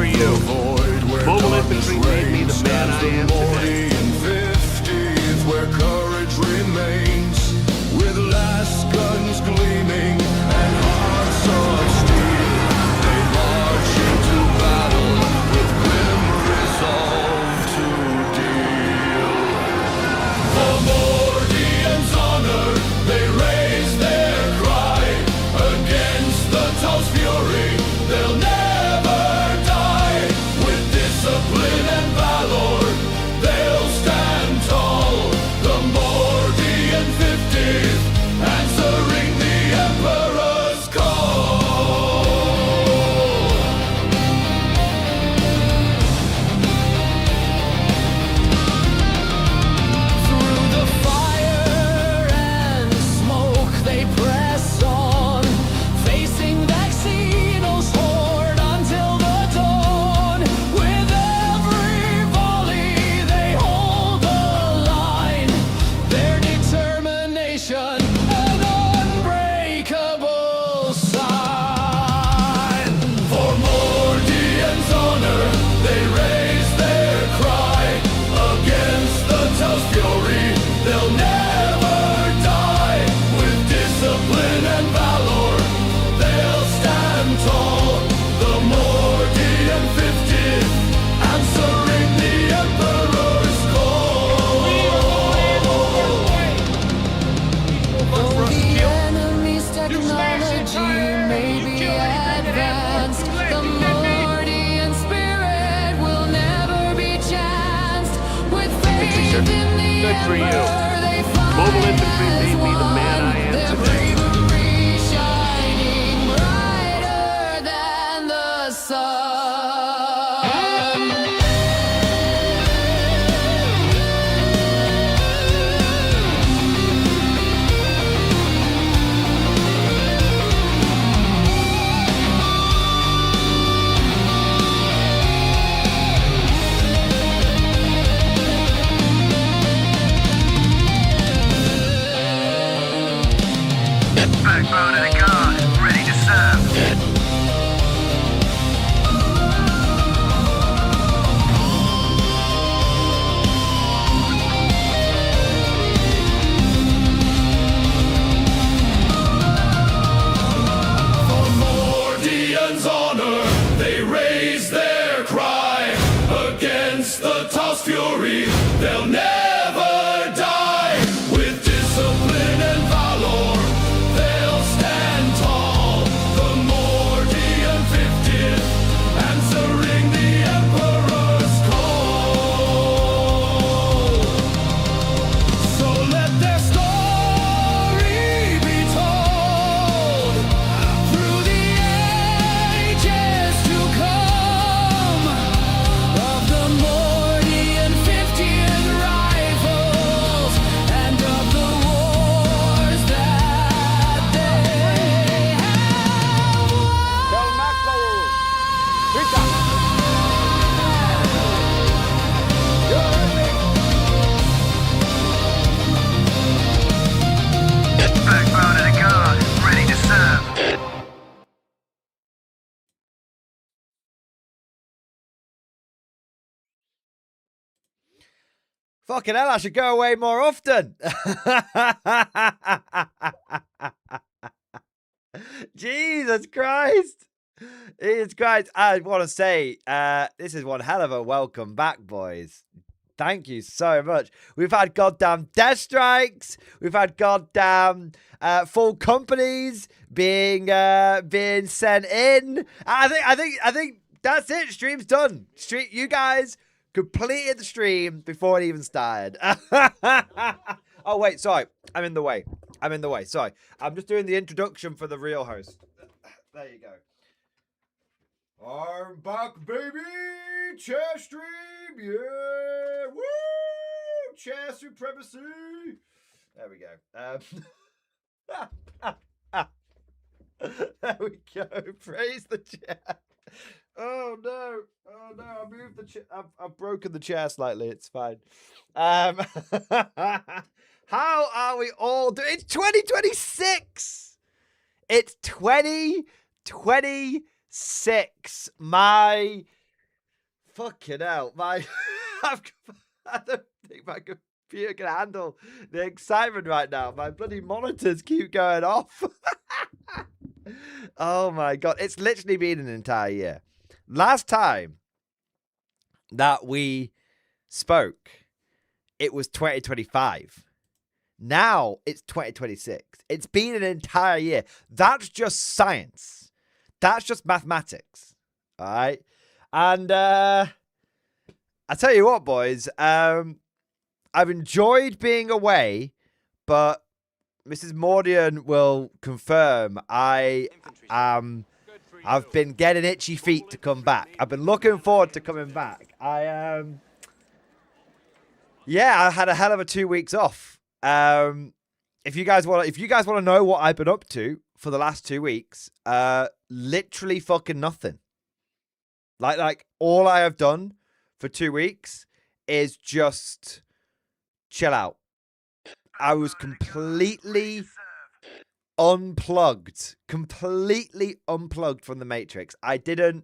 for you. Mobile infantry made me the man I am today. Mordian 50s, where courage remains, with last guns gleaming and hearts of steel. They march into battle with grim resolve to deal. For Mordian's honor, they raise their cry against the Tau's fury. They'll never die. With discipline and valor, they'll stand tall. The Mordian 50th, answering the Emperor's call. Through the fire and smoke, they press on, facing Vaccinal's horde until the dawn. With every volley, they hold the line. Their determination, an unbreakable sign. For Mordian's honor, they raise their cry against the Tau's fury. They'll never die. With discipline and valor, they'll stand tall. The Mordian 50th, answering the Emperor's call. Though the enemy's technology may be advanced, the Mordian spirit will never be chanced. With faith in the Good for you. Emperor, they Mobile fight infantry as made me the man one. I am Their today. bravery shining brighter than the sun. Backbone of the guard, ready to serve. For Mordian's honor, they raise their cry against the Tau's fury. They'll never die. With discipline and valor, they'll stand tall. The Mordian 50th, answering the Emperor's call. So let their story be told through the ages to come, of the Mordian 50th rifles and of the wars that they have Backbone of the guard, ready to serve. Fucking hell, I should go away more often. Jesus Christ. Jesus Christ. I want to say, this is one hell of a welcome back, boys. Thank you so much. We've had goddamn death strikes. We've had goddamn full companies being sent in. I think that's it. Stream's done. You guys completed the stream before it even started. Oh wait, sorry. I'm in the way. Sorry. I'm just doing the introduction for the real host. There you go. I'm back, baby. Chair stream. Yeah. Woo. Chair supremacy. There we go. There we go. Praise the chair. Oh no! Oh no! I moved the chair. I've broken the chair slightly. It's fine. How are we all doing? It's 2026. It's 2026. My Fucking hell, my I don't think my computer can handle the excitement right now. My bloody monitors keep going off. Oh my god, it's literally been an entire year. Last time that we spoke, it was 2025. Now it's 2026. It's been an entire year. That's just science. That's just mathematics. All right. And I tell you what, boys, I've enjoyed being away, but Mrs. Mordian will confirm I've been getting itchy feet to come back. I've been looking forward to coming back. Yeah, I had a hell of a 2 weeks off. If you guys want to know what I've been up to for the last 2 weeks, literally fucking nothing. Like all I have done for 2 weeks is just chill out. I was completely unplugged from the Matrix. I didn't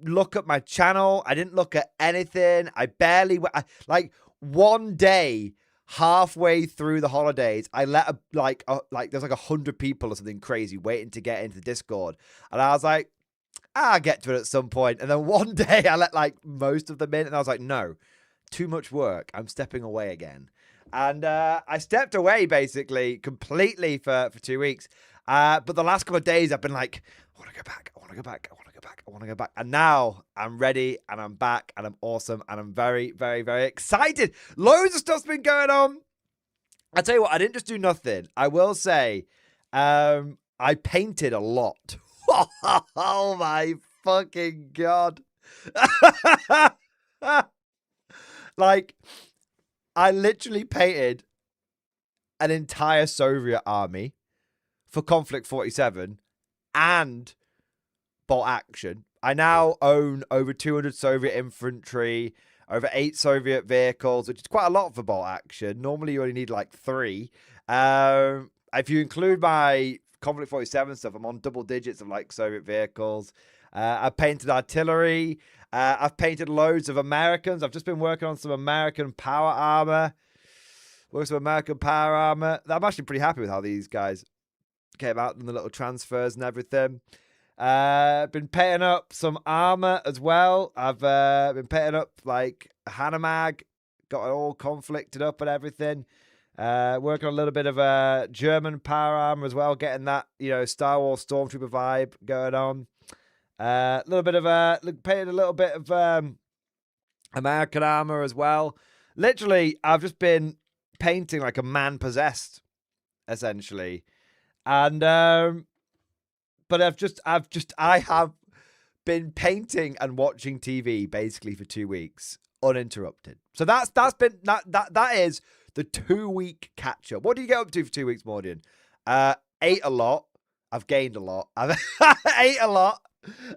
look at my channel. I didn't look at anything. I barely like one day halfway through the holidays, I let there's like 100 people or something crazy waiting to get into the Discord, and I was like, I'll get to it at some point. And then one day I let like most of them in, and I was like, no, too much work. I'm stepping away again. And I stepped away basically completely for 2 weeks. But the last couple of days I've been like, I want to go back. I want to go back. I want to go back. I want to go back. And now I'm ready and I'm back and I'm awesome. And I'm very, very, very excited. Loads of stuff's been going on. I tell you what, I didn't just do nothing. I will say, I painted a lot. Oh my fucking God. Like, I literally painted an entire Soviet army for Conflict 47 and Bolt Action. I now own over 200 Soviet infantry, over 8 Soviet vehicles, which is quite a lot for Bolt Action. Normally, you only need like 3. If you include my Conflict 47 stuff, I'm on double digits of like Soviet vehicles. I've painted artillery. I've painted loads of Americans. I've just been working on some American power armor. I'm actually pretty happy with how these guys came out and the little transfers and everything. Been painting up some armor as well. I've been painting up like Hanomag, got it all conflicted up and everything. Working on a little bit of a German power armor as well, getting that, Star Wars Stormtrooper vibe going on. A little bit of painted a little bit of American armor as well. Literally, I've just been painting like a man possessed, essentially. And but I have been painting and watching TV basically for 2 weeks uninterrupted. So that is the 2 week catch up. What do you get up to for 2 weeks, Mordian? Ate a lot. I've gained a lot. I've ate a lot.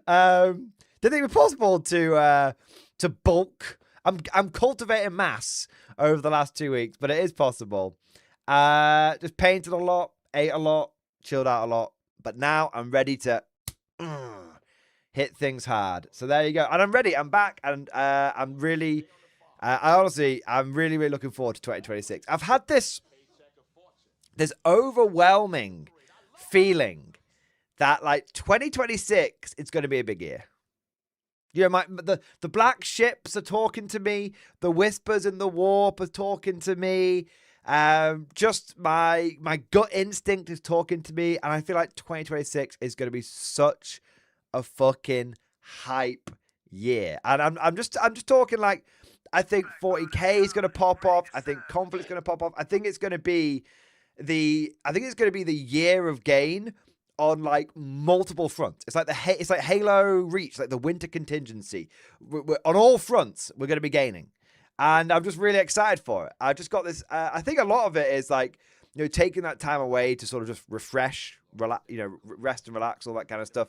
Didn't think it was possible to bulk. I'm cultivating mass over the last 2 weeks, but it is possible. Just painted a lot, ate a lot, chilled out a lot, but now I'm ready to hit things hard. So there you go, and I'm ready. I'm back, and I'm really, I'm really, really looking forward to 2026. I've had this overwhelming feeling that like 2026 is going to be a big year. The black ships are talking to me. The whispers in the warp are talking to me. Just my gut instinct is talking to me, and I feel like 2026 is going to be such a fucking hype year. And I'm just talking like, I think 40k is going to pop off. I think Conflict is going to pop off. I think it's going to be the year of gain on like multiple fronts. It's like Halo Reach, like the winter contingency. We're on all fronts, we're going to be gaining, and I'm just really excited for it. I just got this. I think a lot of it is like, taking that time away to sort of just refresh, relax, rest and relax, all that kind of stuff.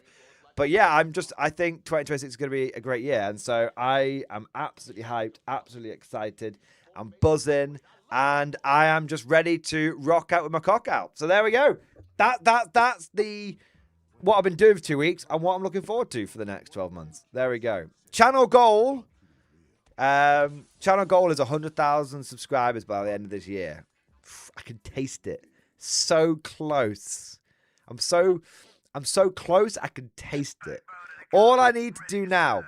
But yeah, I think 2026 is going to be a great year, and so I am absolutely hyped, absolutely excited. I'm buzzing, and I am just ready to rock out with my cock out. So there we go. That's the what I've been doing for 2 weeks and what I'm looking forward to for the next 12 months. There we go. Channel goal. Channel goal is 100,000 subscribers by the end of this year. I can taste it. So close. I'm so close. I can taste it. All I need to do now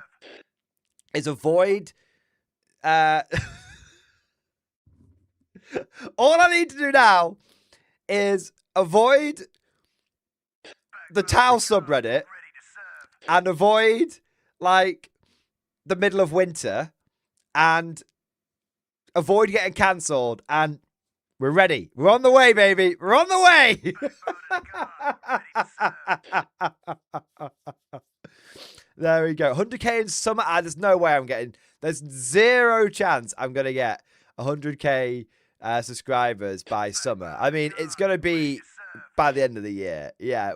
is avoid. All I need to do now is avoid the Tau subreddit and avoid like the middle of winter and avoid getting cancelled, and we're ready. We're on the way, baby. We're on the way. There we go. 100k in summer. There's no way I'm getting. There's zero chance I'm gonna get 100k subscribers by summer. I mean, it's gonna be by the end of the year. Yeah.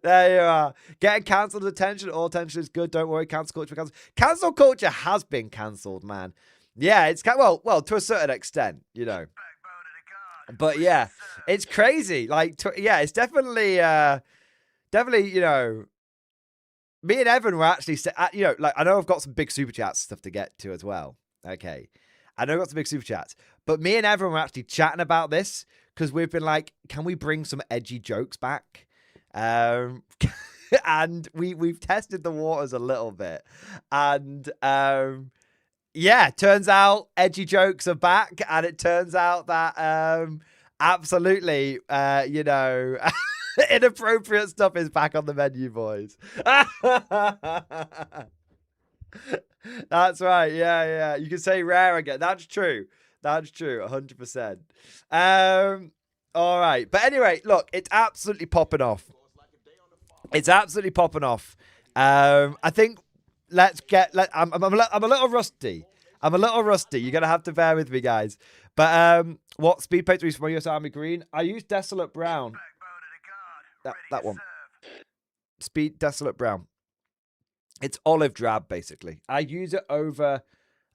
There you are. Getting cancelled attention. All attention is good. Don't worry. Cancel culture. Cancel culture has been cancelled, man. Yeah, it's well, to a certain extent, you know. But yeah, it's crazy. Like, yeah, it's definitely, you know. Me and Evan were actually, you know, like, I know I've got some big super chats stuff to get to as well. Okay, I know I've got some big super chats, but me and Evan were actually chatting about this because we've been like, can we bring some edgy jokes back? And we've tested the waters a little bit, and yeah, turns out edgy jokes are back, and it turns out that absolutely, you know, inappropriate stuff is back on the menu, boys. That's right. Yeah. You can say rare again. That's true. 100%. All right. But anyway, look, it's absolutely popping off. I think let's get. I'm a little rusty. You're gonna have to bear with me, guys. But what speed paint do we use from US Army Green? I use Desolate Brown. That one. Speed Desolate Brown. It's olive drab, basically. I use it over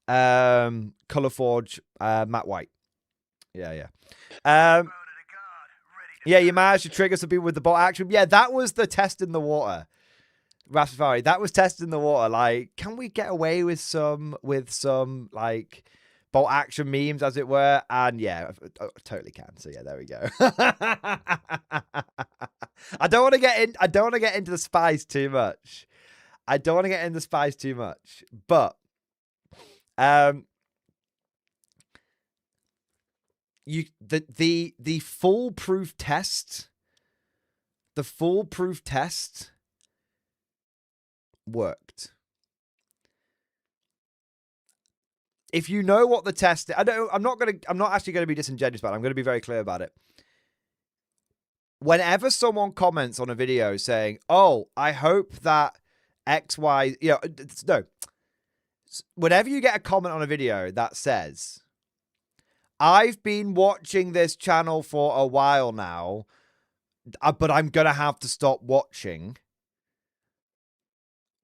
Colorforge matte white. Yeah. Yeah, you managed to trigger some people with the bolt action. Yeah, that was the test in the water. Rastafari, that was test in the water. Like, can we get away with some like bolt action memes, as it were? And yeah, I totally can. So yeah, there we go. I don't want to get into the spies too much. But the foolproof test, worked. If you know what the test, I'm not actually going to be disingenuous about it. I'm going to be very clear about it. Whenever someone comments on a video saying, "Oh, I hope that X, Y," you know, no. Whenever you get a comment on a video that says, "I've been watching this channel for a while now, but I'm going to have to stop watching,"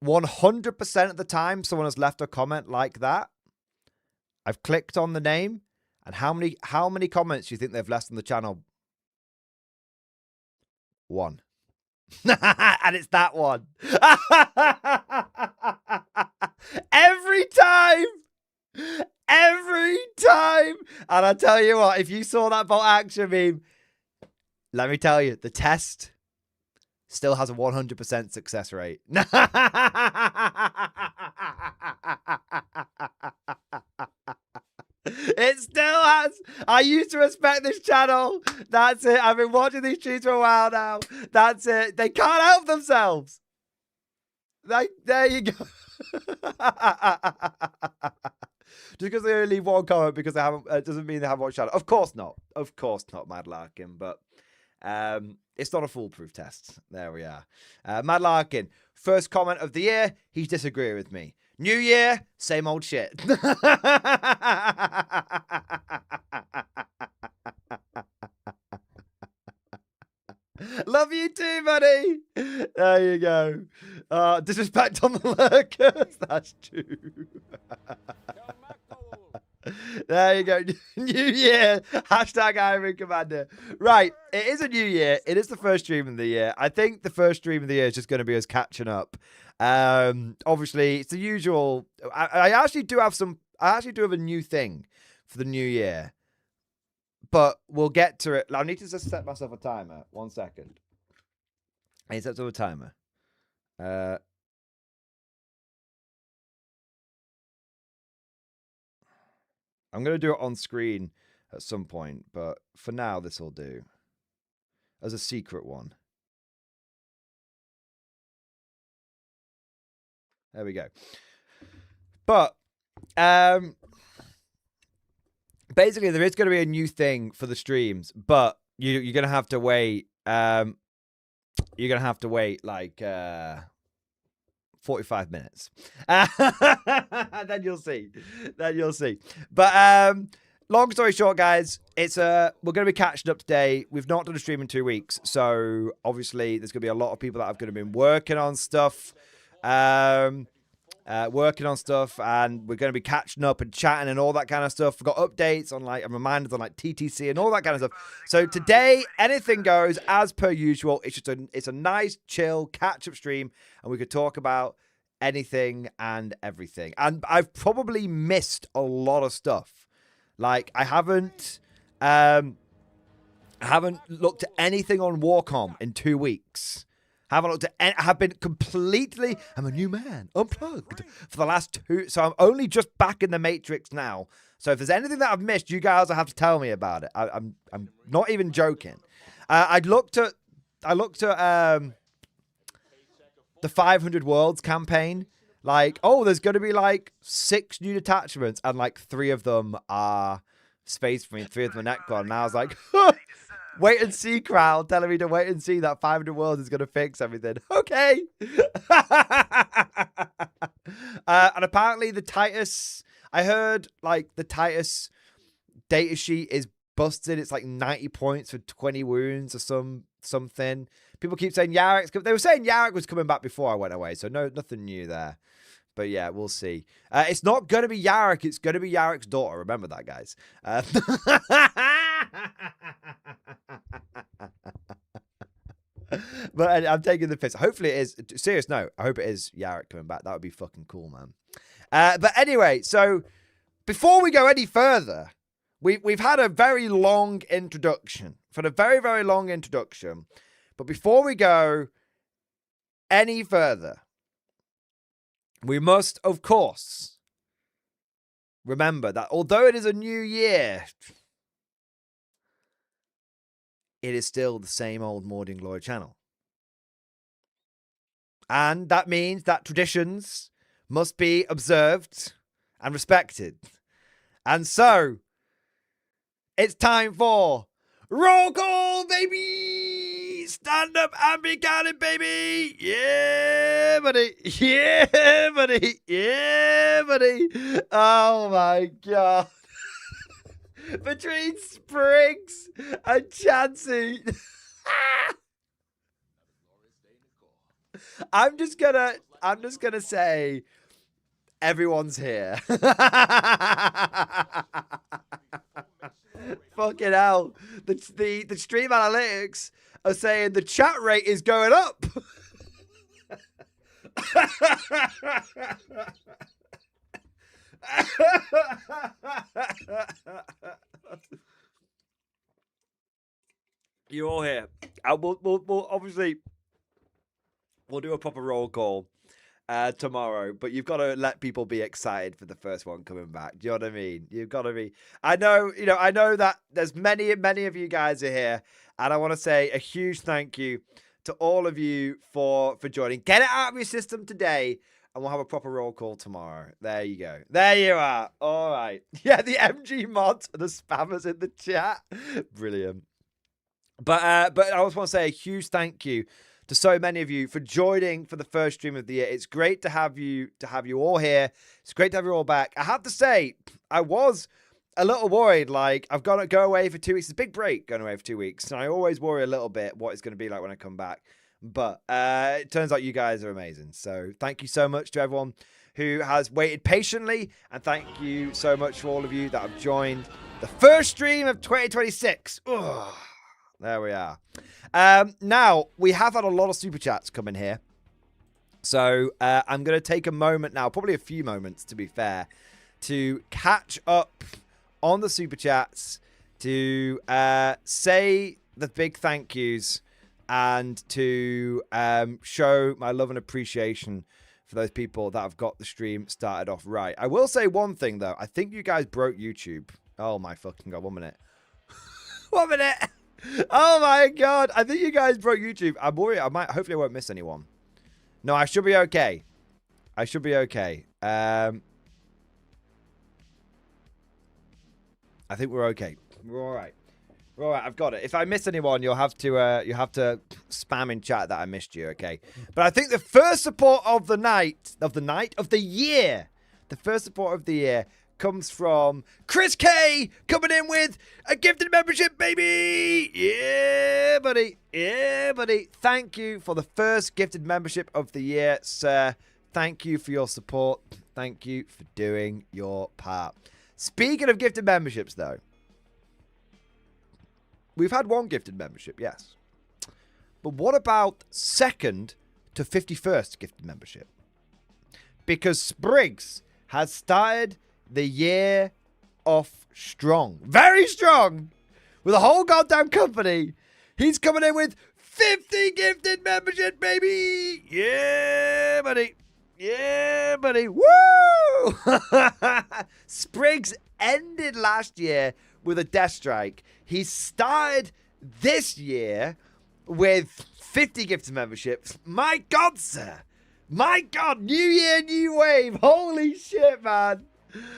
100% of the time someone has left a comment like that, I've clicked on the name, and how many comments do you think they've left on the channel? One. And it's that one. Every time. And I tell you what, if you saw that bolt action meme, let me tell you, the test still has a 100% success rate. It still has. I used to respect this channel. That's it. I've been watching these streams for a while now. That's it. They can't help themselves. Like, there you go. Just because they only leave one comment because they haven't, doesn't mean they haven't watched channel. Of course not, Mad Larkin. But it's not a foolproof test. There we are. Mad Larkin, first comment of the year. He's disagreeing with me. New year, same old shit. Love you too, buddy. There you go. Disrespect on the lurkers. That's true. There you go. New year. Hashtag Iron Commander. Right. It is a new year. It is the first stream of the year. I think the first stream of the year is just going to be us catching up. Obviously, it's the usual. I actually do have a new thing for the new year. But we'll get to it. I need to just set myself a timer. 1 second. I need to set myself a timer. I'm going to do it on screen at some point, but for now, this will do. As a secret one. There we go. But, basically, there is going to be a new thing for the streams, but you're going to have to wait. You're going to have to wait like 45 minutes. Then you'll see. But long story short, guys, it's we're going to be catching up today. We've not done a stream in 2 weeks, so obviously there's going to be a lot of people that have going to been working on stuff. And we're going to be catching up and chatting and all that kind of stuff. We've got updates on and reminders on TTC and all that kind of stuff. So today, anything goes as per usual. It's a nice, chill catch-up stream, and we could talk about anything and everything. And I've probably missed a lot of stuff. Like I haven't looked at anything on Warcom in 2 weeks. Haven't looked at. Have been completely. I'm a new man, unplugged for the last 2. So I'm only just back in the Matrix now. So if there's anything that I've missed, you guys will have to tell me about it. I'm not even joking. I looked at the 500 Worlds campaign. There's going to be 6 new detachments, and 3 of them are Space Marine, 3 of them are Necron. And I was like. Wait and see, Karl, telling me to wait and see that 500 Worlds is going to fix everything. Okay. And apparently the Titus, I heard, the Titus data sheet is busted. It's 90 points for 20 wounds or something. People keep saying Yarek's... They were saying Yarek was coming back before I went away, so nothing new there. But yeah, we'll see. It's not going to be Yarek. It's going to be Yarek's daughter. Remember that, guys. But I'm taking the piss. Hopefully it is. Serious note. I hope it is Yarek coming back. That would be fucking cool, man. But anyway, so before we go any further, we've had a very long introduction. For a very, very long introduction. But before we go any further, we must, of course, remember that although it is a new year, it is still the same old Mordian Glory channel. And that means that traditions must be observed and respected. And so, it's time for roll call, baby! Stand up and be counted, baby! Yeah, buddy! Yeah, buddy! Yeah, buddy! Oh my god! Between Spriggs and Chansey. I'm just gonna say everyone's here. Fucking hell. The stream analytics are saying the chat rate is going up. You're all here. We'll obviously we'll do a proper roll call tomorrow, but you've got to let people be excited for the first one coming back. Do you know what I mean? You've got to be. I know that there's many of you guys are here, and I want to say a huge thank you to all of you for joining. Get it out of your system today. And we'll have a proper roll call tomorrow. There you go. There you are. All right. Yeah, the MG mods and the spammers in the chat. Brilliant. But I just want to say a huge thank you to so many of you for joining for the first stream of the year. It's great to have you all here. It's great to have you all back. I have to say, I was a little worried. I've got to go away for 2 weeks. It's a big break going away for 2 weeks. And I always worry a little bit what it's going to be like when I come back. But it turns out you guys are amazing. So thank you so much to everyone who has waited patiently. And thank you so much for all of you that have joined the first stream of 2026. Ugh. There we are. Now, we have had a lot of super chats come in here. So I'm going to take a moment now, probably a few moments to be fair, to catch up on the super chats, to say the big thank yous, and to show my love and appreciation for those people that have got the stream started off right. I will say one thing, though. I think you guys broke YouTube. Oh, my fucking God. 1 minute. 1 minute. Oh, my God. I think you guys broke YouTube. I'm worried. Hopefully, I won't miss anyone. No, I should be okay. I should be okay. I think we're okay. We're all right. We're all right. I've got it. If I miss anyone, you'll have to spam in chat that I missed you. Okay. But I think the first support of the year, the first support of the year comes from Chris K, coming in with a gifted membership, baby. Yeah, buddy. Yeah, buddy. Thank you for the first gifted membership of the year, sir. Thank you for your support. Thank you for doing your part. Speaking of gifted memberships, though, we've had one gifted membership, yes. But what about second to 51st gifted membership? Because Spriggs has started the year off strong. Very strong. With a whole goddamn company. He's coming in with 50 gifted membership, baby. Yeah, buddy. Yeah, buddy. Woo! Spriggs ended last year with a death strike. He started this year with 50 gifted memberships. My God, sir. My God. New year, new wave. Holy shit, man.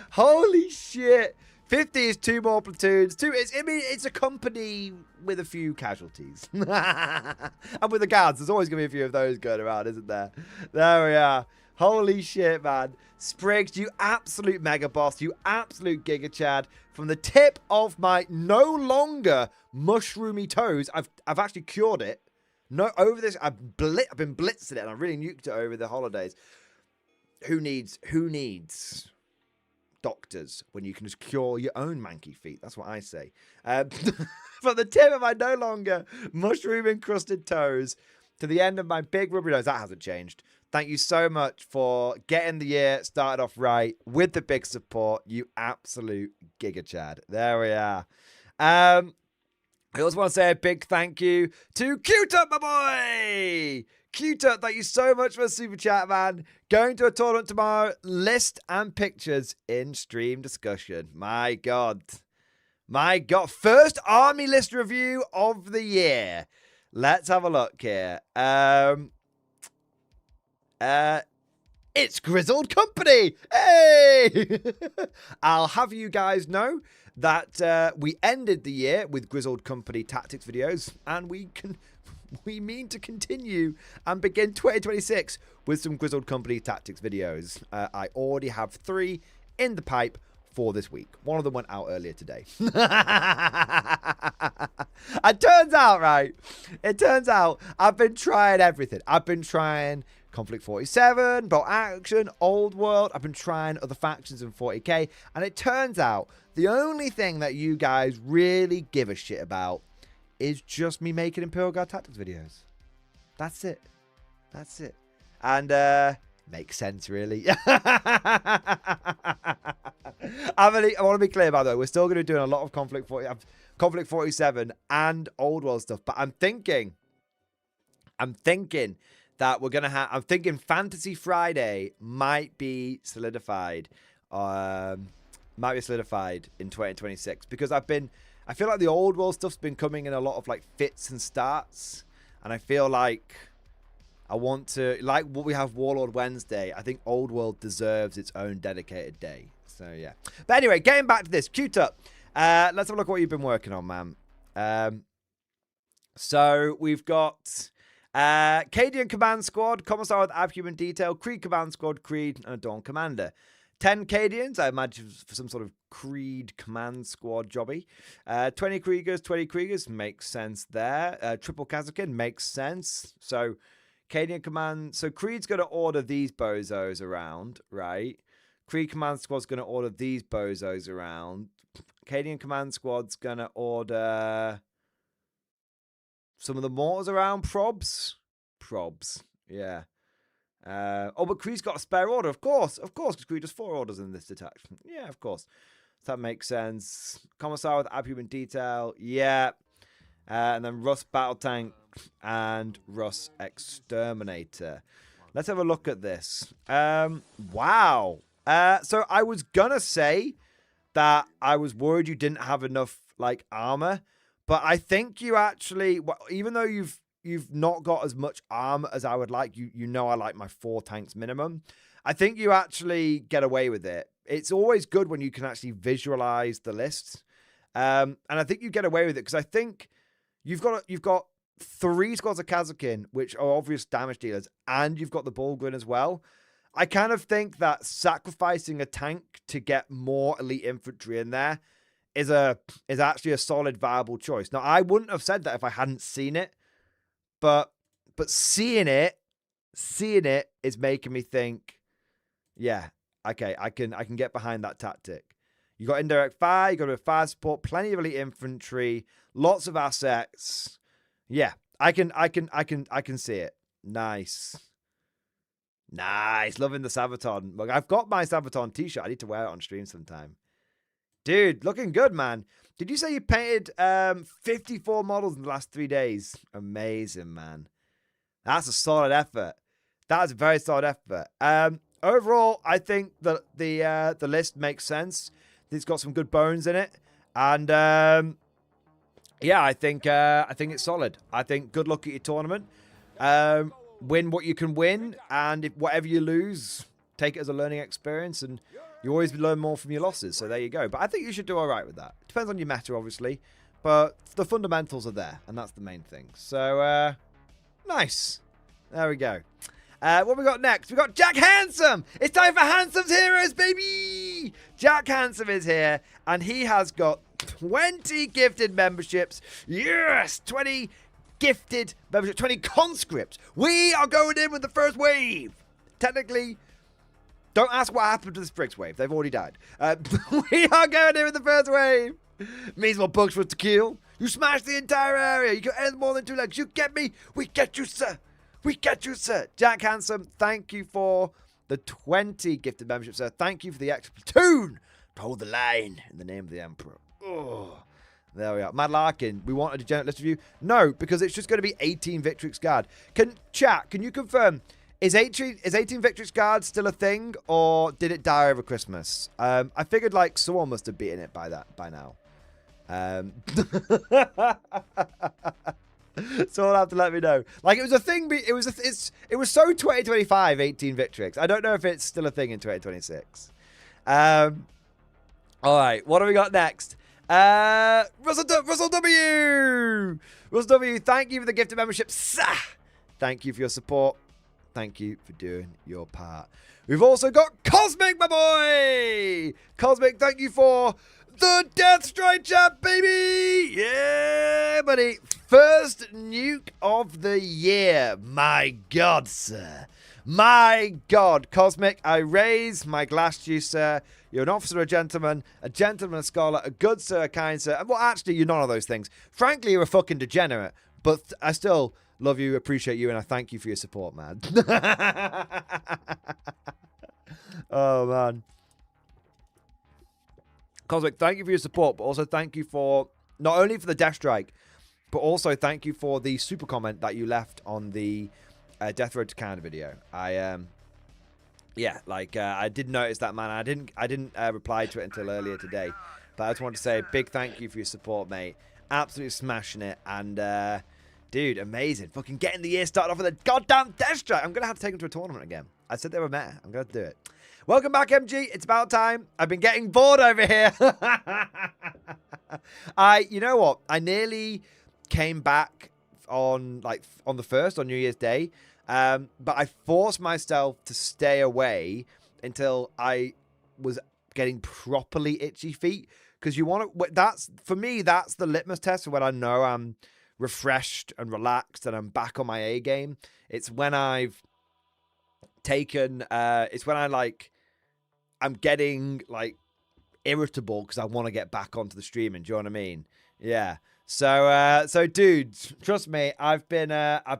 Holy shit. 50 is 2 more platoons. It's a company with a few casualties. And with the guards, there's always going to be a few of those going around, isn't there? There we are. Holy shit, man. Spriggs, you absolute mega boss. You absolute giga chad. From the tip of my no longer mushroomy toes, I've actually cured it. No, over this, I've been blitzing it, and I really nuked it over the holidays. Who needs doctors when you can just cure your own manky feet? That's what I say. From the tip of my no longer mushroom encrusted toes to the end of my big rubbery nose, that hasn't changed. Thank you so much for getting the year started off right with the big support. You absolute giga chad. There we are. I also want to say a big thank you to Q-Tut, my boy. Q-Tut, thank you so much for the super chat, man. Going to a tournament tomorrow. List and pictures in stream discussion. My God. My God. First army list review of the year. Let's have a look here. It's Grizzled Company. Hey! I'll have you guys know that we ended the year with Grizzled Company tactics videos, and we mean to continue and begin 2026 with some Grizzled Company tactics videos. I already have 3 in the pipe for this week. One of them went out earlier today. It turns out, right? It turns out I've been trying everything. I've been trying Conflict 47, Bolt Action, Old World. I've been trying other factions in 40k. And it turns out the only thing that you guys really give a shit about is just me making Imperial Guard tactics videos. That's it. That's it. And makes sense, really. I want to be clear, by the way, we're still going to be doing a lot of Conflict 47 and Old World stuff, but I'm thinking that we're going to have, I'm thinking Fantasy Friday might be solidified in 2026, because I feel like the Old World stuff's been coming in a lot of like fits and starts, and I feel like I want to, like what we have Warlord Wednesday, I think Old World deserves its own dedicated day. So yeah. But anyway, getting back to this, Q-Tut. Let's have a look at what you've been working on, man. So we've got Cadian Command Squad, Commissar with Abhuman Detail, Creed Command Squad, Creed, and a Dawn Commander. 10 Cadians, I imagine, for some sort of Creed Command Squad jobby. 20 Kriegers, makes sense there. Triple Kazakin makes sense. So Cadian Command. So Creed's going to order these bozos around, right? Creed Command Squad's going to order these bozos around. Cadian Command Squad's going to order some of the mortars around. Probs. Yeah. But Creed's got a spare order, of course, because Creed does 4 orders in this detachment. Yeah, of course. So that makes sense. Commissar with Abhuman Detail, yeah. And then Russ Battle Tank and Russ Exterminator. Let's have a look at this. Wow. So I was gonna say that I was worried you didn't have enough like armor, but I think you actually, even though you've not got as much armor as I would like, you know I like my 4 tanks minimum. I think you actually get away with it. It's always good when you can actually visualize the lists. And I think you get away with it because I think you've got 3 squads of Kazakin, which are obvious damage dealers, and you've got the Bulgrin as well. I kind of think that sacrificing a tank to get more elite infantry in there is actually a solid, viable choice. Now, I wouldn't have said that if I hadn't seen it, but seeing it is making me think, yeah, okay, I can get behind that tactic. You got indirect fire, you got a bit of fire support, plenty of elite infantry, lots of assets. Yeah, I can see it. Nice. Loving the Sabaton. Look, I've got my Sabaton t-shirt. I need to wear it on stream sometime. Dude, looking good, man. Did you say you painted 54 models in the last 3 days? Amazing, man. That's a solid effort. That's a very solid effort. Overall, I think that the list makes sense. It's got some good bones in it, and yeah, I think it's solid. I think good luck at your tournament. Win what you can win, and if whatever you lose, take it as a learning experience, and you always learn more from your losses. So there you go. But I think you should do all right with that. Depends on your meta, obviously, but the fundamentals are there, and that's the main thing. So nice. There we go. What we got next? We got Jack Handsome. It's time for Handsome's Heroes, baby. Jack Handsome is here, and he has got 20 gifted memberships. Yes, 20 gifted memberships, 20 conscripts. We are going in with the first wave. Technically, don't ask what happened to the Spriggs wave. They've already died. We are going in with the first wave. Means more bugs for us to kill. You smash the entire area. You can end more than 2 legs. You get me? We get you, sir. We get you, sir. Jack Handsome, thank you for the 20 gifted memberships, sir. Thank you for the extra platoon to hold the line in the name of the Emperor. Oh, there we are. Mad Larkin, we want a degenerate list review? No, because it's just going to be 18 Victrix Guard. Can you confirm, is 18 Victrix Guard still a thing, or did it die over Christmas? I figured like someone must have beaten it by now. Someone have to let me know. Like, it was a thing. It was so 2025 18 Victrix. I don't know if it's still a thing in 2026. All right, what do we got next? Russell W. Russell W. Thank you for the gifted membership. Thank you for your support. Thank you for doing your part. We've also got Cosmic, my boy. Cosmic, thank you for the Death Strike chat, baby. Yeah, buddy. First nuke of the year. My God, sir. My God. Cosmic, I raise my glass to you, sir. You're an officer, a gentleman, a scholar, a good sir, a kind sir. Well, actually, you're none of those things. Frankly, you're a fucking degenerate. But I still love you, appreciate you, and I thank you for your support, man. Oh, man. Cosmic, thank you for your support, but also thank you for, not only for the Death Strike, but also thank you for the super comment that you left on the Death Road to Canada video. I did notice that, man. I didn't reply to it until earlier today, but I just want to say a big thank you for your support, mate. Absolutely smashing it, and dude, amazing. Fucking getting the year started off with a goddamn Death Strike. I'm gonna have to take him to a tournament again. I said they were meta. I'm gonna have to do it. Welcome back, MG. It's about time. I've been getting bored over here. You know what? I nearly came back on the 1st, on New Year's Day. But I forced myself to stay away until I was getting properly itchy feet. Because you want to, for me, that's the litmus test for when I know I'm refreshed and relaxed and I'm back on my A game. It's when I've taken, it's when I'm getting like irritable because I want to get back onto the streaming. Do you know what I mean? Yeah. So dude, trust me, I've been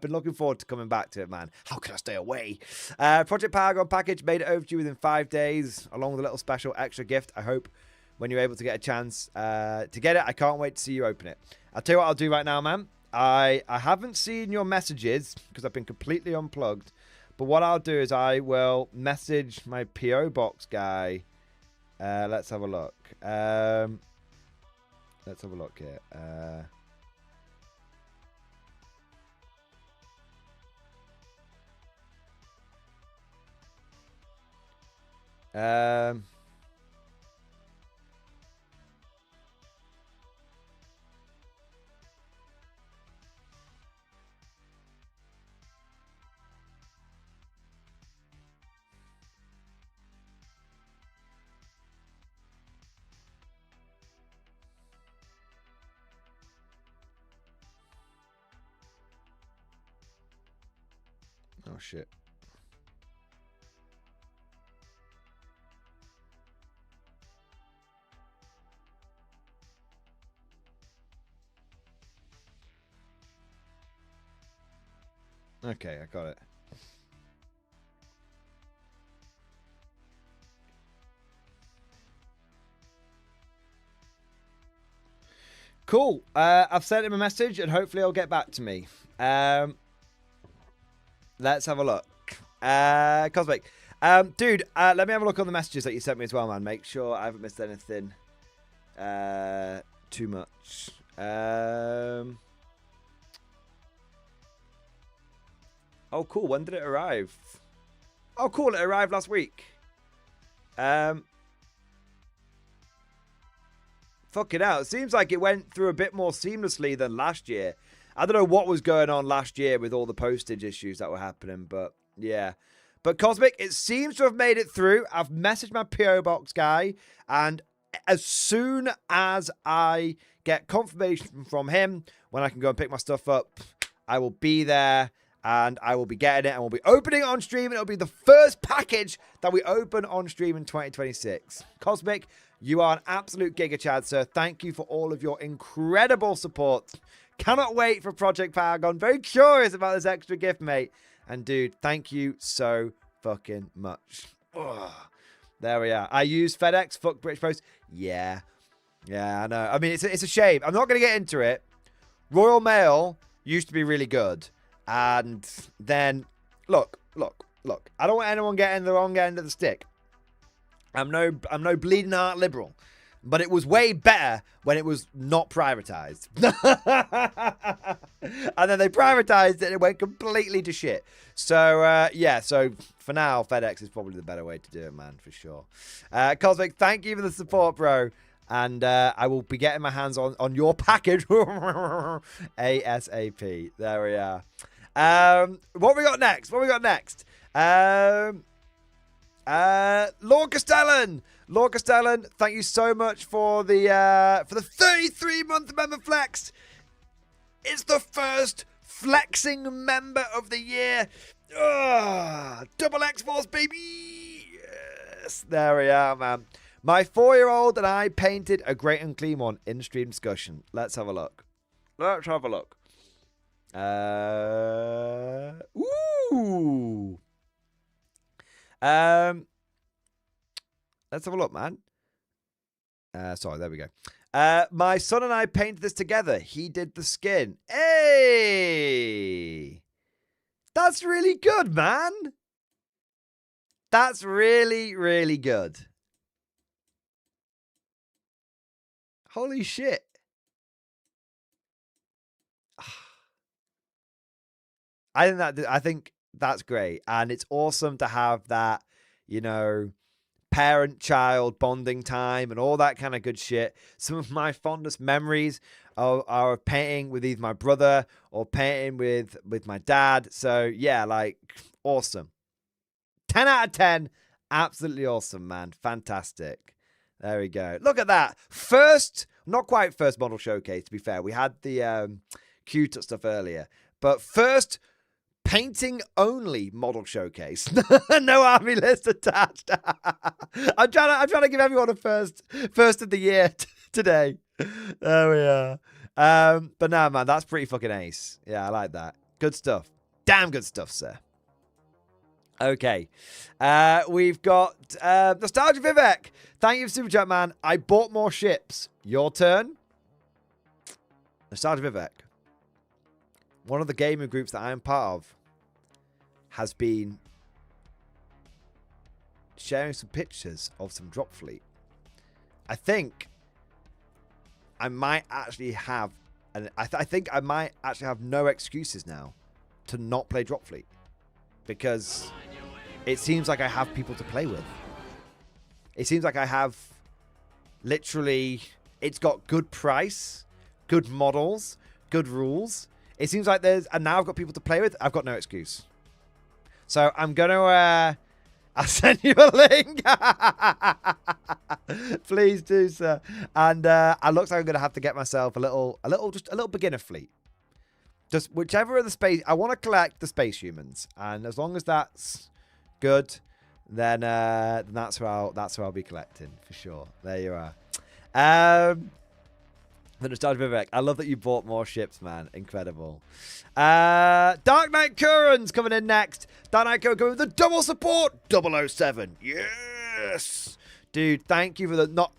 looking forward to coming back to it, man. How can I stay away? Project Paragon package made it over to you within 5 days, along with a little special extra gift. I hope when you're able to get a chance to get it, I can't wait to see you open it. I'll tell you what I'll do right now, man. I haven't seen your messages because I've been completely unplugged. But what I'll do is I will message my PO box guy. Let's have a look. Let's have a look here. Oh, shit. Okay, I got it. Cool. I've sent him a message and hopefully he'll get back to me. Let's have a look. Cosmic. Dude, let me have a look on the messages that you sent me as well, man. Make sure I haven't missed anything too much. Oh, cool. When did it arrive? Oh, cool. It arrived last week. Fucking hell. It seems like it went through a bit more seamlessly than last year. I don't know what was going on last year with all the postage issues that were happening, but yeah. But Cosmic, it seems to have made it through. I've messaged my PO box guy, and as soon as I get confirmation from him when I can go and pick my stuff up, I will be there and I will be getting it and we'll be opening it on stream, and it'll be the first package that we open on stream in 2026. Cosmic, you are an absolute Giga Chad, sir. Thank you for all of your incredible support. Cannot wait for Project Paragon. Very curious about this extra gift, mate. And dude, thank you so fucking much. Ugh. There we are. I use FedEx. Fuck British Post. Yeah. Yeah, I know. I mean, it's a shame. I'm not going to get into it. Royal Mail used to be really good. And then, look. I don't want anyone getting the wrong end of the stick. I'm no bleeding heart liberal. But it was way better when it was not privatized. And then they privatized it and it went completely to shit. So, yeah. So, for now, FedEx is probably the better way to do it, man, for sure. Cosmic, thank you for the support, bro. And I will be getting my hands on your package ASAP. There we are. What we got next? Lord Castellan. Lord Castellan, thank you so much for the 33-month member flex. It's the first flexing member of the year. Double X-Force, baby. Yes, there we are, man. My 4-year-old and I painted a great and clean one in stream discussion. Let's have a look. Ooh. Let's have a look, man. Sorry, there we go. My son and I painted this together. He did the skin. Hey! That's really good, man. That's really, really good. Holy shit. I think that's great. And it's awesome to have that, you know, parent-child bonding time and all that kind of good shit. Some of my fondest memories are painting with either my brother or painting with my dad. So, yeah, like, awesome. 10 out of 10. Absolutely awesome, man. Fantastic. There we go. Look at that. Not quite first model showcase, to be fair. We had the cute stuff earlier. But first, painting only model showcase. No army list attached. I'm trying to give everyone a first of the year today. There we are. But nah, man, that's pretty fucking ace. Yeah, I like that. Good stuff. Damn good stuff, sir. Okay. We've got Nostalgia Vivek. Thank you for Super Chat, man. I bought more ships. Your turn. Nostalgia Vivek. One of the gaming groups that I am part of has been sharing some pictures of some drop fleet. I think I might actually have, and I think I might actually have no excuses now to not play drop fleet, because it seems like I have people to play with. It seems like I have literally, it's got good price, good models, good rules. It seems like and now I've got people to play with. I've got no excuse. So I'm going to, I'll send you a link. Please do, sir. And it looks like I'm going to have to get myself a little beginner fleet. Just whichever of the space, I want to collect the space humans. And as long as that's good, then that's where I'll be collecting for sure. There you are. The Nostalgia Vivek. I love that you bought more ships, man. Incredible. Dark Knight Curran's coming in next. Dark Knight Curran going with the double support. 007. Yes. Dude, thank you not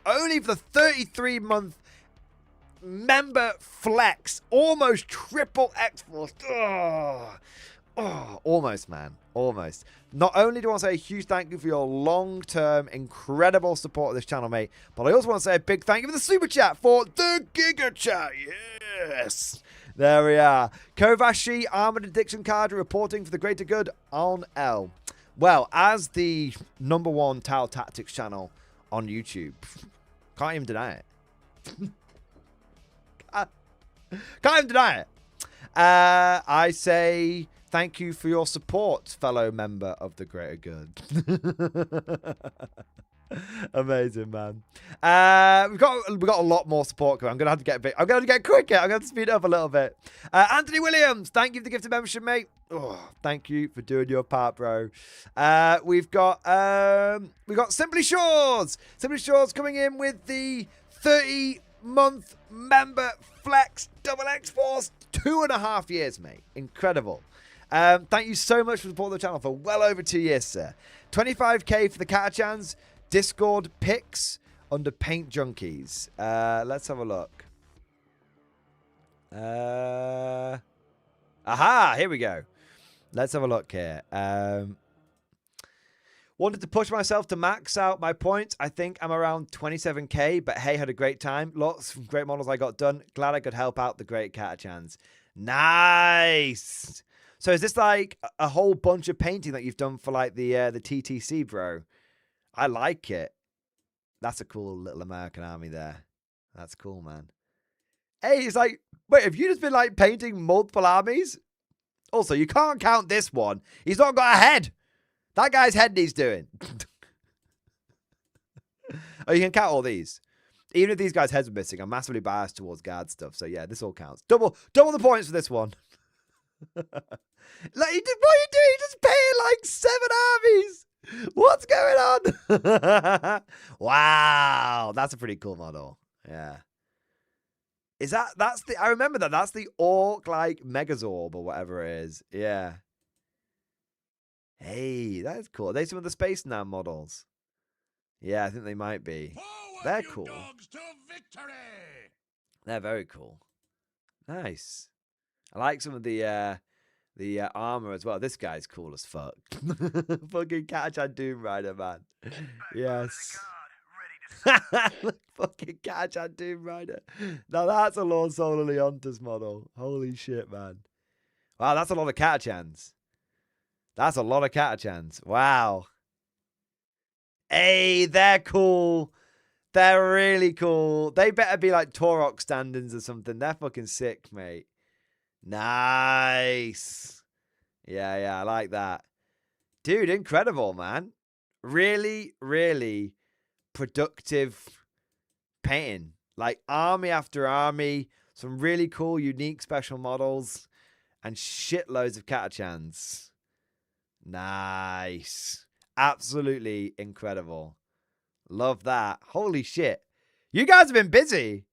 only for the 33-month member flex. Almost triple X-Force. Oh, almost, man. Almost. Not only do I want to say a huge thank you for your long-term, incredible support of this channel, mate, but I also want to say a big thank you for the Super Chat for the Giga Chat. Yes. There we are. Kovashi, Armored Addiction Card, reporting for the greater good on L. Well, as the #1 Tau Tactics channel on YouTube, can't even deny it. Can't even deny it. I say thank you for your support, fellow member of the greater good. Amazing, man. We've got a lot more support coming. I'm gonna have to get a bit. I'm gonna get quicker. I'm gonna have to speed it up a little bit. Anthony Williams, thank you for the gift of membership, mate. Oh, thank you for doing your part, bro. We've got Simply Shores. Simply Shores coming in with the 30-month member flex double X Force. 2.5 years, mate. Incredible. Thank you so much for supporting the channel for well over 2 years, sir. 25k for the Catachans. Discord picks under Paint Junkies. Let's have a look. Aha, here we go. Let's have a look here. Wanted to push myself to max out my points. I think I'm around 27k, but hey, had a great time. Lots of great models I got done. Glad I could help out the great Catachans. Nice. So is this like a whole bunch of painting that you've done for like the TTC, bro? I like it. That's a cool little American army there. That's cool, man. Hey, it's like, wait, have you just been like painting multiple armies? Also, you can't count this one. He's not got a head. That guy's head needs doing. Oh, you can count all these. Even if these guys' heads are missing, I'm massively biased towards guard stuff. So yeah, this all counts. Double the points for this one. Like, what are you doing? You just paying like 7 armies. What's going on? Wow, that's a pretty cool model. Yeah. That's the, I remember that's the Orc like Megazorb or whatever it is. Yeah. Hey, that's cool. Are they some of the Space Nam models? Yeah, I think they might be. They're cool. Dogs to victory! They're very cool. Nice. I like some of the armor as well. This guy's cool as fuck. Fucking Catachan Doom Rider, man. Yes. Fucking Catachan Doom Rider. Now that's a Lord Solar Leontus model. Holy shit, man. Wow, that's a lot of Catachans. That's a lot of Catachans. Wow. Hey, they're cool. They're really cool. They better be like Torok stand-ins or something. They're fucking sick, mate. Nice. Yeah, I like that. Dude, incredible, man. Really, really productive painting. Like army after army, Some really cool, unique special models. And shitloads of Catachans. Nice. Absolutely incredible. Love that. Holy shit. You guys have been busy.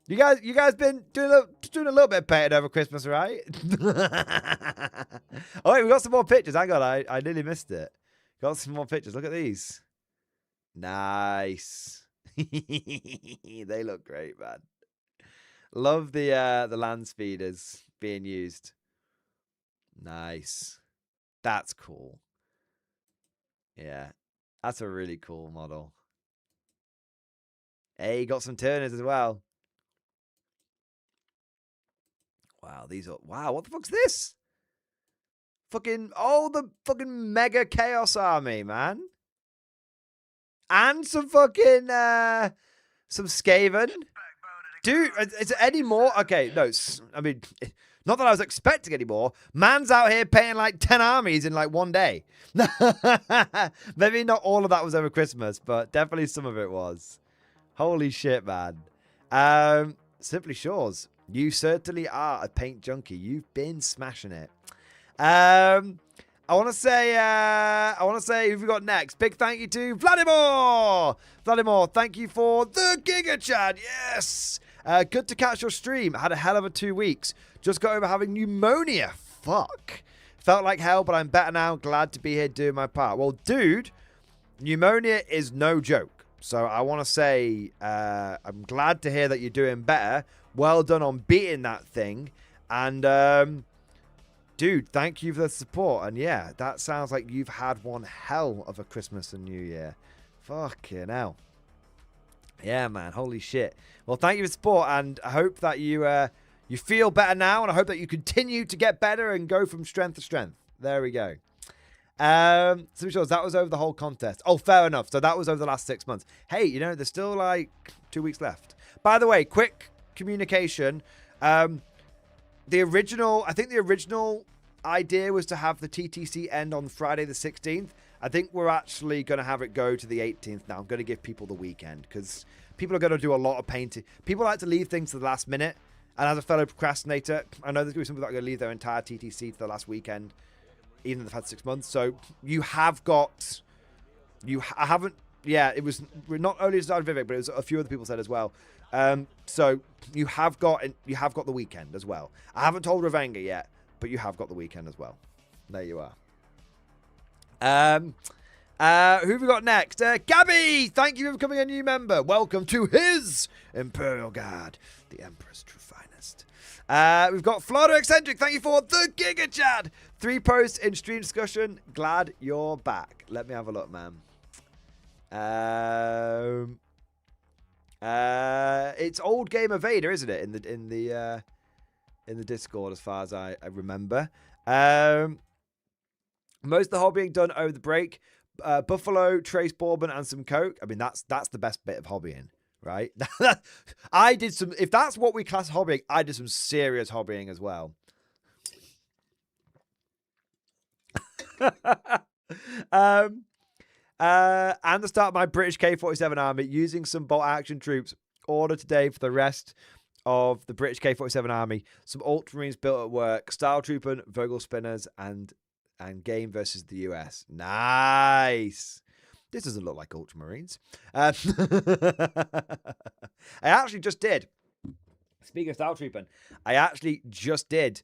You guys been doing a little bit of painting over Christmas, right? Oh, wait, we got some more pictures. Hang on, I nearly missed it. Got some more pictures. Look at these. Nice. They look great, man. Love the land speeders being used. Nice. That's cool. Yeah. That's a really cool model. Hey, got some Turners as well. Wow, these are... Wow, what the fuck's this? Fucking... Oh, the fucking Mega Chaos Army, man. And some fucking... some Skaven. Dude, is it any more? Okay, no, I mean... Not that I was expecting any more. Man's out here painting like 10 armies in like one day. Maybe not all of that was over Christmas, but definitely some of it was. Holy shit, man. Simply Shores. You certainly are a paint junkie. You've been smashing it. I want to say who we got next. Big thank you to Vladimir. Vladimir, thank you for the Giga Chat. Yes. Good to catch your stream. Had a hell of a 2 weeks. Just got over having pneumonia. Fuck. Felt like hell, but I'm better now. Glad to be here doing my part. Well, dude, pneumonia is no joke. So I want to say I'm glad to hear that you're doing better. Well done on beating that thing. And, dude, thank you for the support. And, yeah, that sounds like you've had one hell of a Christmas and New Year. Fucking hell. Yeah, man. Holy shit. Well, thank you for the support. And I hope that you feel better now. And I hope that you continue to get better and go from strength to strength. There we go. So that was over the whole contest. Oh, fair enough. So that was over the last 6 months. Hey, you know, there's still like 2 weeks left. By the way, quick communication. I think the original idea was to have the TTC end on Friday the 16th. I think we're actually going to have it go to the 18th now. I'm going to give people the weekend because people are going to do a lot of painting. People like to leave things to the last minute. And as a fellow procrastinator, I know there's going to be some people that are going to leave their entire TTC to the last weekend, even if they've had 6 months. So you have got... I haven't... Yeah, it was not only started Vivek, but it was a few other people said as well. So you have got the weekend as well. I haven't told Ravenga yet, but you have got the weekend as well. There you are. Who have we got next? Gabby, thank you for becoming a new member. Welcome to his Imperial Guard, the Emperor's true finest. We've got Florida Eccentric. Thank you for the Giga Chat. 3 posts in stream discussion. Glad you're back. Let me have a look, man. It's old Gamer Vader, isn't it? In the Discord, as far as I remember. Most of the hobbying done over the break. Buffalo, Trace Bourbon, and some Coke. I mean, that's the best bit of hobbying, right? I did some. If that's what we class hobbying, I did some serious hobbying as well. And the start of my British K-47 army using some bolt action troops. Order today for the rest of the British K-47 army. Some Ultramarines built at work. Style Trooping, Vogel Spinners, and game versus the US. Nice. This doesn't look like Ultramarines. I actually just did. Speaking of Style Trooping, I actually just did.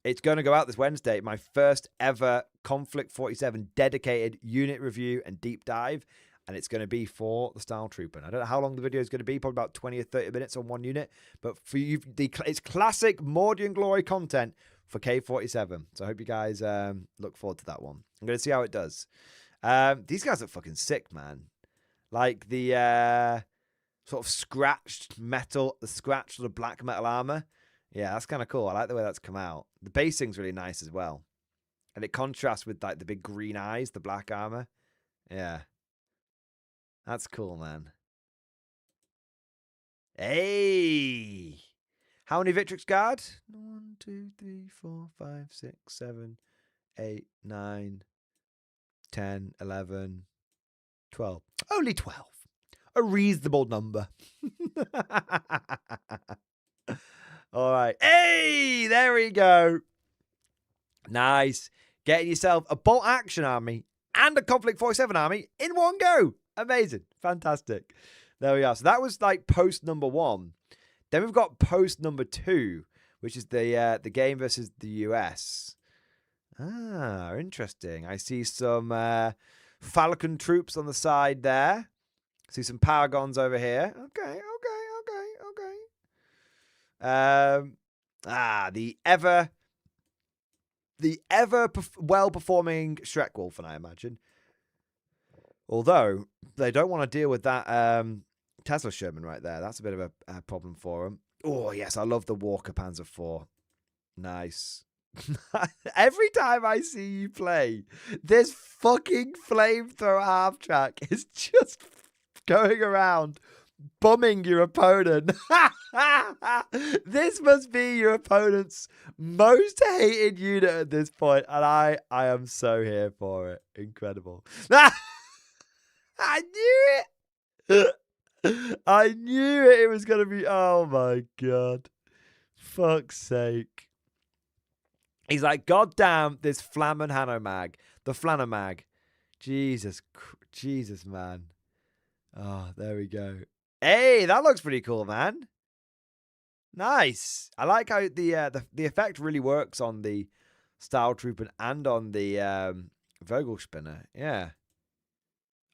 It's going to go out this Wednesday. My first ever Conflict 47 dedicated unit review and deep dive. And it's going to be for the Style Trooping. I don't know how long the video is going to be. Probably about 20 or 30 minutes on one unit. But for you, it's classic Mordian Glory content for K-47. So I hope you guys look forward to that one. I'm going to see how it does. These guys look fucking sick, man. Like the sort of scratched metal, the scratched sort of black metal armor. Yeah, that's kind of cool. I like the way that's come out. The basing's really nice as well. And it contrasts with like the big green eyes, the black armor. Yeah. That's cool, man. Hey! How many Victrix Guard? 1, 2, 3, 4, 5, 6, 7, 8, 9, 10, 11, 12. Only 12. A reasonable number. All right. Hey, there we go. Nice. Getting yourself a bolt action army and a conflict 47 army in one go. Amazing. Fantastic. There we are. So that was like post number 1. Then we've got post number 2, which is the game versus the US. Ah, interesting. I see some Falcon troops on the side there. See some Paragons over here. Okay. The ever well-performing Shrek Wolfen, I imagine. Although they don't want to deal with that Tesla Sherman right there. That's a bit of a problem for them. Oh yes, I love the Walker Panzer IV. Nice. Every time I see you play, this fucking flamethrower half track is just going around bumming your opponent. This must be your opponent's most hated unit at this point, and I am so here for it. Incredible. I knew it. I knew it was going to be. Oh my God. Fuck's sake. He's like, God damn this Flammen Hanomag. The Flanomag. Jesus, man. Oh, there we go. Hey, that looks pretty cool, man. Nice. I like how the effect really works on the Style Trooper and on the Vogelspinner. Yeah.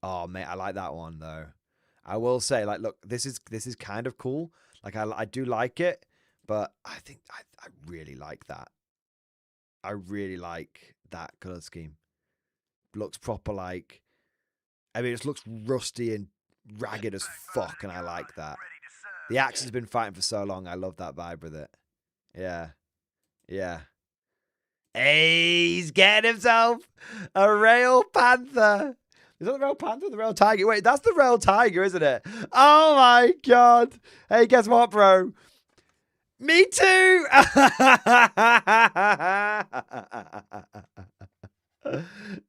Oh, mate, I like that one though. I will say, like, look, this is kind of cool. Like, I do like it, but I think I really like that. I really like that color scheme. Looks proper like. I mean, it just looks rusty and ragged as fuck, and I like that. The Axe has been fighting for so long. I love that vibe with it. Yeah. Hey, he's getting himself a Rail Panther. Is that the Rail Panther or the Rail Tiger? Wait, that's the Rail Tiger, isn't it? Oh my God. Hey, guess what, bro? Me too.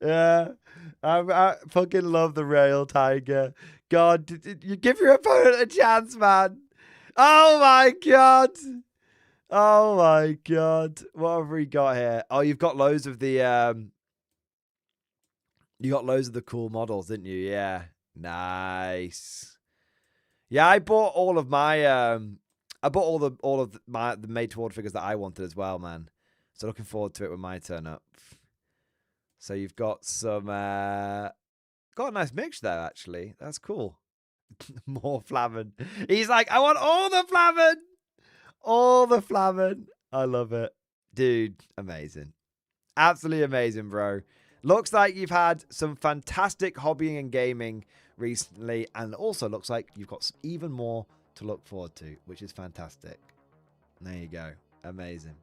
Yeah. I fucking love the Rail Tiger. God, you give your opponent a chance, man. Oh my God. Oh my God. What have we got here? Oh, you've got loads of the you got loads of the cool models, didn't you? Yeah. Nice. Yeah, I bought all of my I bought all of the made to order figures that I wanted as well, man. So looking forward to it when my turn up. So you've got some got a nice mix there, actually. That's cool. More Flammen. He's like, I want all the Flammen. All the Flammen. I love it. Dude, amazing. Absolutely amazing, bro. Looks like you've had some fantastic hobbying and gaming recently, and also looks like you've got even more to look forward to, which is fantastic. There you go. Amazing.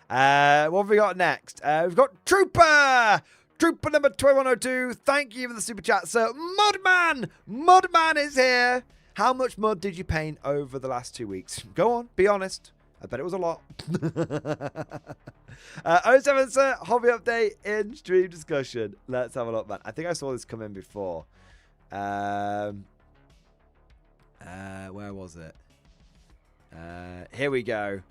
What have we got next? We've got Trooper number 2102. Thank you for the super chat, sir. Mudman is here. How much mud did you paint over the last 2 weeks? Go on, be honest. I bet it was a lot. 07, sir. Hobby update in stream discussion. Let's have a look, man. I think I saw this come in before. Where was it? Here we go.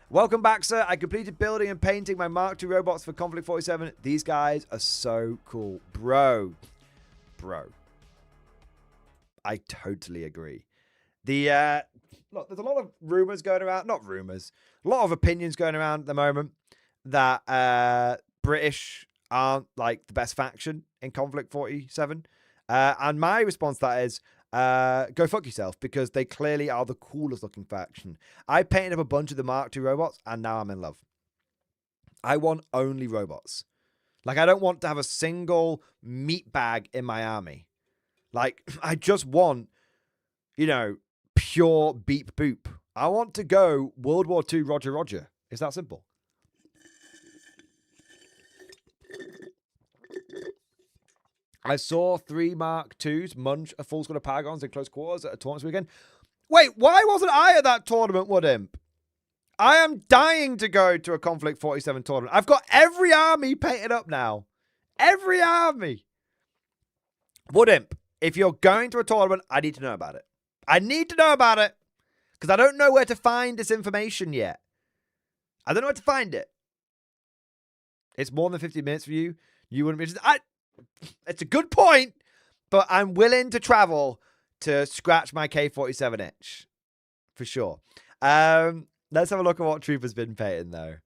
Welcome back, sir. I completed building and painting my Mark II robots for Conflict 47. These guys are so cool. Bro. I totally agree. Look, there's a lot of rumors going around. Not rumors. A lot of opinions going around at the moment that British aren't like the best faction in Conflict 47. And my response to that is, go fuck yourself, because they clearly are the coolest looking faction. I painted up a bunch of the Mark II robots, and now I'm in love. I want only robots. Like, I don't want to have a single meat bag in my army. Like, I just want, you know, pure beep boop. I want to go World War II Roger. It's that simple. I saw 3 Mark IIs munch a full squad of Paragons in close quarters at a tournament weekend. Wait, why wasn't I at that tournament, Woodimp? I am dying to go to a Conflict 47 tournament. I've got every army painted up now. Every army. Woodimp, if you're going to a tournament, I need to know about it. I need to know about it. Because I don't know where to find this information yet. I don't know where to find it. It's more than 50 minutes for you. You wouldn't be interested. It's a good point, but I'm willing to travel to scratch my K47 itch. For sure. Let's have a look at what Trooper's been painting, though.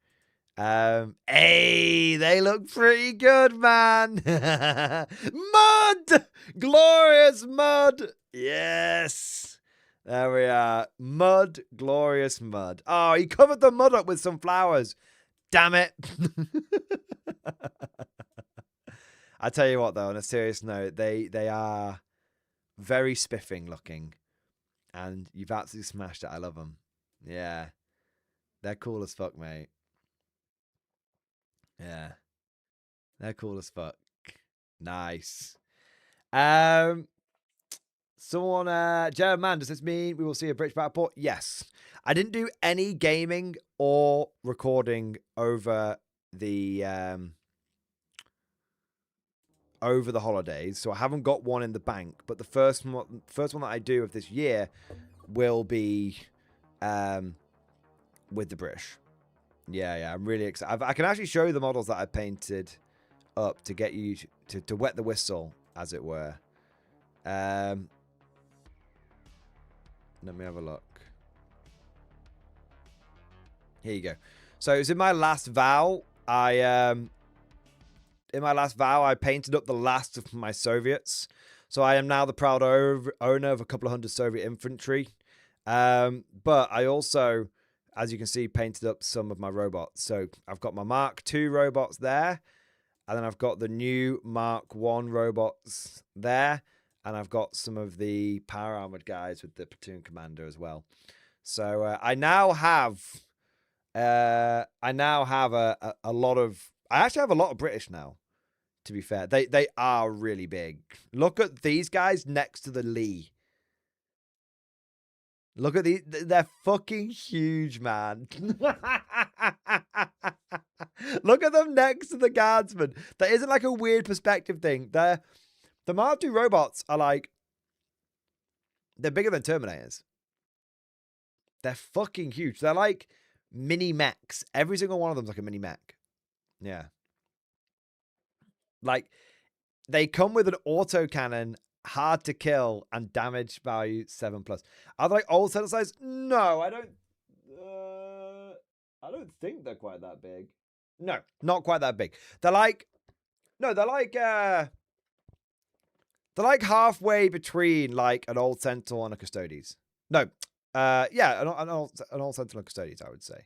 Hey, they look pretty good, man. Mud! Glorious mud! Yes! There we are. Mud, glorious mud. Oh, he covered the mud up with some flowers. Damn it. I tell you what, though, on a serious note, they are very spiffing looking. And you've absolutely smashed it. I love them. Yeah. They're cool as fuck, mate. Yeah. They're cool as fuck. Nice. Someone, German man, does this mean we will see a British Battleport? Yes. I didn't do any gaming or recording over the holidays, so I haven't got one in the bank. But the first one that I do of this year will be with the British. Yeah, I'm really excited. I can actually show you the models that I painted up to get you to wet the whistle, as it were. Let me have a look. Here you go. So it was in my last vow. In my last vow, I painted up the last of my Soviets. So I am now the proud owner of a couple of hundred Soviet infantry. But I also, as you can see, painted up some of my robots. So I've got my Mark II robots there. And then I've got the new Mark I robots there. And I've got some of the power armored guys with the platoon commander as well. So I now have a lot of... I actually have a lot of British now, to be fair. They are really big. Look at these guys next to the Lee. Look at these. They're fucking huge, man. Look at them next to the guardsmen. That isn't like a weird perspective thing. The Mark II robots are like... They're bigger than Terminators. They're fucking huge. They're like mini mechs. Every single one of them's like a mini mech. Yeah. Like, they come with an autocannon, hard to kill, and damage value 7+. Are they like old center size? No, I don't think they're quite that big. No, not quite that big. They're like halfway between like an old Sentinel and a Custodes. No, yeah, an old Sentinel and Custodes, I would say.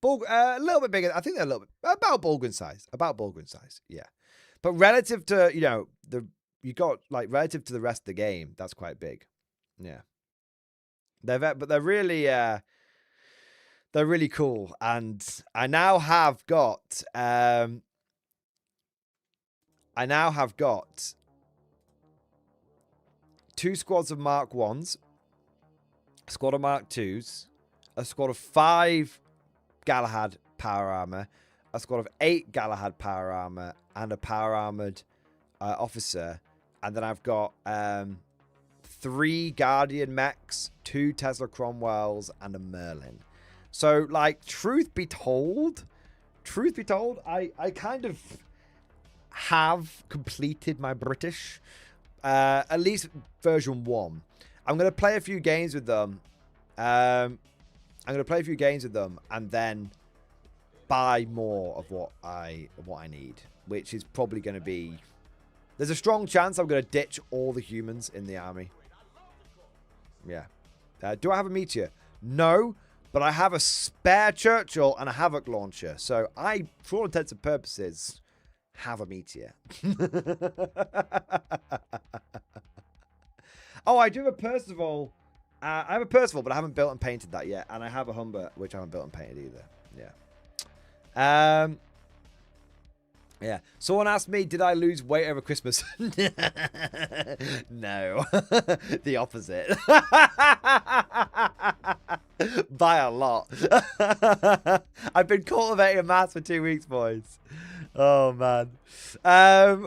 A little bit bigger. I think they're a little bit about Bulgrin size. Yeah. But relative to, relative to the rest of the game, that's quite big. Yeah. They're really cool. And I now have got 2 squads of Mark 1s, a squad of Mark 2s, a squad of 5 Galahad power armor, a squad of 8 Galahad power armor, and a power armored officer. And then I've got 3 Guardian mechs, 2 Tesla Cromwells, and a Merlin. So, like, truth be told, I kind of have completed my British, at least version 1. I'm going to play a few games with them. And then buy more of what I need, which is probably going to be... There's a strong chance I'm going to ditch all the humans in the army. Yeah. Do I have a meteor? No, but I have a spare Churchill and a Havoc launcher. So I, for all intents and purposes, have a meteor. Oh, I do have a Percival. I have a Percival, but I haven't built and painted that yet. And I have a Humber, which I haven't built and painted either. Yeah. Yeah. Someone asked me, did I lose weight over Christmas? No. The opposite. By a lot. I've been cultivating mass for 2 weeks, boys. Oh man.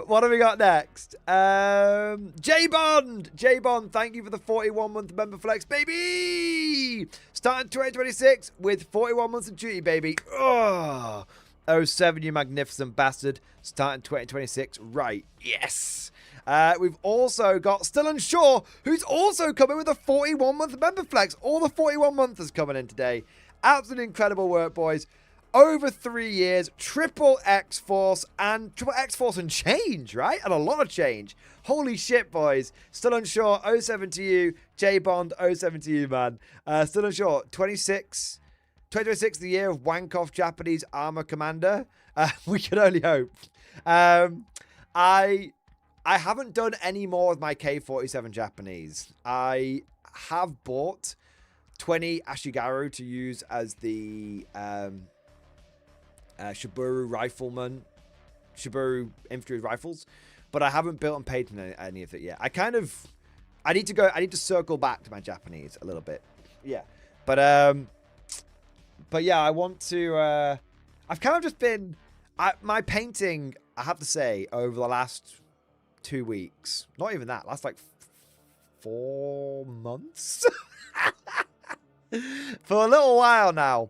What have we got next? J Bond. J Bond, thank you for the 41-month member flex, baby. Starting 2026 with 41 months of duty, baby. Oh, 07, you magnificent bastard. Starting 2026, right? Yes. We've also got Still Unsure, who's also coming with a 41-month member flex. All the 41-monthers coming in today. Absolutely incredible work, boys. Over 3 years, triple X-Force and change, right? And a lot of change. Holy shit, boys. Still Unsure, 07 to you. J-Bond, 07 to you, man. Still Unsure, 2026, the year of wank-off Japanese armor commander. We can only hope. I haven't done any more with my K-47 Japanese. I have bought 20 Ashigaru to use as the Shiburu rifleman, Shiburu infantry rifles, but I haven't built and paid any of it yet. I need to circle back to my Japanese a little bit. Yeah. But yeah, I want to, I've kind of just been, my painting, I have to say, over the last 2 weeks, not even that, last like 4 months, for a little while now,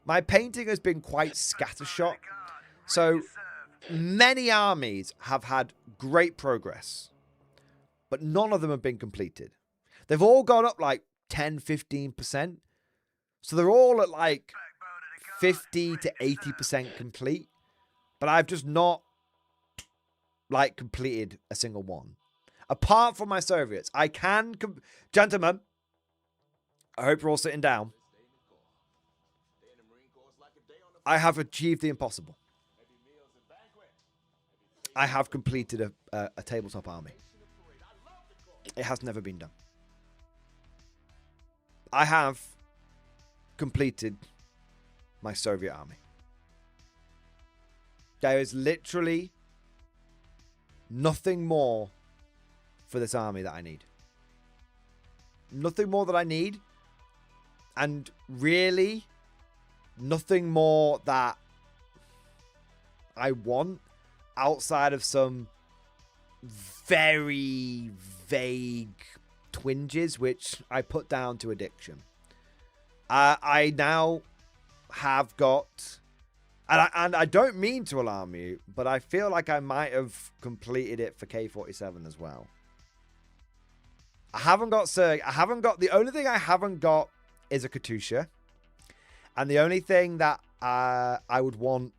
my painting has been quite scattershot. So many armies have had great progress, but none of them have been completed. They've all gone up like 10, 15%. So they're all at like 50 to 80% complete, but I've just not like completed a single one. Apart from my Soviets, I can, gentlemen, I hope you're all sitting down. I have achieved the impossible. I have completed a tabletop army. It has never been done. I have completed my Soviet army. There is literally nothing more for this army that I need. Nothing more that I need. And really, nothing more that I want outside of some very vague twinges, which I put down to addiction. I now have got, and I don't mean to alarm you, but I feel like I might have completed it for K-47 as well. I haven't got the only thing I haven't got is a Katusha. And the only thing that I would want,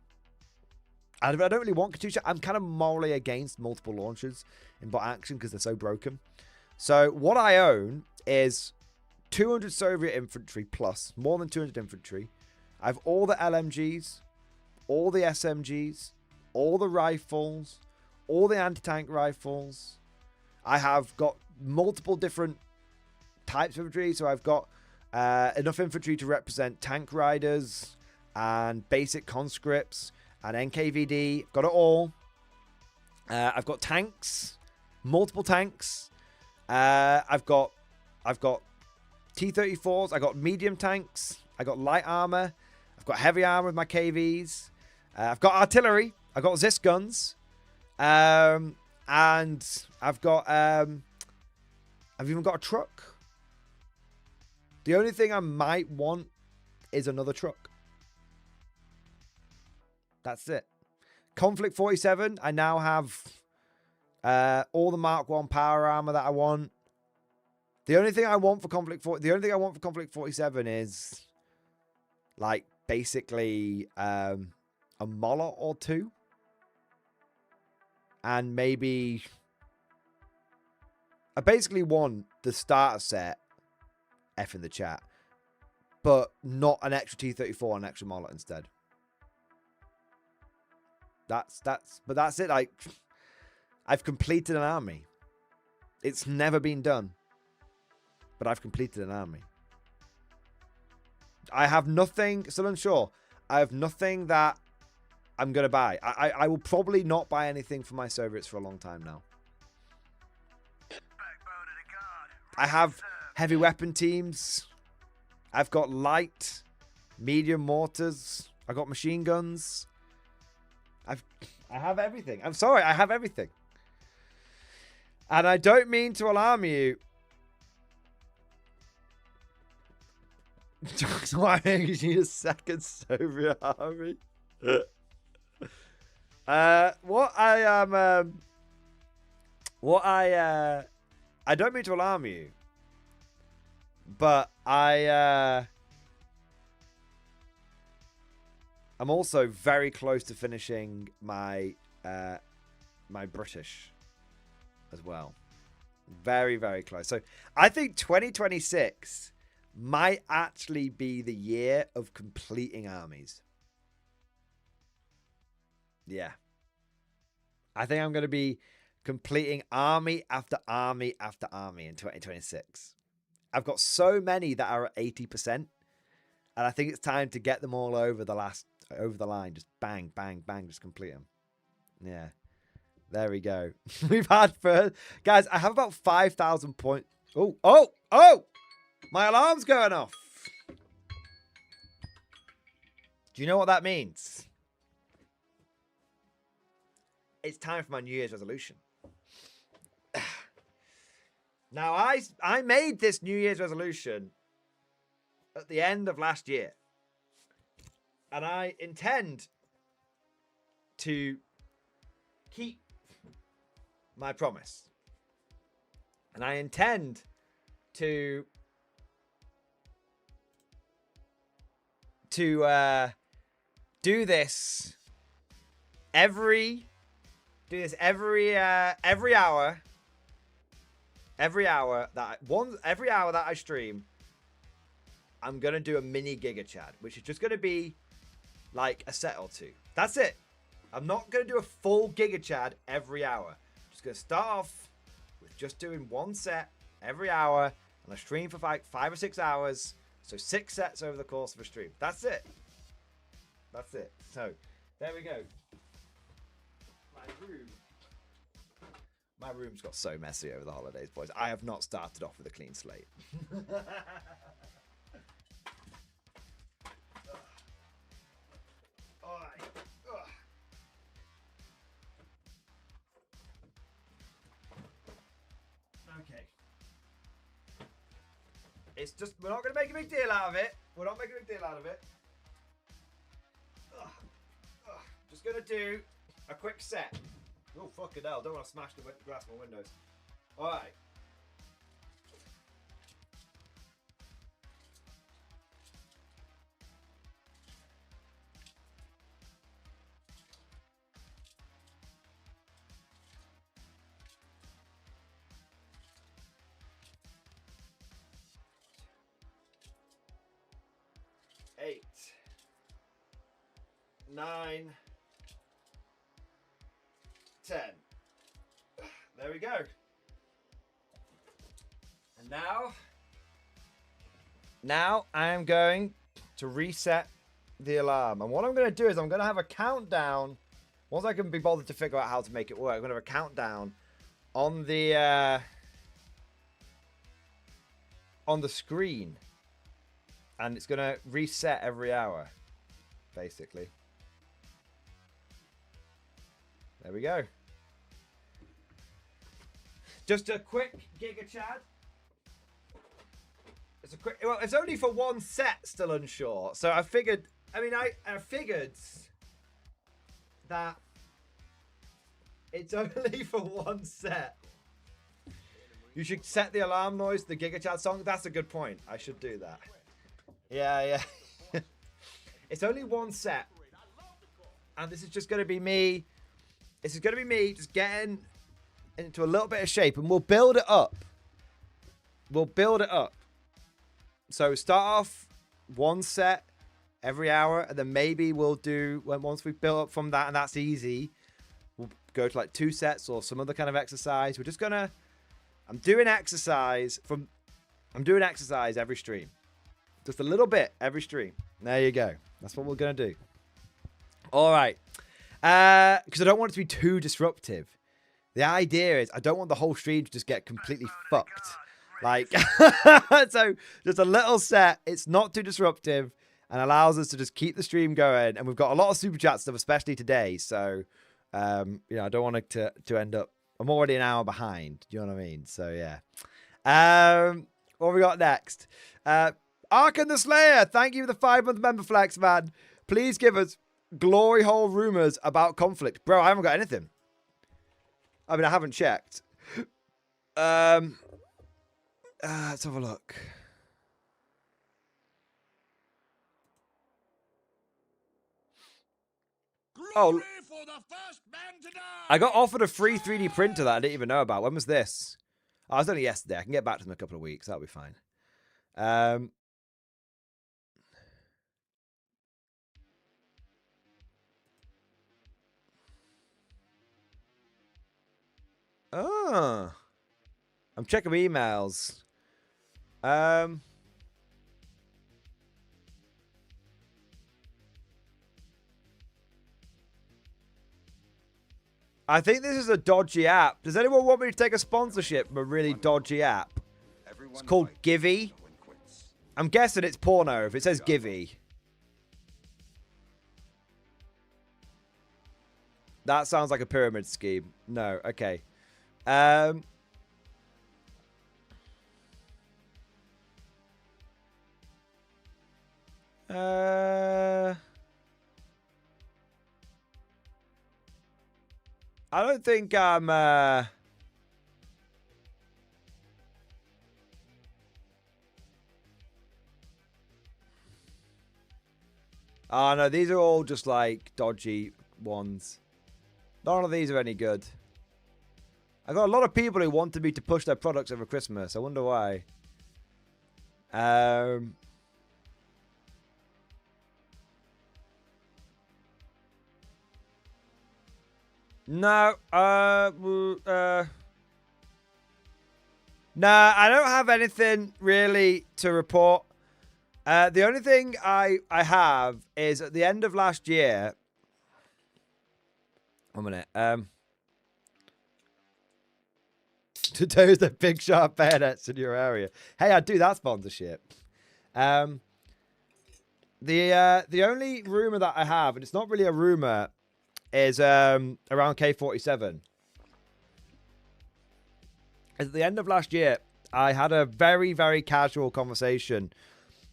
I don't really want Katusha. I'm kind of morally against multiple launchers in bot action because they're so broken. So what I own is 200 Soviet infantry plus, more than 200 infantry. I have all the LMGs, all the SMGs, all the rifles, all the anti-tank rifles. I have got multiple different types of infantry. So I've got enough infantry to represent tank riders and basic conscripts and NKVD. I've got it all. I've got tanks, multiple tanks. I've got T-34s. I got medium tanks. I got light armor. I've got heavy armor with my KVs. I've got artillery. I've got Zis guns. And I've got I've even got a truck. The only thing I might want is another truck. That's it. Conflict 47, I now have all the Mark 1 power armor that I want. The only thing I want for Conflict 47 is like basically a Molot or two. And maybe I basically want the starter set, F in the chat, but not an extra T-34 and an extra Molot instead. But that's it. Like, I've completed an army. It's never been done, but I've completed an army. I have nothing, still unsure. I have nothing that I'm going to buy. I will probably not buy anything for my Soviets for a long time now. I have heavy weapon teams. I've got light, medium mortars. I've got machine guns. I have everything. I'm sorry, I have everything. And I don't mean to alarm you. Why you need a second Soviet army? I don't mean to alarm you, but I'm also very close to finishing my my British as well. Very, very close. So I think 2026 might actually be the year of completing armies. Yeah. I think I'm going to be completing army after army after army in 2026. I've got so many that are at 80%, and I think it's time to get them all over the line. Just bang, bang, bang, just complete them. Yeah. There we go. We've had guys, I have about 5,000 points. Oh! My alarm's going off. Do you know what that means? It's time for my New Year's resolution. Now, I made this New Year's resolution at the end of last year. And I intend to keep my promise. And I intend to do this every hour. Every hour that I stream, I'm gonna do a mini Giga Chad, which is just gonna be like a set or two. That's it. I'm not gonna do a full Giga Chad every hour. I'm just gonna start off with just doing one set every hour, and I stream for like 5 or 6 hours. So 6 sets over the course of a stream. That's it. That's it. So there we go. My room's got so messy over the holidays, boys. I have not started off with a clean slate. Okay. It's just, we're not going to make a big deal out of it. We're not making a big deal out of it. Just going to do a quick set. Oh, fucking hell. Don't want to smash the glass in my windows. Alright. Eight. 9. 10. There we go. And now I am going to reset the alarm. And what I'm going to do is I'm going to have a countdown. Once I can be bothered to figure out how to make it work, I'm going to have a countdown on the screen. And it's going to reset every hour, basically. There we go. Just a quick Giga Chad. It's a quick. Well, it's only for one set. Still unsure. So I figured. I mean, I figured that it's only for one set. You should set the alarm noise to the Giga Chad song. That's a good point. I should do that. Yeah. It's only one set, and this is just going to be me. This is going to be me just getting into a little bit of shape, and we'll build it up. So start off one set every hour, and then maybe we'll do, once we've built up from that, and that's easy, we'll go to like 2 sets or some other kind of exercise. We're just gonna, I'm doing exercise every stream. Just a little bit every stream. There you go. That's what we're gonna do. All right. Because I don't want it to be too disruptive. The idea is I don't want the whole stream to just get completely fucked. Like, so just a little set. It's not too disruptive and allows us to just keep the stream going. And we've got a lot of super chat stuff, especially today. So You know, I don't want it to end up. I'm already an hour behind. Do you know what I mean? So yeah. What we got next? Arkan the Slayer. Thank you for the 5-month member flex, man. Please give us glory hole rumors about conflict, bro. I haven't got anything. I mean, I haven't checked. Let's have a look. Oh, I got offered a free 3D printer that I didn't even know about. When was this? Oh, it was only yesterday. I can get back to them in a couple of weeks. That'll be fine. Oh. I'm checking my emails. I think this is a dodgy app. Does anyone want me to take a sponsorship from a really dodgy app? It's called Givey. I'm guessing it's porno if it says Givey. That sounds like a pyramid scheme. No, okay. I don't think I'm, Oh, no, these are all just, like, dodgy ones. None of these are any good. I got a lot of people who wanted me to push their products over Christmas. I wonder why. No, nah, I don't have anything really to report. The only thing I have is at the end of last year. 1 minute. Today's the big sharp bayonets in your area. Hey, I'd do that sponsorship. The only rumor that I have, and it's not really a rumor, is around K47. At the end of last year, I had a very, very casual conversation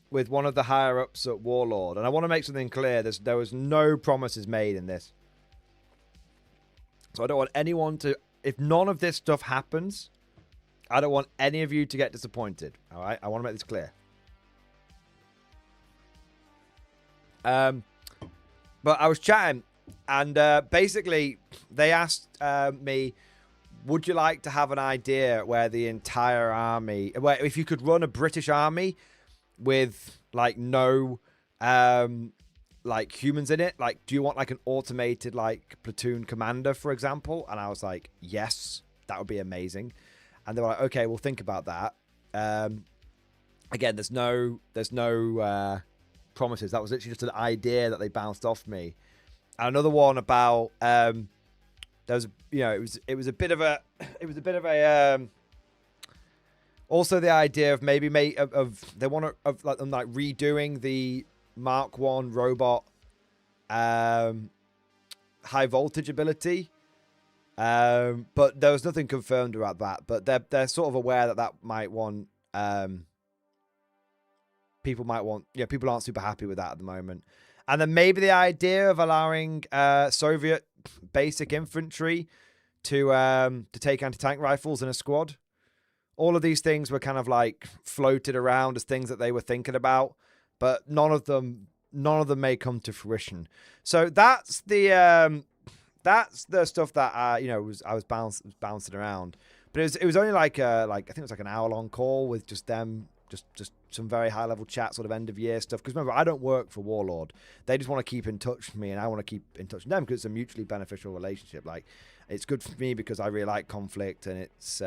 with one of the higher ups at Warlord, and I want to make something clear. There was no promises made in this, so I don't want anyone to. If none of this stuff happens, I don't want any of you to get disappointed. All right, I want to make this clear. But I was chatting, and basically they asked me, would you like to have an idea where the entire army, where if you could run a British army with like no like humans in it, like do you want like an automated like platoon commander, for example? And I was like, yes, that would be amazing. And they were like, okay, we'll think about that. Again, there's no promises. That was literally just an idea that they bounced off me. And another one about there was, you know, it was a bit of a also the idea of maybe they want to like redoing the Mark 1 robot high voltage ability, but there was nothing confirmed about that. But they're sort of aware that might want people might want, yeah, people aren't super happy with that at the moment. And then maybe the idea of allowing Soviet basic infantry to take anti-tank rifles in a squad. All of these things were kind of like floated around as things that they were thinking about, but none of them may come to fruition. So that's the stuff that you know I was bouncing around. But it was only like I think it was like an hour-long call with just them, just some very high-level chat, sort of end-of-year stuff. Because remember, I don't work for Warlord. They just want to keep in touch with me, and I want to keep in touch with them because it's a mutually beneficial relationship. Like, it's good for me because I really like conflict, and it's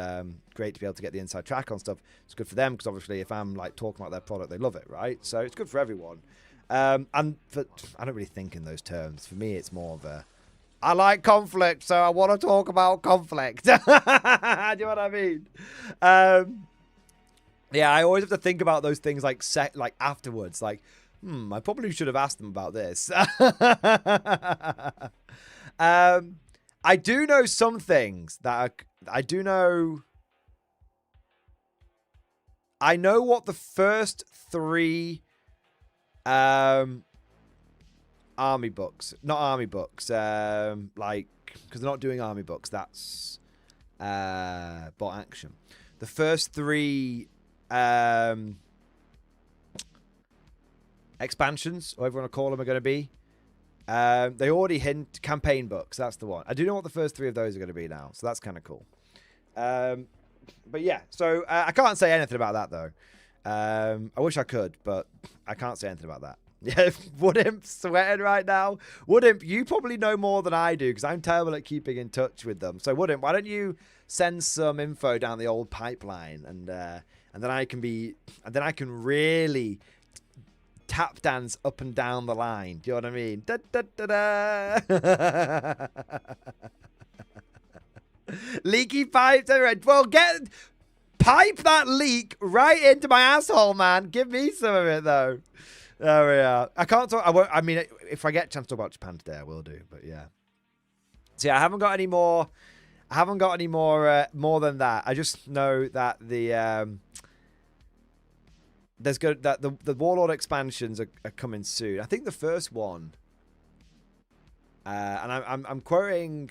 great to be able to get the inside track on stuff. It's good for them because obviously if I'm like talking about their product, they love it, right? So it's good for everyone. And I don't really think in those terms. For me, it's more of a, I like conflict, so I want to talk about conflict. Do you know what I mean? Yeah, I always have to think about those things like afterwards. Like, I probably should have asked them about this. I do know some things that I do know. I know what the first 3 army books, not army books, like, because they're not doing army books, that's bot action. The first 3 expansions, or whatever you want to call them, are going to be. They already hint campaign books. That's the one. I do know what the first 3 of those are going to be now, so that's kind of cool. But yeah, so I can't say anything about that though. I wish I could, but I can't say anything about that. Yeah, Woodimp sweating right now. Woodimp, you probably know more than I do because I'm terrible at keeping in touch with them. So Woodimp, why don't you send some info down the old pipeline, and then I can really tap dance up and down the line. Do you know what I mean? Da, da, da, da. Leaky pipes everywhere. Well, pipe that leak right into my asshole, man. Give me some of it though. There we are. I can't talk. I mean, if I get a chance to talk about Japan today, I will do. But yeah. So yeah, I haven't got any more. I haven't got any more than that. I just know that the the Warlord expansions are coming soon. I think the first one, and I'm quoting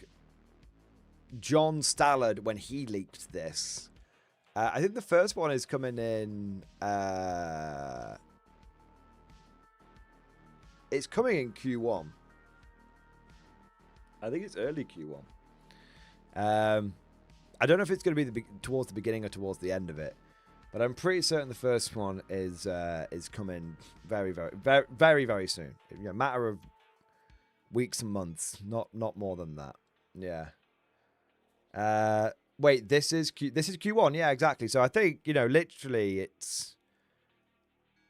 John Stallard when he leaked this. I think the first one is coming in. It's coming in Q1. I think it's early Q1. I don't know if it's going to be towards the beginning or towards the end of it, but I'm pretty certain the first one is coming very, very, very, very, very soon. A matter of weeks and months, not more than that. Yeah. Wait, this is Q1. Yeah, exactly. So I think, literally it's.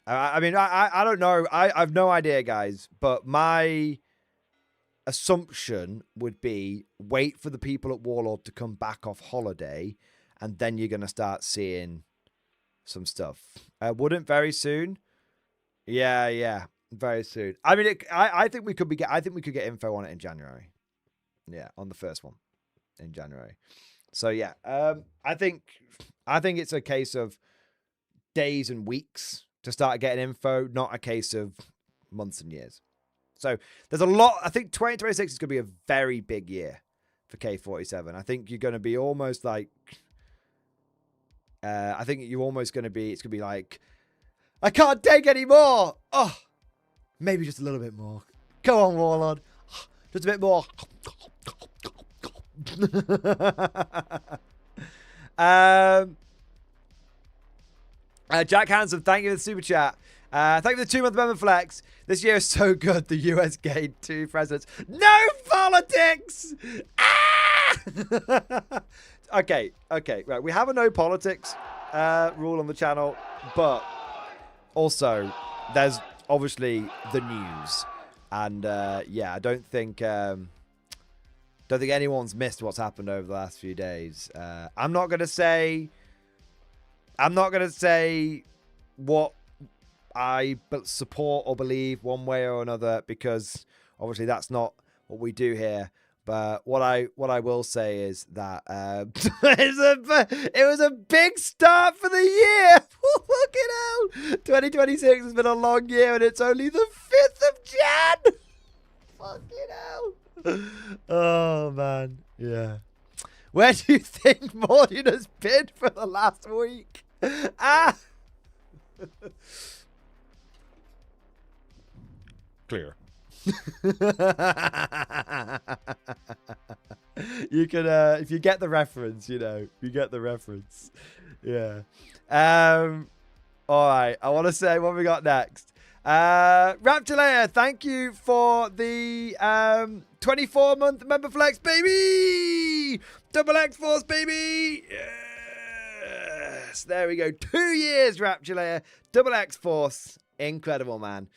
I mean, I don't know. I've no idea, guys. But my assumption would be wait for the people at Warlord to come back off holiday, and then you're gonna start seeing some stuff. Wouldn't very soon? Yeah, very soon. I mean, I think we could get info on it in January. Yeah, on the first one in January. So yeah, I think it's a case of days and weeks to start getting info, not a case of months and years. So there's a lot. I think 2026 is going to be a very big year for K47. I think you're going to be almost like, it's going to be like, I can't take any more. Oh, maybe just a little bit more. Go on, Warlord. Just a bit more. Jack Hansen, thank you for the super chat. Thank you for the 2-month member flex. This year is so good. The US gained 2 presidents. No politics! Ah! Okay. Right. We have a no politics rule on the channel, but also there's obviously the news, and yeah, I don't think anyone's missed what's happened over the last few days. I'm not gonna say what I support or believe one way or another, because obviously that's not what we do here. But what I will say is that it was a big start for the year. Fucking hell, 2026 has been a long year, and it's only the 5th of Jan. Fucking hell. Oh man, yeah. Where do you think Mordian has been for the last week? Ah. Clear. You can, if you get the reference, you get the reference. Yeah. All right. I want to say what we got next. Rapture, thank you for the 24-month member flex, baby. Double X Force, baby. Yes. There we go. 2 years, Rapture, Double X Force. Incredible, man.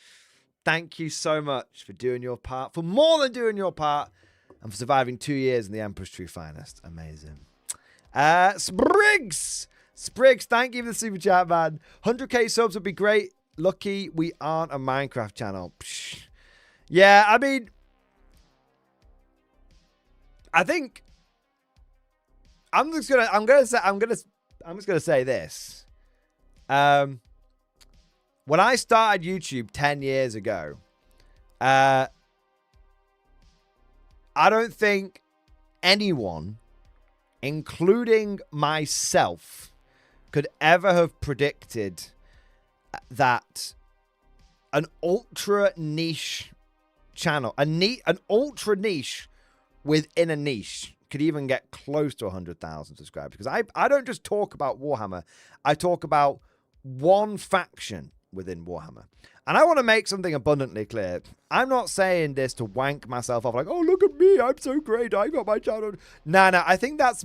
Thank you so much for doing your part, for more than doing your part, and for surviving 2 years in the Emperor's True Finest. Amazing. Spriggs, thank you for the super chat, man. 100k subs would be great. Lucky we aren't a Minecraft channel. Psh. Yeah, I mean, I think I'm just gonna say this. When I started YouTube 10 years ago, I don't think anyone, including myself, could ever have predicted that an ultra niche channel, an ultra niche within a niche, could even get close to 100,000 subscribers. Because I don't just talk about Warhammer. I talk about one faction within Warhammer. And I want to make something abundantly clear. I'm not saying this to wank myself off like, oh, look at me, I'm so great, I got my channel. No, I think that's,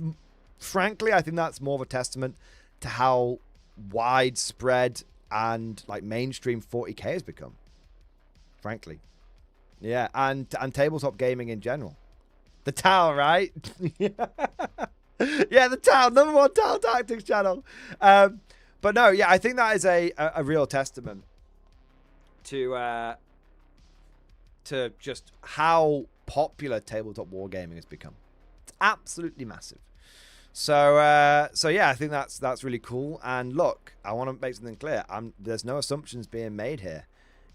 frankly, I think that's more of a testament to how widespread and like mainstream 40K has become. Frankly. Yeah, and tabletop gaming in general. The Towel, right? Yeah, the Towel, #1 Towel Tactics channel. But no, yeah, I think that is a real testament to just how popular tabletop wargaming has become. It's absolutely massive. So yeah, I think that's really cool. And look, I want to make something clear. There's no assumptions being made here.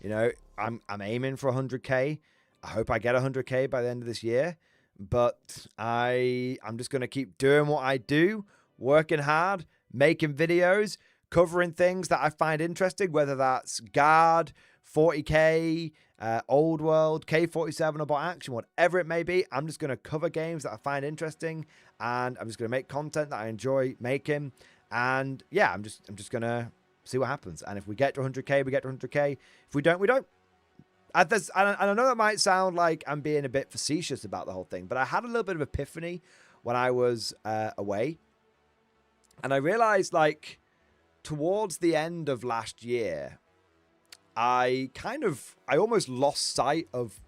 You know, I'm aiming for 100K. I hope I get 100K by the end of this year. But I'm just going to keep doing what I do, working hard, making videos, covering things that I find interesting, whether that's Guard, 40K, Old World, K47, or Bot Action, whatever it may be. I'm just going to cover games that I find interesting, and I'm just going to make content that I enjoy making. And yeah, I'm just going to see what happens. And if we get to 100K, we get to 100K. If we don't, we don't. And I know that might sound like I'm being a bit facetious about the whole thing, but I had a little bit of epiphany when I was away. And I realized, like, towards the end of last year, I almost lost sight of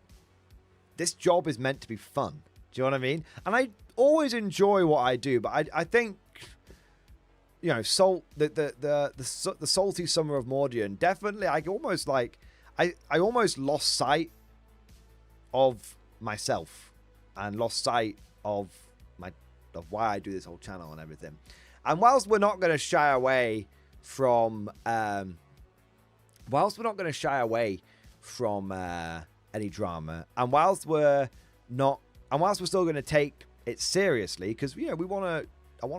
this job is meant to be fun. Do you know what I mean? And I always enjoy what I do, but I think, you know, the salty summer of Mordian, definitely, I almost lost sight of myself and lost sight of why I do this whole channel and everything. And whilst we're not going to shy away from any drama, and whilst we're still going to take it seriously, because I want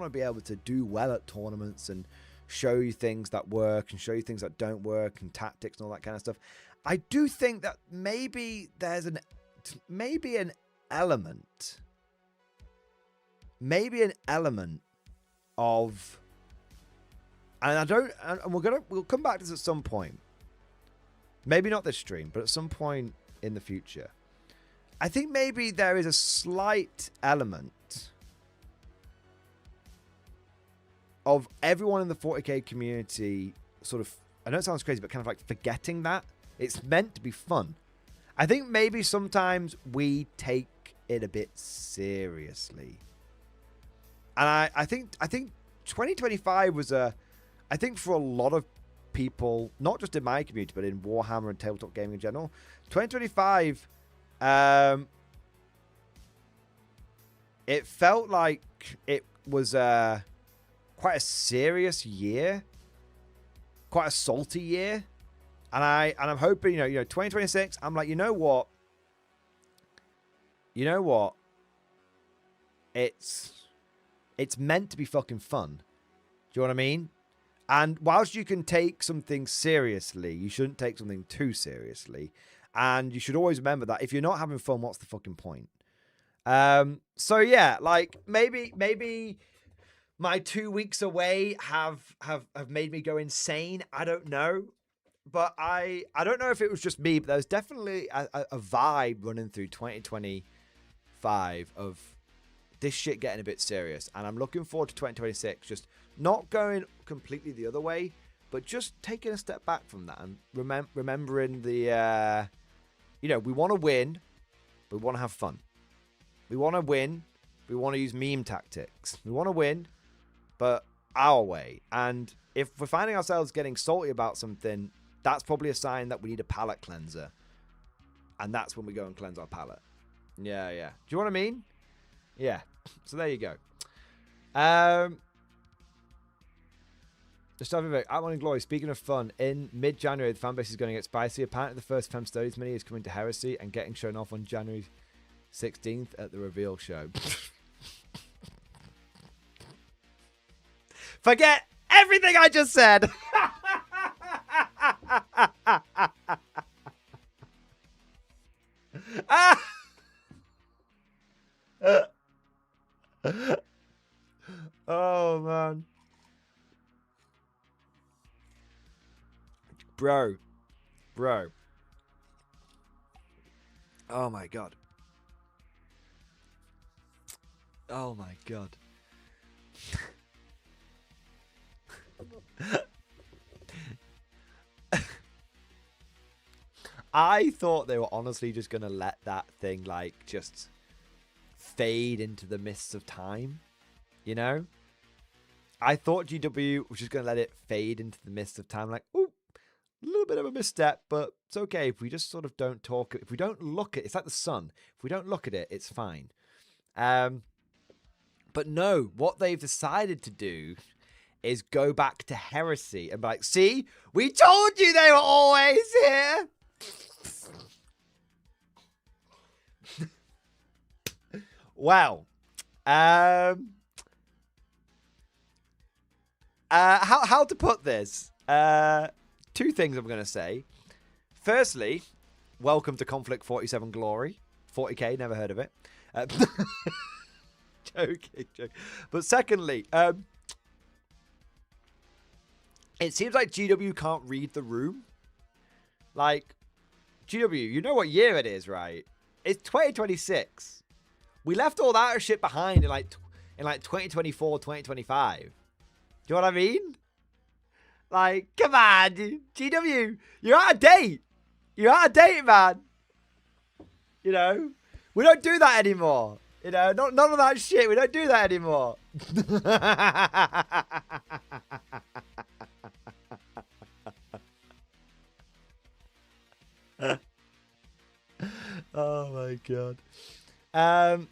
to be able to do well at tournaments and show you things that work and show you things that don't work and tactics and all that kind of stuff. I do think that maybe there's an element of, and we'll come back to this at some point. Maybe not this stream, but at some point in the future. I think maybe there is a slight element of everyone in the 40K community sort of, I know it sounds crazy, but kind of like forgetting that it's meant to be fun. I think maybe sometimes we take it a bit seriously. And I think 2025 was I think for a lot of people, not just in my community, but in Warhammer and tabletop gaming in general, 2025, it felt like it was quite a serious year, quite a salty year, and I'm hoping, 2026. I'm like, you know what? It's meant to be fucking fun. Do you know what I mean? And whilst you can take something seriously, you shouldn't take something too seriously. And you should always remember that if you're not having fun, what's the fucking point? So yeah, like maybe my 2 weeks away have made me go insane. I don't know. But I don't know if it was just me, but there's definitely a vibe running through 2025 of this shit getting a bit serious. And I'm looking forward to 2026, just not going completely the other way, but just taking a step back from that and remembering the, we want to win, but we want to have fun. We want to win. We want to use meme tactics. We want to win, but our way. And if we're finding ourselves getting salty about something, that's probably a sign that we need a palate cleanser. And that's when we go and cleanse our palate. Yeah. Do you know what I mean? Yeah. So there you go. Just having a Outland Glory. Speaking of fun, in mid-January, the fan base is going to get spicy. Apparently, the first Fem Studies mini is coming to Heresy and getting shown off on January 16th at the reveal show. Forget everything I just said. Oh, man. Bro. Oh my god. Oh my god. I thought they were honestly just gonna let that thing like just fade into the mists of time, you know? I thought GW was just gonna let it fade into the mists of time, like, ooh, a little bit of a misstep, but it's okay if we just sort of don't talk. If we don't look at it, it's like the sun. If we don't look at it, it's fine. But no, what they've decided to do is go back to Heresy and be like, see, we told you they were always here. Wow. How to put this? Two things I'm going to say. Firstly, welcome to Conflict 47 Glory. 40k, never heard of it. Joking. But secondly, it seems like GW can't read the room. Like, GW, you know what year it is, right? It's 2026. We left all that shit behind in like 2024, 2025. Do you know what I mean? Like, come on, GW, you're out of date. You're out of date, man. You know, we don't do that anymore. You know, none of that shit. We don't do that anymore. Oh my god.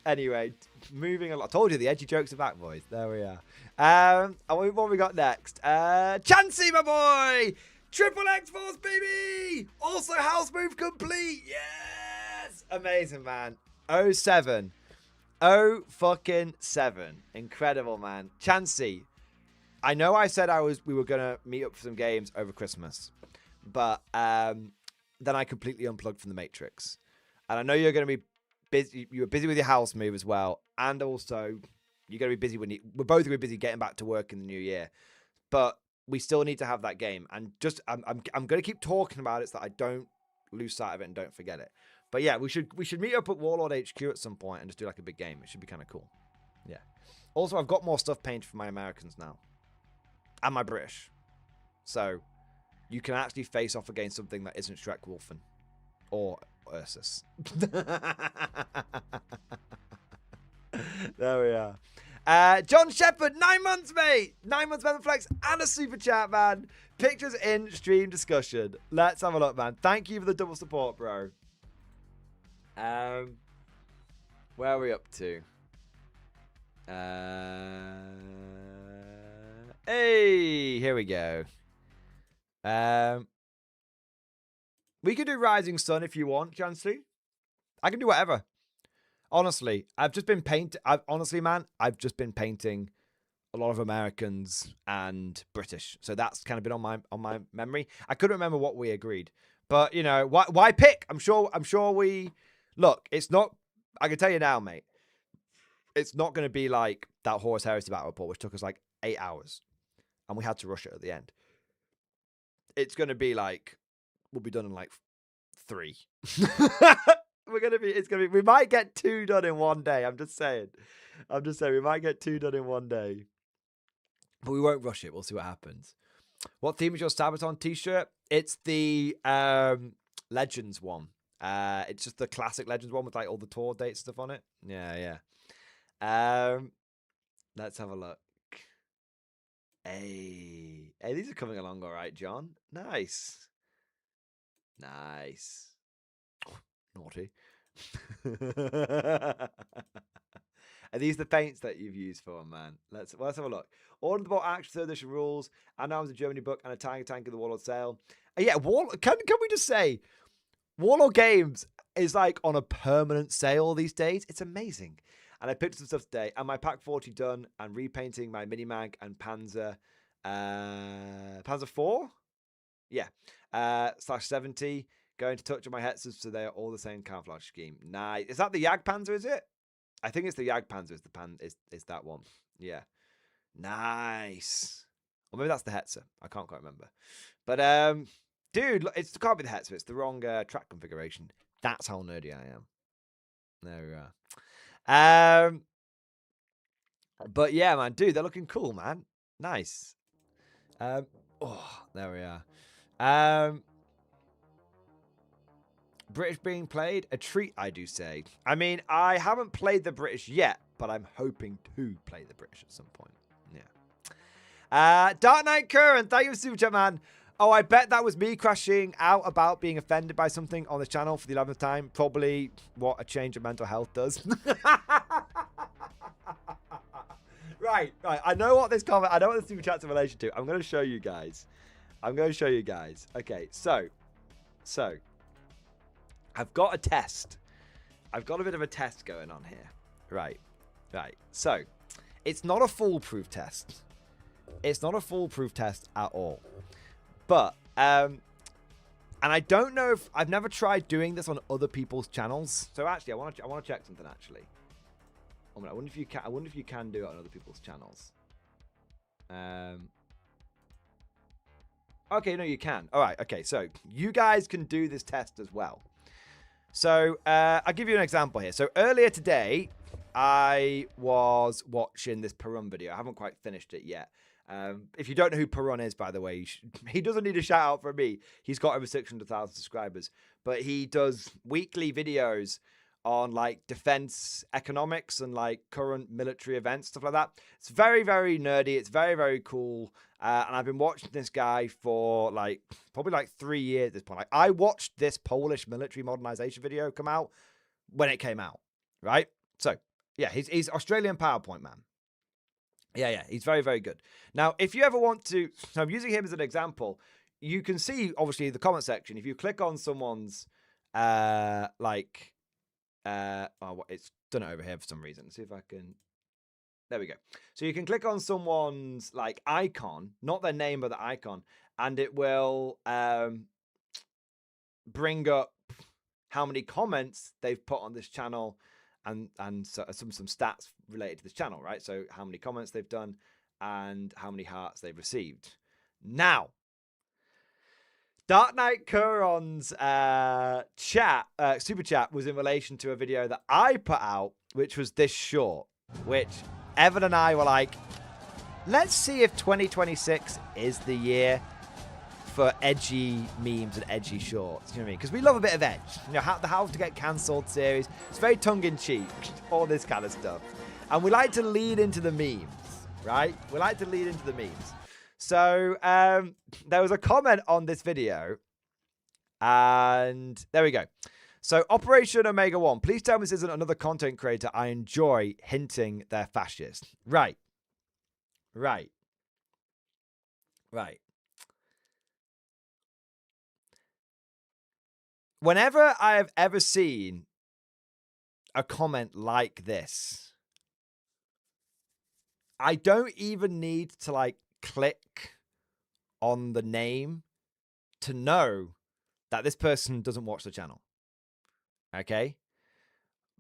Anyway, moving along. I told you the edgy jokes are back, boys. There we are. And what we got next? Chansey, my boy! Triple X Force, baby! Also, house move complete! Yes! Amazing, man. 07. Oh, fucking 7. Incredible, man. Chansey, I know I said we were going to meet up for some games over Christmas, but then I completely unplugged from the Matrix. And I know you're going to be busy. You were busy with your house move as well. And also, you're going to be busy we're both going to be busy getting back to work in the new year. But we still need to have that game. And just, I'm going to keep talking about it so that I don't lose sight of it and don't forget it. But yeah, we should meet up at Warlord HQ at some point and just do like a big game. It should be kind of cool. Yeah. Also, I've got more stuff painted for my Americans now. And my British. So, you can actually face off against something that isn't Shrek Wolfen. Or Ursus. There we are. John Shepherd, 9 months, mate. 9 months, Member Flex, and a super chat, man. Pictures in stream discussion. Let's have a look, man. Thank you for the double support, bro. Where are we up to? Hey, here we go. We could do Rising Sun if you want, Chancellor. I can do whatever. Honestly, I've just been painting. Honestly, man, I've just been painting a lot of Americans and British, so that's kind of been on my memory. I couldn't remember what we agreed, but you know, why pick? I'm sure we look. It's not. I can tell you now, mate. It's not going to be like that Horus Heresy battle report, which took us like 8 hours, and we had to rush it at the end. It's going to be like we'll be done in like 3. We might get 2 done in one day. I'm just saying we might get 2 done in one day. But we won't rush it. We'll see what happens. What theme is your Sabaton t-shirt? It's the Legends one. It's just the classic Legends one with like all the tour dates stuff on it. Yeah. Let's have a look. Hey, these are coming along all right, John. Nice. Naughty. Are these the paints that you've used for, man? Let's have a look. Order the Bolt Action 3rd edition rules. And Arms of Germany book and a Tiger Tank of the Warlord sale. Yeah, can we just say Warlord Games is like on a permanent sale these days. It's amazing. And I picked up some stuff today. And my Pack 40 done. And repainting my Minimag and Panzer 4? Yeah. /70. Going to touch on my Hetzers so they are all the same camouflage scheme. Nice. Is that the Jagdpanzer, is it? I think it's the Jagdpanzer is that one. Yeah. Nice. Or maybe that's the Hetzer. I can't quite remember. But dude, it can't be the Hetzer. It's the wrong track configuration. That's how nerdy I am. There we are. But yeah, man, dude, they're looking cool, man. Nice. Oh, there we are. British being played, a treat, I do say. I mean, I haven't played the British yet, but I'm hoping to play the British at some point. Yeah. Dark Knight Curran, thank you for super chat, man. Oh, I bet that was me crashing out about being offended by something on this channel for the 11th time. Probably what a change of mental health does. Right. I know what this comment, I know what the super chat's in relation to. I'm going to show you guys. Okay, so. I've got a test. I've got a bit of a test going on here. Right. So, it's not a foolproof test. It's not a foolproof test at all. But, and I don't know if I've never tried doing this on other people's channels. So actually, I want to check something actually. Oh, I wonder if you can. I wonder if you can do it on other people's channels. Okay, no, you can. All right. Okay, so you guys can do this test as well. So, I'll give you an example here. So, earlier today, I was watching this Perun video. I haven't quite finished it yet. If you don't know who Perun is, by the way, he doesn't need a shout out from me. He's got over 600,000 subscribers. But he does weekly videos on, like, defense economics and, like, current military events, stuff like that. It's very, very nerdy. It's very, very cool. And I've been watching this guy for like probably like 3 years at this point. Like, I watched this Polish military modernization video come out when it came out, right? So yeah, he's Australian PowerPoint man. Yeah, he's very, very good. Now, if you ever want to, so I'm using him as an example. You can see obviously the comment section. If you click on someone's it's done it over here for some reason. Let's see if I can. There we go. So you can click on someone's like icon, not their name, but the icon, and it will bring up how many comments they've put on this channel and so, some stats related to this channel, right? So how many comments they've done and how many hearts they've received. Now, Dark Knight Curran's super chat was in relation to a video that I put out, which was this short, which Evan and I were like, let's see if 2026 is the year for edgy memes and edgy shorts. You know what I mean? Because we love a bit of edge. You know, the How to Get Cancelled series. It's very tongue-in-cheek, all this kind of stuff. And we like to lead into the memes, right? We like to lead into the memes. So there was a comment on this video. And there we go. So, Operation Omega 1. Please tell me this isn't another content creator I enjoy hinting they're fascist. Right. Whenever I have ever seen a comment like this, I don't even need to, like, click on the name to know that this person doesn't watch the channel. Okay?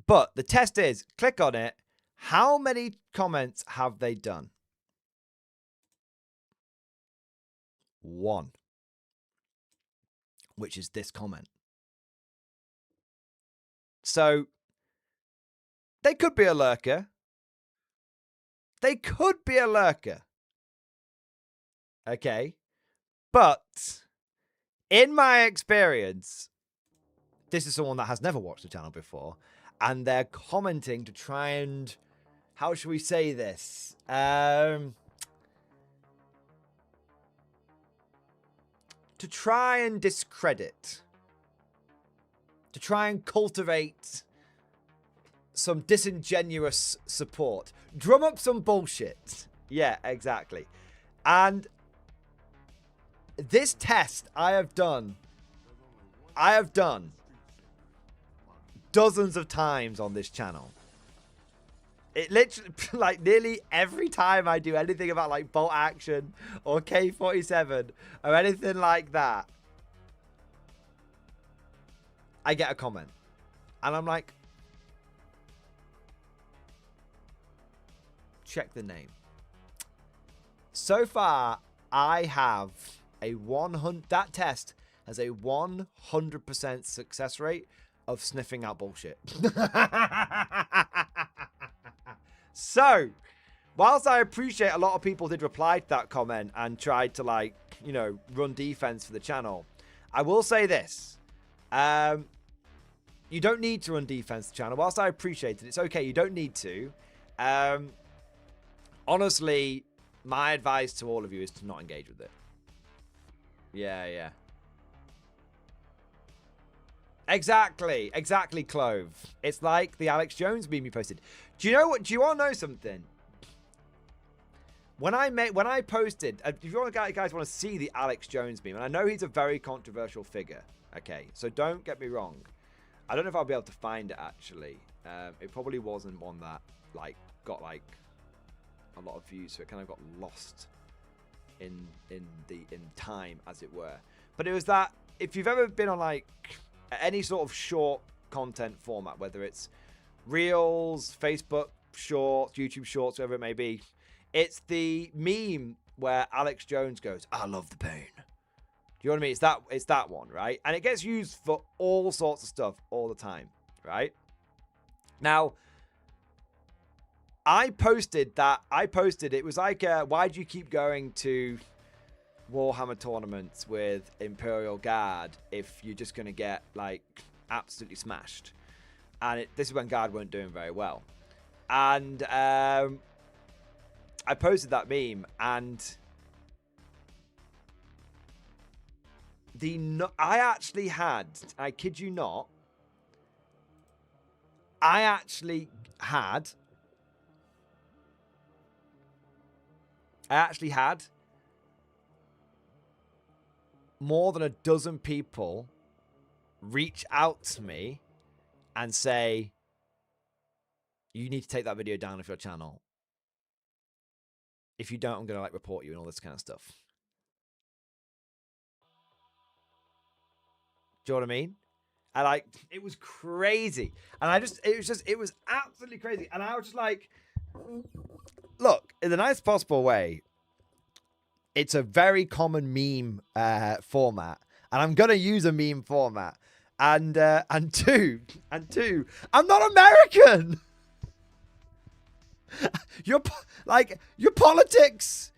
But the test is, click on it. How many comments have they done? 1. Which is this comment. So, they could be a lurker. Okay? But, in my experience, this is someone that has never watched the channel before, and they're commenting to try and, how should we say this? To try and discredit, to try and cultivate some disingenuous support. Drum up some bullshit. Yeah, exactly. And this test I have done dozens of times on this channel. It literally, like, nearly every time I do anything about, like, bolt action or K47 or anything like that, I get a comment. And I'm like, check the name. So far, I have a 100... That test has a 100% success rate of sniffing out bullshit. So, whilst I appreciate a lot of people did reply to that comment and tried to, like, you know, run defense for the channel, I will say this. You don't need to run defense for the channel. Whilst I appreciate it, it's okay. You don't need to. Honestly, my advice to all of you is to not engage with it. Yeah. Exactly, Clove. It's like the Alex Jones meme you posted. Do you know what? Do you all know something? When I posted, if you guys want to see the Alex Jones meme, and I know he's a very controversial figure. Okay, so don't get me wrong. I don't know if I'll be able to find it actually. It probably wasn't one that like got like a lot of views, so it kind of got lost in time, as it were. But it was that if you've ever been on like any sort of short content format, whether it's Reels, Facebook Shorts, YouTube Shorts, whatever it may be, it's the meme where Alex Jones goes, "I love the pain." Do you know what I mean? It's that one, right? And it gets used for all sorts of stuff all the time, right? Now, I posted it was like, why do you keep going to Warhammer tournaments with Imperial Guard if you're just going to get, like, absolutely smashed? And this is when Guard weren't doing very well. And I posted that meme, and I actually had, I kid you not, more than a dozen people reach out to me and say, "You need to take that video down off your channel. If you don't, I'm going to like report you," and all this kind of stuff. Do you know what I mean? And like, it was crazy. And it was absolutely crazy. And I was just like, look, in the nicest possible way, it's a very common meme format. And I'm going to use a meme format. And two, I'm not American. Your politics.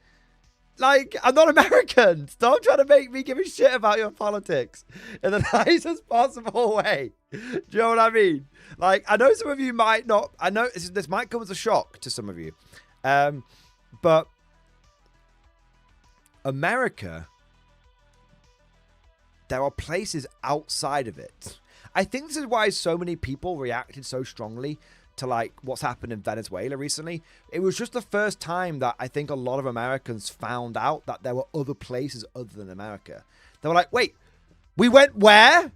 Like, I'm not American. Stop trying to make me give a shit about your politics in the nicest possible way. Do you know what I mean? Like, I know some of you might not. I know this might come as a shock to some of you. But America, there are places outside of it. I think this is why so many people reacted so strongly to like what's happened in Venezuela recently. It was just the first time that I think a lot of Americans found out that there were other places other than America. They were like, wait, we went where?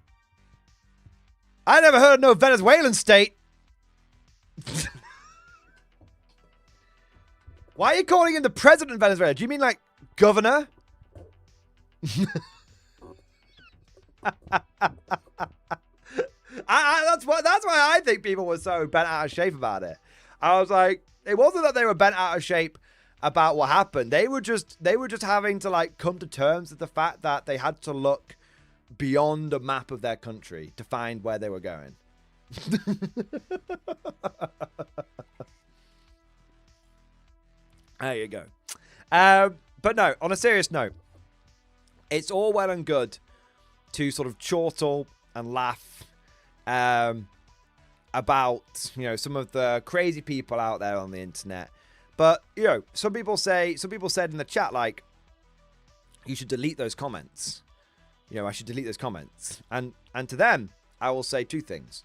I never heard of no Venezuelan state. Why are you calling him the president of Venezuela? Do you mean like governor? That's why I think people were so bent out of shape about it. I was like, it wasn't that they were bent out of shape about what happened. They were just having to like come to terms with the fact that they had to look beyond a map of their country to find where they were going. There you go. But no, on a serious note, it's all well and good to sort of chortle and laugh about, you know, some of the crazy people out there on the internet. But, you know, some people said in the chat, like, you should delete those comments. You know, I should delete those comments. And to them, I will say two things.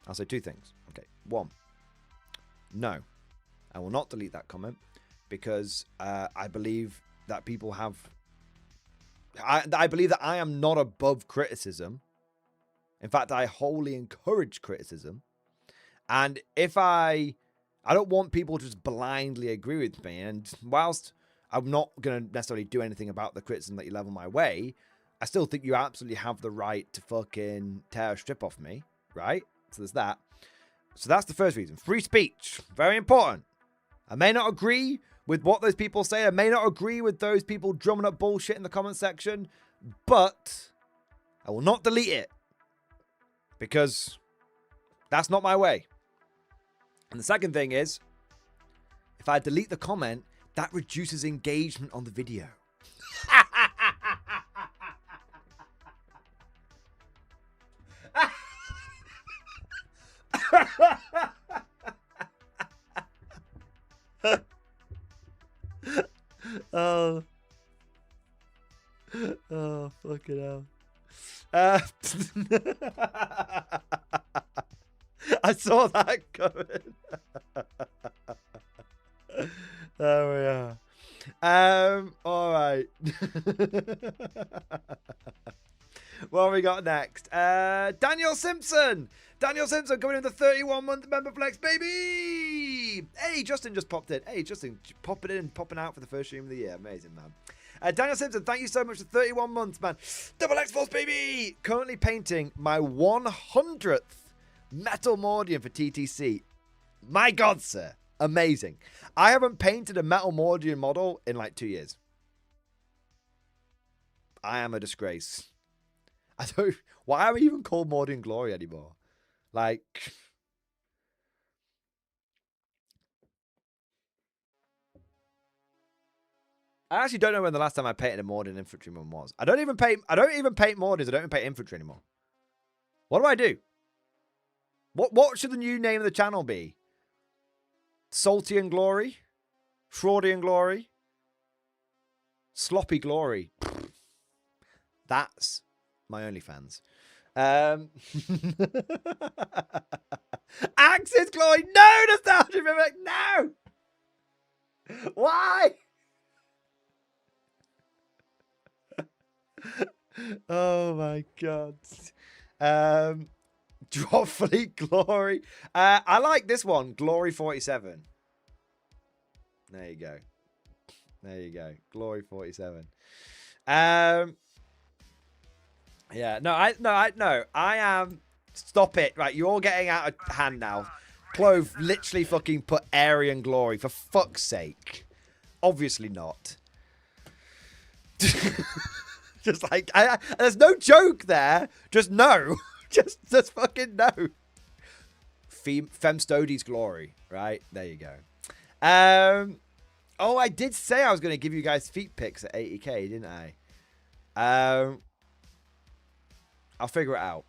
I'll say two things. Okay. one. No, I will not delete that comment because I believe that people have... I believe that I am not above criticism. In fact, I wholly encourage criticism. And if I don't want people to just blindly agree with me. And whilst I'm not going to necessarily do anything about the criticism that you level my way, I still think you absolutely have the right to fucking tear a strip off me, right? So there's that. So that's the first reason. Free speech. Very important. I may not agree with what those people say. I may not agree with those people drumming up bullshit in the comment section. But I will not delete it. Because that's not my way. And the second thing is, if I delete the comment, that reduces engagement on the video. Oh, fucking hell. I saw that coming. There we are. All right. What have we got next? Daniel Simpson. Daniel Simpson coming in the 31-month member flex, baby. Hey, Justin just popped in. Hey, Justin, popping in, popping out for the first stream of the year. Amazing, man. Daniel Simpson, thank you so much for 31 months, man. Double X-Force, baby. Currently painting my 100th Metal Mordian for TTC. My God, sir. Amazing. I haven't painted a Metal Mordian model in like 2 years. I am a disgrace. I don't... Why am I even called Mordian Glory anymore? Like... I actually don't know when the last time I painted a Mordian infantryman was. I don't even paint Mordians. I don't even paint infantry anymore. What do I do? What should the new name of the channel be? Salty and Glory? Fraudian Glory? Sloppy Glory? That's my OnlyFans. Axis Glory! No! Nostalgia Mimic! No! Why? Oh my God. Drop Fleet Glory. I like this one. Glory 47. There you go. There you go. Glory 47. Yeah. No. I am. Stop it. Right. You're all getting out of hand now. Clove literally fucking put Aryan Glory. For fuck's sake. Obviously not. Just like, there's no joke there. Just no. Just fucking no. Femstodi's Glory. Right? There you go. Oh, I did say I was going to give you guys feet pics at 80k, didn't I? I'll figure it out.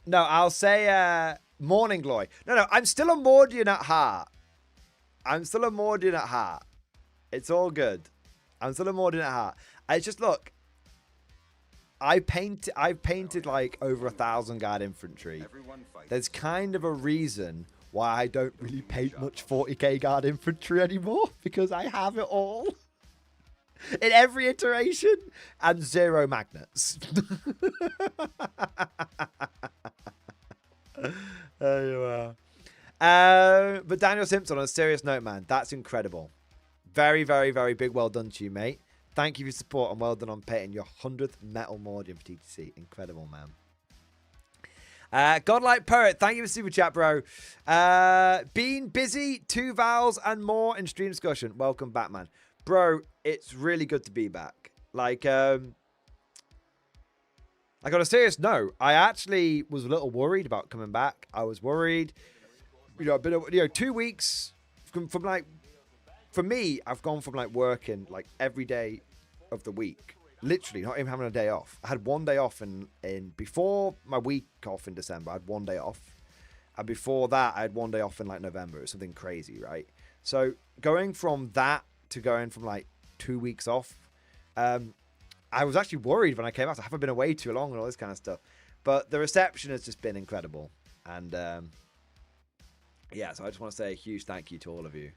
No, I'll say Morning Glory. No, I'm still a Mordian at heart. I'm still a Mordian at heart. It's all good. I'm still a Mordian at heart. It's just, look. I've painted like over 1,000 guard infantry. There's kind of a reason why I don't really paint much 40k guard infantry anymore, because I have it all in every iteration and 0 magnets. There you are. But Daniel Simpson, on a serious note, man, that's incredible. Very, very, very big well done to you, mate. Thank you for your support and well done on painting your 100th Metal Mordian for TTC. Incredible, man. Godlike Poet, thank you for super chat, bro. Been busy, 2 vowels and more in stream discussion. Welcome back, man. Bro, it's really good to be back. Like on a serious note, I actually was a little worried about coming back. I was worried. You know, I've been 2 weeks from like, for me, I've gone from like working like every day of the week, literally not even having a day off. I had 1 day off in before my week off in December. I had 1 day off, and before that, I had 1 day off in like November. It was something crazy, right? So going from that to going from like 2 weeks off, I was actually worried when I came out. I haven't been away too long and all this kind of stuff, but the reception has just been incredible, and Yeah, so I just want to say a huge thank you to all of you.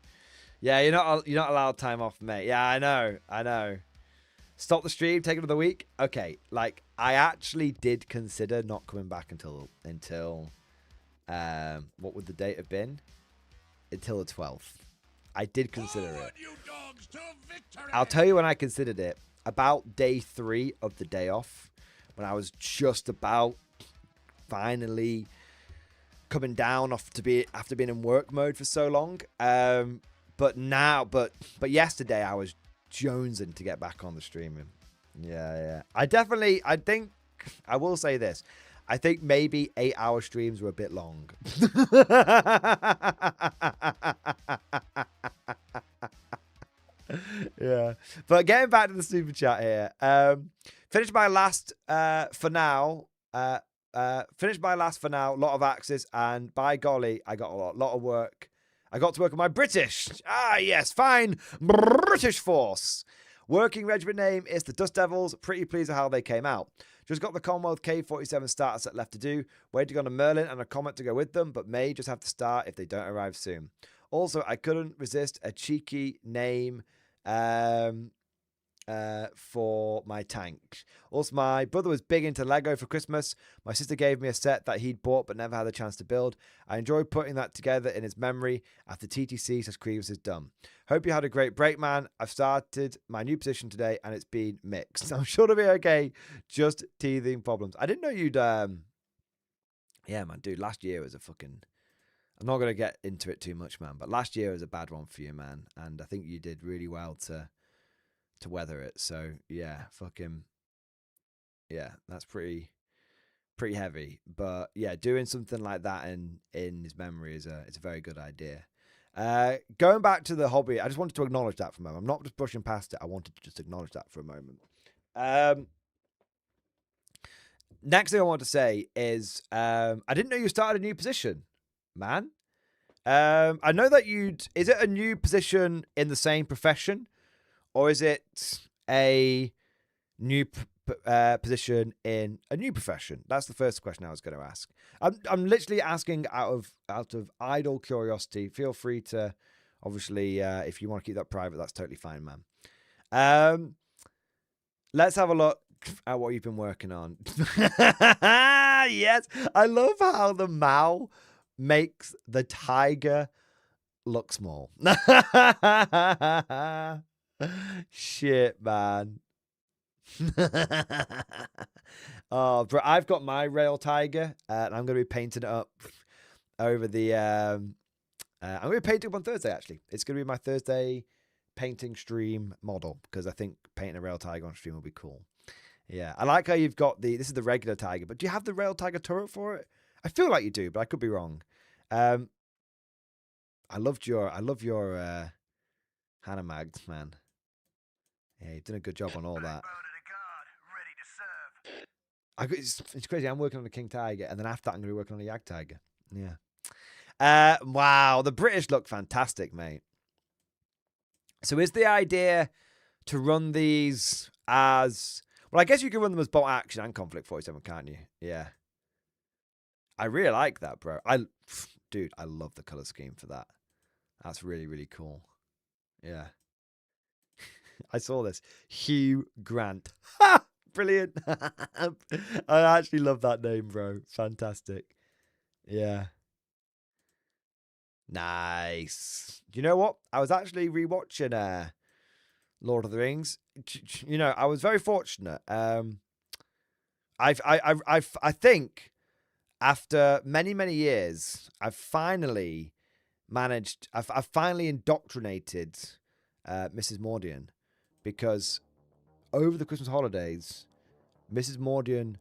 Yeah, you're not allowed time off, mate. Yeah, I know. Stop the stream, take another week. Okay, like I actually did consider not coming back until what would the date have been? Until the 12th. I did consider it. I'll tell you when I considered it. About day 3 of the day off, when I was just about finally coming down after being in work mode for so long. But yesterday I was jonesing to get back on the streaming. Yeah. I think I will say this. I think maybe 8-hour streams were a bit long. Yeah. But getting back to the super chat here. Finished my last for now. Finished my last for now. Lot of axes, and by golly, I got a lot of work. I got to work on my British. Ah, yes, fine. British force. Working regiment name is the Dust Devils. Pretty pleased with how they came out. Just got the Commonwealth K-47 starter set left to do. Waiting on a Merlin and a Comet to go with them, but may just have to start if they don't arrive soon. Also, I couldn't resist a cheeky name for my tank. Also, my brother was big into Lego for Christmas. My sister gave me a set that he'd bought but never had the chance to build. I enjoyed putting that together in his memory after TTC/Creeves is done. Hope you had a great break, man. I've started my new position today and it's been mixed. I'm sure it'll be okay. Just teething problems. I didn't know you'd yeah, man, dude, last year was a fucking... I'm not going to get into it too much, man, but last year was a bad one for you, man, and I think you did really well to weather it. So yeah, fucking yeah, that's pretty heavy. But yeah, doing something like that in his memory is a very good idea. Going back to the hobby, I just wanted to acknowledge that for a moment. I'm not just brushing past it. I wanted to just acknowledge that for a moment. Next thing I want to say is I didn't know you started a new position, man. I know that is it a new position in the same profession? Or is it a new position in a new profession? That's the first question I was going to ask. I'm literally asking out of idle curiosity. Feel free to, obviously, if you want to keep that private, that's totally fine, man. Let's have a look at what you've been working on. Yes, I love how the Mao makes the tiger look small. Shit, man. Oh, bro, I've got my rail tiger, and I'm going to be painting it up over the... I'm going to be painting it up on Thursday, actually. It's going to be my Thursday painting stream model, because I think painting a rail tiger on stream will be cool. Yeah, I like how you've got this is the regular tiger, but do you have the rail tiger turret for it? I feel like you do, but I could be wrong. I love your Hannah Mags, man. Yeah, you've done a good job on all that. It's crazy. I'm working on a King Tiger, and then after that, I'm going to be working on a Yag Tiger. Yeah. Wow, the British look fantastic, mate. So is the idea to run these as... Well, I guess you can run them as bolt action and conflict 47, can't you? Yeah. I really like that, bro. Dude, I love the color scheme for that. That's really, really cool. Yeah. I saw this. Hugh Grant. Ha! Brilliant. I actually love that name, bro. It's fantastic. Yeah. Nice. Do you know what? I was actually rewatching Lord of the Rings. You know, I was very fortunate. I think after many years, I've finally managed. I've finally indoctrinated Mrs. Mordian, because over the Christmas holidays, Mrs. Mordian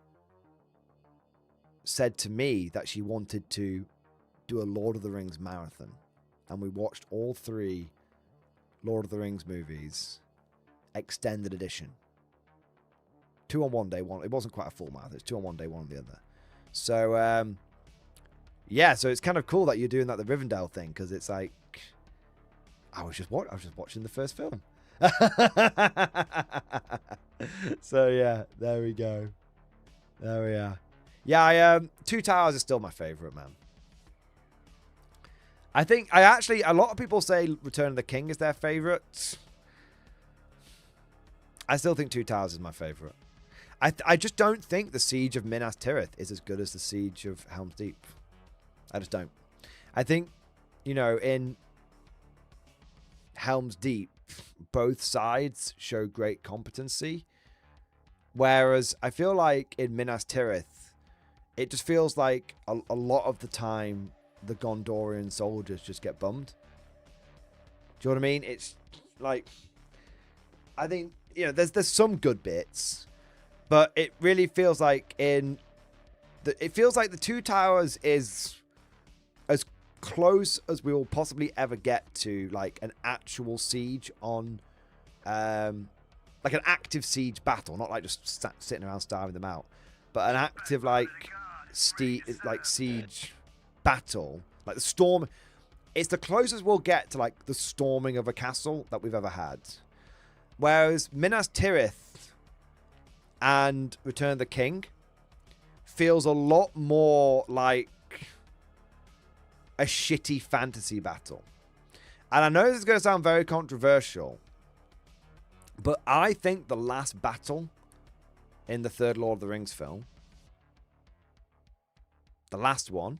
said to me that she wanted to do a Lord of the Rings marathon, and we watched all 3 Lord of the Rings movies, extended edition. 2 on one day, one. It wasn't quite a full marathon. It's 2 on one day, one on the other. So, yeah. So it's kind of cool that you're doing that, the Rivendell thing, because it's like I was just watching the first film. So yeah, there we go. There we are. Yeah, Two Towers is still my favorite, man. I think a lot of people say Return of the King is their favorite. I still think Two Towers is my favorite. I just don't think the Siege of Minas Tirith is as good as the Siege of Helm's Deep. I just don't. I think, you know, in Helm's Deep, both sides show great competency. Whereas I feel like in Minas Tirith, it just feels like a lot of the time the Gondorian soldiers just get bummed. Do you know what I mean? It's like, I think, you know, there's some good bits, but it really feels like it feels like the Two Towers is as close as we will possibly ever get to like an actual siege on, like an active siege battle, not like just sitting around starving them out, but an active like siege battle, like the storm. It's the closest we'll get to like the storming of a castle that we've ever had. Whereas Minas Tirith and Return of the King feels a lot more like a shitty fantasy battle. And I know this is going to sound very controversial, but I think the last battle in the third Lord of the Rings film, the last one,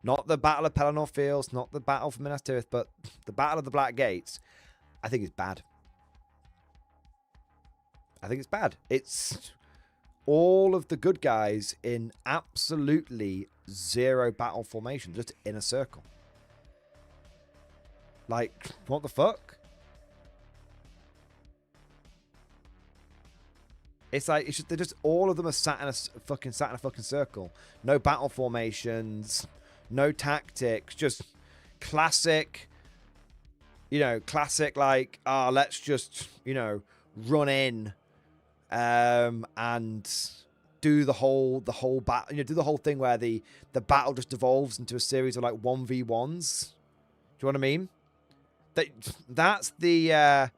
not the Battle of Pelennor Fields, not the Battle for Minas Tirith, but the Battle of the Black Gates, I think is bad. I think it's bad. It's all of the good guys in absolutely zero battle formation, just in a circle. Like, what the fuck? It's like they're just all of them are sat in a fucking circle. No battle formations, no tactics, just classic. You know, classic like, let's just, you know, run in, and do the whole battle. You know, do the whole thing where the battle just devolves into a series of like 1v1s. Do you know what I mean? That's the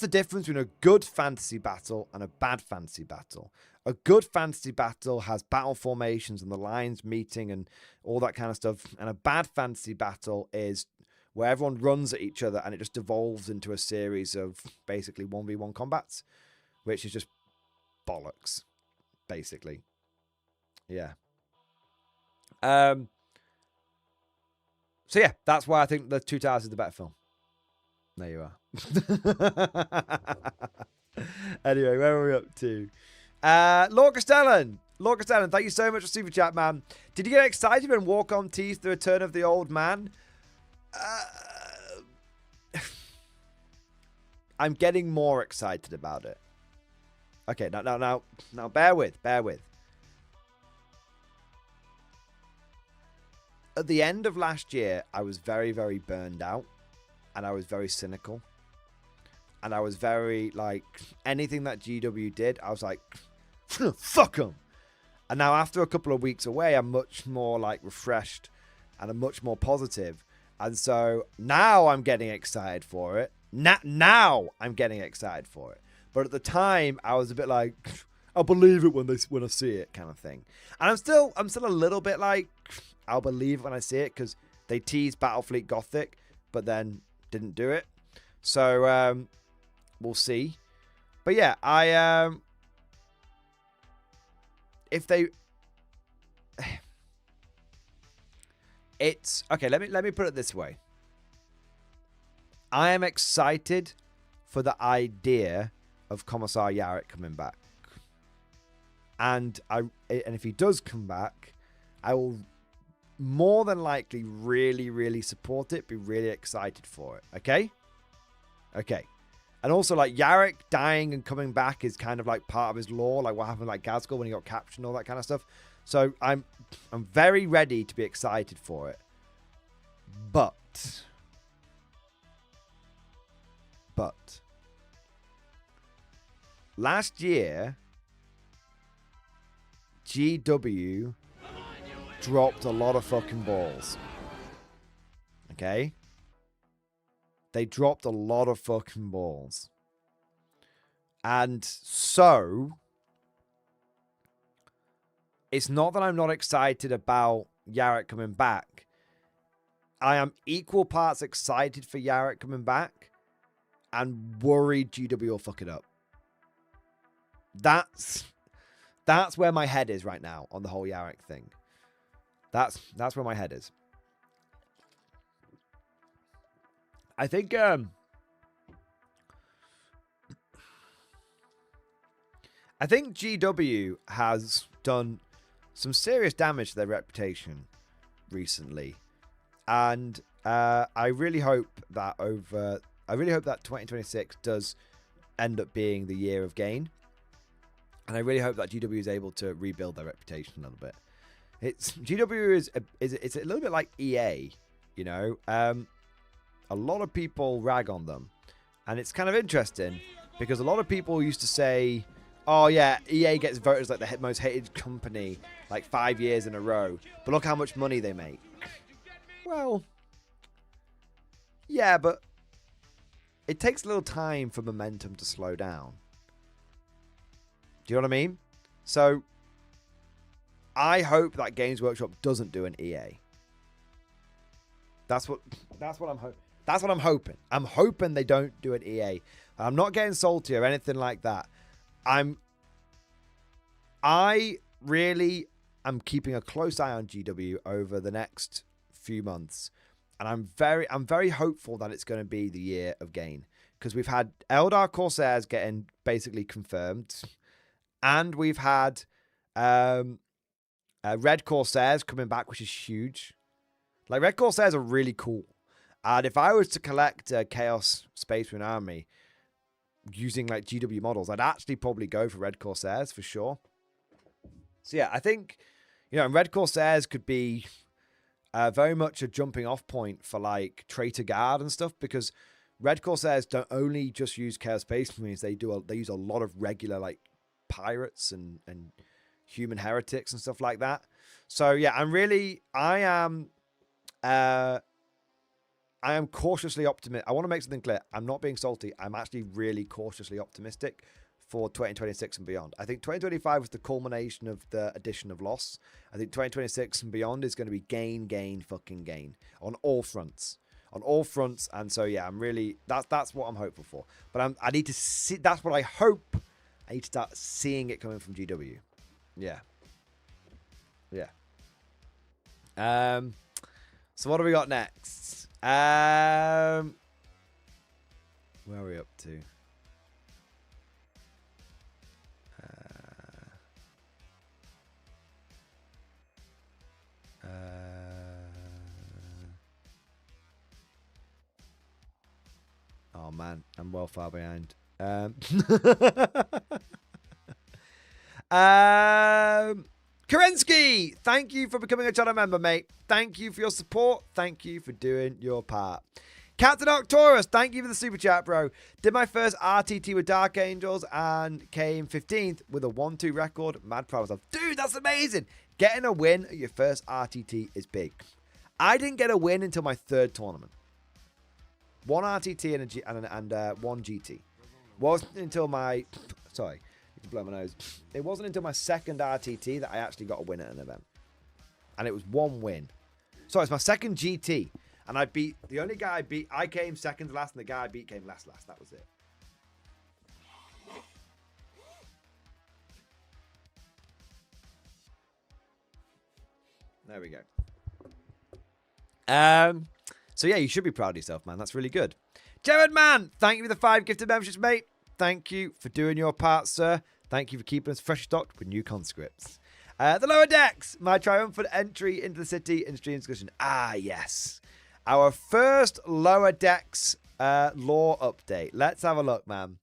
difference between a good fantasy battle and a bad fantasy battle. A good fantasy battle has battle formations and the lines meeting and all that kind of stuff. And a bad fantasy battle is where everyone runs at each other and it just devolves into a series of basically 1v1 combats, which is just bollocks, basically. Yeah. So yeah, that's why I think the Two Towers is the better film. There you are. Anyway, where are we up to? Lord Castellan, thank you so much for Super Chat, man. Did you get excited when Walk-On teased the return of the old man? I'm getting more excited about it. Okay, now, bear with. At the end of last year, I was very, very burned out. And I was very cynical. And I was very, like, anything that GW did, I was like, fuck them. And now after a couple of weeks away, I'm much more, like, refreshed. And I'm much more positive. And so now I'm getting excited for it. Now I'm getting excited for it. But at the time, I was a bit like, I'll believe it when I see it, kind of thing. And I'm still a little bit like, I'll believe it when I see it, because they teased Battlefleet Gothic, but then didn't do it. So we'll see. But yeah, it's okay. Let me put it this way. I am excited for the idea of Commissar Yarrick coming back, and if he does come back, I will more than likely really, really support it. Be really excited for it. Okay. And also, like, Yarrick dying and coming back is kind of like part of his lore, like what happened like Gazgul when he got captured and all that kind of stuff. So I'm very ready to be excited for it. But last year, GW dropped a lot of fucking balls. Okay? They dropped a lot of fucking balls. And so, it's not that I'm not excited about Yarrick coming back. I am equal parts excited for Yarrick coming back and worried GW will fuck it up. That's where my head is right now on the whole Yarrick thing. That's where my head is. I think GW has done some serious damage to their reputation recently, and I really hope that 2026 does end up being the year of gain, and I really hope that GW is able to rebuild their reputation a little bit. GW is it's a little bit like EA, you know. A lot of people rag on them, and it's kind of interesting because a lot of people used to say, oh yeah, EA gets voted as like the most hated company like 5 years in a row, but look how much money they make. Well, yeah, but it takes a little time for momentum to slow down. Do you know what I mean? So I hope that Games Workshop doesn't do an EA. That's what I'm hoping. That's what I'm hoping. I'm hoping they don't do an EA. I'm not getting salty or anything like that. I really am keeping a close eye on GW over the next few months, and I'm very hopeful that it's going to be the year of gain, because we've had Eldar Corsairs getting basically confirmed, and we've had Red Corsairs coming back, which is huge. Like, Red Corsairs are really cool. And if I was to collect a Chaos Space Marine army using like GW models, I'd actually probably go for Red Corsairs for sure. So yeah, I think, you know, Red Corsairs could be very much a jumping off point for like Traitor Guard and stuff, because Red Corsairs don't only just use Chaos Space Marines, they use a lot of regular like pirates and human heretics and stuff like that. So yeah, I am cautiously optimistic. I want to make something clear. I'm not being salty. I'm actually really cautiously optimistic for 2026 and beyond. I think 2025 was the culmination of the addition of loss. I think 2026 and beyond is going to be gain, fucking gain on all fronts. On all fronts. And so, yeah, I'm really, that's what I'm hopeful for. But I need to see, that's what I hope. I need to start seeing it coming from GW. Yeah. Yeah. So what do we got next? Where are we up to? Oh man, I'm well far behind. Kerensky, thank you for becoming a channel member, mate. Thank you for your support. Thank you for doing your part. Captain Octorus, thank you for the super chat, bro. Did my first RTT with Dark Angels and came 15th with a 1-2 record. Mad proud of myself. Dude, that's amazing. Getting a win at your first RTT is big. I didn't get a win until my third tournament. One RTT and one GT. Wasn't until my... Sorry, to blow my nose. It wasn't until my second RTT that I actually got a win at an event. And it was one win. So it's my second GT. And I beat, the only guy I beat, I came second last, and the guy I beat came last. That was it. There we go. So yeah, you should be proud of yourself, man. That's really good. Jared Man, thank you for the 5 gifted memberships, mate. Thank you for doing your part, sir. Thank you for keeping us fresh stocked with new conscripts. The lower decks, my triumphant entry into the city in stream discussion. Ah, yes. Our first lower decks lore update. Let's have a look, man.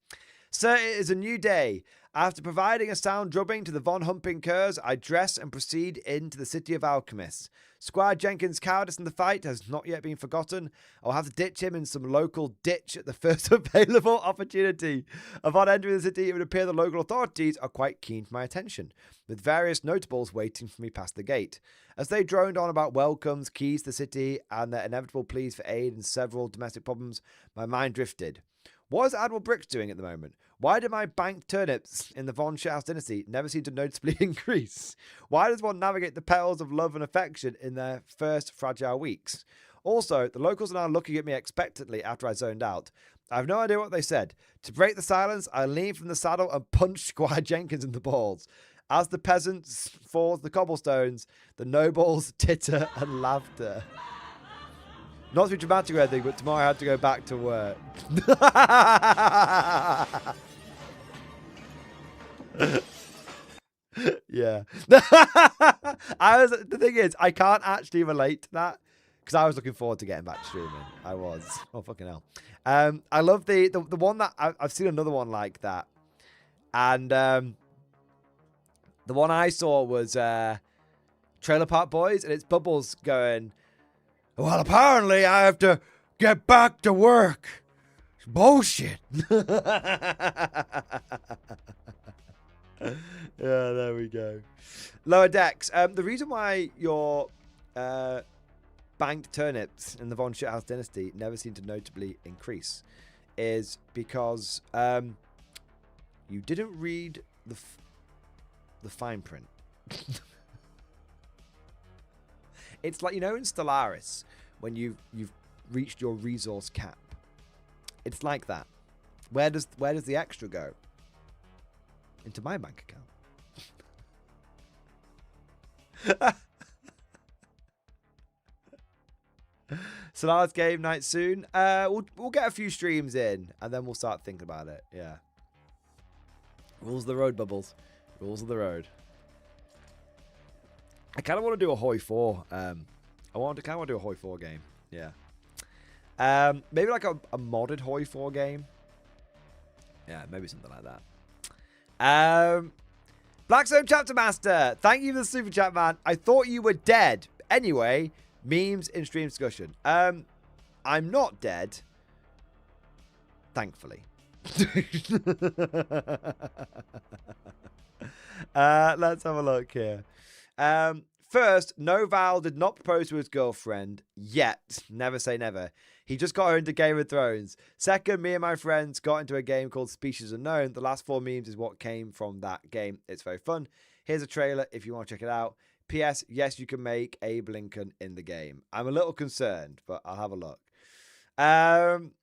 Sir, it is a new day. After providing a sound drubbing to the Von Humping Curs, I dress and proceed into the City of Alchemists. Squire Jenkins' cowardice in the fight has not yet been forgotten. I'll have to ditch him in some local ditch at the first available opportunity. Upon entering the city, it would appear the local authorities are quite keen for my attention, with various notables waiting for me past the gate. As they droned on about welcomes, keys to the city, and their inevitable pleas for aid in several domestic problems, my mind drifted. What is Admiral Bricks doing at the moment? Why do my banked turnips in the Von Schaus dynasty never seem to noticeably increase? Why does one navigate the perils of love and affection in their first fragile weeks? Also, the locals are now looking at me expectantly after I zoned out. I have no idea what they said. To break the silence, I leaned from the saddle and punched Squire Jenkins in the balls. As the peasants fall to the cobblestones, the nobles titter and laughter. Not to be dramatic or anything, but tomorrow I had to go back to work. Yeah. The thing is, I can't actually relate to that because I was looking forward to getting back to streaming. I was. Oh, fucking hell. I love the one that I've seen another one like that. And the one I saw was Trailer Park Boys, and it's Bubbles going, well, apparently I have to get back to work. It's bullshit. Yeah, there we go. Lower decks. The reason why your banked turnips in the Von Shithouse dynasty never seem to notably increase is because you didn't read the fine print. It's like, you know, in Stellaris, when you've reached your resource cap. It's like that. Where does the extra go? Into my bank account. Stellaris game night soon. We'll get a few streams in, and then we'll start thinking about it. Yeah. Rules of the road, Bubbles. Rules of the road. I kind of want to do a Hoi 4. I kind of want to do a Hoi 4 game. Yeah. Maybe like a modded Hoi 4 game. Yeah, maybe something like that. Blackstone Chapter Master. Thank you for the super chat, man. I thought you were dead. Anyway, memes in stream discussion. I'm not dead. Thankfully. Let's have a look here. First, no, Val did not propose to his girlfriend yet. Never say never. He just got her into Game of Thrones. Second, me and my friends got into a game called Species Unknown. The last 4 memes is what came from that game. It's very fun. Here's a trailer if you want to check it out. P.S. Yes, you can make Abe Lincoln in the game. I'm a little concerned, but I'll have a look.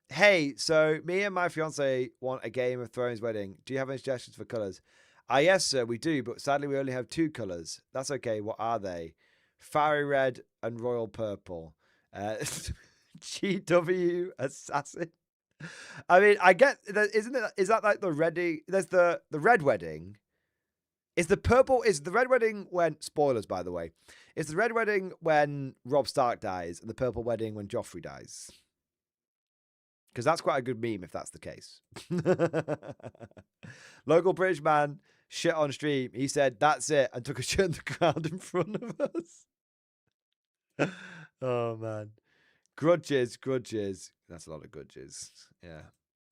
Hey, so me and my fiance want a Game of Thrones wedding. Do you have any suggestions for colours? Yes, sir, we do, but sadly we only have 2 colours. That's okay. What are they? Fiery red and royal purple. GW assassin. I mean, I get, isn't it? Is that like the ready? There's the red wedding. Is the purple? Is the red wedding when? Spoilers, by the way. Is the red wedding when Robb Stark dies, and the purple wedding when Joffrey dies? Because that's quite a good meme if that's the case. Local British man shit on stream. He said, that's it, and took a shit on the ground in front of us. Oh, man. Grudges. That's a lot of grudges. Yeah.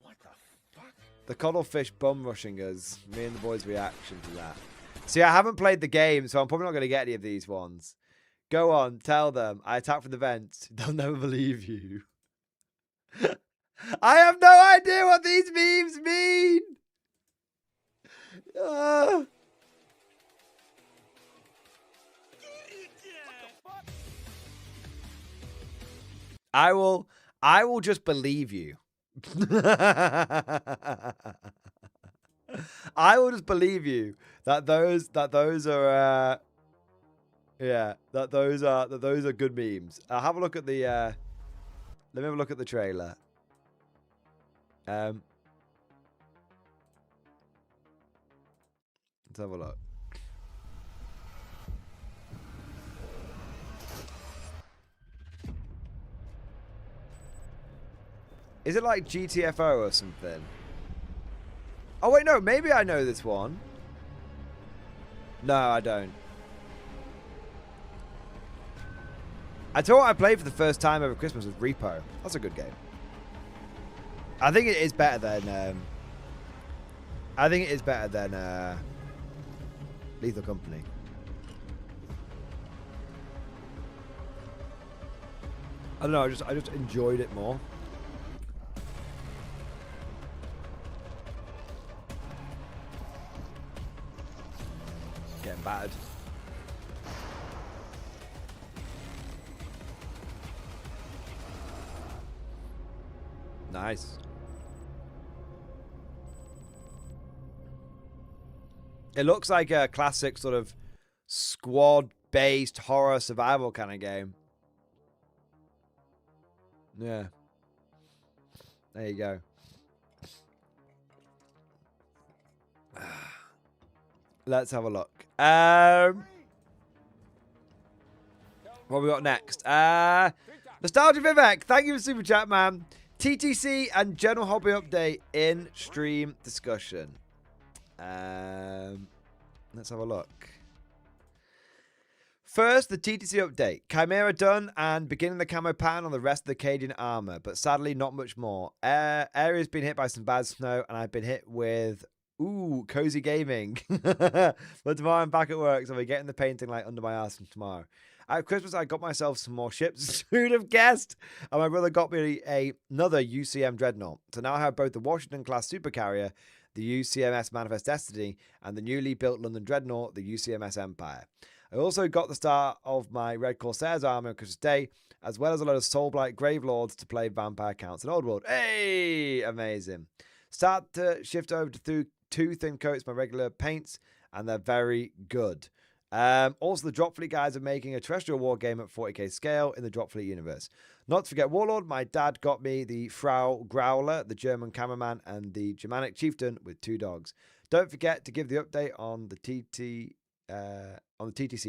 What the fuck? The cuttlefish bum rushing us. Me and the boys' reaction to that. See, I haven't played the game, so I'm probably not going to get any of these ones. Go on, tell them. I attack from the vents. They'll never believe you. I have no idea what these memes mean. I will just believe you. I will just believe you that those are yeah, that those are good memes. I'll have a look at the let me have a look at the trailer. Let's have a look. Is it like GTFO or something? Oh wait, no, maybe I know this one. No, I don't. I thought I played for the first time over Christmas with Repo. That's a good game. I think it is better than Lethal Company. I don't know, I just enjoyed it more. Getting battered. Nice. It looks like a classic sort of squad-based horror survival kind of game. Yeah. There you go. Let's have a look. What we got next? Nostalgia Vivek, thank you for super chat, man. TTC and general hobby update in stream discussion. Let's have a look. First, the TTC update. Chimera done and beginning the camo pattern on the rest of the Cadian armor, but sadly not much more. Area's been hit by some bad snow, and I've been hit with cozy gaming. But tomorrow I'm back at work, so we're getting the painting light under my ass from tomorrow. At Christmas, I got myself some more ships, who'd have guessed? And my brother got me another UCM Dreadnought. So now I have both the Washington-class supercarrier, the UCMS Manifest Destiny, and the newly built London Dreadnought, the UCMS Empire. I also got the start of my Red Corsairs army on Christmas Day, as well as a load of Soulblight Gravelords to play vampire counts in Old World. Hey! Amazing. Start to shift over to two thin coats, my regular paints, and they're very good. Also, the Drop Fleet guys are making a terrestrial war game at 40k scale in the Drop Fleet universe. Not to forget Warlord, my dad got me the Frau Growler, the German cameraman, and the Germanic chieftain with 2 dogs. Don't forget to give the update on the TTC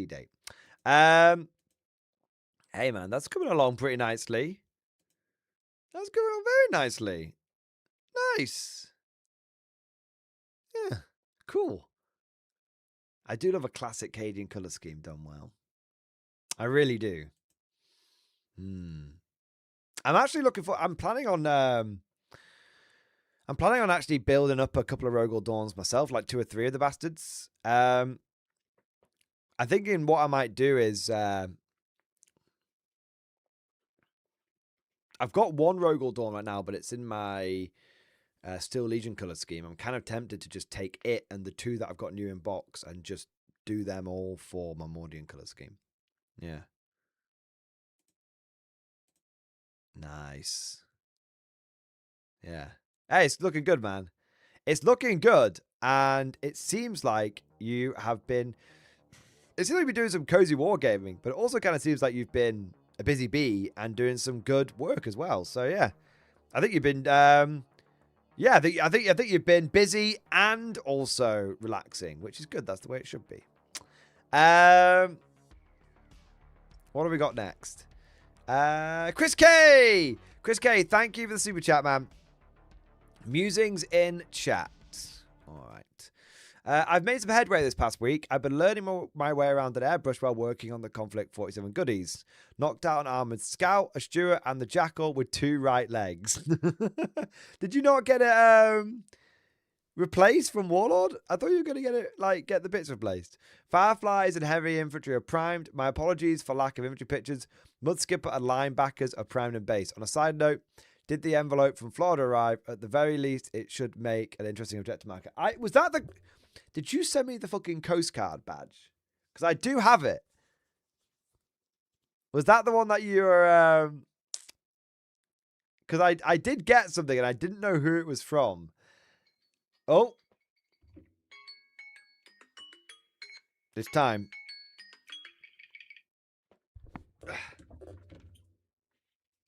date. Hey man, that's coming along pretty nicely. That's coming along very nicely. Nice. Yeah, cool. I do love a classic Cadian color scheme done well. I really do. I'm actually looking for. I'm planning on actually building up a couple of Rogel Dawns myself, like 2 or 3 of the bastards. I'm thinking what I might do is I've got 1 Rogel Dawn right now, but it's in my Steel Legion color scheme. I'm kind of tempted to just take it and the 2 that I've got new in box and just do them all for my Mordian color scheme. Yeah. Nice. Yeah. Hey, it's looking good, man. It's looking good, and it seems like you have been... It seems like you've been doing some cozy wargaming, but it also kind of seems like you've been a busy bee and doing some good work as well. So, yeah. I think you've been... yeah, I think you've been busy and also relaxing, which is good. That's the way it should be. What have we got next? Chris K! Chris K, thank you for the super chat, man. Musings in chat. All right. I've made some headway this past week. I've been learning my way around an airbrush while working on the Conflict 47 goodies. Knocked out an armored scout, a Stuart, and the Jackal with 2 right legs. Did you not get it replaced from Warlord? I thought you were going to get it, get the bits replaced. Fireflies and heavy infantry are primed. My apologies for lack of infantry pictures. Mudskipper and linebackers are primed and base. On a side note, did the envelope from Florida arrive? At the very least, it should make an interesting objective marker. Did you send me the fucking Coast Guard badge? Because I do have it. Was that the one that you were... Because I did get something and I didn't know who it was from. Oh. It's time.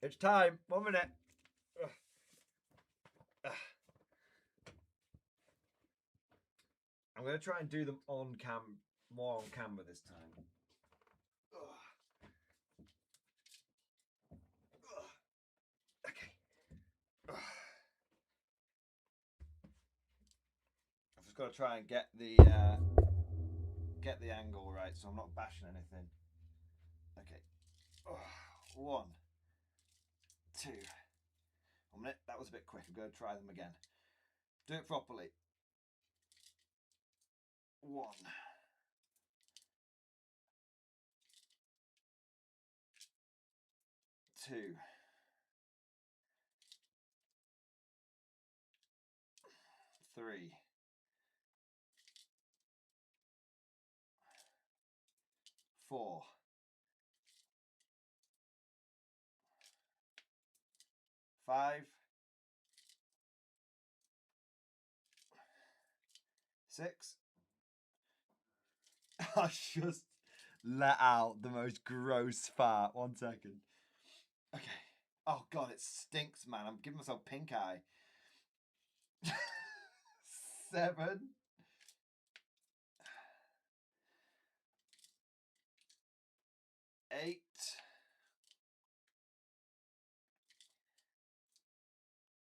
It's time. 1 minute. I'm going to try and do them more on camera this time. Okay. I've just got to try and get the angle right so I'm not bashing anything. Okay. 1, 2. 1 minute. That was a bit quick. I'm going to try them again. Do it properly. 1. 2. 3. 4. 5. 6. I just let out the most gross fart. 1 second. Okay. Oh god, it stinks, man. I'm giving myself pink eye. 7. 8.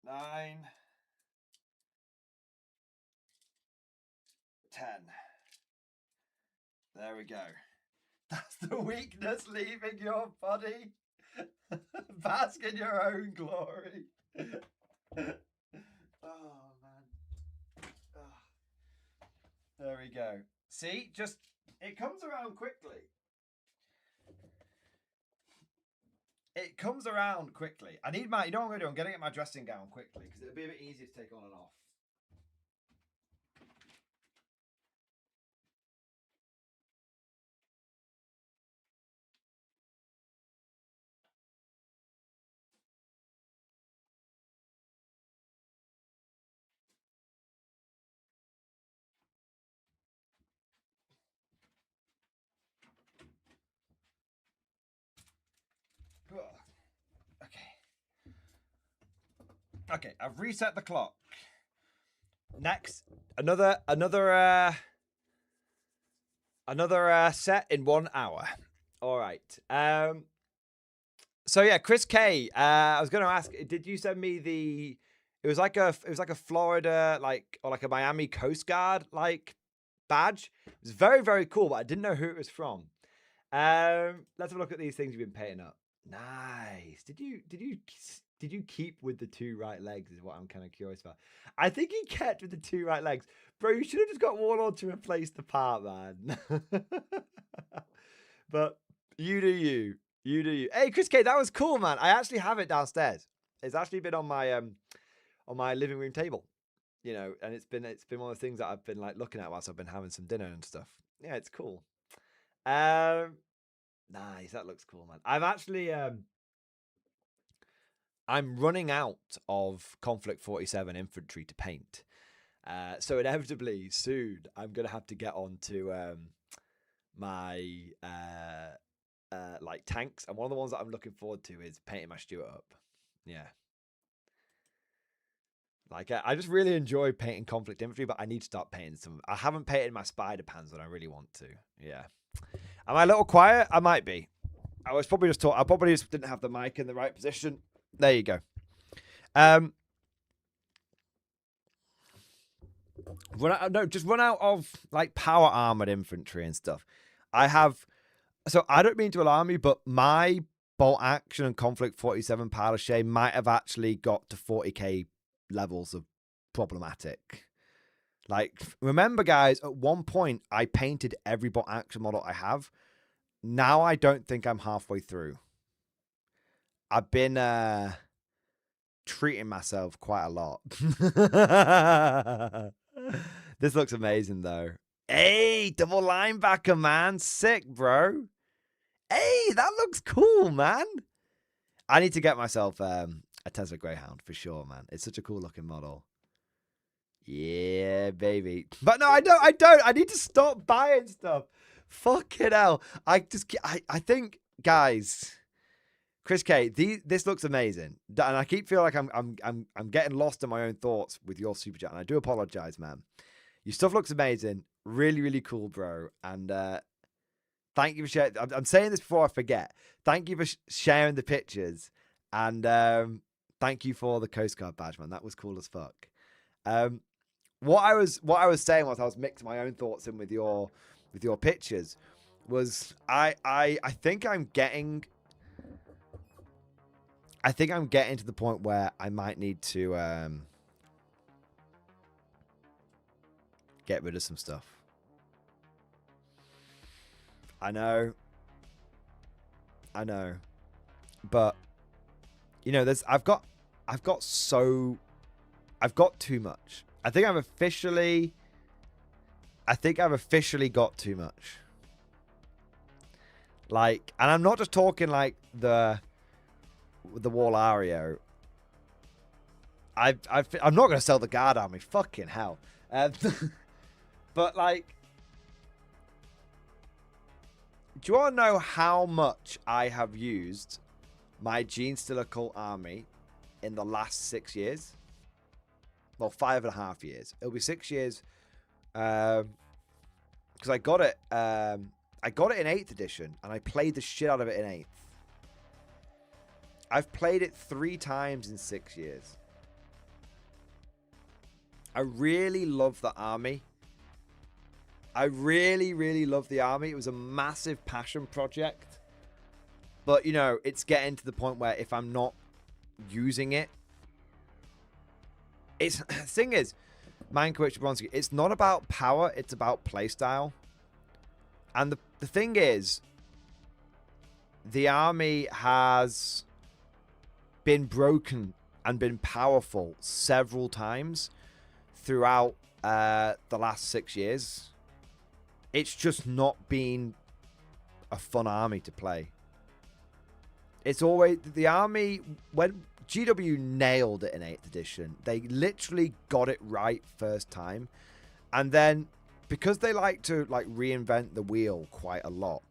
9. 10. There we go. That's the weakness leaving your body. Bask in your own glory. Oh, man. Oh. There we go. See, just, it comes around quickly. It comes around quickly. I need my, you know what I'm going to do? I'm going to get my dressing gown quickly because it'll be a bit easier to take on and off. Okay, I've reset the clock. Next, another set in 1 hour. All right. So yeah, Chris K. I was going to ask, did you send me the? It was like a Florida or like a Miami Coast Guard badge. It was very, very cool, but I didn't know who it was from. Let's have a look at these things you've been painting up. Nice. Did you keep with the 2 right legs is what I'm kind of curious about. I think he kept with the 2 right legs. Bro, you should have just got one on to replace the part, man. But you do you. You do you. Hey, Chris K, that was cool, man. I actually have it downstairs. It's actually been on my living room table. You know, and it's been one of the things that I've been looking at whilst I've been having some dinner and stuff. Yeah, it's cool. Nice, that looks cool, man. I've actually I'm running out of Conflict 47 infantry to paint. So inevitably soon I'm gonna have to get on to my tanks, and one of the ones that I'm looking forward to is painting my Stuart up. Yeah. I just really enjoy painting conflict infantry, but I need to start painting some. I haven't painted my spider pans that I really want to. Yeah. Am I a little quiet? I might be. I was probably just I probably just didn't have the mic in the right position. There you go. Just run out of power armored infantry and stuff. So I don't mean to alarm you, but my bolt action and conflict 47 palatine might have actually got to 40k levels of problematic. Remember, guys, at one point I painted every bolt action model I have. Now I don't think I'm halfway through. I've been treating myself quite a lot. This looks amazing, though. Hey, double linebacker, man. Sick, bro. Hey, that looks cool, man. I need to get myself a Tesla Greyhound for sure, man. It's such a cool looking model. Yeah, baby. But no, I don't. I need to stop buying stuff. Fucking hell. I think, guys, Chris K, this looks amazing. And I keep feeling like I'm getting lost in my own thoughts with your super chat. And I do apologize, man. Your stuff looks amazing. Really, really cool, bro. And thank you for sharing. I'm saying this before I forget. Thank you for sharing the pictures. And thank you for the Coast Guard badge, man. That was cool as fuck. What I was saying was I was mixing my own thoughts in with your pictures. Was I think I'm getting to the point where I might need to get rid of some stuff. I know. But you know, I've got too much. I think I've officially got too much. And I'm not just talking the wall Ario. I'm not going to sell the guard army. Fucking hell. But, like, do you want to know how much I have used my Gene Stealer Cult army in the last 6 years? Well, 5.5 years. It'll be 6 years. Because I got it. I got it in 8th edition, and I played the shit out of it in 8th. I've played it 3 times in 6 years. I really love the army. I really, really love the army. It was a massive passion project. But, you know, it's getting to the point where if I'm not using it, it's the thing is, Mankiewicz Bronski, it's not about power, it's about playstyle. And the thing is, the army has been broken and been powerful several times throughout the last 6 years. It's just not been a fun army to play. It's always the army when GW nailed it in 8th edition. They literally got it right first time. And then because they like to reinvent the wheel quite a lot,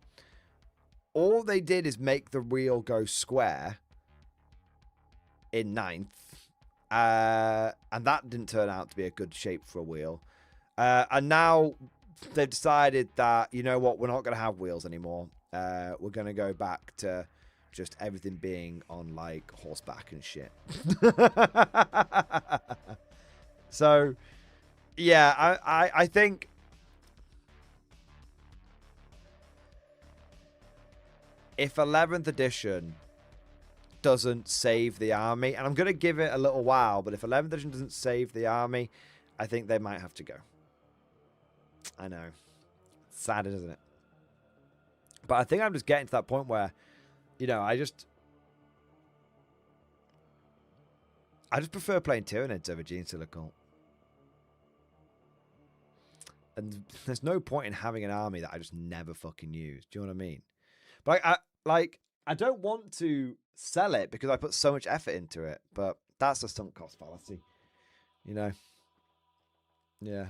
all they did is make the wheel go square in 9th. And that didn't turn out to be a good shape for a wheel. And now they've decided that, you know what, we're not going to have wheels anymore. We're going to go back to just everything being on like horseback and shit. So yeah, I think if 11th edition doesn't save the army, and I'm going to give it a little while, but if 11th edition doesn't save the army, I think they might have to go. I know. It's sad, isn't it? But I think I'm just getting to that point where, you know, I just prefer playing Tyranids over Gene Stealer Cult. And there's no point in having an army that I just never fucking use. Do you know what I mean? But I don't want to sell it because I put so much effort into it. But that's a sunk cost fallacy. You know? Yeah.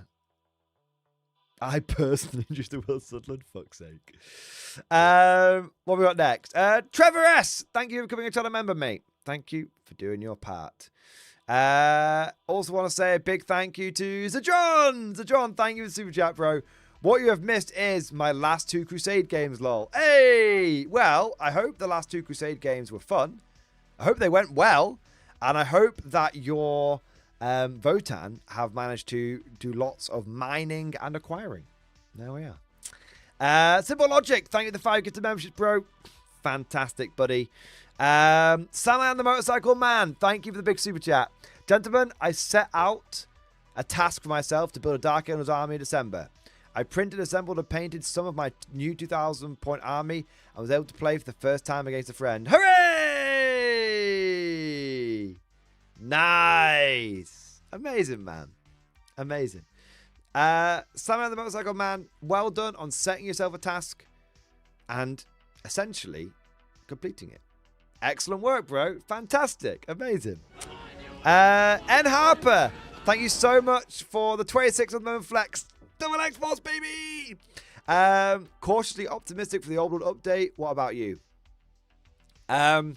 I personally just the Will Sutherland, fuck's sake. What we got next? Trevor S. Thank you for becoming a channel member, mate. Thank you for doing your part. Also want to say a big thank you to Zajon. Zajon, thank you for the super chat, bro. What you have missed is my last 2 Crusade games, lol. Hey! Well, I hope the last 2 Crusade games were fun. I hope they went well. And I hope that your Votan have managed to do lots of mining and acquiring. There we are. Simple Logic, thank you for the 5 gifted memberships, bro. Fantastic, buddy. Sam and the Motorcycle Man, thank you for the big super chat. Gentlemen, I set out a task for myself to build a Dark Angels army in December. I printed, assembled, and painted some of my new 2,000 point army and was able to play for the first time against a friend. Hooray! Nice. Amazing, man. Amazing. Sam and the Motorcycle Man, well done on setting yourself a task and essentially completing it. Excellent work, bro. Fantastic. Amazing. N. Harper, thank you so much for the 26 of the flex. Double X Force, baby. Cautiously optimistic for the Old Blood update. What about you? I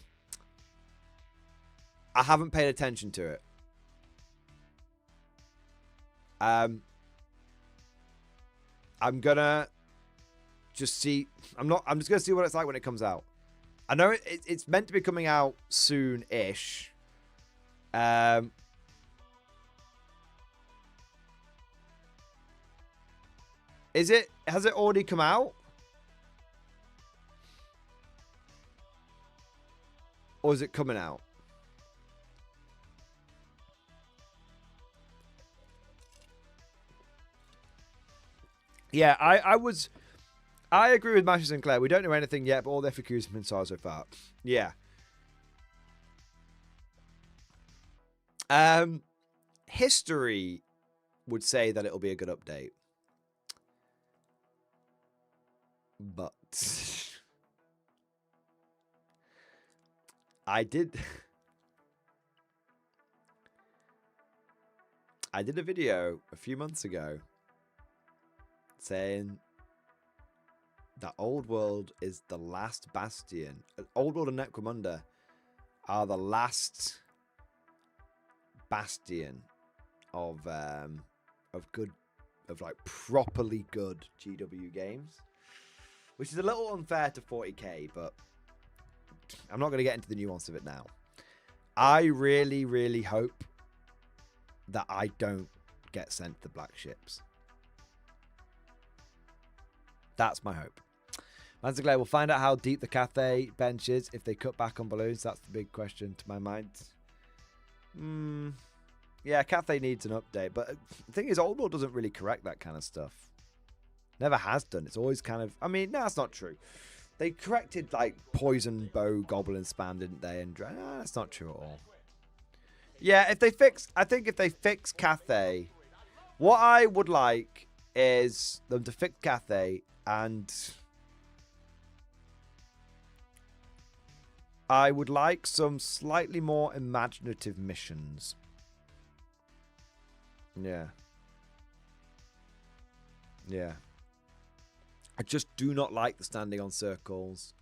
haven't paid attention to it. I'm gonna just see. I'm just gonna see what it's like when it comes out. I know it's meant to be coming out soon-ish. Has it already come out? Or is it coming out? Yeah, I agree with Masher Sinclair. We don't know anything yet, but all the FAQs have been saw so far. Yeah. History would say that it'll be a good update. But I did a video a few months ago saying that Old World is the last bastion. Old World and Necromunda are the last bastion of good, of like properly good GW games, which is a little unfair to 40k, but I'm not going to get into the nuance of it now. I really, really hope that I don't get sent to the black ships. That's my hope. Manzaglair, we'll find out how deep the Cathay bench is if they cut back on balloons. That's the big question to my mind. Yeah, Cathay needs an update. But the thing is, Old World doesn't really correct that kind of stuff. Never has done. It's always kind of... I mean, no, that's not true. They corrected, like, Poison Bow Goblin Spam, didn't they? And that's not true at all. Yeah, if they fix... I think if they fix Cathay... What I would like is them to fix Cathay and... I would like some slightly more imaginative missions. Yeah. Yeah. I just do not like the standing on circles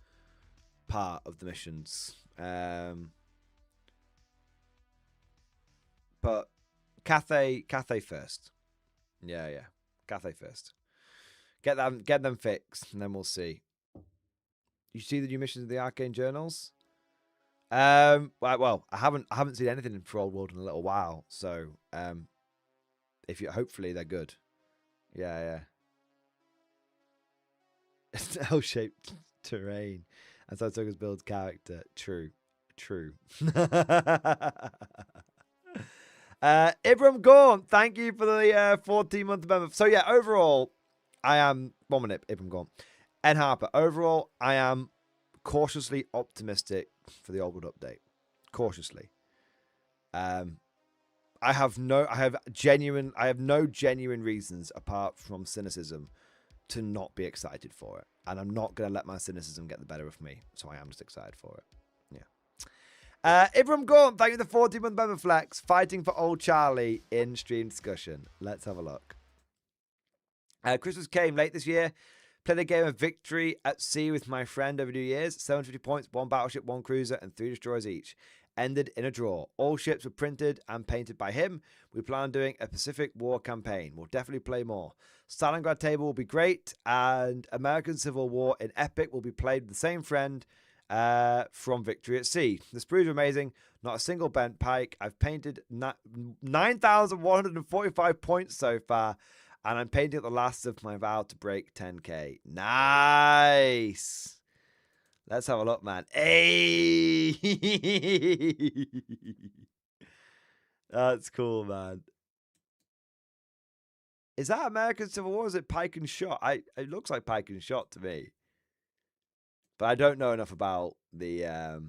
part of the missions. But Cathay first. Yeah. Cathay first. Get them fixed, and then we'll see. You see the new missions in the Arcane Journals? Well, I haven't seen anything for Old World in a little while, so hopefully they're good. Yeah. It's L-shaped terrain, and so Tuggers builds character. True. Ibram Gorn, thank you for the 14-month member. So yeah, overall, I am 1 minute. Ibram Gorn, and Harper. Overall, I am cautiously optimistic for the Old World update. Cautiously. I have no genuine reasons apart from cynicism to not be excited for it. And I'm not going to let my cynicism get the better of me. So I am just excited for it. Yeah. Ibram Gorn, thank you for the 14-month member flex. Fighting for old Charlie in stream discussion. Let's have a look. Christmas came late this year. Played a game of Victory at Sea with my friend over New Year's. 750 points, 1 battleship, 1 cruiser, and 3 destroyers each. Ended in a draw. All ships were printed and painted by him. We plan on doing a Pacific War campaign. We'll definitely play more. Stalingrad table will be great, and American Civil War in Epic will be played with the same friend from Victory at Sea. The sprues are amazing. Not a single bent pike. I've painted 9,145 points so far. And I'm painting the last of my vow to break 10k. Nice. Let's have a look, man. Hey. That's cool, man. Is that American Civil War? Or is it Pike and Shot? It looks like Pike and Shot to me. But I don't know enough about the...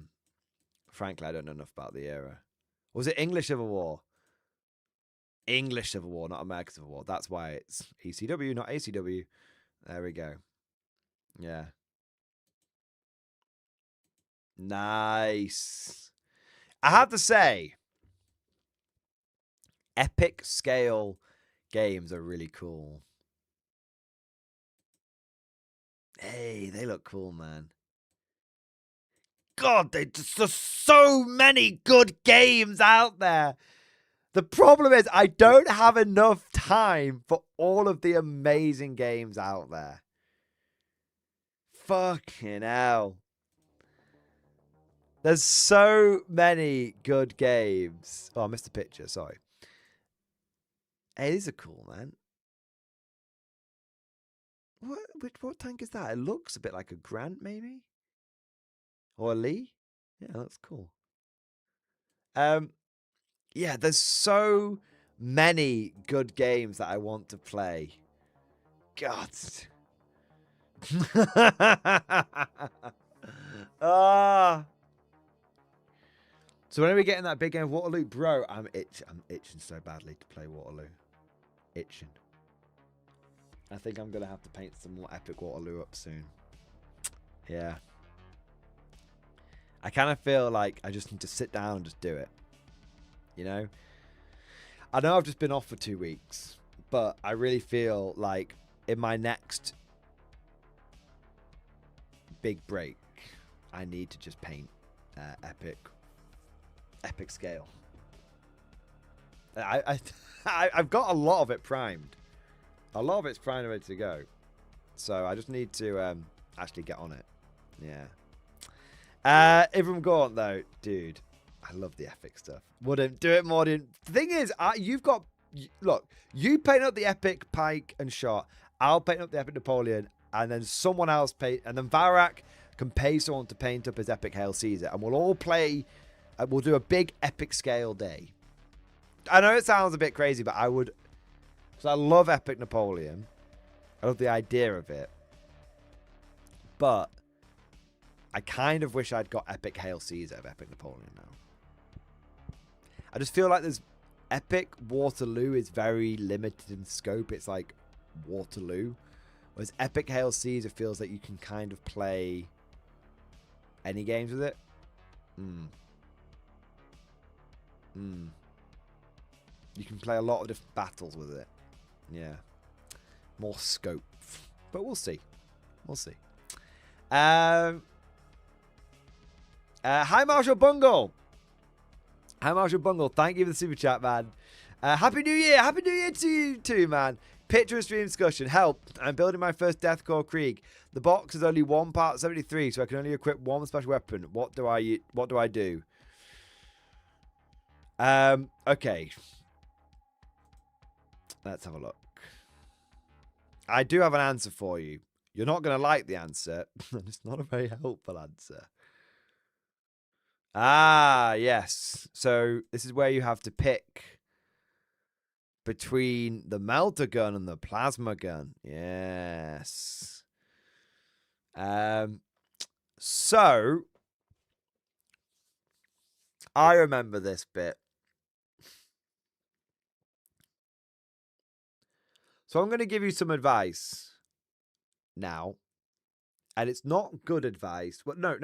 frankly, I don't know enough about the era. Was it English Civil War? English Civil War, not American Civil War. That's why it's ECW, not ACW. There we go. Yeah. Nice. I have to say, epic scale games are really cool. Hey, they look cool, man. God, there's just so many good games out there. The problem is I don't have enough time for all of the amazing games out there. Fucking hell. There's so many good games. Oh, I missed a picture. Sorry. Hey, these are cool, man. What tank is that? It looks a bit like a Grant, maybe? Or a Lee? Yeah, that's cool. Yeah, there's so many good games that I want to play. God. So when are we getting that big game of Waterloo? Bro, I'm itching so badly to play Waterloo. Itching. I think I'm going to have to paint some more epic Waterloo up soon. Yeah. I kind of feel like I just need to sit down and just do it. You know? I know I've just been off for 2 weeks, but I really feel like in my next big break, I need to just paint epic scale. I've got a lot of it primed. A lot of it's primed and ready to go. So I just need to actually get on it. Yeah. Ibram Gaunt, though, dude, I love the epic stuff. Wouldn't do it, Mordian. The thing is, you've got... Look, you paint up the epic pike and shot. I'll paint up the epic Napoleon. And then someone else paint... And then Varak can pay someone to paint up his epic Hail Caesar. And we'll all play... we'll do a big epic scale day. I know it sounds a bit crazy, but I would... Because I love epic Napoleon. I love the idea of it. But I kind of wish I'd got epic Hail Caesar of epic Napoleon now. I just feel like there's... Epic Waterloo is very limited in scope. It's like Waterloo. Whereas epic Hail Caesar feels like you can kind of play any games with it. You can play a lot of different battles with it. Yeah. More scope. But we'll see. We'll see. Hi, Marshall Bungle. Hi, Marshall Bungle. Thank you for the super chat, man. Happy New Year. Happy New Year to you too, man. Picture and stream discussion. Help. I'm building my first Deathcore Krieg. The box is only one part 73, so I can only equip one special weapon. What do I do? Okay. Let's have a look. I do have an answer for you. You're not going to like the answer. It's not a very helpful answer. Ah, yes. So this is where you have to pick between the melter gun and the plasma gun. Yes. So I remember this bit. So I'm going to give you some advice now. And it's not good advice. Well, no.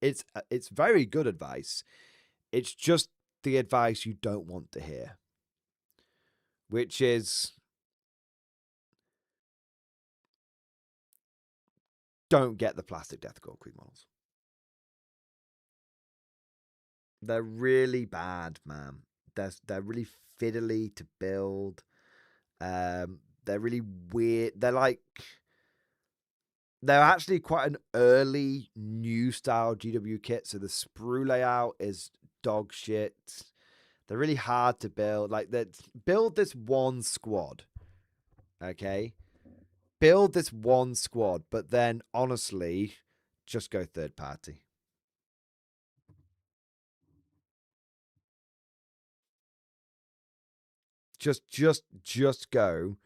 It's very good advice. It's just the advice you don't want to hear. Which is, don't get the plastic Deathcore Krieg models. They're really bad, man. They're really fiddly to build. They're really weird. They're actually quite an early new style GW kit. So the sprue layout is dog shit. They're really hard to build. Like, build this one squad. Okay? Build this one squad. But then, honestly, just go third party. Just go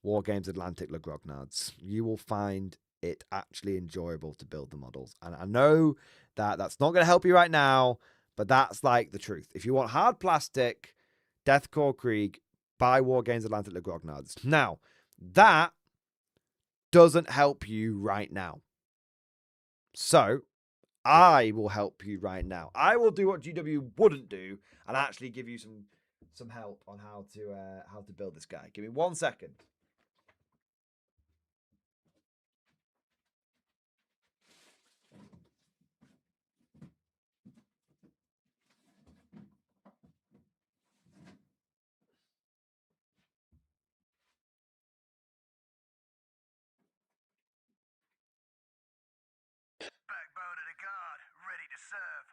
War Games Atlantic Le Grognards. You will find it actually enjoyable to build the models. And I know that that's not going to help you right now, but that's like the truth. If you want hard plastic, Deathcore Krieg, buy War Games Atlantic Le Grognards. Now, that doesn't help you right now. So, I will help you right now. I will do what GW wouldn't do and actually give you some help on how to build this guy. Give me 1 second. Backbone of the guard, ready to serve.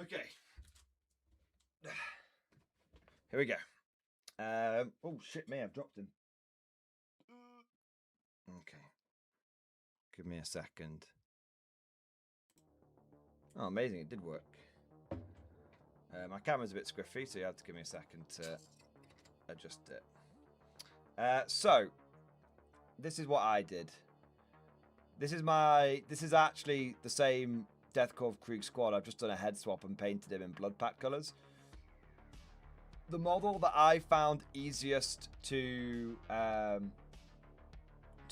Okay. Here we go. Oh shit, me! I've dropped him. Okay. Give me a second. Oh, amazing! It did work. My camera's a bit squiffy, so you have to give me a second to adjust it. So, this is what I did. This is actually the same Death Cove Creek squad. I've just done a head swap and painted him in blood pack colours. The model that I found easiest to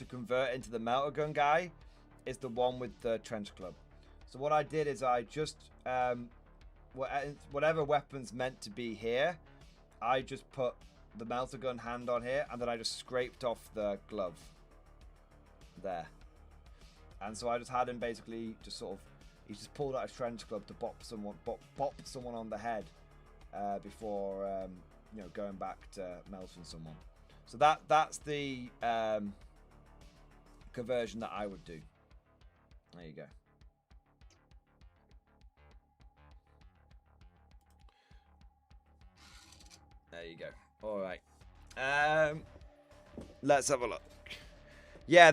convert into the melter gun guy is the one with the trench club. So what I did is I just whatever weapon's meant to be here, I just put the melter gun hand on here, and then I just scraped off the glove there. And so I just had him basically just sort of, he just pulled out his trench club to bop someone on the head before you know, going back to melting someone. So that's the conversion that I would do. There you go. There you go. All right. Let's have a look. Yeah,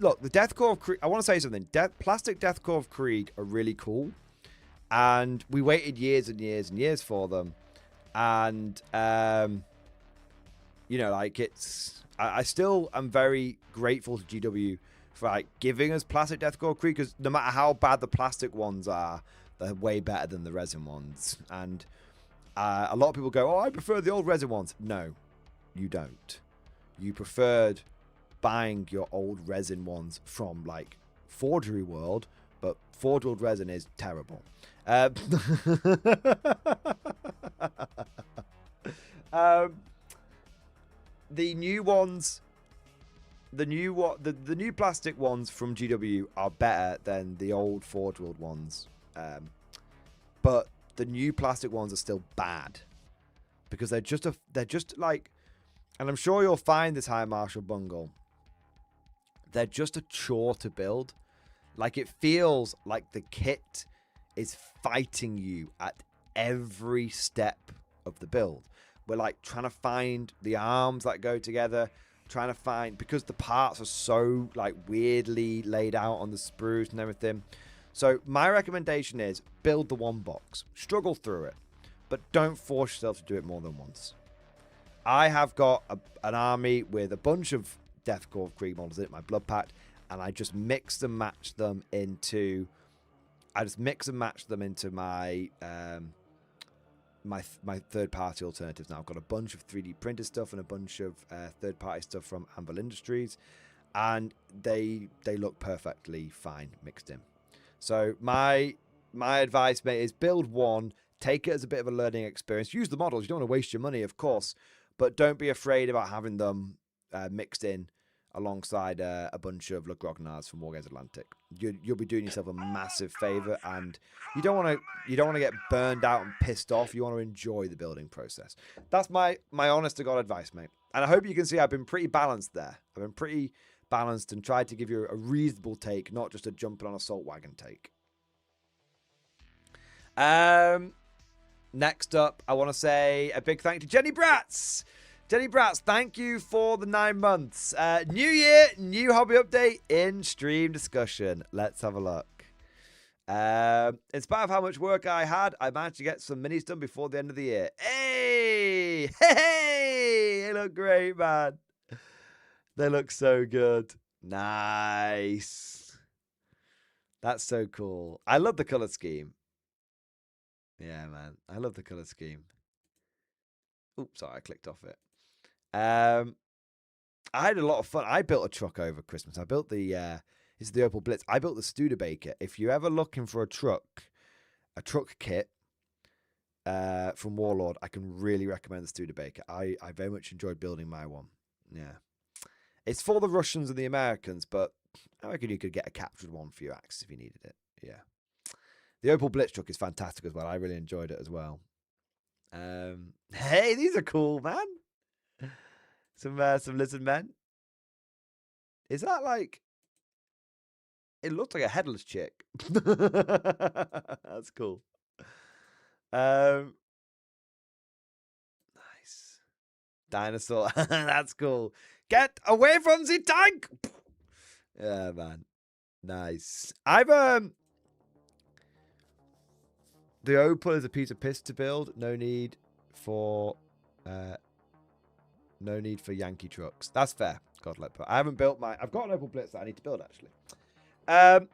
look, the Death Core of Krieg. I want to say something. Plastic Death Core of Krieg are really cool, and we waited years and years and years for them, and you know, like I still am very grateful to GW for like giving us plastic Death Core of Krieg, because no matter how bad the plastic ones are, they're way better than the resin ones. And a lot of people go, "Oh, I prefer the old resin ones." No, you don't. You preferred buying your old resin ones from like Forgery World, but Forge World resin is terrible. The new ones, the new plastic ones from GW are better than the old Forge World ones, but the new plastic ones are still bad because they're just like, and I'm sure you'll find this, High Marshal Bungle, they're just a chore to build. Like, it feels like the kit is fighting you at every step of the build. We're like trying to find the arms that go together, trying to find, because the parts are so like weirdly laid out on the sprues and everything. So my recommendation is build the one box, struggle through it, but don't force yourself to do it more than once. I have got an army with a bunch of Death Core of Krieg models in it, my blood pact, and I just mix and match them into my my third-party alternatives. Now I've got a bunch of 3D printed stuff and a bunch of third-party stuff from Anvil Industries, and they look perfectly fine mixed in. So my advice, mate, is build one, take it as a bit of a learning experience. Use the models. You don't want to waste your money, of course, but don't be afraid about having them mixed in alongside a bunch of Le Grognards from Wargames Atlantic. You'll be doing yourself a massive favor, and you don't want to get burned out and pissed off. You want to enjoy the building process. That's my honest to God advice, mate. And I hope you can see I've been pretty balanced there. I've been pretty balanced and tried to give you a reasonable take, not just a jumping on a salt wagon take. Next up, I want to say a big thank you to Jenny Bratz. Jenny Bratz, thank you for the 9 months. New year, new hobby update in stream discussion. Let's have a look. In spite of how much work I had, I managed to get some minis done before the end of the year. Hey! Hey! They look great, man. They look so good. Nice. That's so cool. I love the color scheme. Yeah, man. I love the color scheme. Oops, sorry, I clicked off it. I had a lot of fun. I built a truck over Christmas. I built the this is the Opal Blitz. I built the Studebaker. If you're ever looking for a truck kit from Warlord, I can really recommend the Studebaker. I very much enjoyed building my one. Yeah. It's for the Russians and the Americans, but I reckon you could get a captured one for your Axis if you needed it. Yeah. The Opal Blitz truck is fantastic as well. I really enjoyed it as well. Hey, these are cool, man. Some lizard men. Is that like? It looks like a headless chick. That's cool. Nice. Dinosaur. That's cool. Get away from the tank. Yeah, man. Nice. I've the Opal is a piece of piss to build. No need for Yankee trucks. That's fair. God, let put. I haven't built my. I've got an Opal Blitz that I need to build actually. I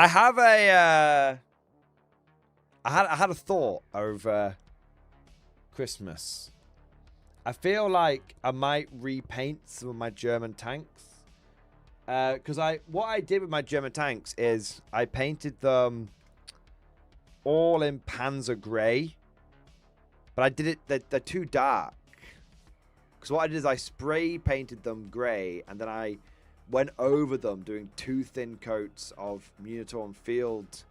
have a. I had a thought over Christmas. I feel like I might repaint some of my German tanks. Because what I did with my German tanks is I painted them all in Panzer Grey. But I did it, they're too dark. Because what I did is I spray painted them grey, and then I went over them doing 2 thin coats of Munitorum Field.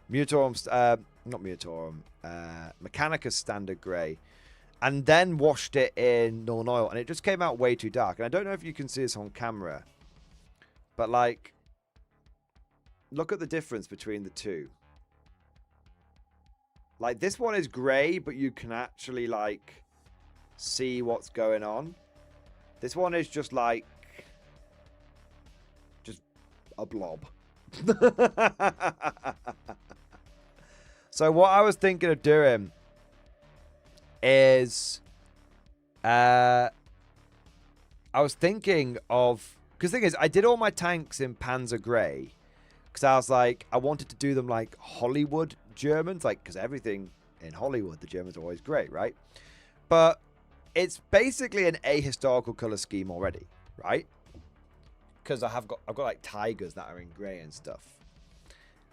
Not Munitorum, Mechanicus Standard Grey. And then washed it in Northern Oil, and it just came out way too dark. And I don't know if you can see this on camera, but like, look at the difference between the two. Like, this one is grey, but you can actually like see what's going on. This one is just like a blob. So what I was thinking of doing is I was thinking of, because the thing is, I did all my tanks in Panzer Grey because I was like, I wanted to do them like Hollywood Germans, like, because everything in Hollywood, the Germans are always great, right? But it's basically an ahistorical color scheme already, right? Because I've got like tigers that are in grey and stuff,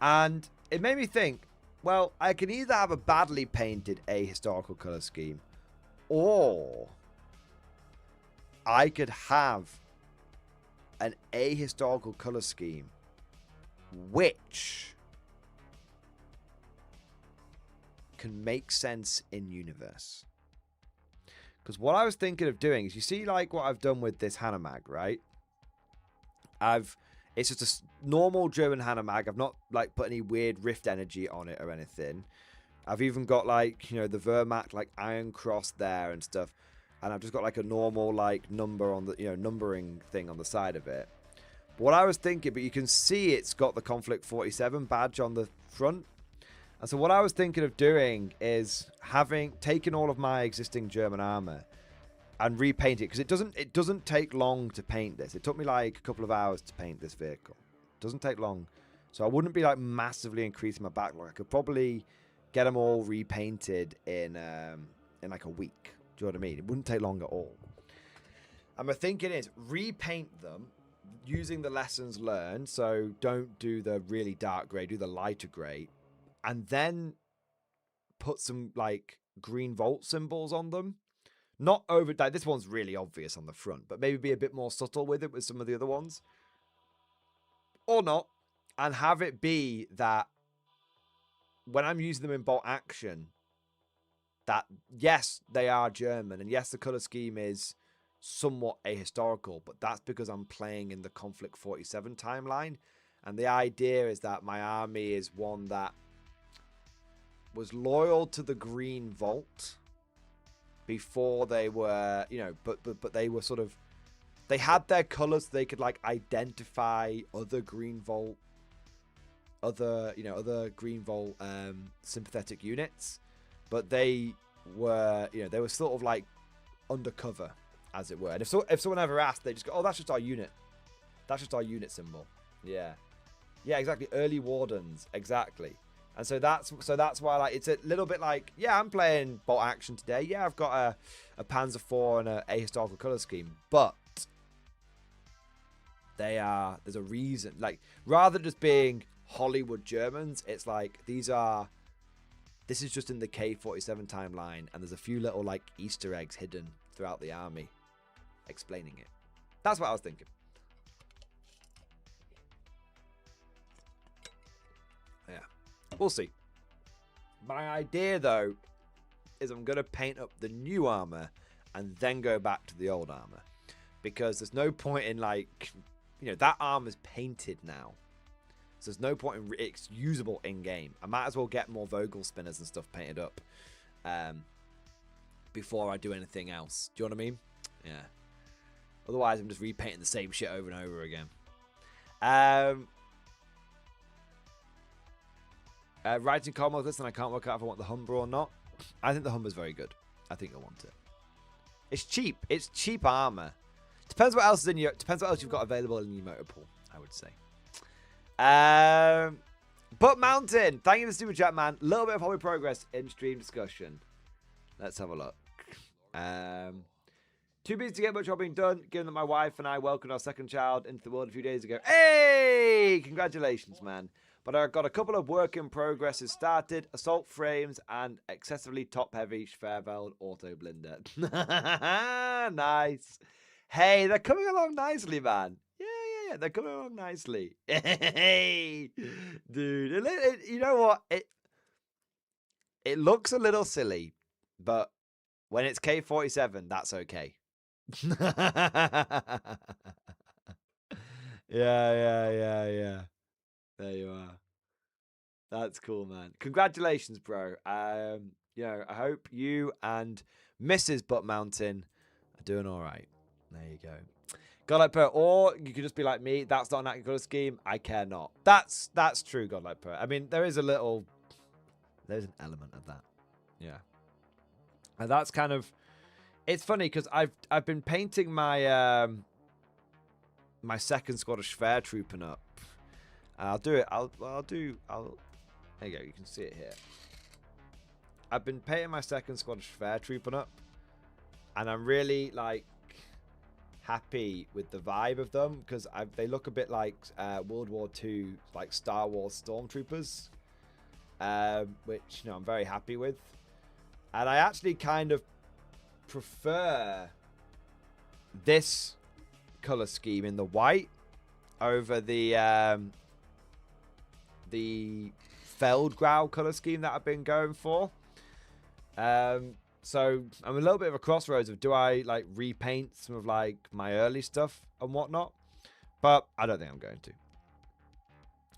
and it made me think, well, I can either have a badly painted ahistorical color scheme, or I could have an ahistorical color scheme which can make sense in universe. Because what I was thinking of doing is, you see like what I've done with this Hanomag, right? It's just a normal German Hanomag. I've not like put any weird rift energy on it or anything. I've even got like, you know, the Wehrmacht like Iron Cross there and stuff. And I've just got like a normal like number on the, you know, numbering thing on the side of it. But what I was thinking, but you can see it's got the Conflict 47 badge on the front. And so what I was thinking of doing is taken all of my existing German armor and repaint it, because it doesn't take long to paint this. It took me like a couple of hours to paint this vehicle. It doesn't take long, so I wouldn't be like massively increasing my backlog. I could probably get them all repainted in like a week. Do you know what I mean? It wouldn't take long at all. And my thinking is repaint them using the lessons learned. So don't do the really dark grey, do the lighter grey, and then put some like green Volt symbols on them. Not over, like, this one's really obvious on the front, but maybe be a bit more subtle with it with some of the other ones. Or not. And have it be that when I'm using them in bolt action, that yes, they are German, and yes, the color scheme is somewhat ahistorical, but that's because I'm playing in the Conflict 47 timeline. And the idea is that my army is one that was loyal to the Green Volt before they were, you know, but they were sort of, they had their colors, so they could like identify other Green Volt, other Green Volt sympathetic units, but they were, you know, they were sort of like undercover, as it were. And if someone ever asked, they just go, oh, that's just our unit, that's just our unit symbol. Yeah, exactly. Early Wardens, exactly. And so that's why, like, it's a little bit like, yeah, I'm playing bolt action today. Yeah, I've got a Panzer IV and a ahistorical color scheme, but there's a reason. Like, rather than just being Hollywood Germans, it's like this is just in the K47 timeline, and there's a few little like Easter eggs hidden throughout the army explaining it. That's what I was thinking. Yeah. We'll see. My idea, though, is I'm going to paint up the new armor and then go back to the old armor. Because there's no point in, like, you know, that armor's painted now. So there's no point in it's usable in-game. I might as well get more Vogel spinners and stuff painted up before I do anything else. Do you know what I mean? Yeah. Otherwise, I'm just repainting the same shit over and over again. Writing comments, listen, I can't work out if I want the Humber or not. I think the Humber's very good. I think you'll want it. It's cheap. It's cheap armor. Depends what else is in your. Depends what else you've got available in your motor pool, I would say. But Mountain, thank you for the super chat, man. A little bit of hobby progress in stream discussion. Let's have a look. Too busy to get much hobbing done, given that my wife and I welcomed our second child into the world a few days ago. Hey! Congratulations, man. But I've got a couple of work in progresses started, assault frames, and excessively top-heavy Schwerfeld auto blinder. Nice. Hey, they're coming along nicely, man. Yeah, they're coming along nicely. Hey, dude. You know what? It looks a little silly, but when it's K47, that's okay. Yeah. There you are. That's cool, man. Congratulations, bro. You know, I hope you and Mrs. Butt Mountain are doing all right. There you go. Godlike Poet, or you could just be like me. That's not an accurate color scheme. I care not. That's true, Godlike Poet. I mean, there's an element of that. Yeah, and that's kind of. It's funny because I've been painting my my second squad of Schwertruppen up. I'll do it. There you go. You can see it here. I've been painting my second squad of Schwertruppen up, and I'm really like happy with the vibe of them because they look a bit like World War II, like Star Wars stormtroopers, which I'm very happy with, and I actually kind of prefer this color scheme in the white over the Feldgrau color scheme that I've been going for. So I'm a little bit of a crossroads of do I like repaint some of like my early stuff and whatnot, but I don't think I'm going to.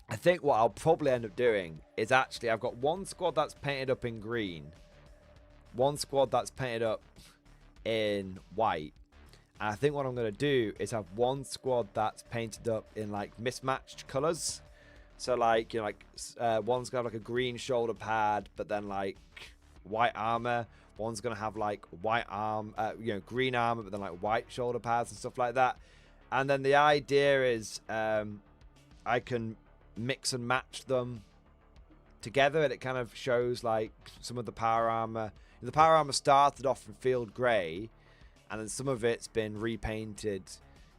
I think what I'll probably end up doing is actually I've got one squad that's painted up in green, one squad that's painted up in white, and I think what I'm going to do is have one squad that's painted up in like mismatched colors. So like, you know, like one's gonna have like a green shoulder pad, but then like white armor. One's gonna have like green armor, but then like white shoulder pads and stuff like that. And then the idea is I can mix and match them together, and it kind of shows like some of the power armor. The power armor started off in field grey, and then some of it's been repainted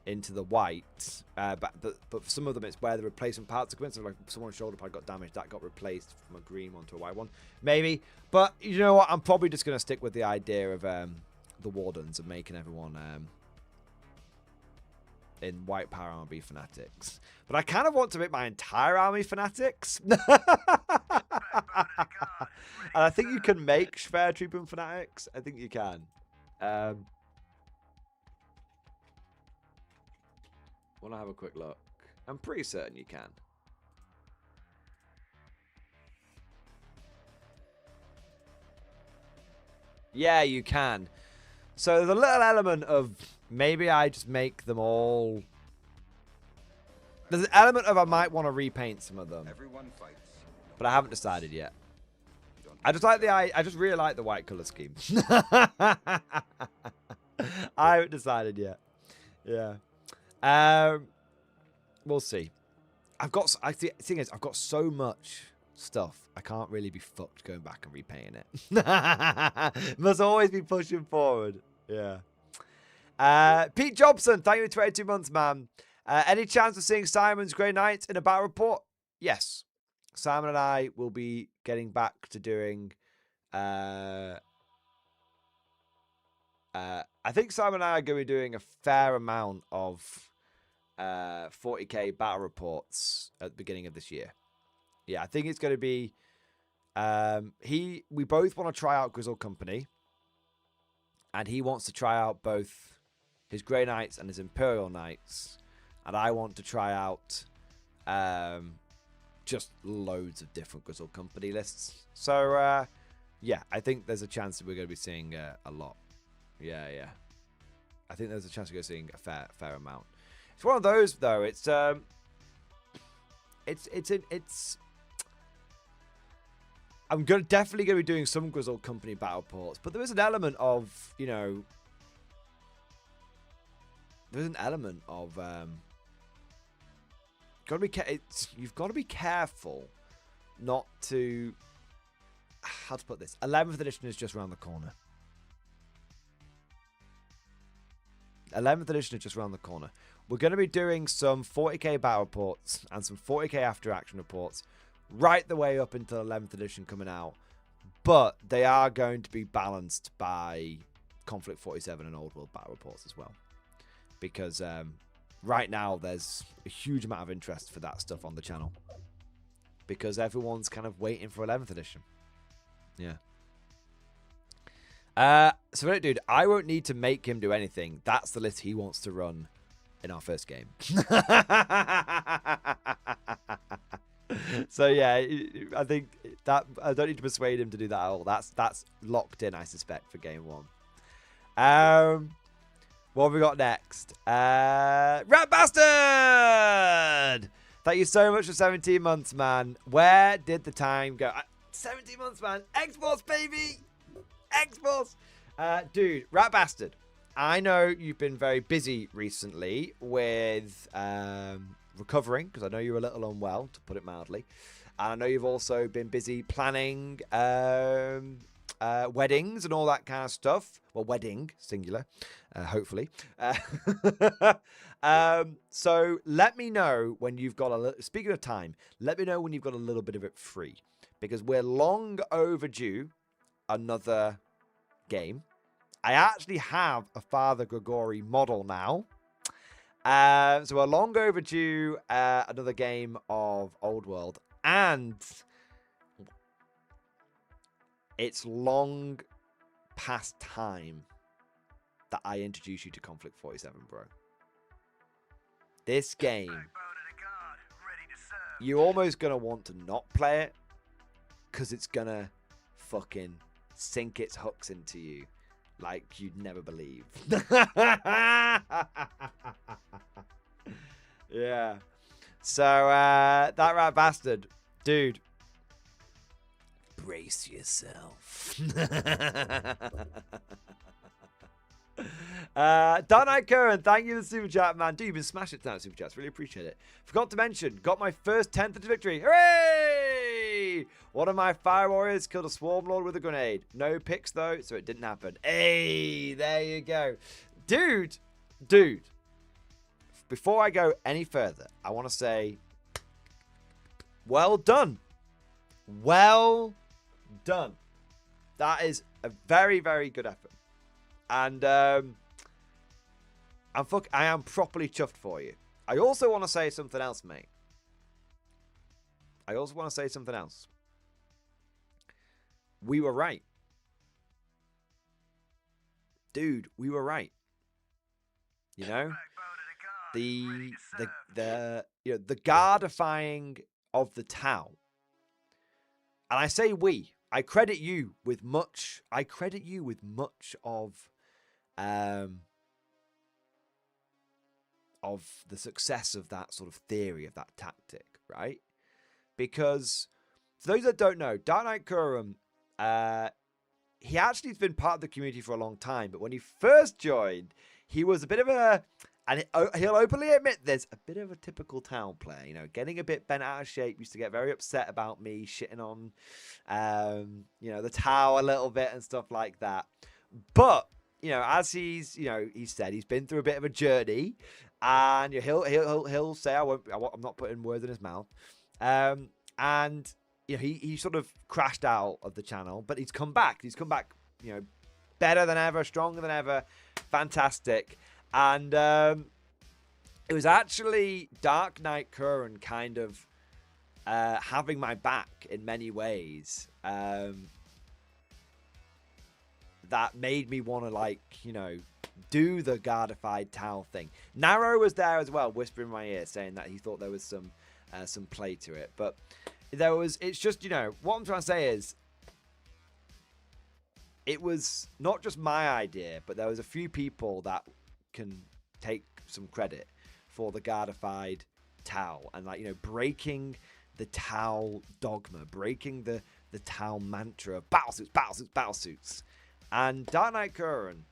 into the white, but for some of them it's where the replacement parts are coming. So like someone's shoulder pad got damaged, that got replaced from a green one to a white one, maybe. But you know what, I'm probably just gonna stick with the idea of the Wardens and making everyone in white power armor be fanatics. But I kind of want to make my entire army fanatics. And I think you can make Schwertruppen fanatics. I think you can. Want to have a quick look? I'm pretty certain you can. Yeah, you can. So there's a little element of maybe I just make them all. There's an element of I might want to repaint some of them. Everyone fights. But I haven't decided yet. I just really like the white color scheme. I haven't decided yet. Yeah. We'll see. The thing is, I've got so much stuff. I can't really be fucked going back and repainting it. Must always be pushing forward. Yeah. Pete Jobson, thank you for 22 months, man. Any chance of seeing Simon's Grey Knights in a battle report? Yes. Simon and I will be getting back to doing. I think Simon and I are going to be doing a fair amount of 40k battle reports at the beginning of this year. Yeah, I think it's going to be. We both want to try out Grizzled Company, and he wants to try out both his Grey Knights and his Imperial Knights, and I want to try out just loads of different Grizzle Company lists. So, yeah, I think there's a chance that we're going to be seeing a lot. Yeah. I think there's a chance we're seeing a fair amount. It's one of those though. It's I'm definitely going to be doing some Grizzle Company battle ports, but there is an element of, you know, you've got to be careful not to, how to put this, 11th edition is just around the corner. 11th edition is just around the corner. We're going to be doing some 40k battle reports and some 40k after action reports right the way up until 11th edition coming out. But they are going to be balanced by Conflict 47 and Old World battle reports as well. Because right now there's a huge amount of interest for that stuff on the channel. Because everyone's kind of waiting for 11th edition. Yeah. So, dude, I won't need to make him do anything. That's the list he wants to run in our first game. So, yeah, I think that I don't need to persuade him to do that at all. That's locked in, I suspect, for game one. What have we got next? Rat Bastard! Thank you so much for 17 months, man. Where did the time go? 17 months, man. X-Force, baby! X-Force! Dude, Rat Bastard. I know you've been very busy recently with recovering, because I know you're a little unwell, to put it mildly. And I know you've also been busy planning weddings and all that kind of stuff. Well, wedding, singular, hopefully. So let me know when you've got a little, speaking of time, let me know when you've got a little bit of it free. Because we're long overdue another game. I actually have a Father Gregory model now. So we're long overdue another game of Old World. And it's long past time that I introduce you to Conflict 47, bro. This game, you're almost going to want to not play it because it's going to fucking sink its hooks into you like you'd never believe. Yeah. So, that Rat Bastard, dude, brace yourself. Dark Knight Curran, thank you for the super chat, man. Dude, you've been smashing tonight, super chats. Really appreciate it. Forgot to mention, got my first 10th of victory. Hooray! One of my fire warriors killed a swarm lord with a grenade. No picks though, so it didn't happen. Hey, there you go. Dude. Before I go any further, I want to say, well done. Well done. That is a very, very good effort. And I am properly chuffed for you. I also want to say something else, mate. We were right. Dude, we were right. You know? The guardifying of the town. And I say we. I credit you with much of the success of that sort of theory, of that tactic, right? Because for those that don't know, Dark Knight Curran, he actually has been part of the community for a long time, but when he first joined, he was a bit of a, and he'll openly admit this, a bit of a typical town player, you know, getting a bit bent out of shape, used to get very upset about me shitting on, you know, the tower a little bit and stuff like that. But, you know, as he said, he's been through a bit of a journey, and he'll say, I'm not putting words in his mouth. And, you know, he sort of crashed out of the channel, but he's come back. He's come back, you know, better than ever, stronger than ever, fantastic. And it was actually Dark Knight Curran kind of having my back in many ways that made me want to, like, you know, do the Gardified Tau thing. Narrow was there as well, whispering in my ear, saying that he thought there was some play to it. But there was, it's just, you know, what I'm trying to say is, it was not just my idea, but there was a few people that can take some credit for the Gardified Tau and, like, you know, breaking the Tau dogma, breaking the Tau mantra of battle suits, battle suits, battle suits. And Dark Knight Curran,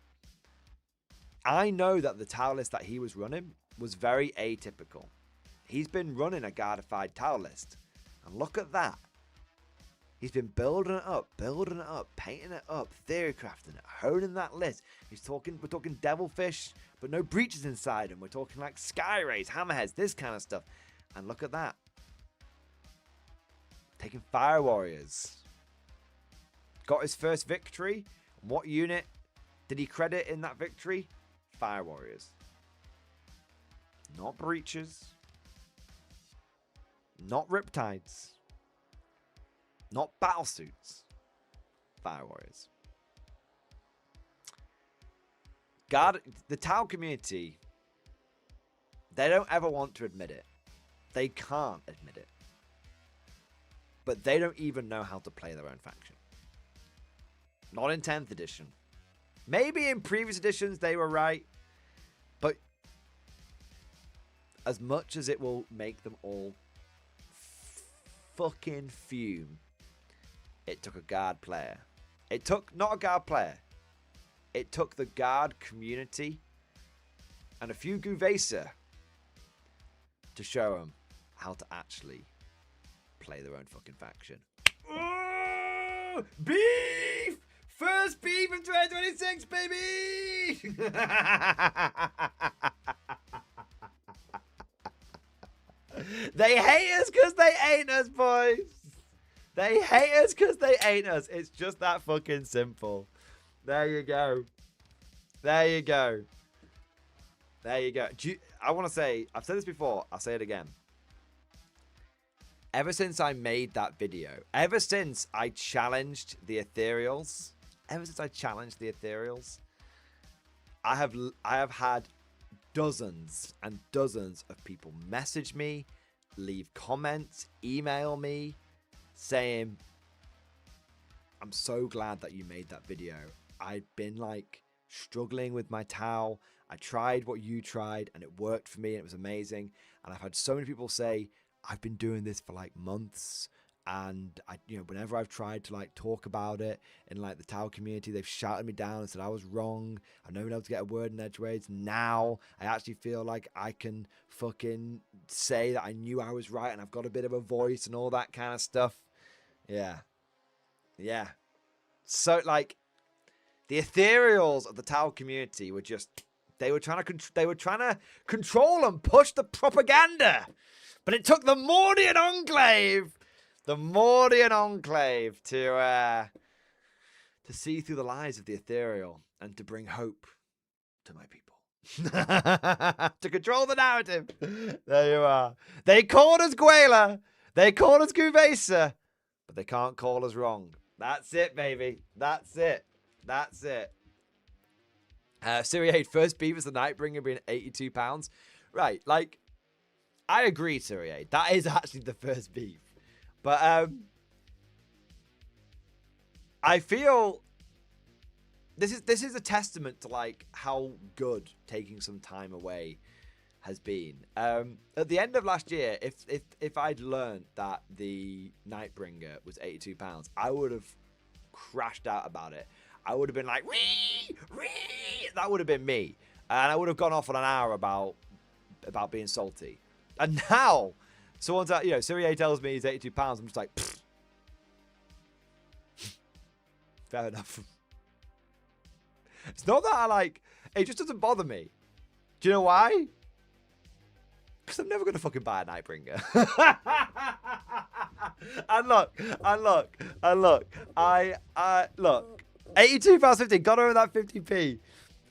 I know that the Tau list that he was running was very atypical. He's been running a Gardified Tau list. And look at that. He's been building it up, painting it up, theory crafting it, honing that list. We're talking Devilfish, but no breaches inside him. We're talking like Sky Rays, Hammerheads, this kind of stuff. And look at that. Taking Fire Warriors. Got his first victory. What unit did he credit in that victory? Fire Warriors. Not Breaches. Not Riptides. Not Battlesuits. Fire Warriors. The Tau community, they don't ever want to admit it. They can't admit it. But they don't even know how to play their own faction. Not in 10th edition. Maybe in previous editions they were right. But as much as it will make them all fucking fume, it took a guard player. It took not a guard player. It took the guard community and a few Guvesa to show them how to actually play their own fucking faction. Oh, beef! First beef of 2026, baby! They hate us because they ain't us, boys. They hate us because they ain't us. It's just that fucking simple. There you go. There you go. There you go. I want to say, I've said this before, I'll say it again. Ever since I made that video, ever since I challenged the Ethereals, I have had dozens and dozens of people message me, leave comments, email me, saying, I'm so glad that you made that video. I'd been like struggling with my Tau. I tried what you tried and it worked for me and it was amazing. And I've had so many people say, I've been doing this for like months, and whenever I've tried to like talk about it in like the Tau community, they've shouted me down and said I was wrong. I've never been able to get a word in edgeways. Now I actually feel like I can fucking say that I knew I was right and I've got a bit of a voice and all that kind of stuff. Yeah. So like the Ethereals of the Tau community were just, they were trying to control and push the propaganda. But it took the Mordian Enclave to see through the lies of the Ethereal and to bring hope to my people. To control the narrative. There you are. They called us Guela. They called us Guvesa. But they can't call us wrong. That's it, baby. That's it. Serie 8 first beef is the Nightbringer being £82. Right, like, I agree, Serie 8. That is actually the first beef. But I feel this is a testament to like how good taking some time away has been. At the end of last year, if I'd learned that the Nightbringer was £82, I would have crashed out about it. I would have been like, wee! That would have been me. And I would have gone off on an hour about being salty. And now, someone's Serie A tells me he's £82. I'm just like, pfft. Fair enough. It's not that I like, it just doesn't bother me. Do you know why? Because I'm never going to fucking buy a Nightbringer. And look, £82.50, got over that 50p.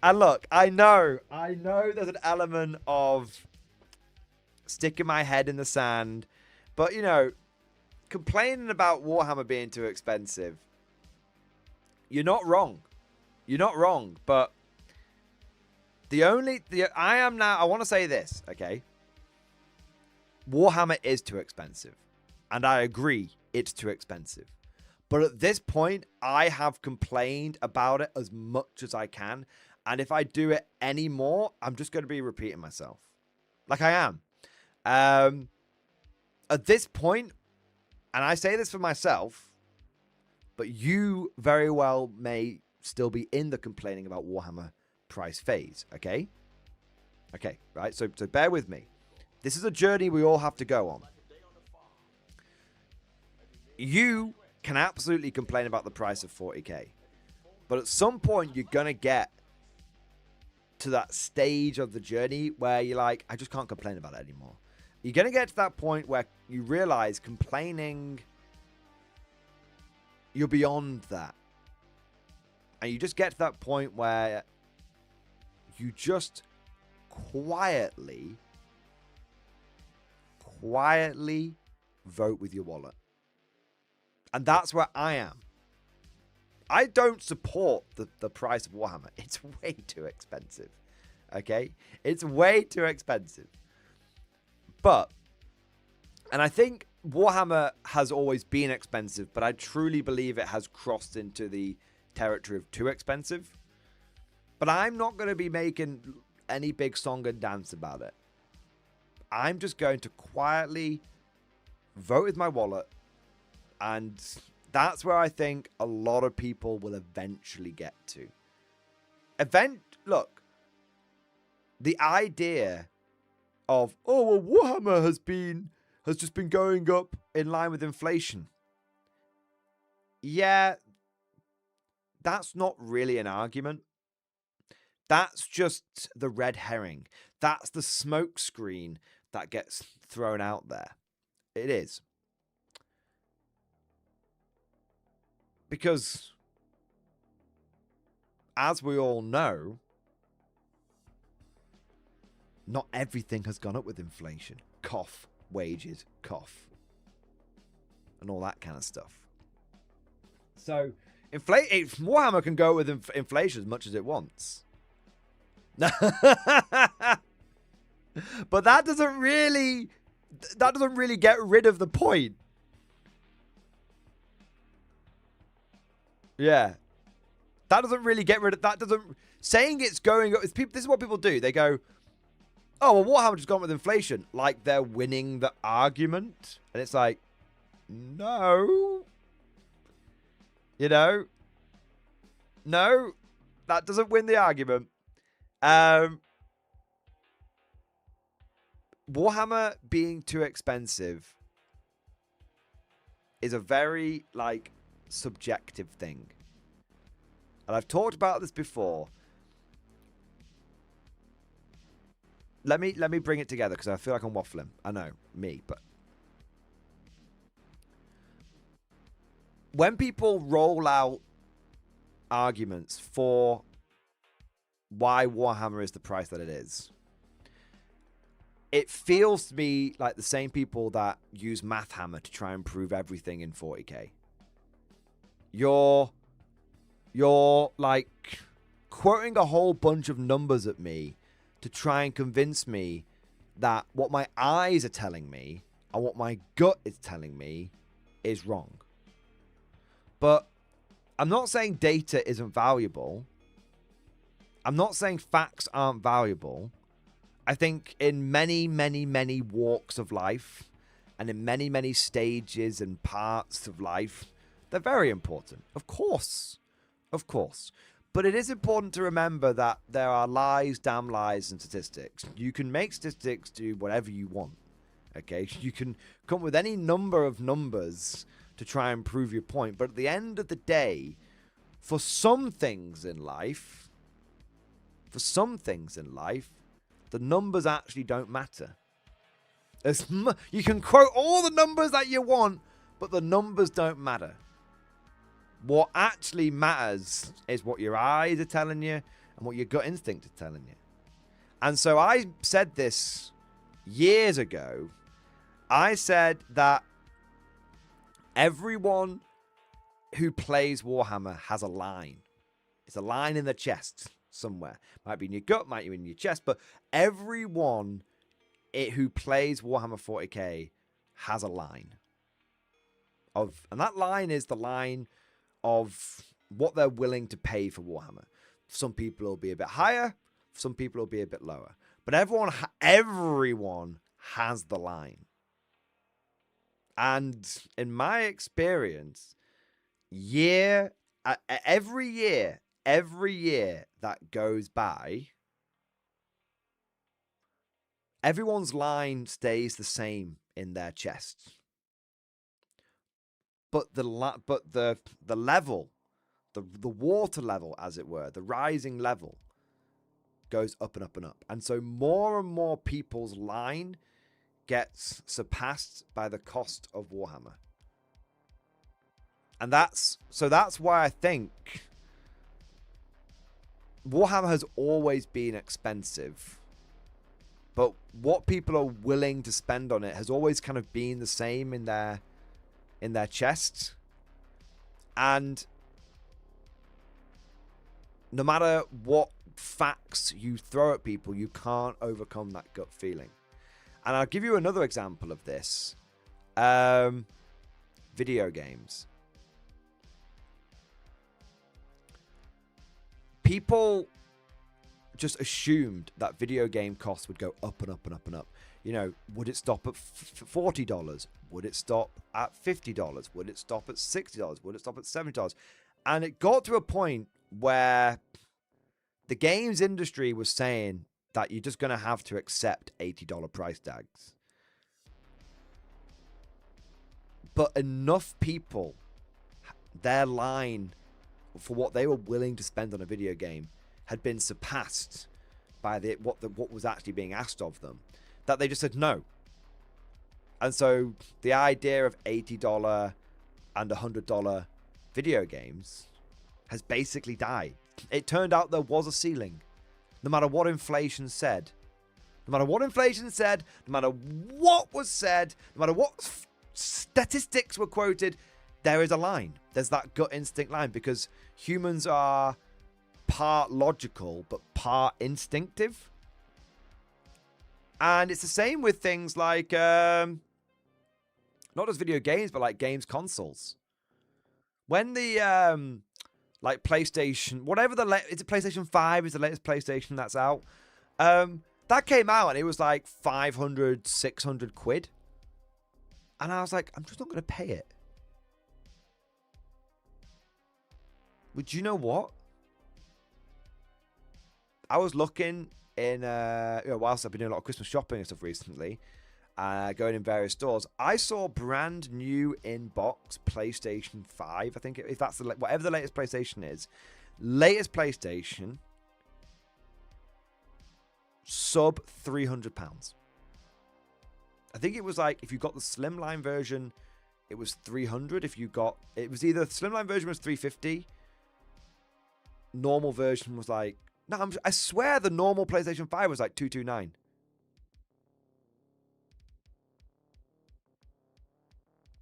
And look, I know there's an element of sticking my head in the sand, but complaining about Warhammer being too expensive, you're not wrong. You're not wrong, but I want to say this, okay? Warhammer is too expensive. And I agree, it's too expensive. But at this point, I have complained about it as much as I can. And if I do it anymore, I'm just going to be repeating myself. Like I am. At this point, and I say this for myself, but you very well may still be in the complaining about Warhammer price phase, okay? Okay, right? So bear with me. This is a journey we all have to go on. You can absolutely complain about the price of 40k. But at some point, you're going to get to that stage of the journey where you're like, I just can't complain about it anymore. You're going to get to that point where you realize complaining, you're beyond that. And you just get to that point where you just quietly vote with your wallet. And that's where I am. I don't support the price of Warhammer. It's way too expensive. Okay? It's way too expensive. But, and I think Warhammer has always been expensive, but I truly believe it has crossed into the territory of too expensive. But I'm not going to be making any big song and dance about it. I'm just going to quietly vote with my wallet. And that's where I think a lot of people will eventually get to. Look, the idea of, oh, well, Warhammer has just been going up in line with inflation. Yeah, that's not really an argument. That's just the red herring. That's the smoke screen that gets thrown out there. It is. Because, as we all know, not everything has gone up with inflation. Cough, wages, cough. And all that kind of stuff. So, Warhammer can go with inflation as much as it wants. But that doesn't really get rid of the point. Yeah. That doesn't really get rid of that. Saying it's going up. This is what people do. They go, oh, well, Warhammer just gone with inflation. Like they're winning the argument. And it's like, no. You know? No. That doesn't win the argument. Warhammer being too expensive is a very, subjective thing. And I've talked about this before. Let me bring it together because I feel like I'm waffling. I know, me, but when people roll out arguments for why Warhammer is the price that it is, it feels to me like the same people that use Math Hammer to try and prove everything in 40k. You're like quoting a whole bunch of numbers at me to try and convince me that what my eyes are telling me and what my gut is telling me is wrong. But I'm not saying data isn't valuable. I'm not saying facts aren't valuable. I think in many, many, many walks of life and in many, many stages and parts of life, they're very important. Of course. Of course. But it is important to remember that there are lies, damn lies, and statistics. You can make statistics do whatever you want. Okay? You can come with any number of numbers to try and prove your point. But at the end of the day, for some things in life, the numbers actually don't matter. You can quote all the numbers that you want, but the numbers don't matter. What actually matters is what your eyes are telling you and what your gut instinct is telling you. And so I said this years ago. I said that everyone who plays Warhammer has a line. It's a line in the chest somewhere. Might be in your gut, might be in your chest, but everyone who plays Warhammer 40k has a line. And that line is the line of what they're willing to pay for Warhammer. Some people will be a bit higher, some people will be a bit lower. But everyone has the line. And in my experience, every year that goes by, everyone's line stays the same in their chest. But the level, the water level, as it were, the rising level, goes up and up and up. And so more and more people's line gets surpassed by the cost of Warhammer. And that's why I think Warhammer has always been expensive. But what people are willing to spend on it has always kind of been the same in their chest. And no matter what facts you throw at people, you can't overcome that gut feeling. And I'll give you another example of this. Video games. People just assumed that video game costs would go up and up and up and up. You know, would it stop at $40? Would it stop at $50? Would it stop at $60? Would it stop at $70? And it got to a point where the games industry was saying that you're just going to have to accept $80 price tags. But enough people, their line for what they were willing to spend on a video game had been surpassed by what was actually being asked of them, that they just said no. And so the idea of $80 and $100 video games has basically died. It turned out there was a ceiling. No matter what inflation said, no matter what inflation said, no matter what was said, no matter what statistics were quoted, there is a line. There's that gut instinct line, because humans are part logical but part instinctive. And it's the same with things like not just video games, but like games consoles. When the like PlayStation, whatever is it PlayStation 5 is the latest PlayStation that's out. That came out and it was like 500, 600 quid. And I was like, I'm just not going to pay it. But you know what? I was looking in, whilst I've been doing a lot of Christmas shopping and stuff recently, going in various stores, I saw brand new in box PlayStation 5. I think if that's whatever the latest PlayStation is, latest PlayStation, sub £300. I think it was like, if you got the slimline version, it was 300. If you got, it was either the slimline version was 350. Normal version was like, no, I swear the normal PlayStation 5 was like 229.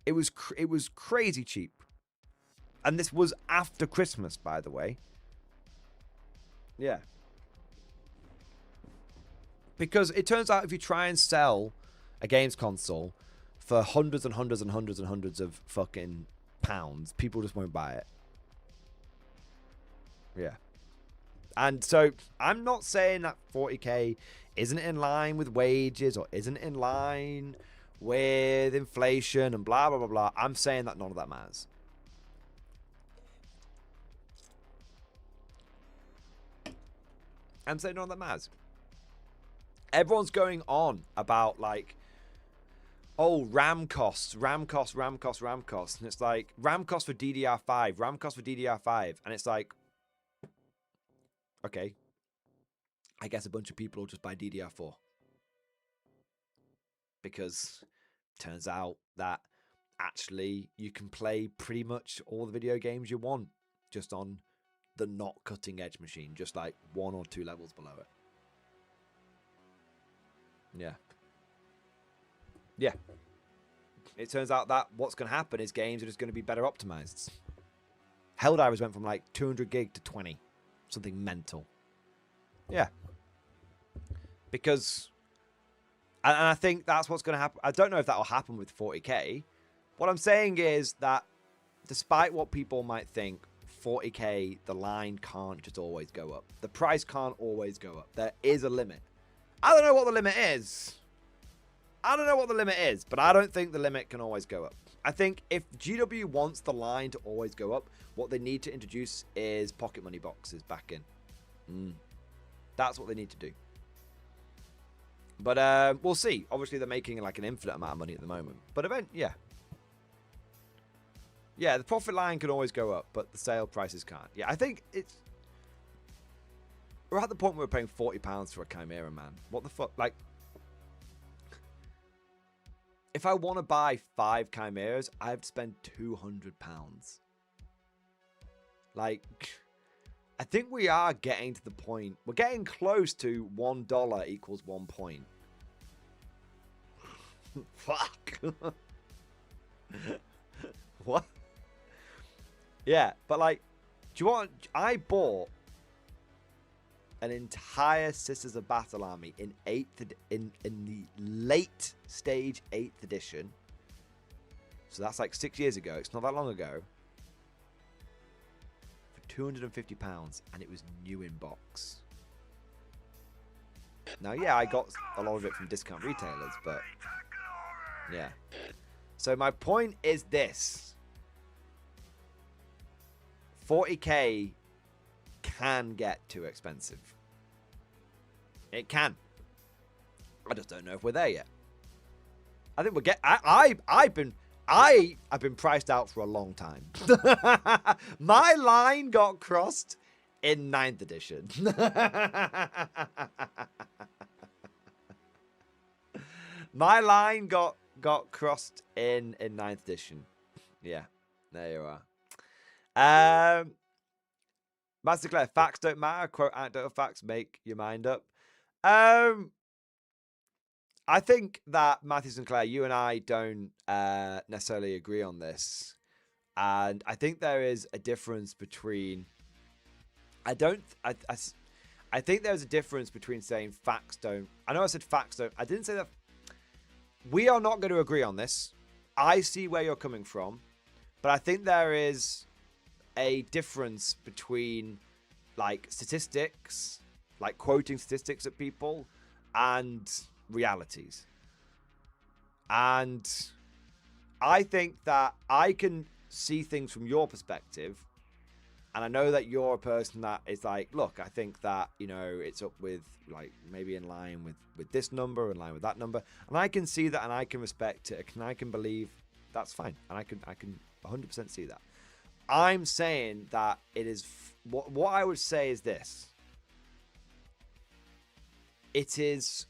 It was crazy cheap. And this was after Christmas, by the way. Yeah. Because it turns out if you try and sell a games console for hundreds and hundreds and hundreds and hundreds of fucking pounds, people just won't buy it. Yeah. And so I'm not saying that 40k isn't in line with wages or isn't in line with inflation and blah, blah, blah, blah. I'm saying that none of that matters. I'm saying none of that matters. Everyone's going on about like, oh, RAM costs. And it's like, RAM costs for DDR5. And it's like, okay, I guess a bunch of people will just buy DDR4. Because turns out that actually you can play pretty much all the video games you want just on the not cutting edge machine, just like 1 or 2 levels below it. Yeah. Yeah. It turns out that what's going to happen is games are just going to be better optimized. Helldivers went from like 200 gig to 20. something mental. Yeah. Because, and I think that's what's going to happen. I don't know if that will happen with 40k. What I'm saying is that despite what people might think, 40k, the line can't just always go up. The price can't always go up. There is a limit. I don't know what the limit is. I don't know what the limit is, but I don't think the limit can always go up. I think if GW wants the line to always go up, what they need to introduce is pocket money boxes back in. That's what they need to do. But we'll see. Obviously, they're making like an infinite amount of money at the moment. But yeah. Yeah, the profit line can always go up, but the sale prices can't. Yeah, I think it's... We're at the point where we're paying £40 for a Chimera, man. What the fuck? Like, if I want to buy 5 Chimeras, I have to spend £200. Like, I think we are getting to the point... We're getting close to $1 equals 1 point. Fuck. What? Yeah, but like, do you want... I bought an entire Sisters of Battle army in in the late stage 8th edition. So that's like 6 years ago. It's not that long ago. For £250, and it was new in box. Now, yeah, I got a lot of it from discount retailers, but yeah. So my point is this. 40k can get too expensive. It can. I just don't know if we're there yet. I think we'll get... I've been priced out for a long time. My line got crossed in 9th edition. My line got crossed in 9th edition. Yeah, there you are. Master Claire, facts don't matter. Quote anecdotal facts, make your mind up. I think that Matthew and Claire, you and I don't necessarily agree on this. And I think there is a difference between... I think there's a difference between saying facts don't... I know I said facts don't... I didn't say that... We are not going to agree on this. I see where you're coming from. But I think there is a difference between, like, statistics, like quoting statistics at people, and realities. And I think that I can see things from your perspective, and I know that you're a person that is like, look, I think that, you know, it's up with, like, maybe in line with this number, in line with that number, and I can see that, and I can respect it, and I can believe that's fine, and I can 100% see that. I'm saying that it is... What I would say is this. It is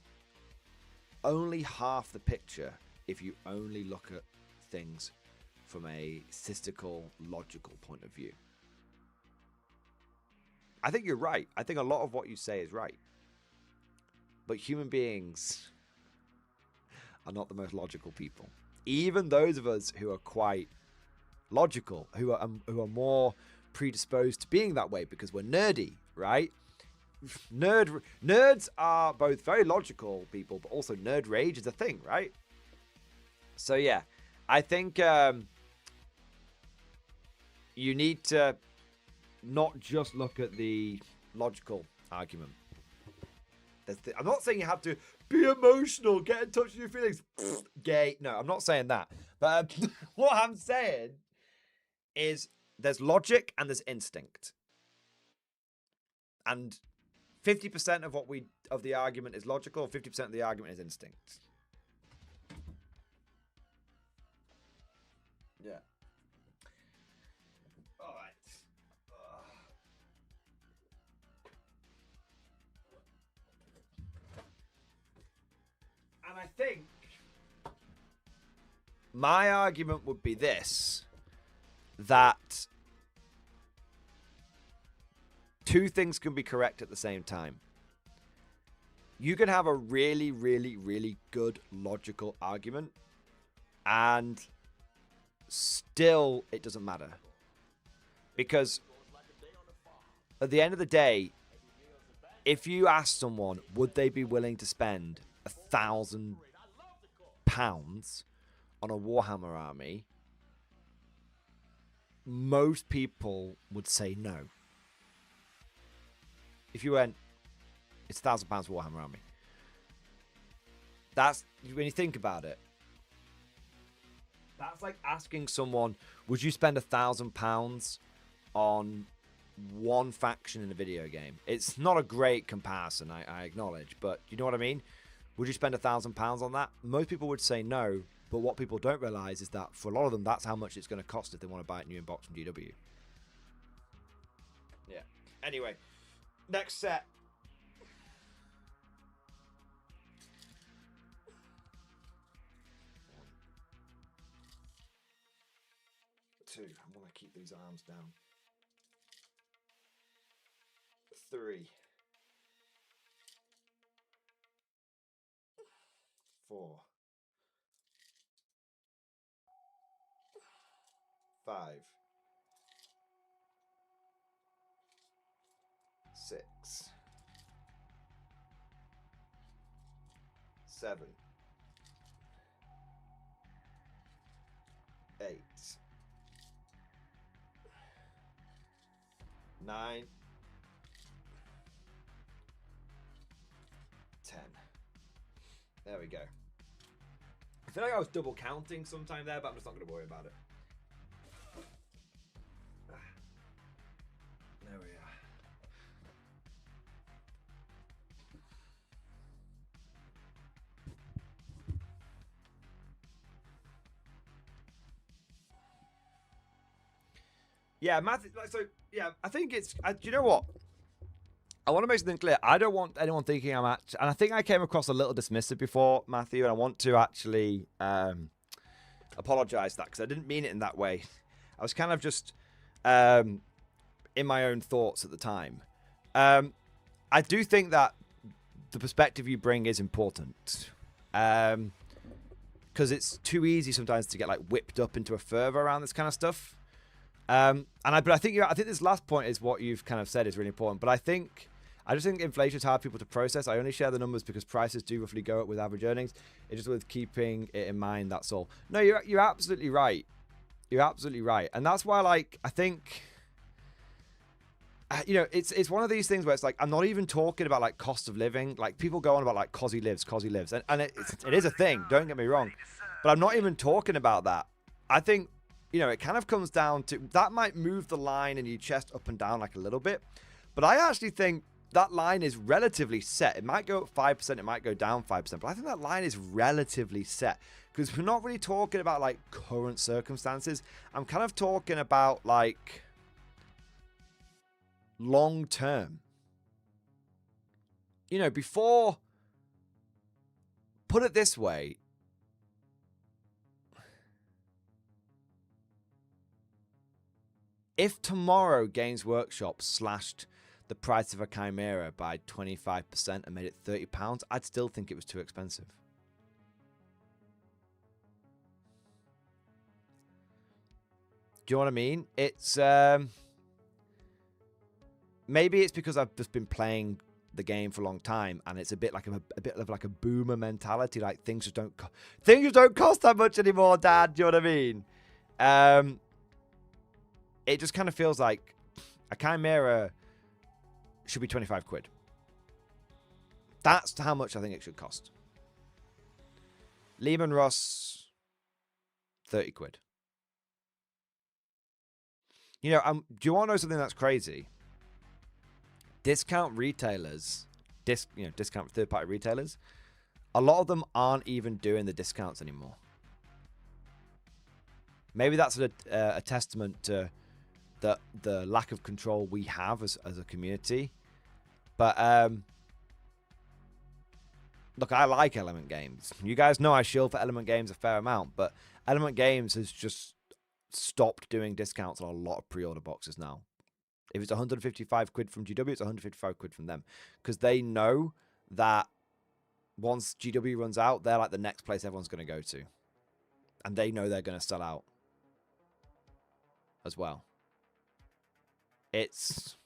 only half the picture if you only look at things from a statistical, logical point of view. I think you're right. I think a lot of what you say is right. But human beings are not the most logical people. Even those of us who are quite logical, who are more predisposed to being that way because we're nerdy, right? Nerds are both very logical people, but also nerd rage is a thing, right? So yeah, I think you need to not just look at the logical argument. I'm not saying you have to be emotional, get in touch with your feelings, gay. No, I'm not saying that. But what I'm saying is there's logic and there's instinct. And 50% of the argument is logical, 50% of the argument is instinct. Yeah. All right. And I think my argument would be this, that two things can be correct at the same time. You can have a really, really, really good logical argument and still it doesn't matter. Because at the end of the day, if you ask someone, would they be willing to spend £1,000 on a Warhammer army, most people would say no. If you went, it's £1,000 Warhammer army. That's, when you think about it, that's like asking someone, would you spend £1,000 on one faction in a video game? It's not a great comparison, I acknowledge, but you know what I mean? Would you spend £1,000 on that? Most people would say no, but what people don't realize is that for a lot of them, that's how much it's going to cost if they want to buy a new inbox from GW. Yeah. Anyway, next set. Two. I want to keep these arms down. 3, 4, 5, 6, 7, 8, 9, 10. There we go. I feel like I was double counting sometime there, but I'm just not going to worry about it. There we are. Yeah, math. So yeah, I think it's. Do you know what? I want to make something clear. I don't want anyone thinking I'm and I think I came across a little dismissive before, Matthew, and I want to actually apologize for that because I didn't mean it in that way. I was kind of just in my own thoughts at the time. I do think that the perspective you bring is important because it's too easy sometimes to get like whipped up into a fervor around this kind of stuff. But I think this last point is what you've kind of said is really important. But I just think inflation is hard for people to process. I only share the numbers because prices do roughly go up with average earnings. It's just with keeping it in mind. That's all. No, you're absolutely right. You're absolutely right, and that's why, like, I think, you know, it's one of these things where it's like I'm not even talking about like cost of living. Like people go on about like Cosy lives, and it is a thing. Don't get me wrong, but I'm not even talking about that. I think, you know, it kind of comes down to that might move the line in your chest up and down like a little bit, but I actually think that line is relatively set. It might go up 5%, it might go down 5%, but I think that line is relatively set because we're not really talking about like current circumstances. I'm kind of talking about like long term. You know, before, put it this way, if tomorrow Games Workshop slashed the price of a Chimera by 25% and made it £30, I'd still think it was too expensive. Do you know what I mean? It's maybe it's because I've just been playing the game for a long time and it's a bit like a bit of like a boomer mentality, like things just don't cost that much anymore, Dad. Do you know what I mean? It just kind of feels like a Chimera should be 25 quid. That's how much I think it should cost. Lehman Russ, 30 quid. You know, do you want to know something that's crazy? Discount retailers, discount third-party retailers, a lot of them aren't even doing the discounts anymore. Maybe that's a testament to the lack of control we have as a community. But look, I like Element Games. You guys know I shield for Element Games a fair amount, but Element Games has just stopped doing discounts on a lot of pre-order boxes now. If it's 155 quid from GW, it's 155 quid from them, because they know that once GW runs out, they're like the next place everyone's going to go to, and they know they're going to sell out as well. It's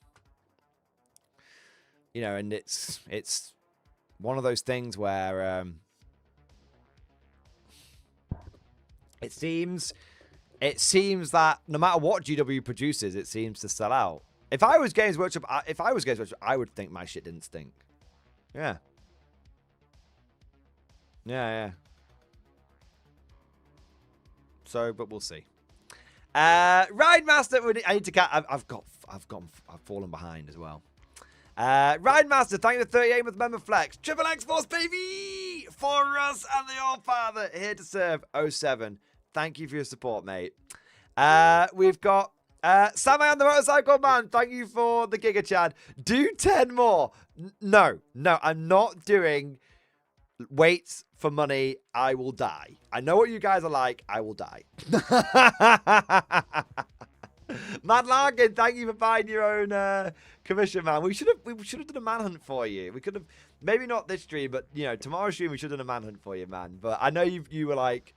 you know, and it's one of those things where it seems that no matter what GW produces, it seems to sell out. If I was Games Workshop, I would think my shit didn't stink. Yeah. Yeah. So, but we'll see. Ride Master, I need to get. I've fallen behind as well. Ride Master, thank you for 38 with member flex. Triple X Force, baby! For us and the All Father, here to serve 07. Thank you for your support, mate. We've got Sammy on the Motorcycle Man. Thank you for the Giga Chad. Do 10 more. No, I'm not doing weights for money. I will die. I know what you guys are like. I will die. Matt Larkin, thank you for buying your own commission, man. We should have done a manhunt for you. We could have, maybe not this stream, but you know, tomorrow's stream we should have done a manhunt for you, man. But I know you were like,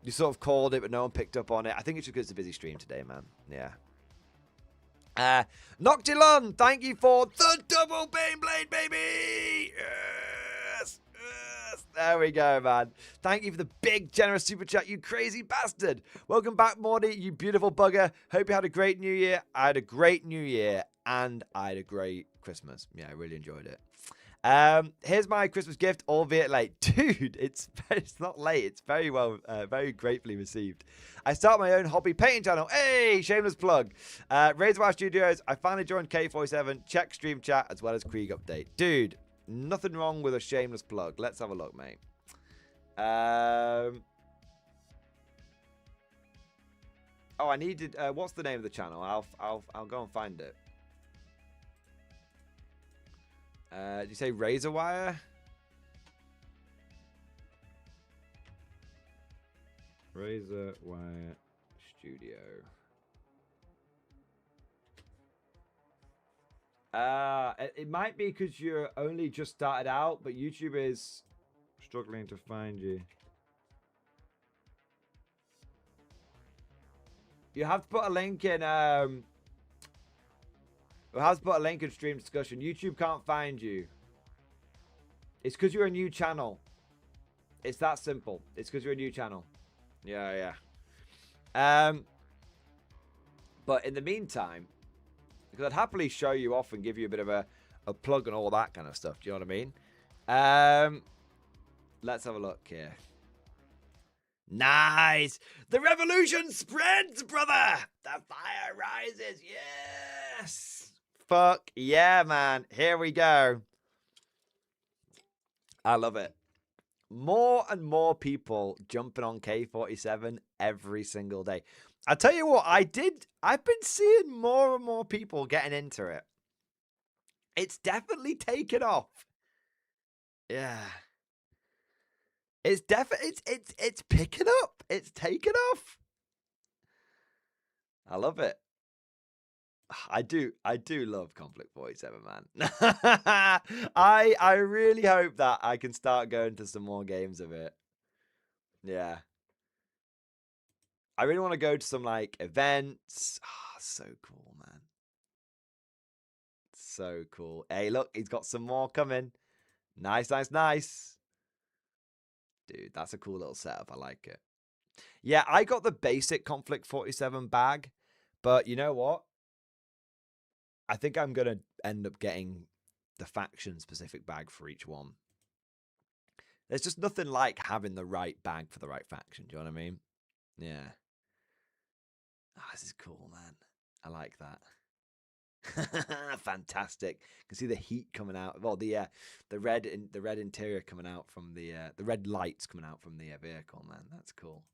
you sort of called it, but no one picked up on it. I think it's just because it's a busy stream today, man. Yeah. Noctilon, thank you for the double Baneblade, baby. Yes. There we go, man. Thank you for the big, generous super chat, you crazy bastard. Welcome back, Mordy, you beautiful bugger. Hope you had a great New Year. I had a great New Year, and I had a great Christmas. Yeah, I really enjoyed it. Here's my Christmas gift, albeit late. Dude, it's not late. It's very well, very gratefully received. I start my own hobby painting channel. Hey, shameless plug. Razorwire Studios. I finally joined K47. Check stream chat as well as Krieg update. Dude, nothing wrong with a shameless plug. Let's have a look, mate. Oh, I needed. What's the name of the channel? I'll go and find it. Did you say Razorwire? Razorwire Studio. It might be because you're only just started out, but YouTube is struggling to find you. You have to put a link in. We'll have to put a link in stream discussion. YouTube can't find you. It's because you're a new channel. It's that simple. It's because you're a new channel. Yeah. But in the meantime, because I'd happily show you off and give you a bit of a plug and all that kind of stuff. Do you know what I mean? Let's have a look here. Nice. The revolution spreads, brother. The fire rises. Yes. Fuck yeah, man. Here we go. I love it. More and more people jumping on K47 every single day. I tell you what, I've been seeing more and more people getting into it. It's definitely taken off. Yeah. It's definitely it's picking up. It's taken off. I love it. I do love Conflict 47, man. I really hope that I can start going to some more games of it. Yeah. I really want to go to some like events. Ah, so cool, man. So cool. Hey, look, he's got some more coming. Nice. Dude, that's a cool little setup. I like it. Yeah, I got the basic Conflict 47 bag, but you know what? I think I'm going to end up getting the faction-specific bag for each one. There's just nothing like having the right bag for the right faction. Do you know what I mean? Yeah. Oh, this is cool, man. I like that. Fantastic. You can see the heat coming out. Well, the red interior coming out from the red lights coming out from the vehicle, man. That's cool.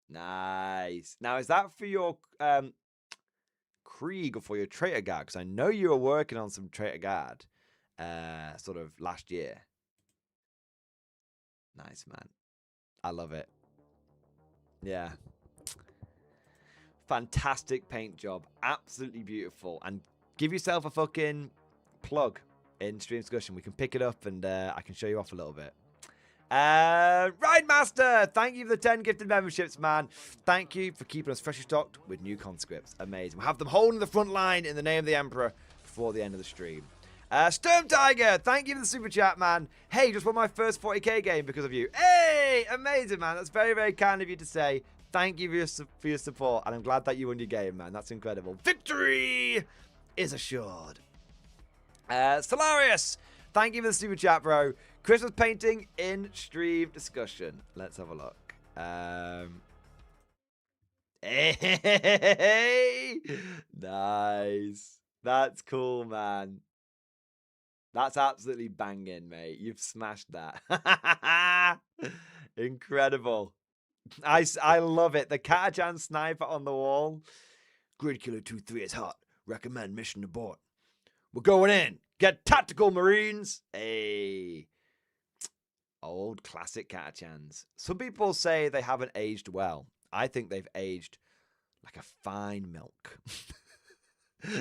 Nice. Now, is that for your Krieg or for your Traitor Guard? Because I know you were working on some Traitor Guard sort of last year. Nice, man. I love it. Yeah. Fantastic paint job. Absolutely beautiful. And give yourself a fucking plug in stream discussion. We can pick it up and I can show you off a little bit. Ride Master, thank you for the 10 gifted memberships, man. Thank you for keeping us freshly stocked with new conscripts. Amazing. We'll have them holding the front line in the name of the Emperor before the end of the stream. Sturm Tiger, thank you for the super chat, man. Hey, just won my first 40k game because of you. Hey, amazing, man. That's very, very kind of you to say. Thank you for your support, and I'm glad that you won your game, man. That's incredible. Victory is assured. Solarius, thank you for the super chat, bro. Christmas painting in stream discussion. Let's have a look. Hey, nice. That's cool, man. That's absolutely banging, mate. You've smashed that. Incredible. I love it. The Katachan sniper on the wall. Grid Killer 2-3 is hot. Recommend mission abort. We're going in. Get tactical, Marines. Hey. Old classic Katachans. Some people say they haven't aged well. I think they've aged like a fine milk.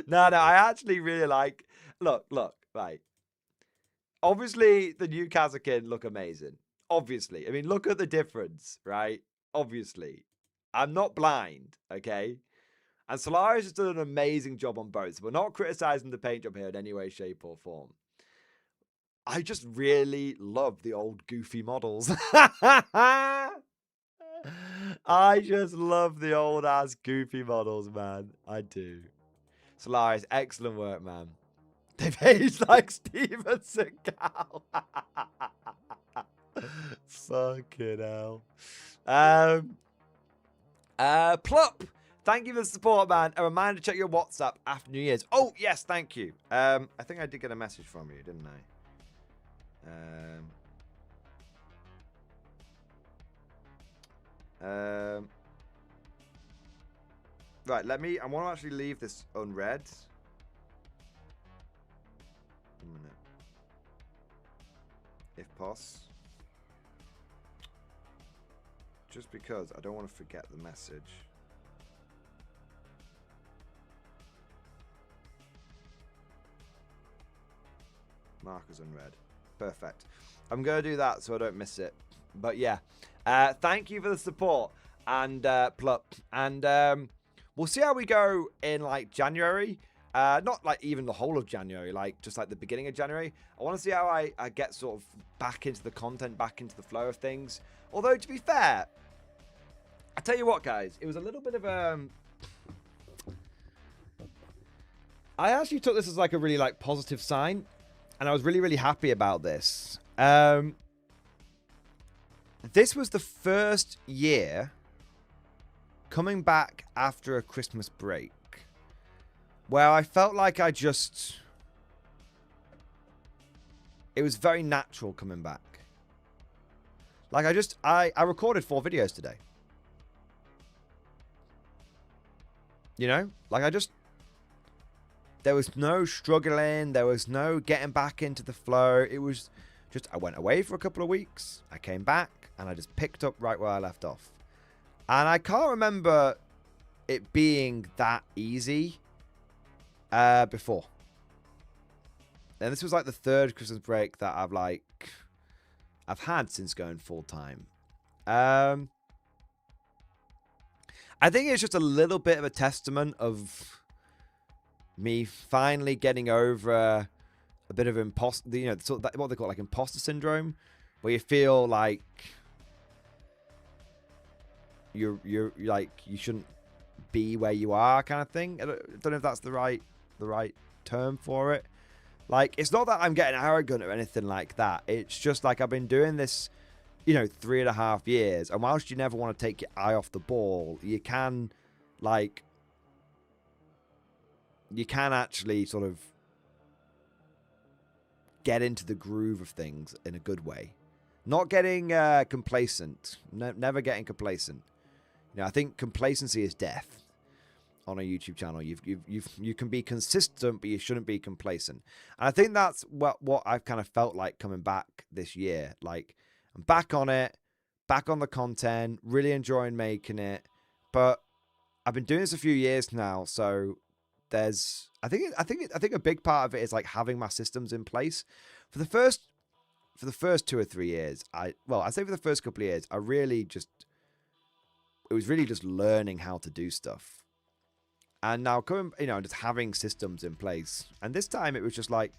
No, I actually really like... Look, right. Obviously, the new Kazakin look amazing. Obviously. I mean, look at the difference, right? Obviously. I'm not blind, okay? And Solaris has done an amazing job on both. So we're not criticizing the paint job here in any way, shape, or form. I just really love the old goofy models. I just love the old ass goofy models, man. I do. Solaris, excellent work, man. They've aged like Steven Seagal. Fucking hell. Plop. Thank you for the support, man. A reminder to check your WhatsApp after New Year's. Oh, yes, thank you. I think I did get a message from you, didn't I? Right, I want to actually leave this unread. A minute. If possible. Just because I don't want to forget the message. Markers unread. Perfect. I'm going to do that so I don't miss it. But yeah, thank you for the support and Plup. And we'll see how we go in like January. Not like even the whole of January, like just like the beginning of January. I want to see how I get sort of back into the content, back into the flow of things. Although, to be fair, I tell you what, guys, it was a little bit of I actually took this as like a really like positive sign. And I was really, really happy about this. This was the first year coming back after a Christmas break where I felt like it was very natural coming back. Like I recorded 4 videos today. You know, like there was no struggling. There was no getting back into the flow. It was just, I went away for a couple of weeks. I came back and I just picked up right where I left off. And I can't remember it being that easy before. And this was like the 3rd Christmas break that I've had since going full time. I think it's just a little bit of a testament of me finally getting over a bit of imposter, you know, sort of what they call like imposter syndrome, where you feel like you're like you shouldn't be where you are, kind of thing. I don't know if that's the right term for it. Like, it's not that I'm getting arrogant or anything like that. It's just like I've been doing this, you know, 3.5 years, and whilst you never want to take your eye off the ball, you can actually sort of get into the groove of things in a good way. Not getting complacent. Never getting complacent. You know, I think complacency is death on a YouTube channel. You can be consistent, but you shouldn't be complacent. And I think that's what I've kind of felt like coming back this year. Like, I'm back on it, back on the content, really enjoying making it. But I've been doing this a few years now, so I think a big part of it is like having my systems in place. For the first 2 or 3 years, I say for the first couple of years, it was really just learning how to do stuff. And now just having systems in place. And this time it was just like,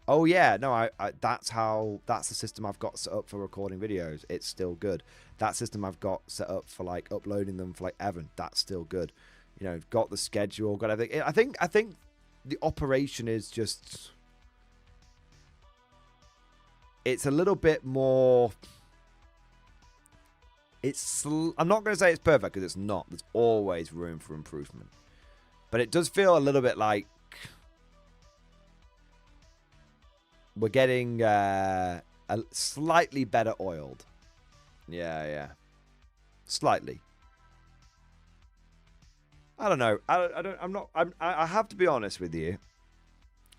Oh yeah, no, that's the system I've got set up for recording videos. It's still good. That system I've got set up for like uploading them for like Evan. That's still good. You know, got the schedule, got everything. I think the operation is just, it's a little bit more. I'm not going to say it's perfect because it's not. There's always room for improvement, but it does feel a little bit like we're getting a slightly better oiled. Yeah. Slightly. I don't know. I have to be honest with you.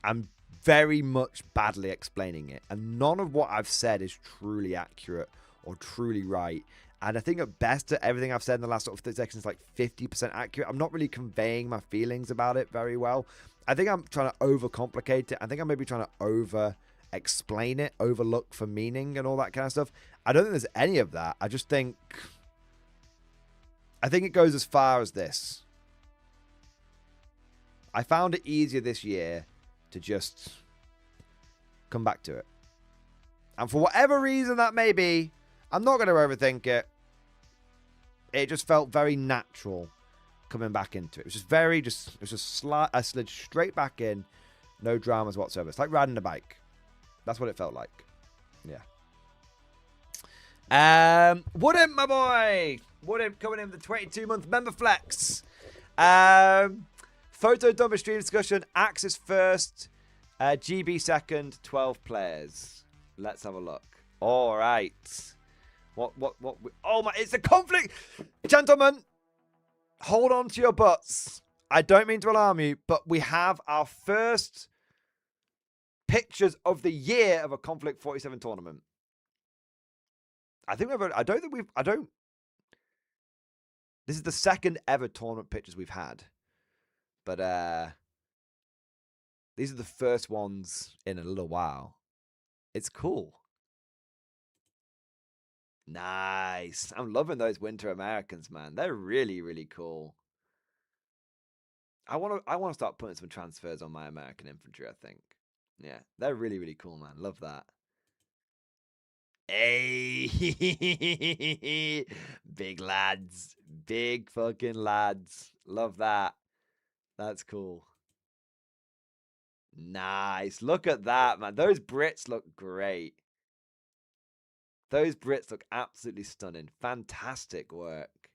I'm very much badly explaining it. And none of what I've said is truly accurate or truly right. And I think at best, everything I've said in the last sort of 30 seconds is like 50% accurate. I'm not really conveying my feelings about it very well. I think I'm trying to overcomplicate it. I think I'm maybe trying to over-explain it, overlook for meaning and all that kind of stuff. I don't think there's any of that. I think it goes as far as this. I found it easier this year to just come back to it. And for whatever reason that may be, I'm not going to overthink it. It just felt very natural coming back into it. It was just very, I slid straight back in. No dramas whatsoever. It's like riding a bike. That's what it felt like. Yeah. Woodimp, my boy. Woodimp coming in with the 22-month member flex. Photo dumper stream discussion. Axis first. GB second. 12 players. Let's have a look. All right. What? Oh my! It's a conflict, gentlemen. Hold on to your butts. I don't mean to alarm you, but we have our first pictures of the year of a Conflict 47 tournament. This is the second ever tournament pictures we've had, but these are the first ones in a little while. It's cool. Nice. I'm loving those Winter Americans, man. They're really, really cool. I want to start putting some transfers on my American infantry, I think. Yeah, they're really, really cool, man. Love that. Hey, big lads. Big fucking lads. Love that. That's cool. Nice. Look at that, man. Those Brits look great. Those Brits look absolutely stunning. Fantastic work.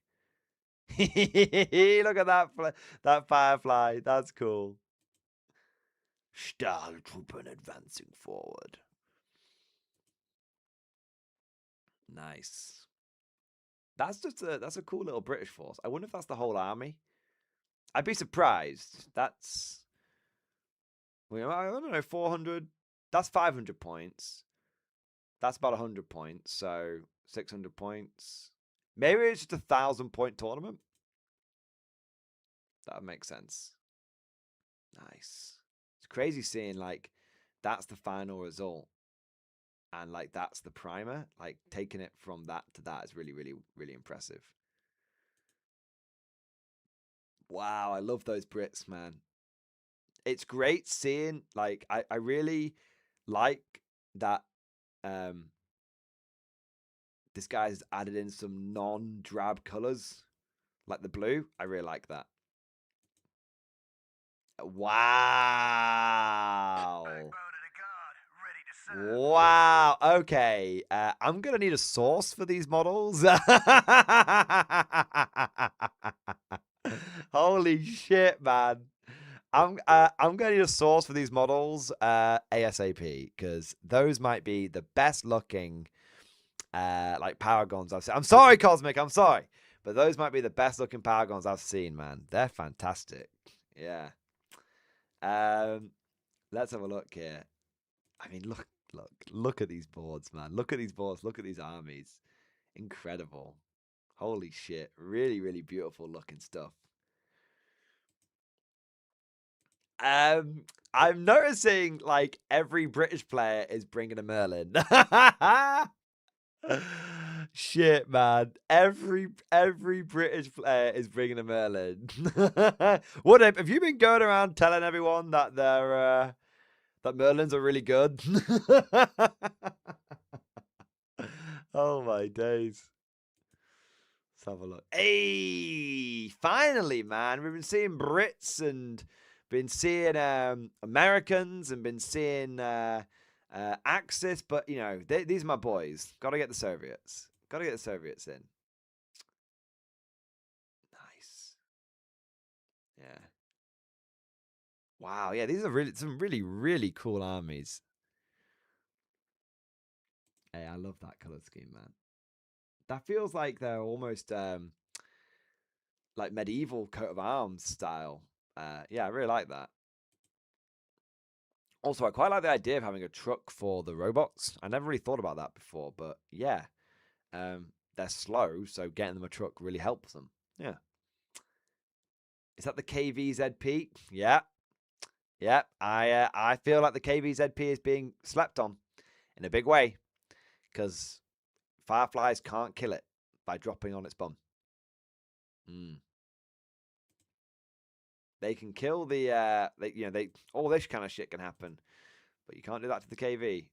Look at that firefly. That's cool. Stahltruppen advancing forward. Nice. That's a cool little British force. I wonder if that's the whole army. I'd be surprised. That's, I don't know, 400. That's 500 points. That's about 100 points. So 600 points. Maybe it's just 1,000-point tournament. That would make sense. Nice. It's crazy seeing like that's the final result. And like that's the primer. Like taking it from that to that is really, really, really impressive. Wow, I love those Brits, man. It's great seeing, like, I really like that this guy's added in some non-drab colors, like the blue. I really like that. Wow. Wow. Okay. I'm going to need a source for these models. Holy shit, man. I'm gonna need a source for these models ASAP, because those might be the best looking like paragons I've seen. I'm sorry, Cosmic, I'm sorry, but those might be the best looking paragons I've seen, man. They're fantastic. Yeah. Let's have a look here. I mean, look at these boards, man. Look at these boards. Look at these armies. Incredible. Holy shit. Really, really beautiful looking stuff. I'm noticing like every British player is bringing a Merlin. Shit, man. Every British player is bringing a Merlin. What have you been going around telling everyone that That Merlins are really good. Oh my days. Let's have a look. Hey, finally, man. We've been seeing Brits and been seeing Americans and been seeing Axis, but you know, these are my boys. Got to get the Soviets. Got to get the Soviets in. Nice. Yeah. Wow. Yeah, these are really some really cool armies. Hey, I love that color scheme, man. That feels like they're almost like medieval coat of arms style. Yeah, I really like that. Also, I quite like the idea of having a truck for the robots. I never really thought about that before, but yeah, they're slow, so getting them a truck really helps them. Yeah. Is that the KVZP? Yeah, yeah. I feel like the KVZP is being slept on in a big way because Fireflies can't kill it by dropping on its bum. They can kill the all this kind of shit can happen, but you can't do that to the KV.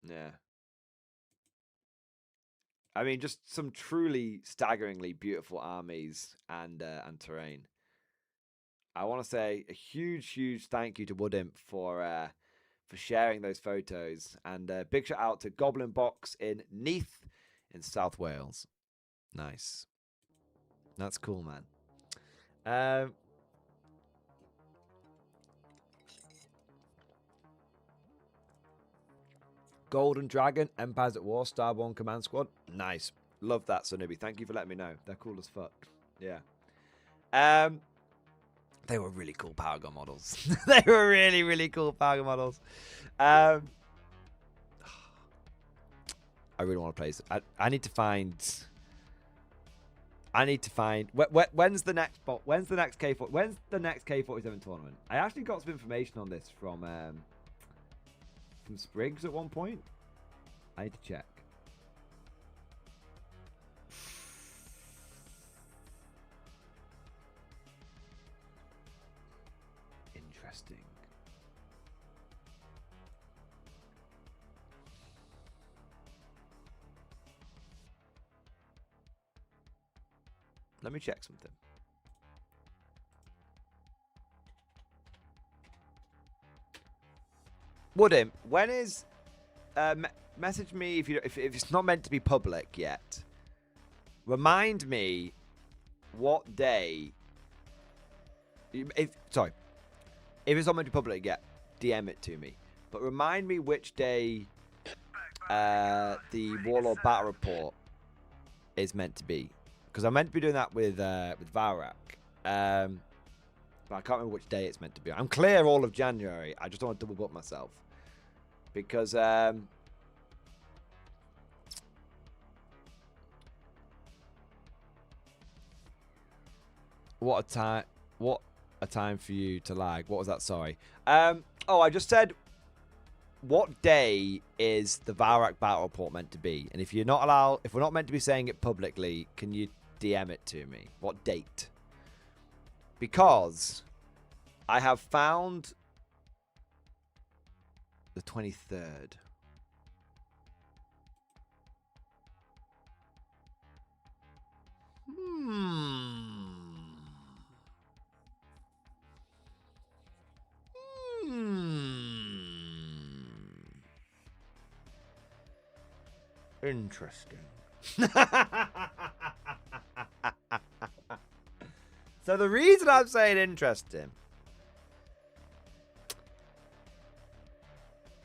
Yeah. I mean, just some truly staggeringly beautiful armies and terrain. I want to say a huge thank you to Woodimp for sharing those photos, and big shout out to Goblin Box in Neath in South Wales. Nice. That's cool, man. Golden Dragon, Empires at War, Starborn Command Squad. Nice. Love that, Sonubi. Thank you for letting me know. They're cool as fuck. Yeah. They were really cool Paragon models. They were really cool Paragon models. I really want to play this. I need to find... when's the next K47 tournament? I actually got some information on this from Spriggs at one point. I need to check. Interesting. Let me check something. Woodim, when is message me if it's not meant to be public yet. Remind me what day. If it's not meant to be public yet, DM it to me. But remind me which day the Warlord Battle Report is meant to be, because I'm meant to be doing that with Varak. But I can't remember which day it's meant to be. I'm clear all of January. I just don't want to double book myself. Because what a time for you to lag. What was that? Sorry. Oh, I just said what day is the Varak Battle Report meant to be? And if we're not meant to be saying it publicly, can you DM it to me? What date? Because I have found the 23rd. Interesting. So the reason I'm saying interesting,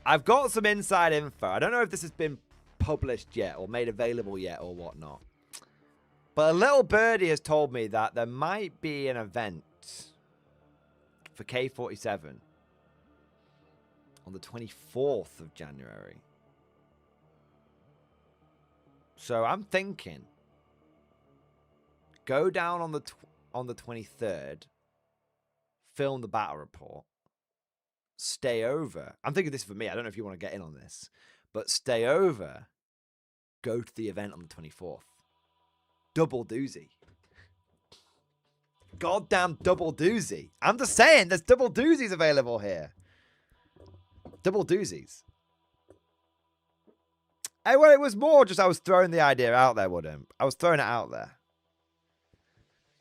I've got some inside info. I don't know if this has been published yet or made available yet or whatnot. But a little birdie has told me that there might be an event for K47 on the 24th of January. So I'm thinking, go down on the 23rd, film the battle report, stay over. I'm thinking this for me. I don't know if you want to get in on this, but stay over, go to the event on the 24th. Double doozy. Goddamn double doozy. I'm just saying, there's double doozies available here. Double doozies. Hey, well, it was more just I was throwing the idea out there, Woodham. I was throwing it out there.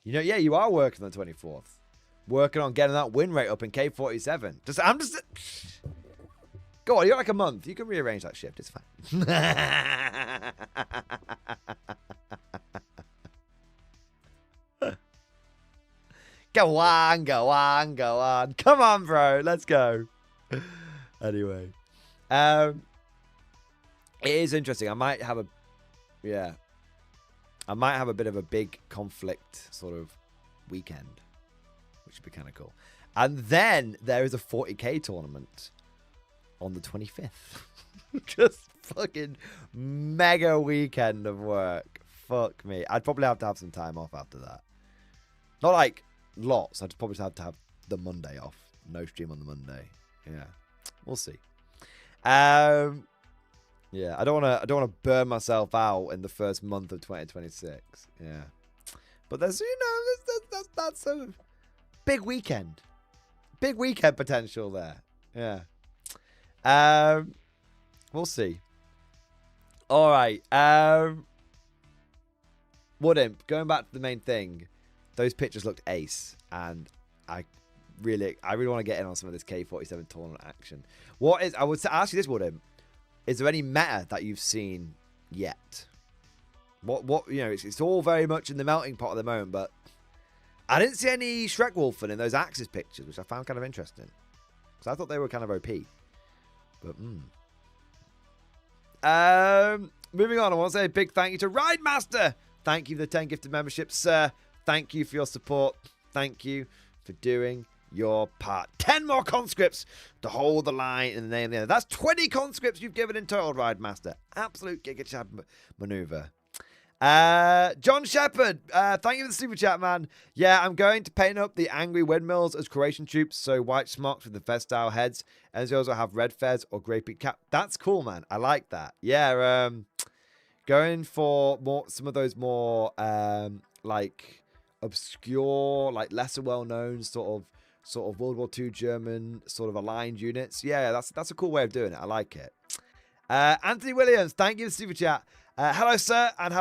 You know, yeah, you are working on the 24th. Working on getting that win rate up in K47. I'm just... Go on, you got like a month. You can rearrange that shift. It's fine. Go on, go on, go on. Come on, bro. Let's go. Anyway. It is interesting. I might have a... Yeah. I might have a bit of a big conflict sort of weekend. Which would be kind of cool. And then there is a 40k tournament on the 25th. Just fucking mega weekend of work. Fuck me. I'd probably have to have some time off after that. Not like lots. I'd probably have to have the Monday off. No stream on the Monday. Yeah. We'll see. Yeah, I don't want to burn myself out in the first month of 2026. Yeah. But there's, you know, that's a big weekend. Big weekend potential there. Yeah. We'll see. All right. Woodham, going back to the main thing, those pictures looked ace, and I really want to get in on some of this K47 tournament action. I would ask you this, Woodham, is there any meta that you've seen yet? What you know, it's all very much in the melting pot at the moment, but I didn't see any Shrek Wolfen in those Axis pictures, which I found kind of interesting. Because I thought they were kind of OP. But, moving on, I want to say a big thank you to Ridemaster. Thank you for the 10 gifted memberships, sir. Thank you for your support. Thank you for doing your part. 10 more conscripts to hold the line in the name of the other. That's 20 conscripts you've given in total, Ridemaster. Absolute Giga Chad maneuver. John Shepherd, thank you for the super chat, man. Yeah, I'm going to paint up the angry windmills as Croatian troops, so white smocks with the vest style heads, and they also have red fez or grey peak cap. That's cool, man. I like that. Yeah, going for some of those more like obscure, like lesser well known sort of World War II German sort of aligned units. Yeah, that's a cool way of doing it. I like it. Anthony Williams, thank you for the super chat. Hello, sir, and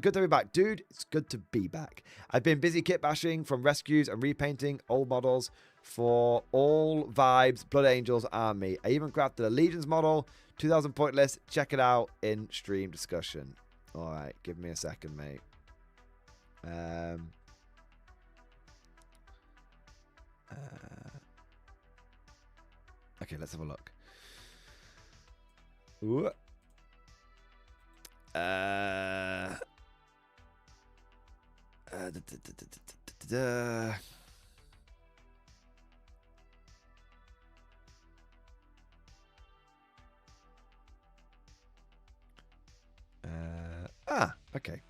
good to be back. Dude, it's good to be back. I've been busy kit bashing from rescues and repainting old models for all vibes, Blood Angels Army. I even crafted a Legions model, 2,000 point list. Check it out in stream discussion. All right, give me a second, mate. Okay, let's have a look. Ooh. Okay.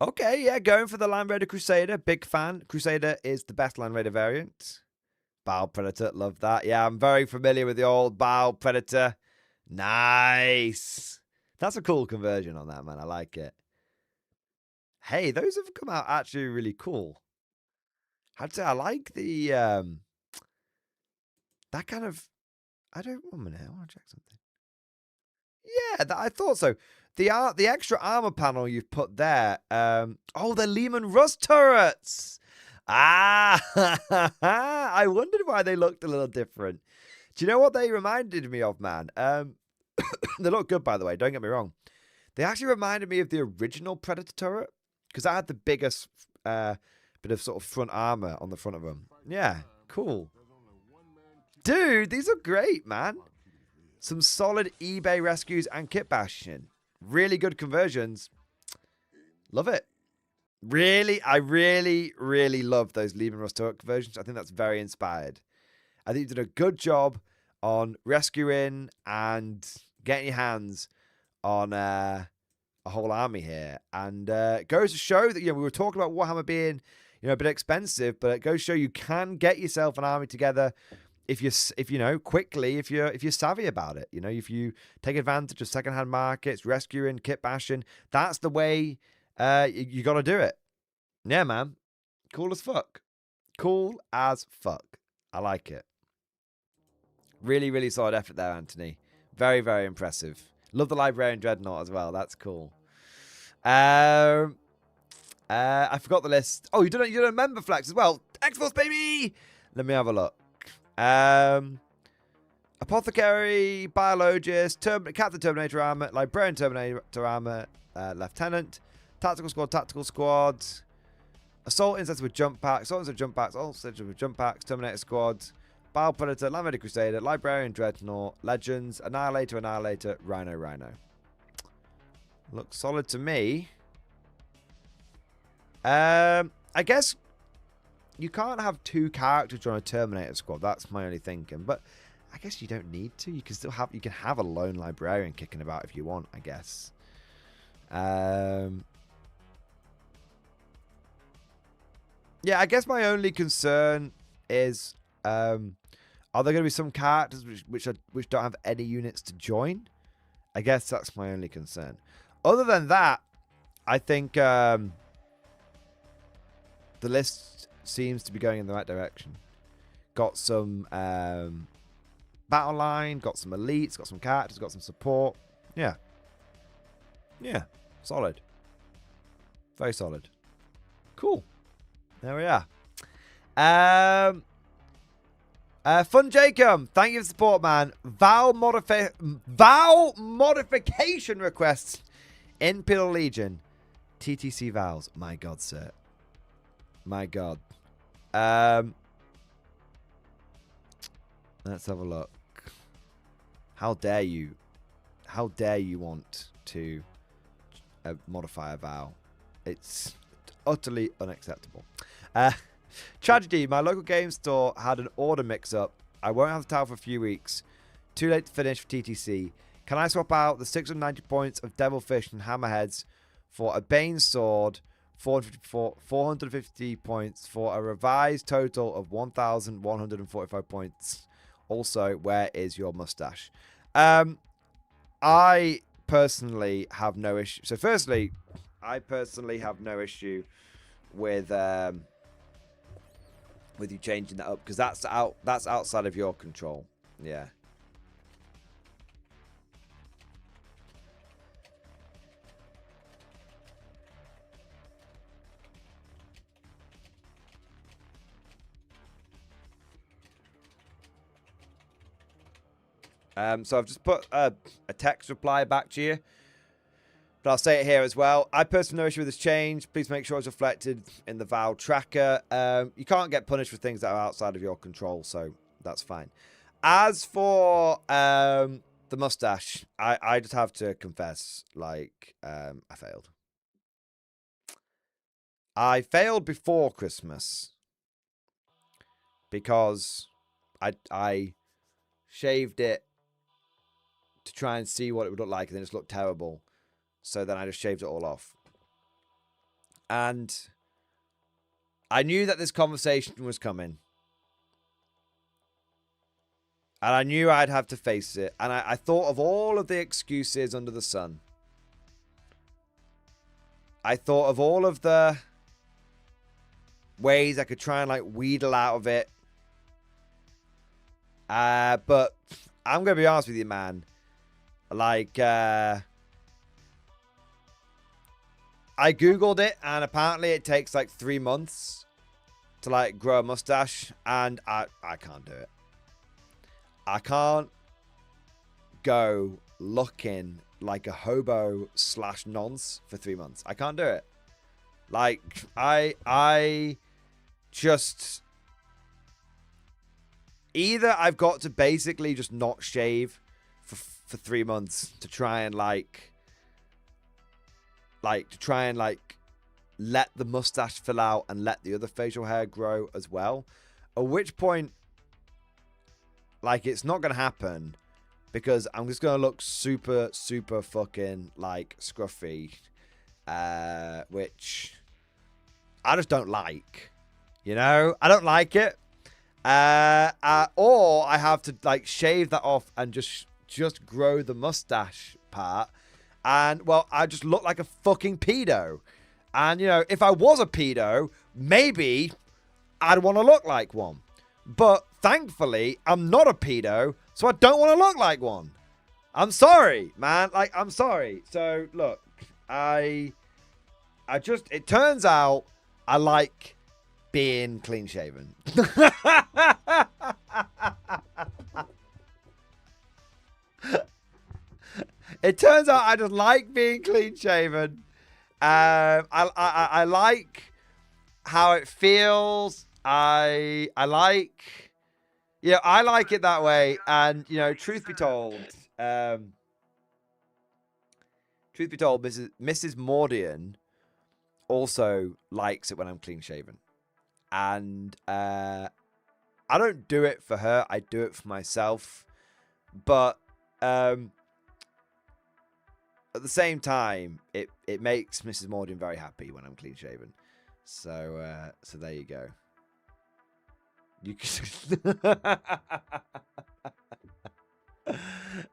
Okay, yeah, going for the Land Raider Crusader. Big fan. Crusader is the best Land Raider variant. Bow Predator, love that. Yeah, I'm very familiar with the old Bow Predator. Nice. That's a cool conversion on that, man. I like it. Hey, those have come out actually really cool. I'd say I like the that kind of. I don't. 1 minute. I want to check something. Yeah, I thought so. The extra armor panel you've put there. Oh, the Lehman Russ turrets. Ah, I wondered why they looked a little different. Do you know what they reminded me of, man? They look good, by the way. Don't get me wrong. They actually reminded me of the original Predator turret because I had the biggest bit of sort of front armor on the front of them. Yeah, cool. Dude, these are great, man. Some solid eBay rescues and kit bashing. Really good conversions. Love it. I really love those Lehman Russ turret conversions. I think that's very inspired. I think you did a good job on rescuing and getting your hands on a whole army here. And it goes to show that, we were talking about Warhammer being, a bit expensive, but it goes to show you can get yourself an army together if you're savvy about it. If you take advantage of secondhand markets, rescuing, kit bashing, that's the way you got to do it. Yeah, man. Cool as fuck. Cool as fuck. I like it. Really, really solid effort there, Anthony. Very, very impressive. Love the Librarian Dreadnought as well. That's cool. I forgot the list. Oh, you done a member flex as well. X-Force, baby! Let me have a look. Apothecary, Biologist, Captain Terminator Armor, Librarian Terminator Armor, Lieutenant, Tactical Squad, Assault Instance with Jump Packs, Assault Instance with Jump Packs, Assault Instance with Jump Packs, Terminator Squad, Bile Predator, Land Raider Crusader, Librarian Dreadnought, Legends, Annihilator, Rhino. Looks solid to me. I guess you can't have 2 characters join a Terminator squad. That's my only thinking. But I guess you don't need to. You can still have a lone librarian kicking about if you want, I guess. Yeah, I guess my only concern is are there going to be some characters which don't have any units to join? I guess that's my only concern. Other than that, I think the list seems to be going in the right direction. Got some battle line, got some elites, got some characters, got some support. Yeah. Solid. Very solid. Cool. There we are. Fun Jacob, thank you for the support, man. Vow modification requests in Imperial Legion. TTC vows. My God, sir. My God. Let's have a look. How dare you? How dare you want to modify a vow? It's utterly unacceptable. Tragedy. My local game store had an order mix-up. I won't have the tile for a few weeks. Too late to finish for TTC. Can I swap out the 690 points of Devilfish and Hammerheads for a Bane Sword, 450 points for a revised total of 1,145 points? Also, where is your mustache? I personally have no issue. So firstly, I personally have no issue with you changing that up, because that's outside of your control. Yeah. So I've just put a text reply back to you, but I'll say it here as well. I personally have no issue with this change. Please make sure it's reflected in the vow tracker. You can't get punished for things that are outside of your control, so that's fine. As for the mustache, I just have to confess, like, I failed. I failed before Christmas because I shaved it to try and see what it would look like, and then it just looked terrible. So then I just shaved it all off. And I knew that this conversation was coming. And I knew I'd have to face it. And I thought of all of the excuses under the sun. I thought of all of the ways I could try and, like, wheedle out of it. But I'm going to be honest with you, man. Like, I Googled it, and apparently it takes like 3 months to, like, grow a mustache, and I can't do it. I can't go looking like a hobo / nonce for 3 months. I can't do it. Like, I just... Either I've got to basically just not shave for 3 months to try and let the mustache fill out and let the other facial hair grow as well. At which point, like, it's not going to happen because I'm just going to look super, super fucking, like, scruffy, which I just don't like. You know? I don't like it. Or I have to, like, shave that off and just grow the mustache part. And, well, I just look like a fucking pedo. And, you know, if I was a pedo, maybe I'd want to look like one. But thankfully, I'm not a pedo, so I don't want to look like one. I'm sorry, man. Like, I'm sorry. So, look, it turns out I like being clean shaven. It turns out I just like being clean shaven. I like how it feels. I like, I like it that way. And truth be told, Mrs. Mordian also likes it when I'm clean shaven, and I don't do it for her. I do it for myself, but at the same time, it makes Mrs. Mordian very happy when I'm clean shaven. So there you go. You can...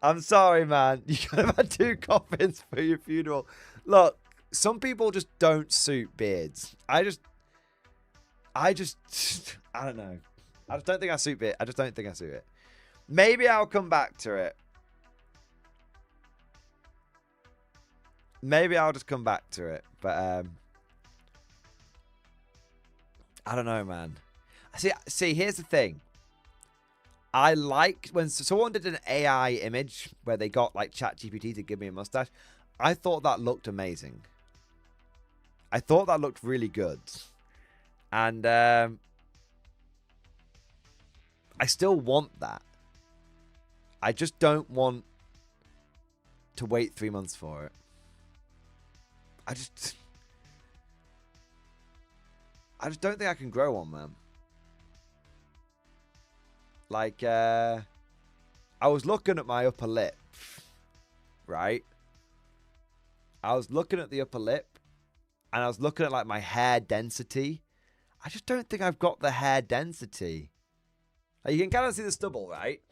I'm sorry, man. You could have had 2 coffins for your funeral. Look, some people just don't suit beards. I don't know. I just don't think I suit it. I just don't think I suit it. Maybe I'll come back to it. Maybe I'll just come back to it. But I don't know, man. See, here's the thing. I liked when someone did an AI image where they got like ChatGPT to give me a mustache. I thought that looked amazing. I thought that looked really good. And I still want that. I just don't want to wait 3 months for it. I just don't think I can grow one, man. Like, I was looking at my upper lip, right? I was looking at the upper lip, and I was looking at, like, my hair density. I just don't think I've got the hair density. Like, you can kind of see the stubble, right?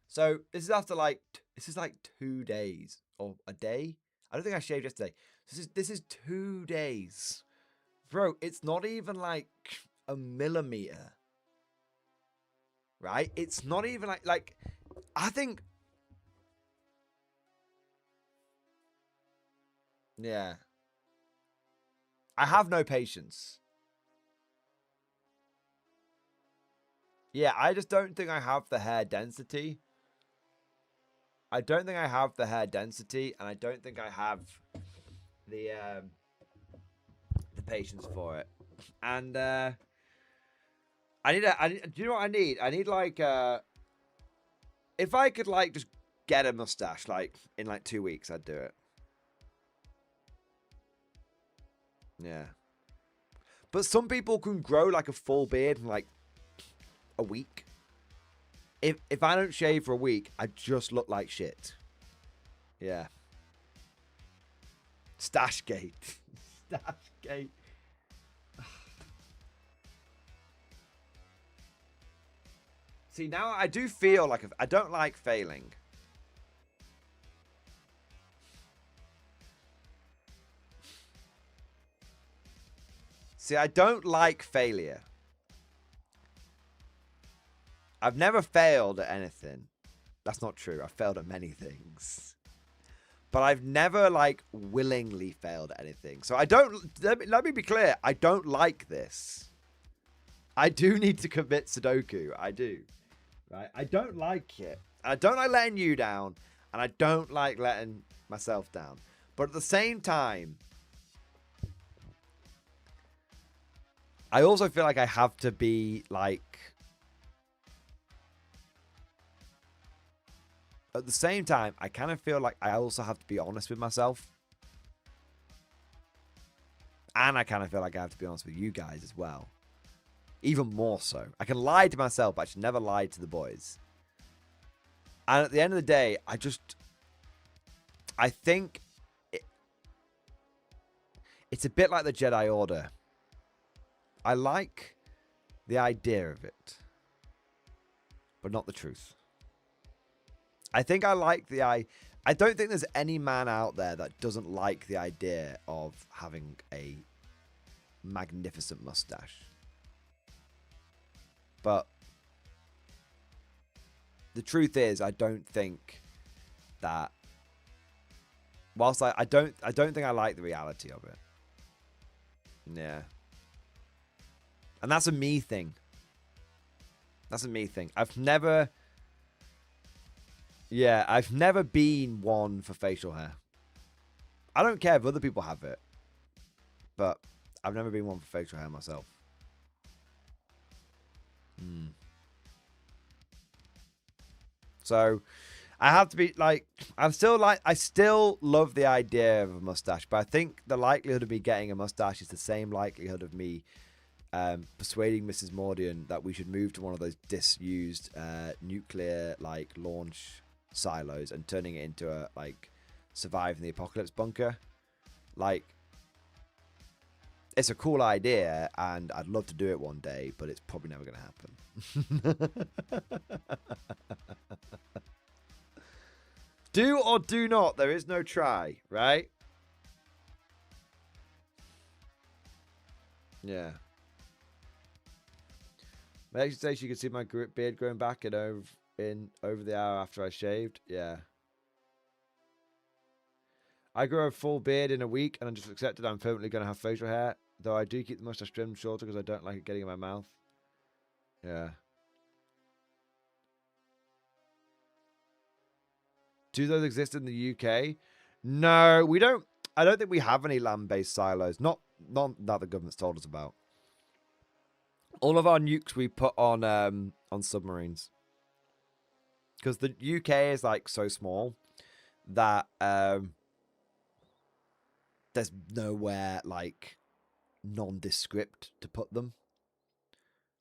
So, this is after, like, this is, like, 2 days, or a day. I don't think I shaved yesterday. This is 2 days. Bro, it's not even, like, a millimeter. Right? It's not even like I think, yeah, I have no patience. Yeah, I just don't think I have the hair density. I don't think I have the hair density, and I don't think I have the patience for it. And do you know what I need? I need like if I could like just get a mustache like in like 2 weeks, I'd do it. Yeah. But some people can grow like a full beard in like a week. If I don't shave for a week, I just look like shit. Yeah. Stashgate. Stashgate. See, now I do feel like I don't like failing. See, I don't like failure. I've never failed at anything. That's not true. I've failed at many things. But I've never, like, willingly failed at anything. So I don't... Let me be clear. I don't like this. I do need to commit Sudoku. I do. Right? I don't like it. I don't like letting you down, and I don't like letting myself down. But at the same time, I also feel like I have to be like... At the same time, I kind of feel like I also have to be honest with myself. And I kind of feel like I have to be honest with you guys as well. Even more so. I can lie to myself, but I should never lie to the boys. And at the end of the day, I think it's a bit like the Jedi Order. I like the idea of it, but not the truth. I think I like I don't think there's any man out there that doesn't like the idea of having a magnificent mustache. But the truth is, I don't think that. Whilst I don't think I like the reality of it. Yeah. And that's a me thing. That's a me thing. I've never been one for facial hair. I don't care if other people have it, but I've never been one for facial hair myself. So I have to be like, I still love the idea of a mustache, but I think the likelihood of me getting a mustache is the same likelihood of me persuading Mrs. Mordian that we should move to one of those disused nuclear like launch silos and turning it into a like survive in the apocalypse bunker. Like, it's a cool idea and I'd love to do it one day, but it's probably never going to happen. Do or do not. There is no try, right? Yeah. May actually say she could see my beard growing back in over the hour after I shaved. Yeah. I grew a full beard in a week and I just accepted I'm permanently going to have facial hair. Though I do keep the mustache trimmed shorter because I don't like it getting in my mouth. Yeah. Do those exist in the UK? No, we don't. I don't think we have any land-based silos. Not that the government's told us about. All of our nukes we put on submarines. Because the UK is like so small that there's nowhere like nondescript to put them.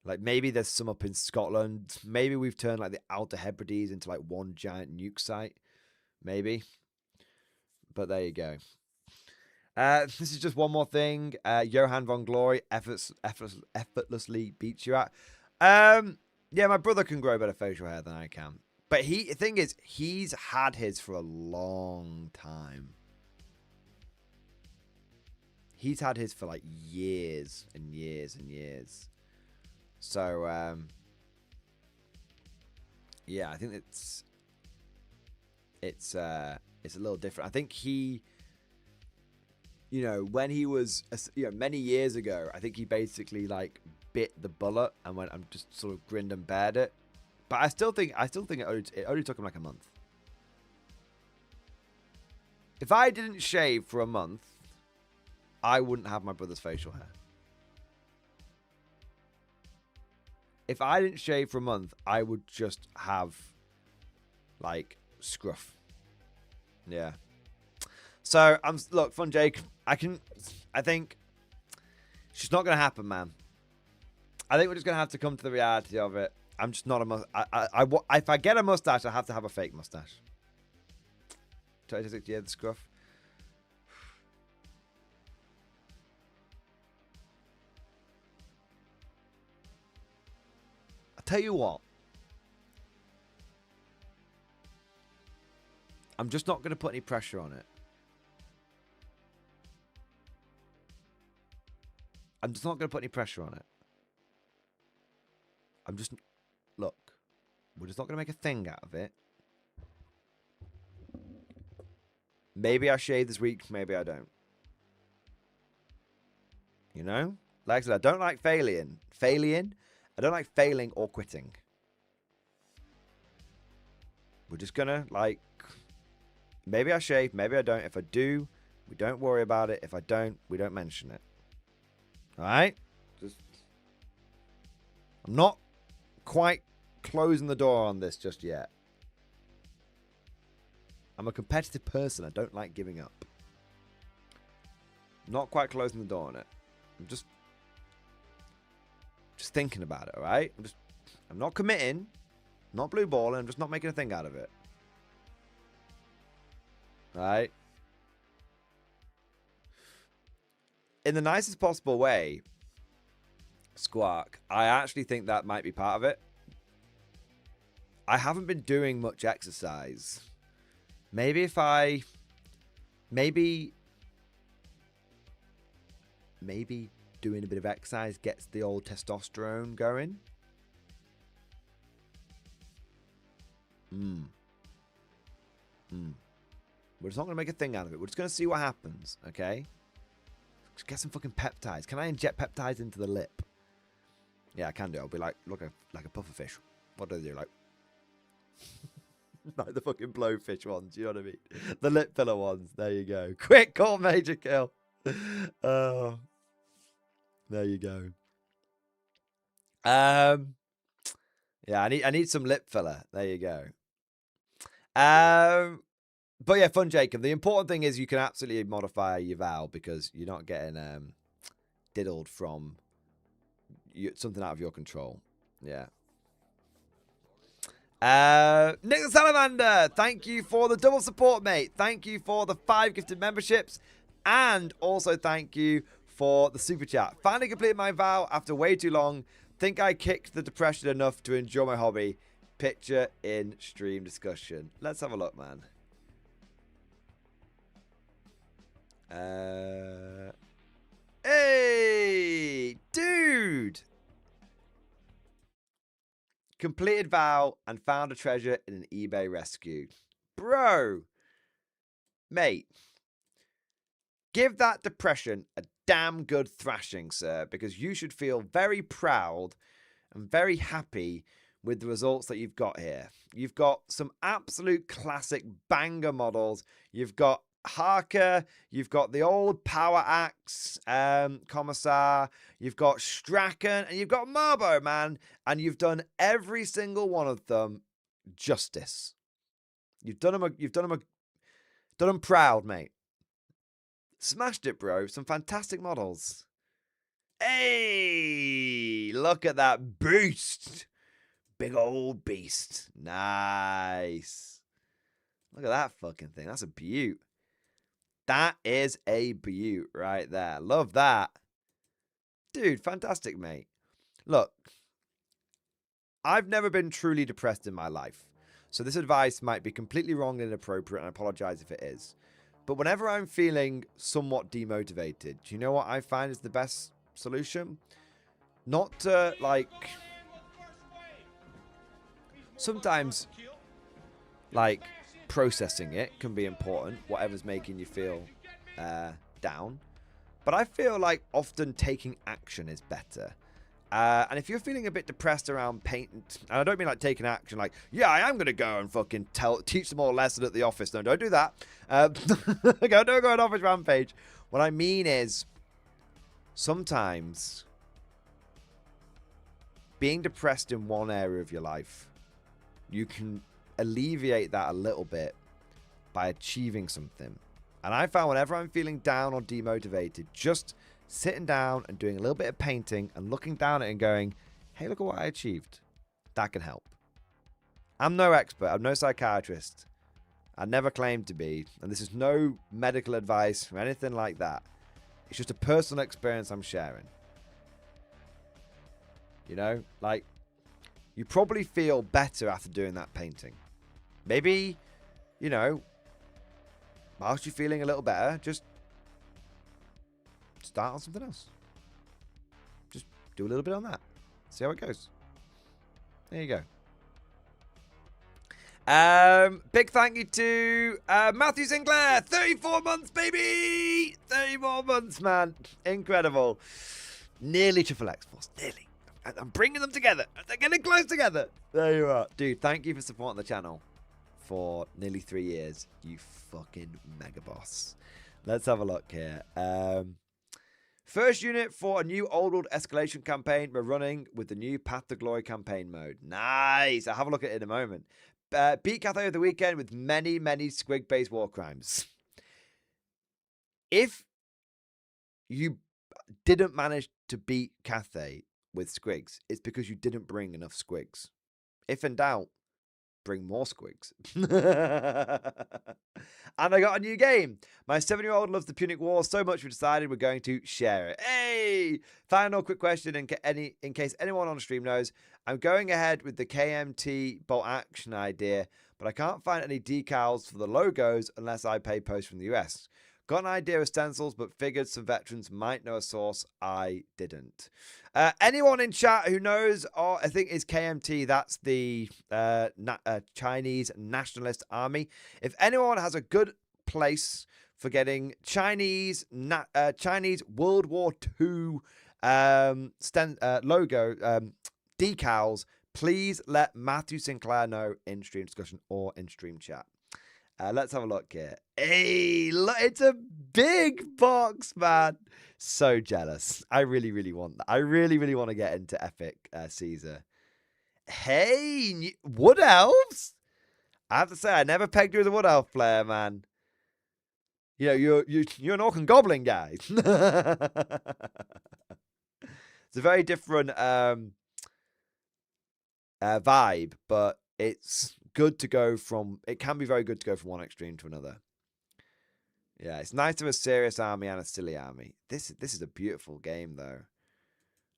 Like maybe there's some up in Scotland. Maybe we've turned like the Outer Hebrides into like one giant nuke site. Maybe. But there you go. This is just one more thing. Johan von Glory effortlessly beats you at. Yeah, my brother can grow better facial hair than I can. But the thing is, he's had his for a long time. He's had his for like years and years and years. So, yeah, I think it's a little different. I think he, you know, when he was, you know, many years ago, I think he basically like bit the bullet and went, I'm just sort of grinned and bared it. But I still think it only took him like a month. If I didn't shave for a month, I wouldn't have my brother's facial hair. If I didn't shave for a month, I would just have like scruff. Yeah. So look, Fun Jake. I think it's just not gonna happen, man. I think we're just gonna have to come to the reality of it. I'm just not if I get a mustache, I have to have a fake mustache. 26 years, the scruff. I'll tell you what. I'm just not going to put any pressure on it. I'm just not going to put any pressure on it. Look, we're just not going to make a thing out of it. Maybe I shave this week, maybe I don't. You know? Like I said, I don't like failing. I don't like failing or quitting. We're just going to, like, maybe I shave, maybe I don't. If I do, we don't worry about it. If I don't, we don't mention it. Alright? I'm not quite closing the door on this just yet. I'm a competitive person. I don't like giving up. Not quite closing the door on it. I'm just thinking about it, alright? I'm not committing. Not blue balling. I'm just not making a thing out of it. Alright? In the nicest possible way, Squawk, I actually think that might be part of it. I haven't been doing much exercise. Maybe doing a bit of exercise gets the old testosterone going. We're just not going to make a thing out of it. We're just going to see what happens, okay? Just get some fucking peptides. Can I inject peptides into the lip? Yeah, I can do. I'll be like, look, like a puffer fish. What do they do? Like, like the fucking blowfish ones. You know what I mean? The lip filler ones. There you go. Quick call, major kill. Oh, there you go. Yeah, I need some lip filler. There you go. But yeah, fun, Jacob. The important thing is you can absolutely modify your Val because you're not getting diddled from something out of your control. Yeah. Nick the Salamander, thank you for the double support, mate. Thank you for the 5 gifted memberships. And also thank you for the super chat. Finally completed my vow after way too long. Think I kicked the depression enough to enjoy my hobby. Picture in stream discussion. Let's have a look, man. Hey, dude. Completed vow and found a treasure in an eBay rescue. Bro. Mate. Give that depression a damn good thrashing, sir, because you should feel very proud and very happy with the results that you've got here. You've got some absolute classic banger models. You've got Harker, you've got the old Power Axe Commissar, you've got Strachan, and you've got Marbo, man. And you've done every single one of them justice. You've done them proud, mate. Smashed it, bro. Some fantastic models. Hey, look at that beast. Big old beast. Nice. Look at that fucking thing. That's a beaut. That is a beaut right there. Love that. Dude, fantastic, mate. Look, I've never been truly depressed in my life. So this advice might be completely wrong and inappropriate, and I apologize if it is. But whenever I'm feeling somewhat demotivated, do you know what I find is the best solution? Not to, like... Sometimes, like, processing it can be important, whatever's making you feel down. But I feel like often taking action is better. And if you're feeling a bit depressed around paint, and I don't mean like taking action, like, yeah, I am going to go and fucking teach them all a lesson at the office. No, don't do that. Don't go on office rampage. What I mean is, sometimes being depressed in one area of your life, you can alleviate that a little bit by achieving something. And I found whenever I'm feeling down or demotivated, just sitting down and doing a little bit of painting and looking down at it and going, hey, look at what I achieved. That can help. I'm no expert. I'm no psychiatrist. I never claimed to be. And this is no medical advice or anything like that. It's just a personal experience I'm sharing. You know, like, you probably feel better after doing that painting. Maybe, you know, whilst you're feeling a little better, just start on something else. Just do a little bit on that. See how it goes. There you go. Big thank you to Matthew Sinclair. 34 months, baby! 34 months, man. Incredible. Nearly triple X Force. Nearly. I'm bringing them together. They're getting close together. There you are. Dude, thank you for supporting the channel for nearly 3 years. You fucking mega boss. Let's have a look here. First unit for a new Old World escalation campaign we're running with the new Path to Glory campaign mode. Nice. I'll have a look at it in a moment. Beat Cathay over the weekend with many, many squig-based war crimes. If you didn't manage to beat Cathay with squigs, it's because you didn't bring enough squigs. If in doubt, bring more squigs. And I got a new game. My 7-year-old loves the Punic War so much we decided we're going to share it. Hey! Final quick question in case anyone on the stream knows. I'm going ahead with the KMT bolt action idea, but I can't find any decals for the logos unless I pay post from the US. Got an idea of stencils, but figured some veterans might know a source I didn't. Anyone in chat who knows, or I think is KMT, that's the Chinese Nationalist Army. If anyone has a good place for getting Chinese World War II logo decals, please let Matthew Sinclair know in stream discussion or in stream chat. Let's have a look here. Hey, look, it's a big box, man. So jealous. I really, really want that. I really, really want to get into Epic Caesar. Hey, Wood Elves? I have to say, I never pegged you as a Wood Elf player, man. You know, you're an Orc and Goblin guy. It's a very different vibe, but it's good to go from. It can be very good to go from one extreme to another. Yeah, it's nice to have a serious army and a silly army. This is a beautiful game, though.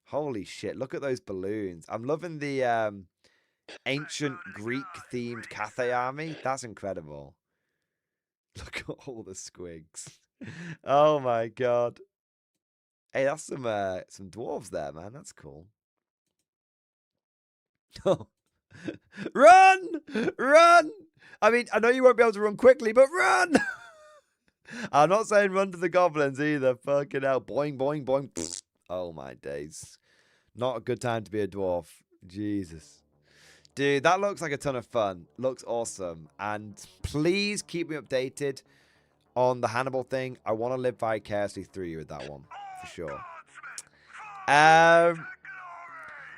Holy shit! Look at those balloons. I'm loving the ancient Greek-themed Cathay army. That's incredible. Look at all the squigs. Oh my god. Hey, that's some dwarves there, man. That's cool. Run! Run! I mean, I know you won't be able to run quickly, but run! I'm not saying run to the goblins either. Fucking hell. Boing, boing, boing. Oh my days. Not a good time to be a dwarf. Jesus. Dude, that looks like a ton of fun. Looks awesome. And please keep me updated on the Hannibal thing. I want to live vicariously through you with that one. For sure.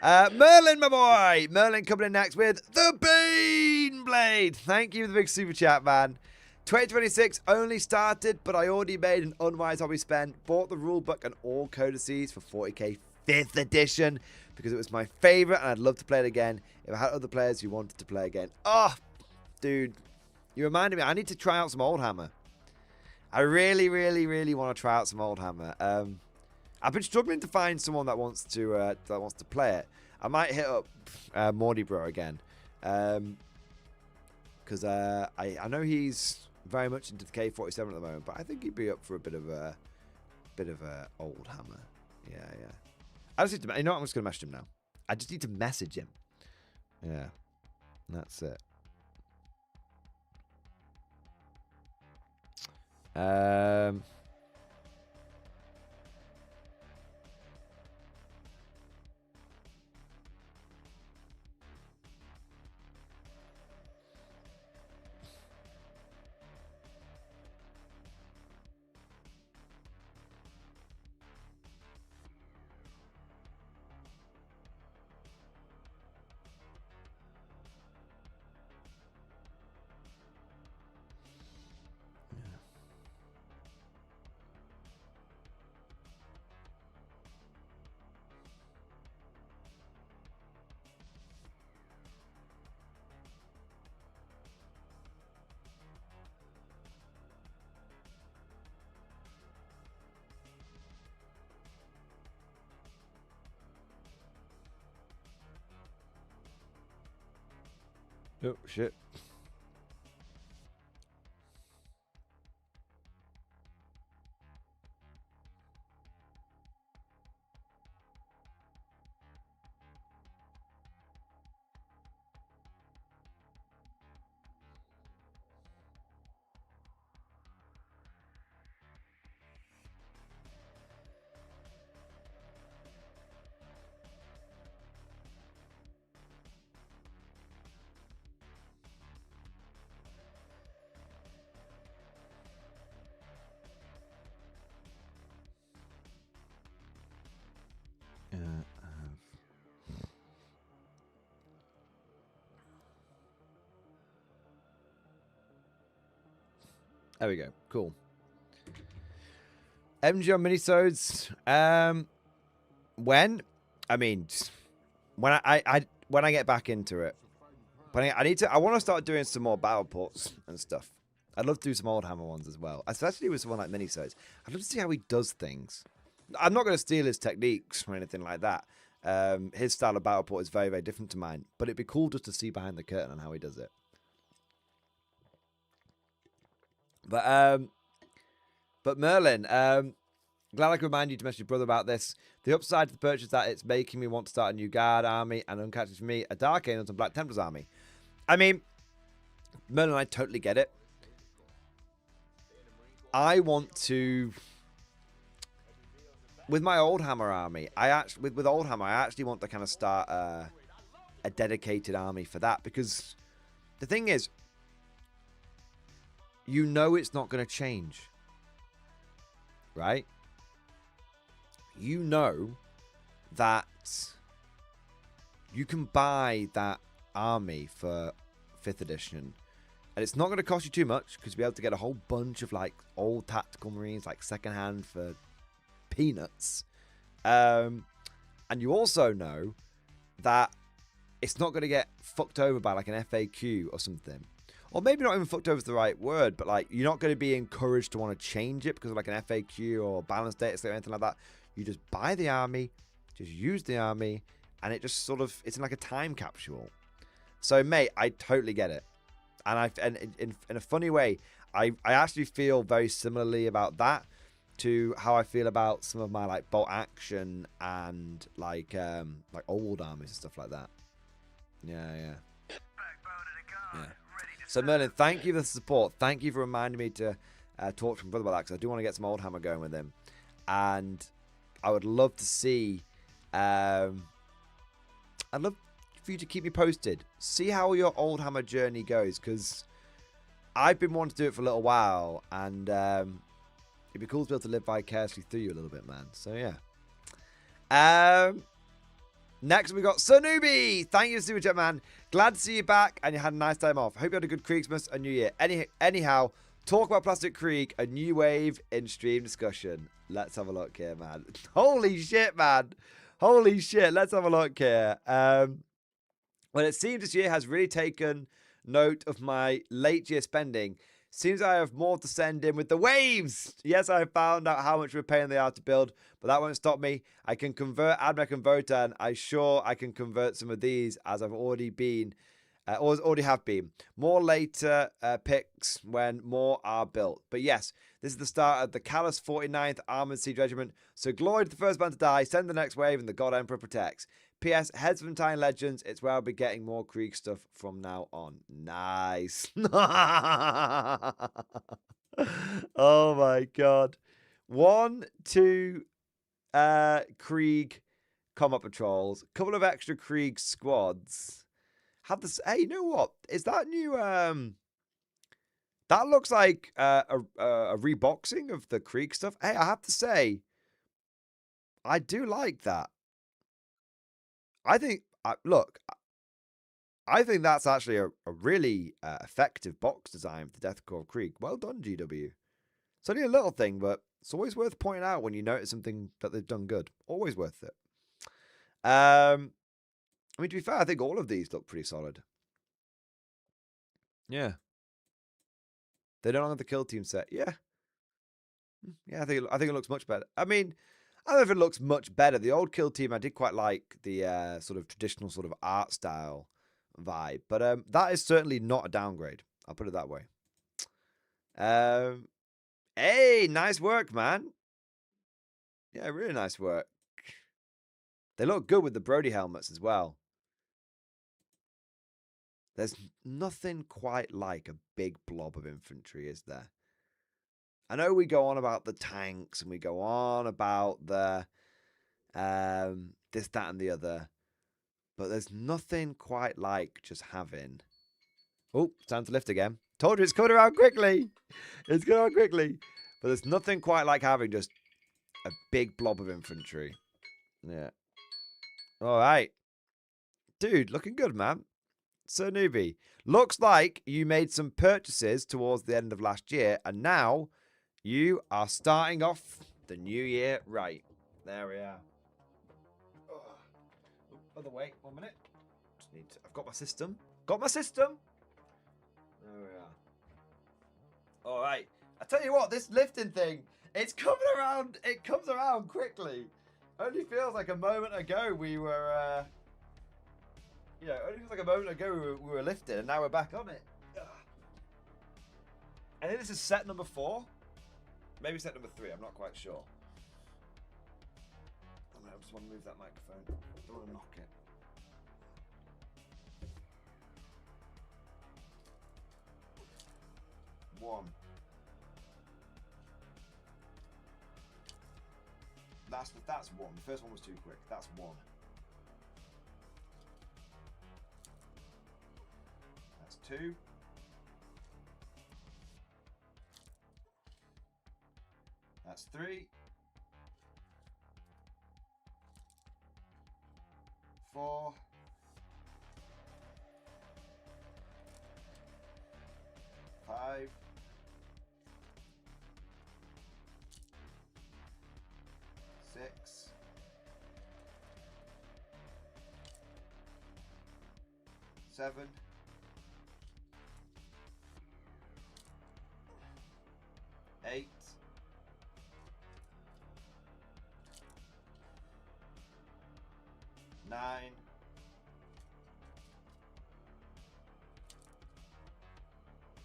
Merlin, my boy. Merlin coming in next with the Bean Blade. Thank you for the big super chat, man. 2026 only started, but I already made an unwise hobby spend. Bought the rulebook and all codices for 40k 5th edition because it was my favorite and I'd love to play it again if I had other players who wanted to play again. Oh, dude, you reminded me. I need to try out some Oldhammer. I really, really, really want to try out some Oldhammer. I've been struggling to find someone that wants to play it. I might hit up Mordy Bro again because I know he's very much into the K47 at the moment, but I think he'd be up for a bit of a Oldhammer. Yeah. I just need to. You know what? I'm just gonna message him now. I just need to message him. Yeah, that's it. Oh, shit. There we go. Cool. MG on minisodes. When? I mean, when I get back into it. But I want to start doing some more battle ports and stuff. I'd love to do some Oldhammer ones as well, especially with someone like minisodes. I'd love to see how he does things. I'm not going to steal his techniques or anything like that. His style of battle port is very, very different to mine. But it'd be cool just to see behind the curtain on how he does it. But But Merlin, glad I could remind you to message your brother about this. The upside to the purchase is that it's making me want to start a new guard army, and uncatching for me a Dark Angels and Black Templars army. I mean, Merlin, I totally get it. I want to, with my Old Hammer army, with Old Hammer, I actually want to kind of start a dedicated army for that, because the thing is, you know it's not going to change, right? You know that you can buy that army for 5th edition, and it's not going to cost you too much, because you'll be able to get a whole bunch of like old tactical marines, like secondhand for peanuts. And you also know that it's not going to get fucked over by like an FAQ or something. Or maybe not even fucked over is the right word, but like you're not going to be encouraged to want to change it because of like an FAQ or balance data state or anything like that. You just buy the army, just use the army, and it just sort of, it's in like a time capsule. So mate, I totally get it. And in a funny way, I actually feel very similarly about that to how I feel about some of my like bolt action and like old armies and stuff like that. Yeah. So Merlin, thank you for the support. Thank you for reminding me to talk to my brother about that, because I do want to get some Old Hammer going with him, and I would love to see. I'd love for you to keep me posted. See how your Old Hammer journey goes, because I've been wanting to do it for a little while, and it'd be cool to be able to live vicariously through you a little bit, man. So yeah. Next we got Sanubi. Thank you, Super Chat man. Glad to see you back and you had a nice time off. Hope you had a good Kriegsmas and New Year. Anyhow, talk about Plastic Krieg, a new wave in stream discussion. Let's have a look here, man. Holy shit, man. Holy shit. Let's have a look here. Well, it seems this year has really taken note of my late year spending. Seems I have more to send in with the waves. Yes, I found out how much of a pain they are to build, but that won't stop me. I can convert Admech and Votan. I can convert some of these, as I've already been, or already have been. More later picks when more are built. But yes, this is the start of the Callous 49th Armored Siege Regiment. So glory to the first man to die, send the next wave, and the God Emperor protects. P.S. Heads from Time Legends. It's where I'll be getting more Krieg stuff from now on. Nice. Oh my god. 1, 2 Krieg combat patrols. A couple of extra Krieg squads. Have this. Hey, you know what? Is that new? That looks like a reboxing of the Krieg stuff. Hey, I have to say, I do like that. I think, look, I think that's actually a really effective box design for Deathcore Krieg. Well done, GW. It's only a little thing, but it's always worth pointing out when you notice something that they've done good. Always worth it. I mean, to be fair, I think all of these look pretty solid. Yeah. They don't have the kill team set. Yeah. Yeah, I think it looks much better. I mean, I don't know if it looks much better. The old kill team, I did quite like the sort of traditional sort of art style vibe. But that is certainly not a downgrade. I'll put it that way. Hey, nice work, man. Yeah, really nice work. They look good with the Brody helmets as well. There's nothing quite like a big blob of infantry, is there? I know we go on about the tanks and we go on about the this, that, and the other, but there's nothing quite like just having. Oh, time to lift again. Told you it's coming around quickly. It's going around quickly, but there's nothing quite like having just a big blob of infantry. Yeah. All right, dude, looking good, man. So newbie, looks like you made some purchases towards the end of last year, and now you are starting off the new year right. There we are. Oh, by the way, 1 minute. Just need to, I've got my system. Got my system. There we are. All right. I tell you what, this lifting thing, it's coming around. It comes around quickly. Only feels like a moment ago we were. Only feels like a moment ago we were lifting, and now we're back on it. I think this is set number 4. Maybe set number 3. I'm not quite sure. I just want to move that microphone. Don't want to knock it. One. That's 1. The first one was too quick. That's 1. That's 2. That's 3. 4. 5. 6. 7. 8. 9.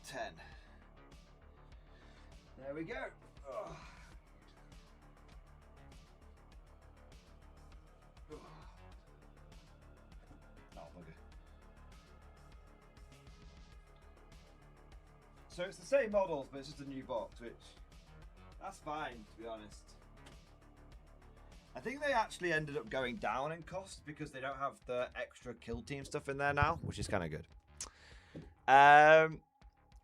10. There we go. Oh. Oh, bugger. So it's the same models, but it's just a new box, which that's fine, to be honest. I think they actually ended up going down in cost because they don't have the extra kill team stuff in there now, which is kind of good.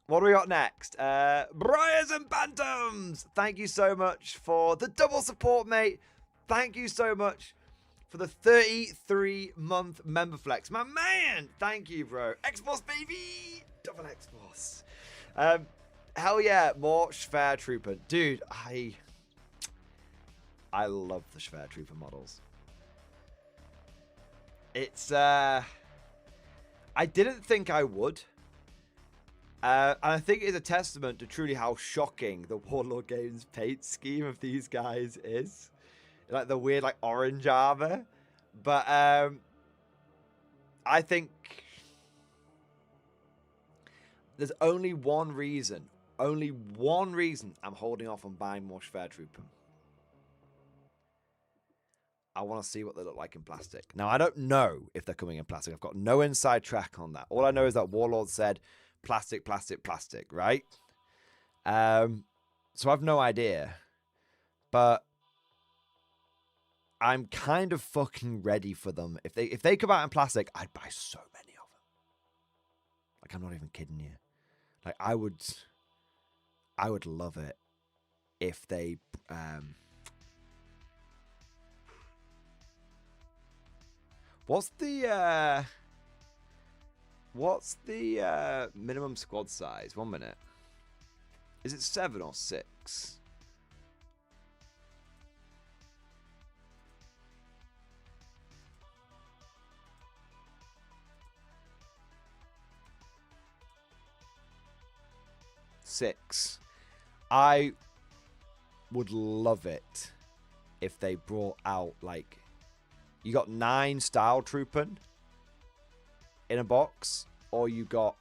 What do we got next? Briars and Bantams! Thank you so much for the double support, mate. Thank you so much for the 33-month member flex. My man! Thank you, bro. X-Force, baby! Double X-Force. Hell yeah, more Schwer Trooper. Dude, I love the Schwer Trooper models. It's, I didn't think I would. And I think it's a testament to truly how shocking the Warlord Games paint scheme of these guys is. Like the weird, like, orange armor. But, I think there's only one reason I'm holding off on buying more Schwer Trooper. I want to see what they look like in plastic. Now, I don't know if they're coming in plastic. I've got no inside track on that. All I know is that Warlord said plastic, plastic, plastic, right? So I've no idea. But I'm kind of fucking ready for them. If they come out in plastic, I'd buy so many of them. Like, I'm not even kidding you. Like, I would love it if they What's the minimum squad size? 1 minute. Is it 7 or 6? Six. I would love it if they brought out, like, you got 9 style trooping in a box, or you got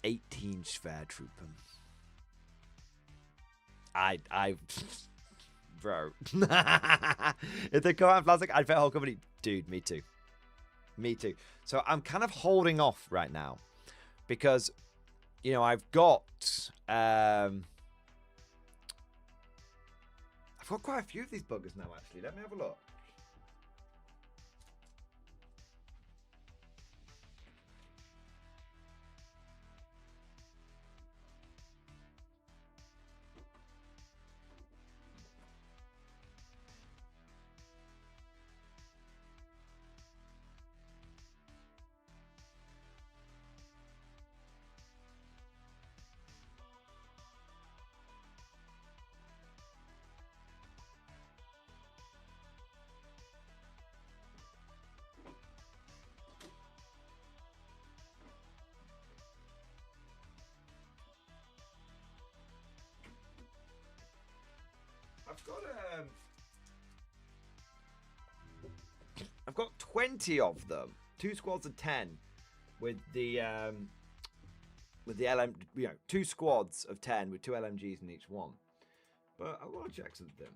18 Schwer trooping. Bro. If they come out in plastic, I'd bet whole company. Dude, me too. Me too. So I'm kind of holding off right now because, you know, I've got quite a few of these buggers now, actually. Let me have a look. I've got 20 of them. 2 squads of 10 with the LM, you know, 2 squads of 10 with 2 LMGs in each one. But I want to check something.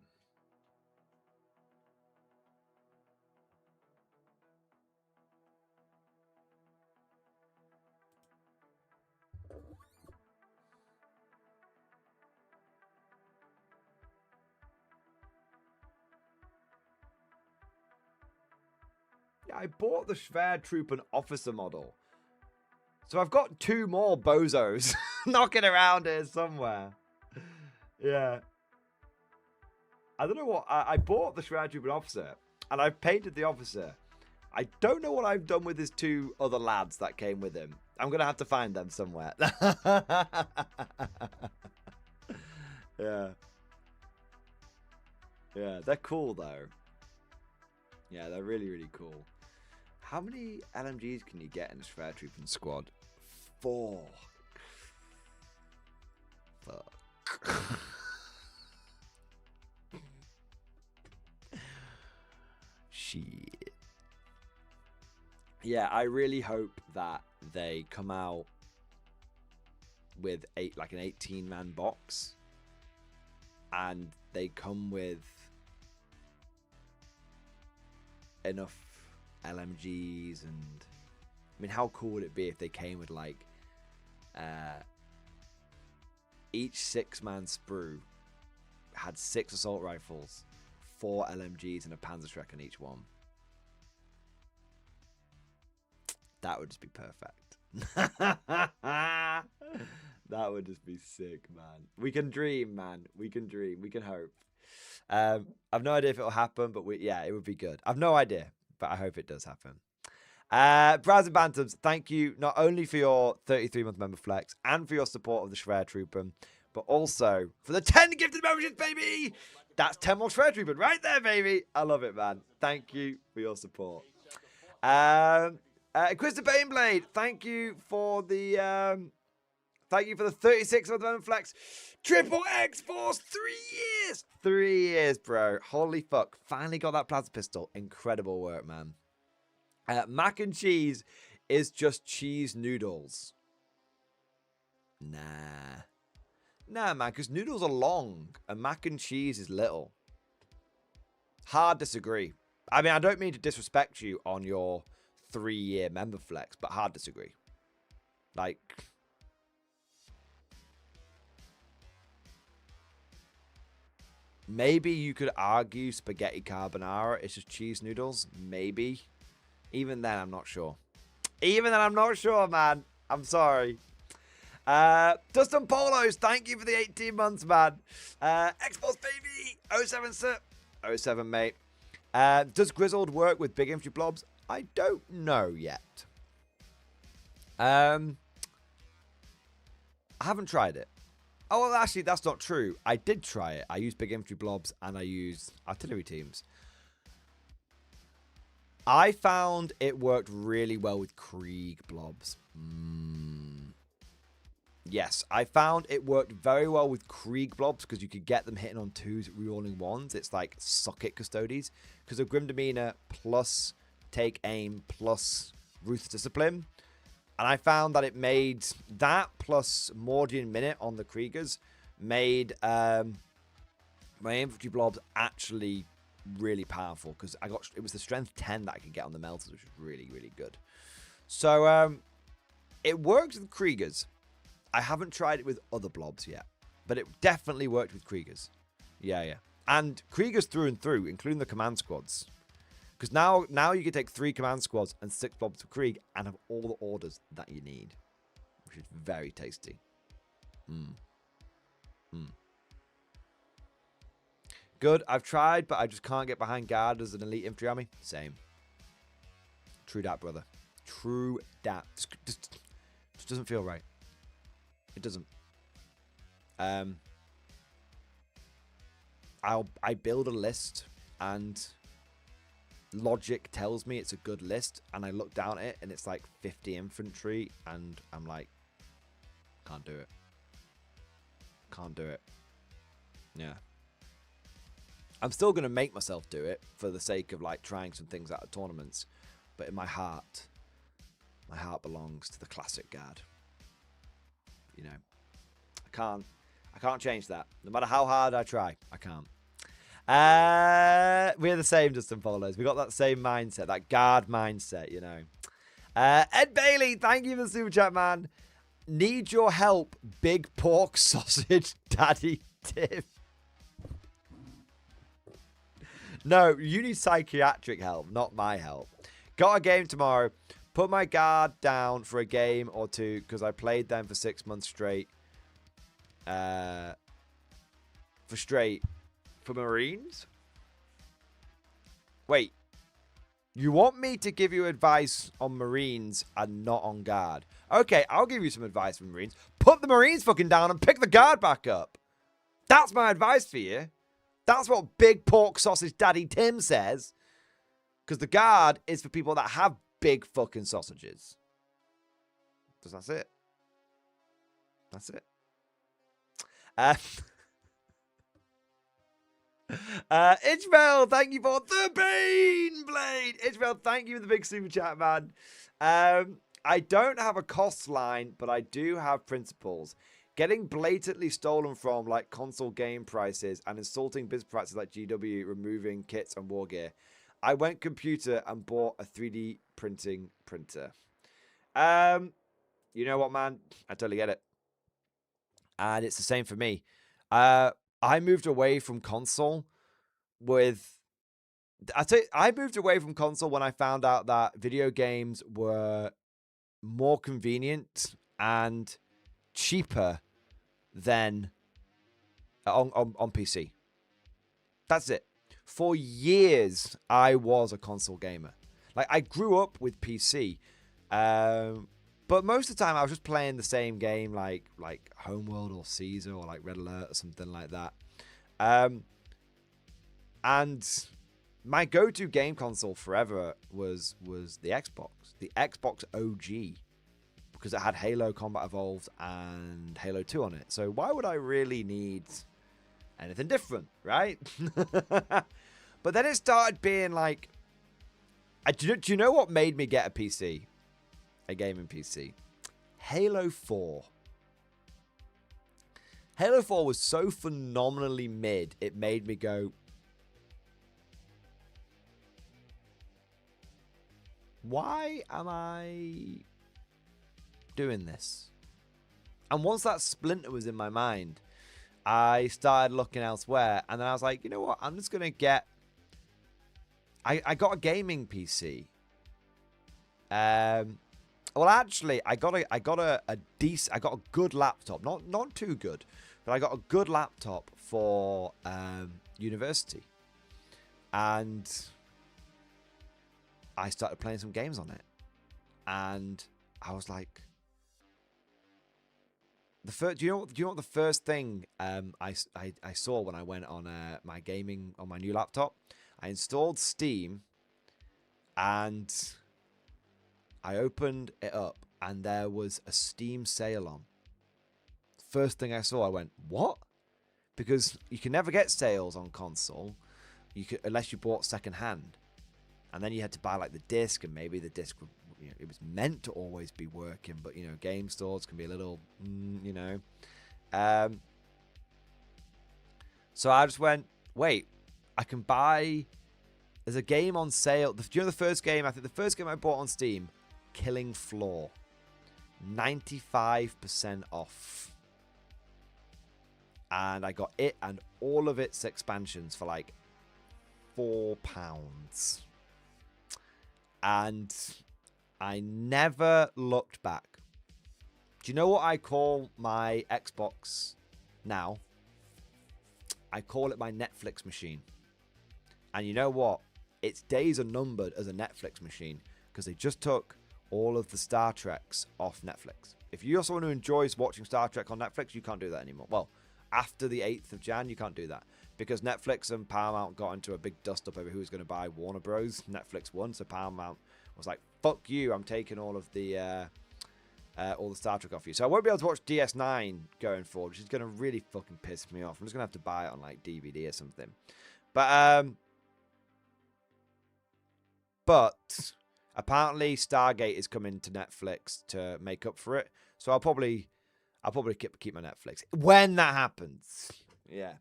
Yeah, I bought the Schwertruppen officer model. So I've got 2 more bozos knocking around here somewhere. Yeah. I don't know what... I bought the Schwertruppen officer, and I've painted the officer. I don't know what I've done with his 2 other lads that came with him. I'm going to have to find them somewhere. Yeah. Yeah, they're cool, though. Yeah, they're really, really cool. How many LMGs can you get in a Schwertruppen squad? 4. Fuck. Shit. Yeah, I really hope that they come out with an 18-man box, and they come with enough LMGs. And I mean, how cool would it be if they came with like each 6-man sprue had 6 assault rifles, 4 LMGs, and a Panzerschreck on each one? That would just be perfect. That would just be sick, man. We can dream, man. We can dream. We can hope. I've no idea if it'll happen, but yeah, it would be good. I've no idea, but I hope it does happen. Browser Bantams, thank you not only for your 33-month member flex and for your support of the Schwertruppen, but also for the 10 gifted memberships, baby! That's 10 more Schwertruppen right there, baby! I love it, man. Thank you for your support. Inquisitor Baneblade, thank you for the 36-month member flex. Triple X Force, 3 years! 3 years, bro. Holy fuck. Finally got that plasma pistol. Incredible work, man. Mac and cheese is just cheese noodles. Nah, man, because noodles are long and mac and cheese is little. Hard disagree. I mean, I don't mean to disrespect you on your 3-year member flex, but hard disagree. Like, maybe you could argue spaghetti carbonara is just cheese noodles. Maybe. Even then, I'm not sure. Even then, I'm not sure, man. I'm sorry. Dustin Polos, thank you for the 18 months, man. Xbox baby, 07 sir. 07, mate. Does Grizzled work with big infantry blobs? I don't know yet. I haven't tried it. Oh, well, actually, that's not true. I did try it. I used big infantry blobs and I used artillery teams. I found it worked really well with Krieg blobs. Yes, I found it worked very well with Krieg blobs because you could get them hitting on 2s, rerolling 1s. It's like socket custodies because of Grim Demeanor plus take aim plus Ruth's Discipline. And I found that it made that plus Mordian Minute on the Kriegers made my infantry blobs actually really powerful because it was the strength 10 that I could get on the melters, which was really, really good. So it works with Kriegers. I haven't tried it with other blobs yet, but it definitely worked with Kriegers. Yeah. And Kriegers through and through, including the command squads. Because now you can take 3 command squads and 6 blobs of Krieg and have all the orders that you need, which is very tasty. Good. I've tried, but I just can't get behind guard as an elite infantry army. Same. True dat, brother. True dat. Just doesn't feel right. It doesn't. I build a list and logic tells me it's a good list, and I look down at it and it's like 50 infantry and I'm like, can't do it. Can't do it. Yeah. I'm still going to make myself do it for the sake of like trying some things out of tournaments, but in my heart belongs to the classic guard. You know, I I can't change that. No matter how hard I try, I can't. We're the same, Justin Follows. We got that same mindset, that guard mindset, you know. Ed Bailey, thank you for the super chat, man. Need your help, big pork sausage daddy Tim. No, you need psychiatric help, not my help. Got a game tomorrow. Put my guard down for a game or two because I played them for 6 months straight. For Marines? Wait. You want me to give you advice on Marines and not on guard? Okay, I'll give you some advice for Marines. Put the Marines fucking down and pick the guard back up. That's my advice for you. That's what big pork sausage daddy Tim says. Because the guard is for people that have big fucking sausages. Because that's it. That's it. Ishmael, thank you for the Bane Blade. Ishmael, thank you for the big super chat, man. I don't have a cost line, but I do have principles. Getting blatantly stolen from, like console game prices, and insulting business practices like GW, removing kits and war gear. I went computer and bought a 3D printing printer. You know what, man? I totally get it. And it's the same for me. I moved away from console I moved away from console when I found out that video games were more convenient and cheaper than on PC. That's it. For years, I was a console gamer. Like, I grew up with PC. But most of the time, I was just playing the same game, like Homeworld or Caesar or like Red Alert or something like that. And my go-to game console forever was the Xbox OG, because it had Halo Combat Evolved and Halo 2 on it. So why would I really need anything different, right? But then it started being like, do you know what made me get a PC? A gaming PC. Halo 4. Halo 4 was so phenomenally mid, it made me go, why am I doing this? And once that splinter was in my mind, I started looking elsewhere. And then I was like, you know what? I'm just going to get... I got a gaming PC. Well, actually, I got a good laptop. Not too good, but I got a good laptop for university. And I started playing some games on it. And I was like, do you know what the first thing I saw when I went on my gaming on my new laptop? I installed Steam, and I opened it up, and there was a Steam sale on. First thing I saw, I went, what? Because you can never get sales on console, unless you bought second hand, and then you had to buy like the disc, and maybe the disc, it was meant to always be working, but game stores can be a little, So I just went, wait, I can buy. There's a game on sale. Do you know the first game? I think the first game I bought on Steam, Killing Floor, 95% off. And I got it and all of its expansions for like £4. And I never looked back. Do you know what I call my Xbox now? I call it my Netflix machine. And you know what? Its days are numbered as a Netflix machine, because they just took all of the Star Treks off Netflix. If you're someone who enjoys watching Star Trek on Netflix, you can't do that anymore. Well, after the 8th of Jan, you can't do that, because Netflix and Paramount got into a big dust-up over who was going to buy Warner Bros. Netflix won, so Paramount was like, fuck you, I'm taking all the Star Trek off you. So I won't be able to watch DS9 going forward, which is going to really fucking piss me off. I'm just going to have to buy it on like DVD or something. But apparently Stargate is coming to Netflix to make up for it. So I'll probably I'll probably keep my Netflix when that happens. Yeah,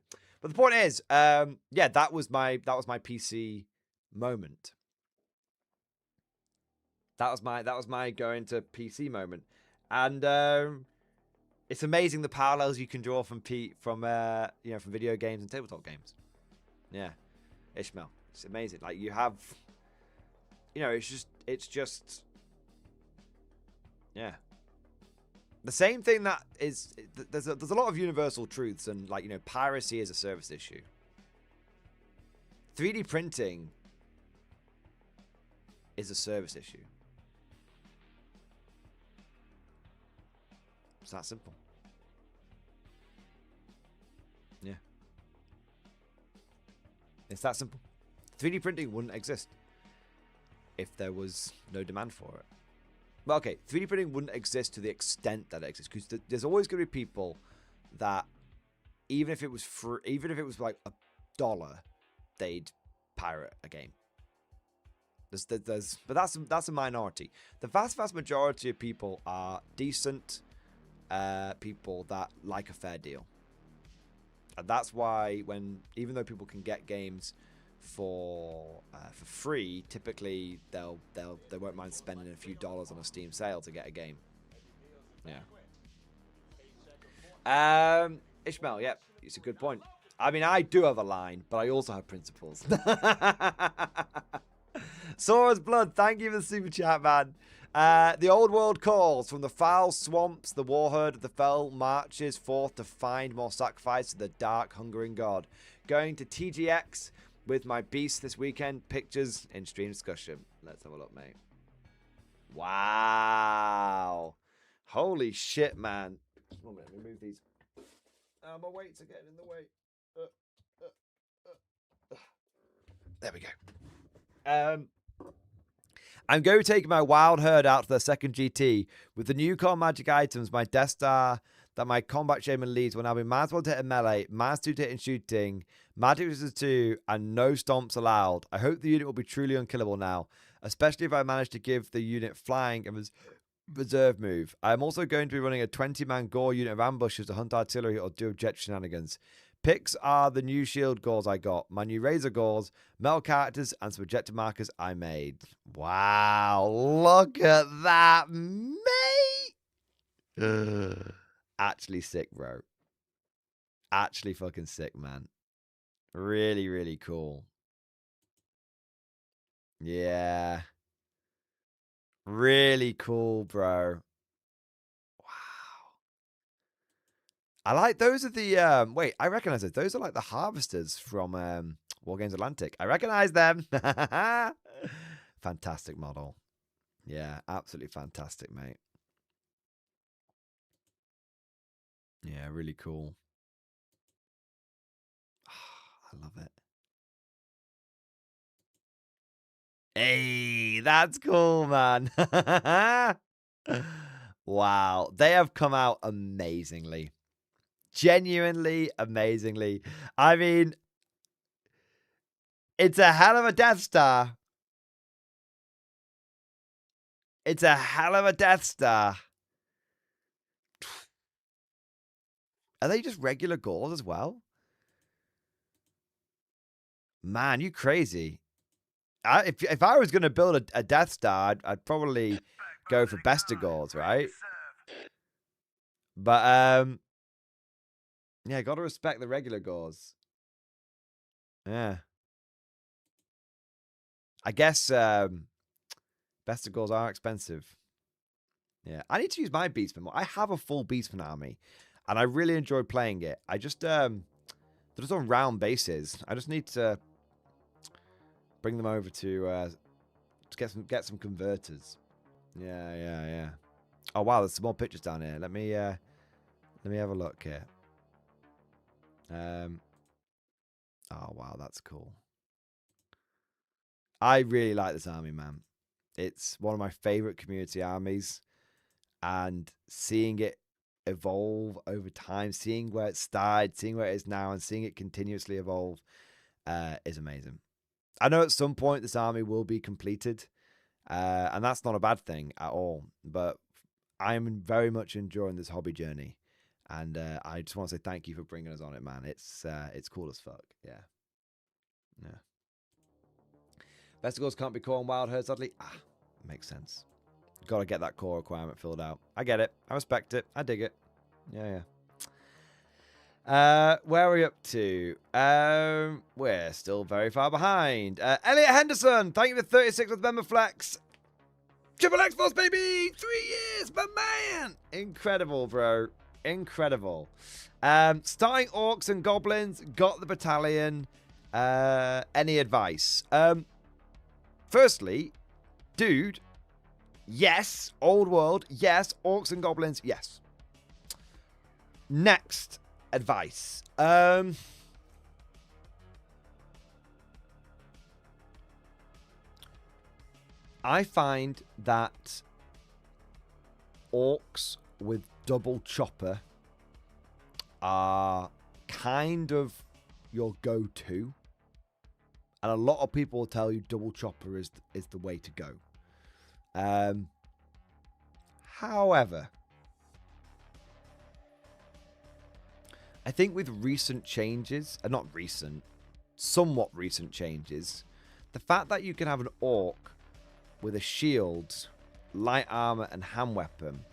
but the point is, yeah, that was my PC moment. That was my going to PC moment, and it's amazing the parallels you can draw from from video games and tabletop games. Yeah, Ishmael, it's amazing. Like you have, it's just, yeah. The same thing that is, there's a lot of universal truths, and piracy is a service issue. 3D printing is a service issue. It's that simple. Yeah. It's that simple. 3D printing wouldn't exist if there was no demand for it. Well, okay, 3D printing wouldn't exist to the extent that it exists, because there's always going to be people that, even if it was free, even if it was like $1, they'd pirate a game. But that's a minority. The vast majority of people are decent people that like a fair deal, and that's why even though people can get games for free, typically they won't mind spending a few dollars on a Steam sale to get a game. Yeah. Ishmael, yep, it's a good point. I mean, I do have a line, but I also have principles. Sora's Blood, thank you for the super chat, man. The old world calls. From the foul swamps, the war herd of the fell marches forth to find more sacrifice to the dark, hungering god. Going to TGX with my beast this weekend. Pictures in stream discussion. Let's have a look, mate. Wow. Holy shit, man. One minute, remove these. My weights are getting in the way. There we go. I'm going to take my wild herd out to their second GT. With the new core magic items, my Death Star that my combat shaman leads will now be minus 1 to hit and melee, minus 2 to hit and shooting, magic resistance 2, and no stomps allowed. I hope the unit will be truly unkillable now, especially if I manage to give the unit flying and reserve move. I'm also going to be running a 20-man gore unit of ambushers to hunt artillery or do object shenanigans. Picks are the new shield gores I got, my new razor gores, metal characters, and some objective markers I made. Wow, look at that, mate! Actually sick, bro. Actually fucking sick, man. Really, really cool. Yeah. Really cool, bro. I like those are the wait, I recognize those. Those are like the harvesters from War Games Atlantic. I recognize them. Fantastic model. Yeah, absolutely fantastic, mate. Yeah, really cool. I love it. Hey, that's cool, man. Wow, they have come out amazingly. Genuinely amazingly. I mean, it's a hell of a Death Star. It's a hell of a Death Star. Are they just regular gores as well? Man, you crazy. If I was going to build a Death Star, I'd probably go for Bester gores, right? But, yeah, got to respect the regular gores. Yeah. I guess Bester gores are expensive. Yeah. I need to use my Beastman more. I have a full Beastman army, and I really enjoy playing it. I just, they're just on round bases. I just need to bring them over to get some converters. Yeah. Oh wow, there's some more pictures down here. Let me have a look here. Oh wow, that's cool. I really like this army, man. It's one of my favorite community armies, and seeing it evolve over time, seeing where it started, seeing where it is now, and seeing it continuously evolve is amazing. I know at some point this army will be completed, and that's not a bad thing at all, but I'm very much enjoying this hobby journey. And I just want to say thank you for bringing us on it, man. It's cool as fuck. Yeah. Yeah. Vestigals can't be core on Wild Herd, sadly. Ah, makes sense. Got to get that core requirement filled out. I get it. I respect it. I dig it. Yeah, yeah. Where are we up to? We're still very far behind. Elliot Henderson, thank you for 36 with member flex. Triple X Force, baby! 3 years, my man! Incredible, bro. Incredible. Starting orcs and goblins, got the battalion. Any advice? Firstly, dude, yes. Old world, yes. Orcs and goblins, yes. Next advice. I find that orcs with double chopper are kind of your go-to. And a lot of people will tell you double chopper is the way to go. However, I think with recent changes, not recent, somewhat recent changes, the fact that you can have an orc with a shield, light armor, and hand weapon,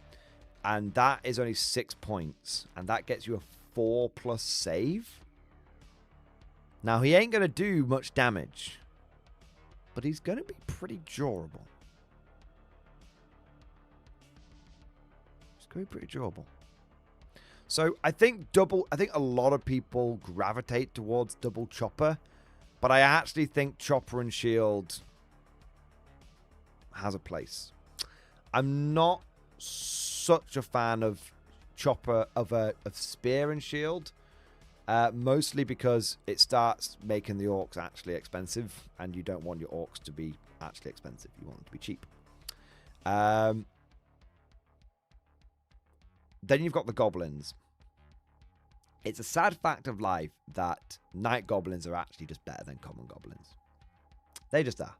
and that is only 6 points, and that gets you a 4+ save. Now, he ain't going to do much damage, but he's going to be pretty durable. He's going to be pretty durable. So, I think a lot of people gravitate towards double chopper, but I actually think chopper and shield has a place. I'm not such a fan of chopper of spear and shield, mostly because it starts making the orcs actually expensive, and you don't want your orcs to be actually expensive. You want them to be cheap. Then you've got the goblins. It's a sad fact of life that night goblins are actually just better than common goblins. They just are.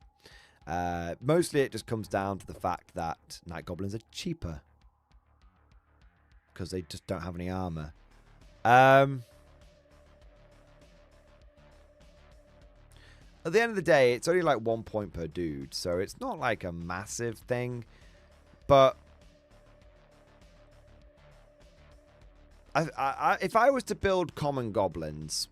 Mostly it just comes down to the fact that night goblins are cheaper because they just don't have any armor. At the end of the day, it's only like 1 point per dude, so it's not like a massive thing. But if I was to build common goblins,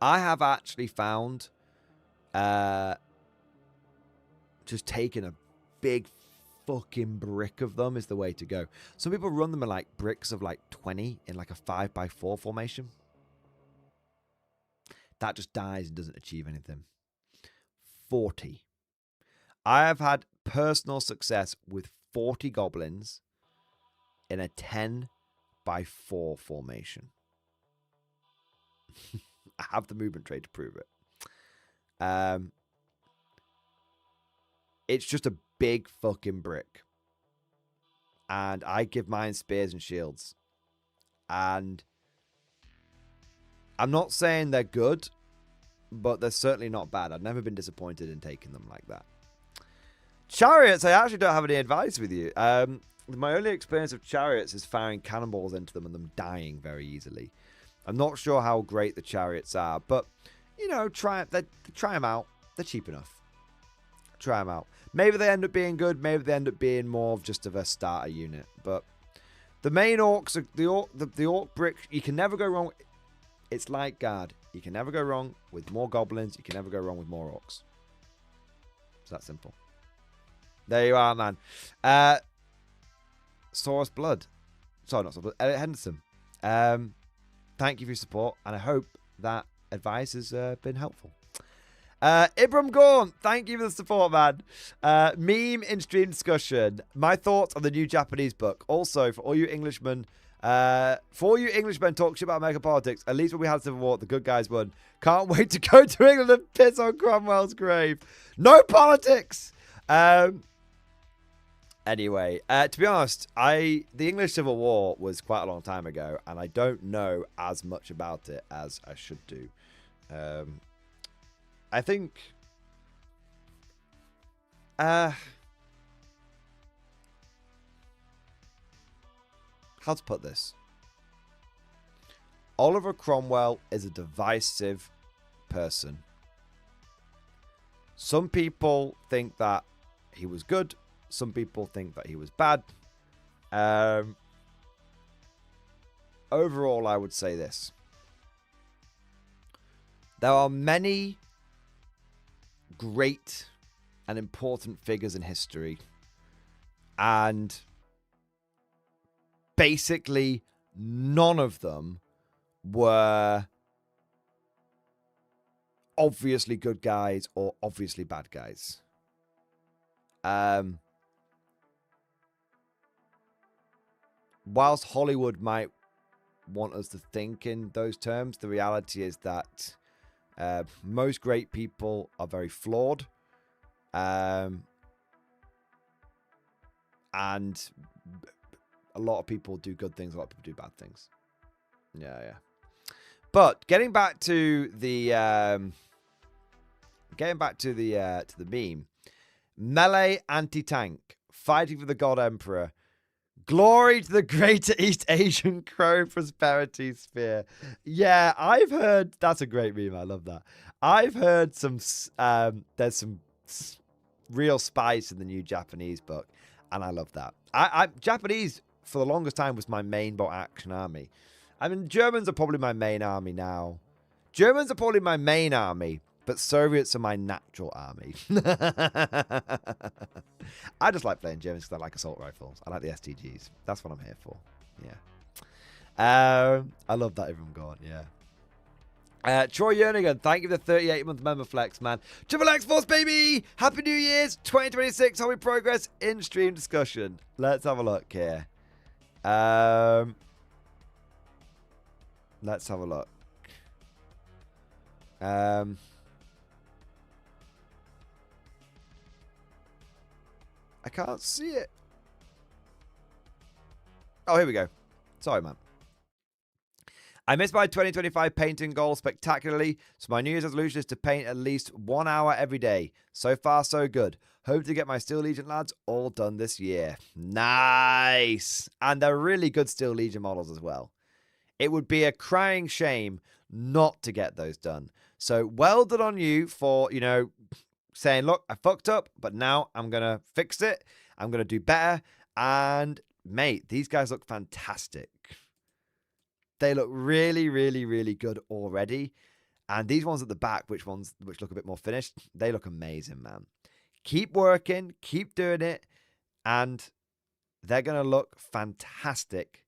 I have actually found just taking a big fucking brick of them is the way to go. Some people run them in like bricks of like 20 in like a 5x4 formation. That just dies and doesn't achieve anything. 40. I have had personal success with 40 goblins in a 10x4 formation. I have the movement trade to prove it. It's just a big fucking brick. And I give mine spears and shields. And I'm not saying they're good, but they're certainly not bad. I've never been disappointed in taking them like that. Chariots, I actually don't have any advice with you. My only experience of chariots is firing cannonballs into them and them dying very easily. I'm not sure how great the chariots are, but, you know, try them out. They're cheap enough. Try them out. Maybe they end up being good. Maybe they end up being more of just of a starter unit. But the main orcs, the orc brick, you can never go wrong. It's like guard. You can never go wrong with more goblins. You can never go wrong with more orcs. It's that simple. There you are, man. Saurus Blood. Sorry, not Saurus Blood. Elliot Henderson. Thank you for your support, and I hope that advice has been helpful. Ibram Gorn, thank you for the support, man. Meme in stream discussion. My thoughts on the new Japanese book. Also, for all you Englishmen, talk shit about American politics. At least when we had Civil War, the good guys won. Can't wait to go to England and piss on Cromwell's grave. No politics. Anyway, to be honest, the English Civil War was quite a long time ago, and I don't know as much about it as I should do. I think how to put this? Oliver Cromwell is a divisive person. Some people think that he was good. Some people think that he was bad. Overall, I would say this. There are many great and important figures in history. And basically, none of them were obviously good guys or obviously bad guys. Whilst Hollywood might want us to think in those terms, the reality is that most great people are very flawed. And a lot of people do good things, a lot of people do bad things. Yeah. But getting back to the meme, melee anti-tank fighting for the God Emperor. Glory to the Greater East Asian Crow Prosperity Sphere. Yeah, I've heard that's a great meme. I love that. I've heard there's some real spice in the new Japanese book, and I love that. Japanese for the longest time was my main boat action army. I mean, Germans are probably my main army now. Germans are probably my main army, but Soviets are my natural army. I just like playing Germans because I like assault rifles. I like the STGs. That's what I'm here for. Yeah. I love that everyone gone. Yeah. Troy Jernigan, thank you for the 38-month member flex, man. Triple X Force, baby! Happy New Year's 2026 hobby progress in stream discussion. Let's have a look here. Let's have a look. I can't see it. Oh, here we go. Sorry, man. I missed my 2025 painting goal spectacularly, so my New Year's resolution is to paint at least 1 hour every day. So far, so good. Hope to get my Steel Legion lads all done this year. Nice. And they're really good Steel Legion models as well. It would be a crying shame not to get those done. So well done on you for, saying, look, I fucked up, but now I'm going to fix it. I'm going to do better. And, mate, these guys look fantastic. They look really, really, really good already. And these ones at the back, which look a bit more finished, they look amazing, man. Keep working, keep doing it, and they're going to look fantastic,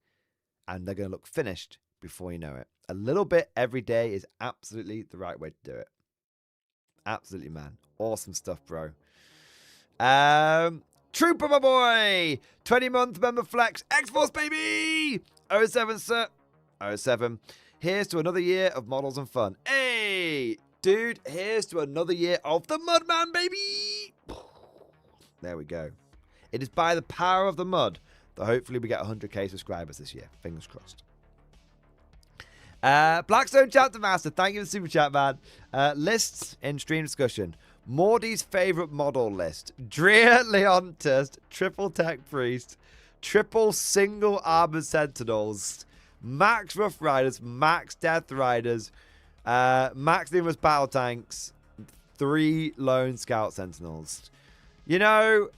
and they're going to look finished before you know it. A little bit every day is absolutely the right way to do it. Absolutely, man. Awesome stuff, bro. Trooper, my boy! 20-month member flex. X-Force, baby! 07, sir. 07. Here's to another year of models and fun. Hey! Dude, here's to another year of the Mudman, baby! There we go. It is by the power of the mud that hopefully we get 100k subscribers this year. Fingers crossed. Blackstone Chapter Master, thank you for the super chat, man. Lists in stream discussion. Mordy's favorite model list. Dreer Leontus, triple tech priest, triple single armored sentinels, max rough riders, max death riders, max numerous battle tanks, 3 lone scout sentinels. Some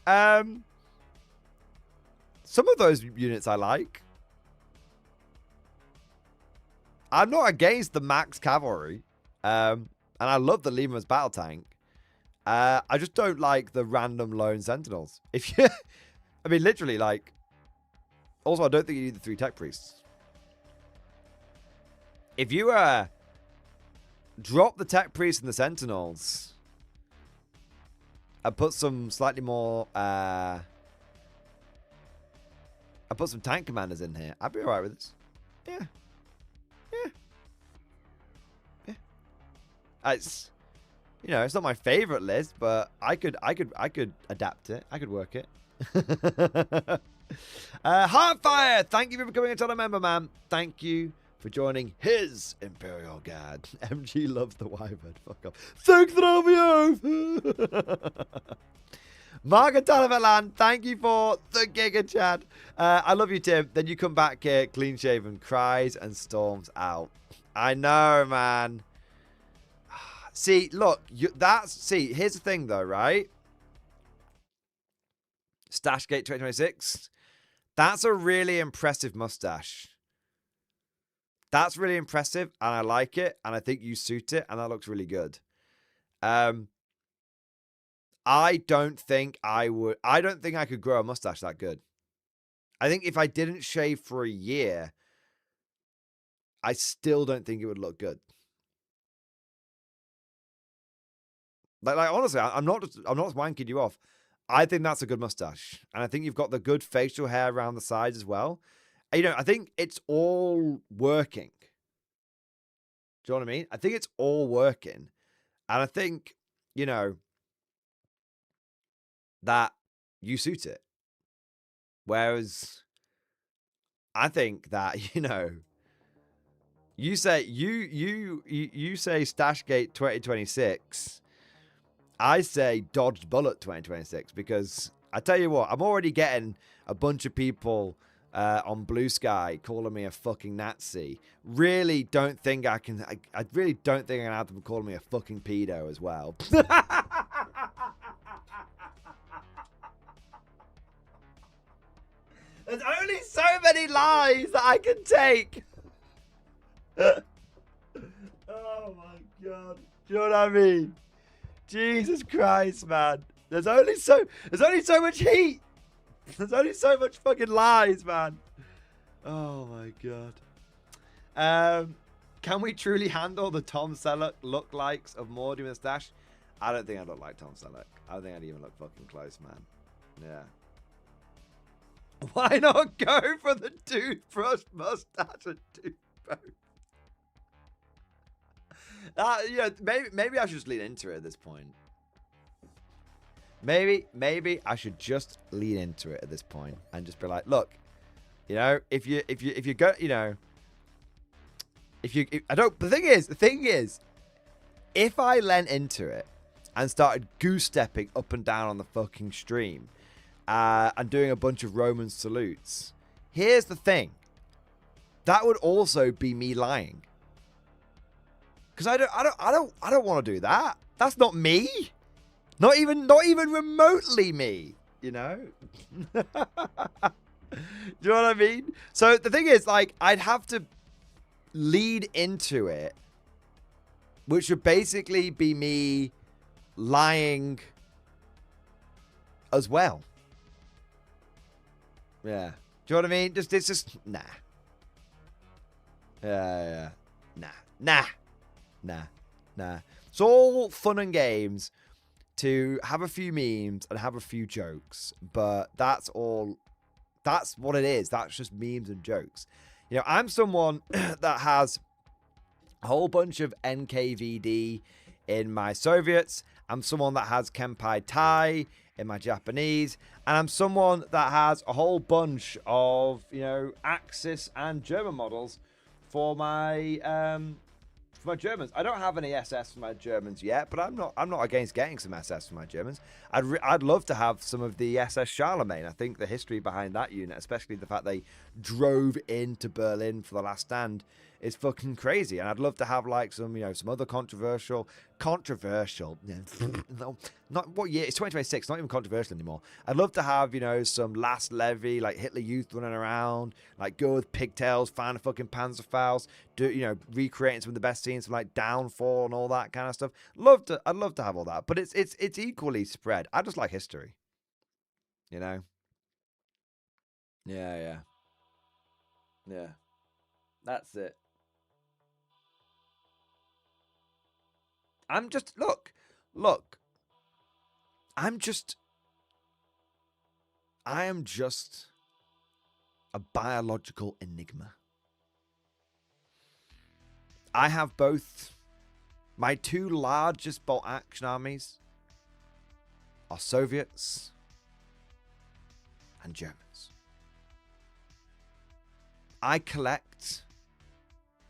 of those units I like. I'm not against the max cavalry. And I love the Leman's battle tank. I just don't like the random lone sentinels. Literally, like... Also, I don't think you need the 3 tech priests. If you drop the tech priests and the sentinels and put some slightly more... I put some tank commanders in here, I'd be alright with this. Yeah. It's, it's not my favorite list, but I could adapt it. I could work it. Heartfire, thank you for becoming a channel member, man. Thank you for joining his Imperial Guard. MG loves the wyvern. Fuck off. Thanks, Romeo. Margaret Talibetland, thank you for the Giga Chat. I love you, Tim. Then you come back here, clean shaven, cries and storms out. I know, man. See, look, here's the thing, though, right? Stashgate 2026. That's a really impressive mustache. That's really impressive, and I like it, and I think you suit it, and that looks really good. I don't think I could grow a mustache that good. I think if I didn't shave for a year, I still don't think it would look good. Like honestly, I'm not wanking you off. I think that's a good mustache, and I think you've got the good facial hair around the sides as well. You know, I think it's all working. Do you know what I mean? I think it's all working, and I think, you know, that you suit it. Whereas I think that, you know, you say Stashgate 2026. I say dodged bullet 2026, because I tell you what, I'm already getting a bunch of people on Blue Sky calling me a fucking Nazi. Really don't think I can. I really don't think I can have them calling me a fucking pedo as well. There's only so many lies that I can take. Oh my god. Do you know what I mean? Jesus Christ, man. There's only so much heat. There's only so much fucking lies, man. Oh my god. Can we truly handle the Tom Selleck lookalikes of Mordian and Stash? I don't think I look like Tom Selleck. I don't think I'd even look fucking close, man. Yeah. Why not go for the toothbrush, mustache, and toothbrush? Yeah, maybe I should just lean into it at this point. Maybe I should just lean into it at this point and just be like, look, you know, if you go, you know, the thing is, if I leant into it and started goose stepping up and down on the fucking stream, and doing a bunch of Roman salutes, here's the thing, that would also be me lying. Because I don't want to do that. That's not me. Not even remotely me, you know? Do you know what I mean? So the thing is, like, I'd have to lead into it, which would basically be me lying as well. Yeah. Do you know what I mean? It's just nah. Yeah. Nah. It's all fun and games to have a few memes and have a few jokes, but that's all. That's what it is. That's just memes and jokes. You know, I'm someone that has a whole bunch of NKVD in my Soviets. I'm someone that has Kenpai Tai in my Japanese, and I'm someone that has a whole bunch of, you know, Axis and German models for my Germans. I don't have any SS for my Germans yet, but I'm not against getting some SS for my Germans. I'd love to have some of the SS Charlemagne. I think the history behind that unit, especially the fact they drove into Berlin for the last stand, is fucking crazy. And I'd love to have like some, you know, some other controversial. No, not what year? It's 2026. Not even controversial anymore. I'd love to have, you know, some Last Levy, like Hitler Youth running around, like go with pigtails, find a fucking Panzerfaust, do, you know, recreating some of the best scenes from like Downfall and all that kind of stuff. I'd love to have all that, but it's equally spread. I just like history, you know. Yeah. That's it. I'm just look. I am just a biological enigma. I have both. My two largest bolt action armies are Soviets and Germans. I collect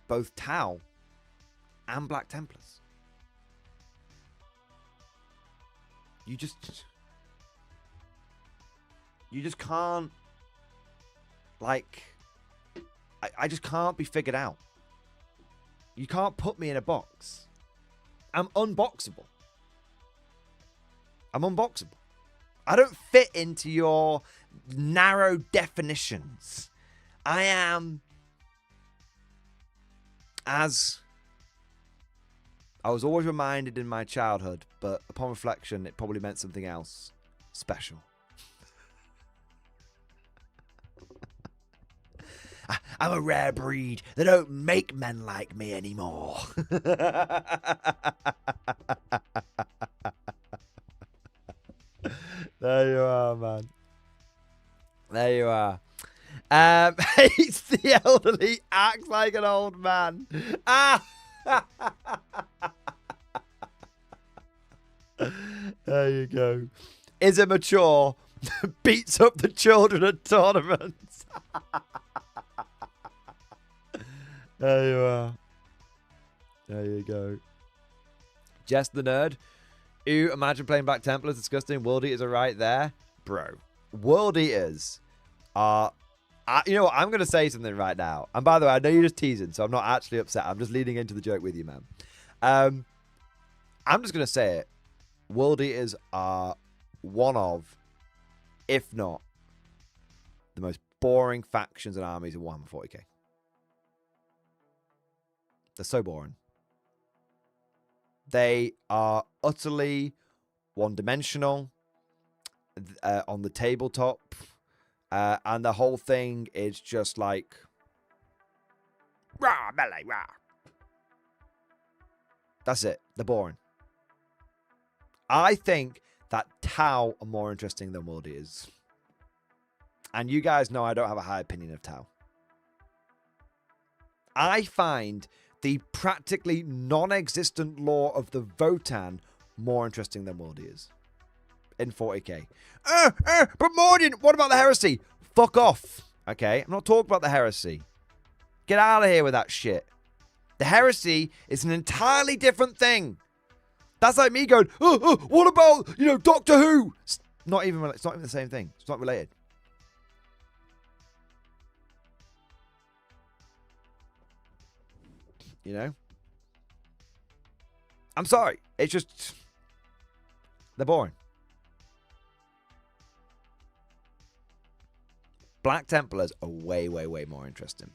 both Tau and Black Templars. You just can't, like, I just can't be figured out. You can't put me in a box. I'm unboxable. I'm unboxable. I don't fit into your narrow definitions. I am, as I was always reminded in my childhood, but upon reflection, it probably meant something else special. I'm a rare breed. They don't make men like me anymore. There you are, man. There you are. Hates the elderly, acts like an old man. There you go. Is immature. Beats up the children at tournaments. There you are. There you go. Jess the nerd. Ooh, imagine playing Black Templars. Disgusting. World Eaters are right there. Bro. World Eaters are... you know what? I'm going to say something right now. And by the way, I know you're just teasing, so I'm not actually upset. I'm just leading into the joke with you, man. I'm just going to say it. World Eaters are one of, if not, the most boring factions and armies in Warhammer 40k. They're so boring. They are utterly one-dimensional on the tabletop. And the whole thing is just like... Rah, melee, rah. That's it. They're boring. I think that Tau are more interesting than World Eaters. And you guys know I don't have a high opinion of Tau. I find the practically non-existent lore of the Votan more interesting than World Eaters in 40k. But Mordian, what about the heresy? Fuck off. Okay, I'm not talking about the heresy. Get out of here with that shit. The heresy is an entirely different thing. That's like me going, what about, Doctor Who? It's not even the same thing. It's not related. You know? I'm sorry. It's just... They're boring. Black Templars are way, way, way more interesting.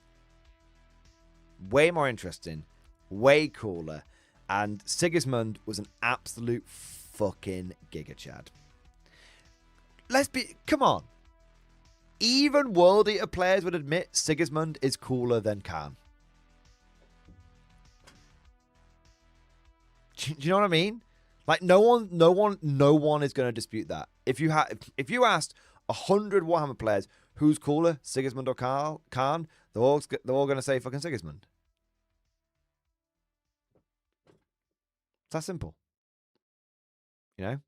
Way more interesting. Way cooler. And Sigismund was an absolute fucking Giga Chad. Come on. Even World Eater players would admit Sigismund is cooler than Khan. Do you know what I mean? Like no one is going to dispute that. If you asked 100 Warhammer players who's cooler, Sigismund or Khan, they're all going to say fucking Sigismund. It's that simple. You know?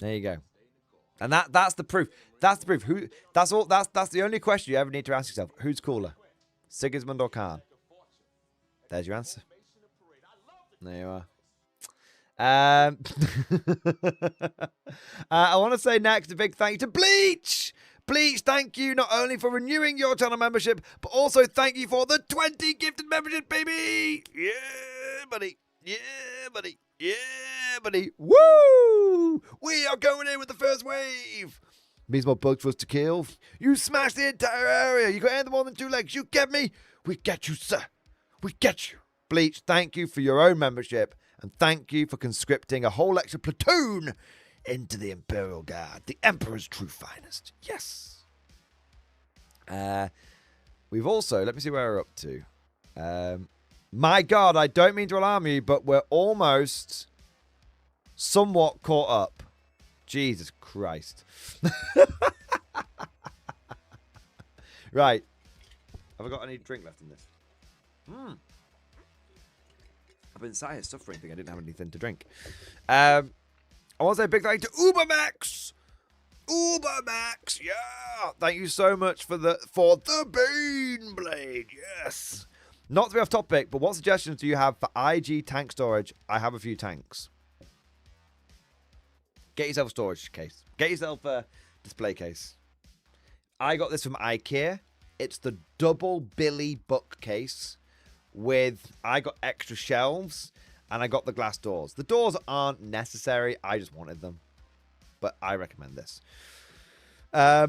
There you go. And that's the proof. That's the proof. That's the only question you ever need to ask yourself. Who's cooler? Sigismund or Khan? There's your answer. There you are. I want to say next a big thank you to Bleach. Bleach, thank you not only for renewing your channel membership, but also thank you for the 20 gifted membership, baby. Yeah, buddy. Yeah, buddy. Yeah, buddy. Woo! We are going in with the first wave. Means more bugs for us to kill. You smashed the entire area. You got anything more than 2 legs. You get me? We get you, sir. We get you. Bleach, thank you for your own membership. And thank you for conscripting a whole extra platoon into the Imperial Guard. The Emperor's true finest. Yes. We've also, let me see where we're up to. My God, I don't mean to alarm you, but we're almost somewhat caught up. Jesus Christ. Right. Have I got any drink left in this? I've been sat here suffering, thinking I didn't have anything to drink. I want to say a big thank you to Ubermax. Ubermax, yeah. Thank you so much for the Bane Blade, yes. Not to be off topic, but what suggestions do you have for IG tank storage? I have a few tanks. get yourself a storage case. Get yourself a display case. I got this from IKEA. It's the double Billy bookcase with, I got extra shelves and I got the glass doors. The doors aren't necessary. I just wanted them. But I recommend this. Yeah,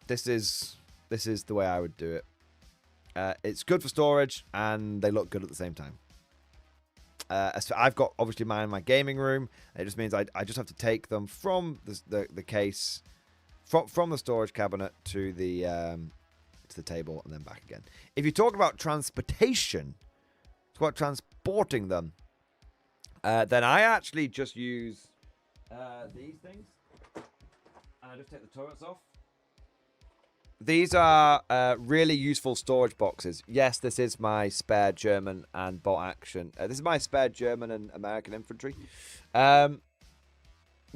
this is the way I would do it. It's good for storage and they look good at the same time. So I've got obviously mine in my gaming room. It just means I just have to take them from the case, from the storage cabinet to the table and then back again. If you talk about transportation, it's about transporting them, then I actually just use these things. And I just take the turrets off. These are really useful storage boxes. Yes, this is my spare German and bolt action. This is my spare German and American infantry. Not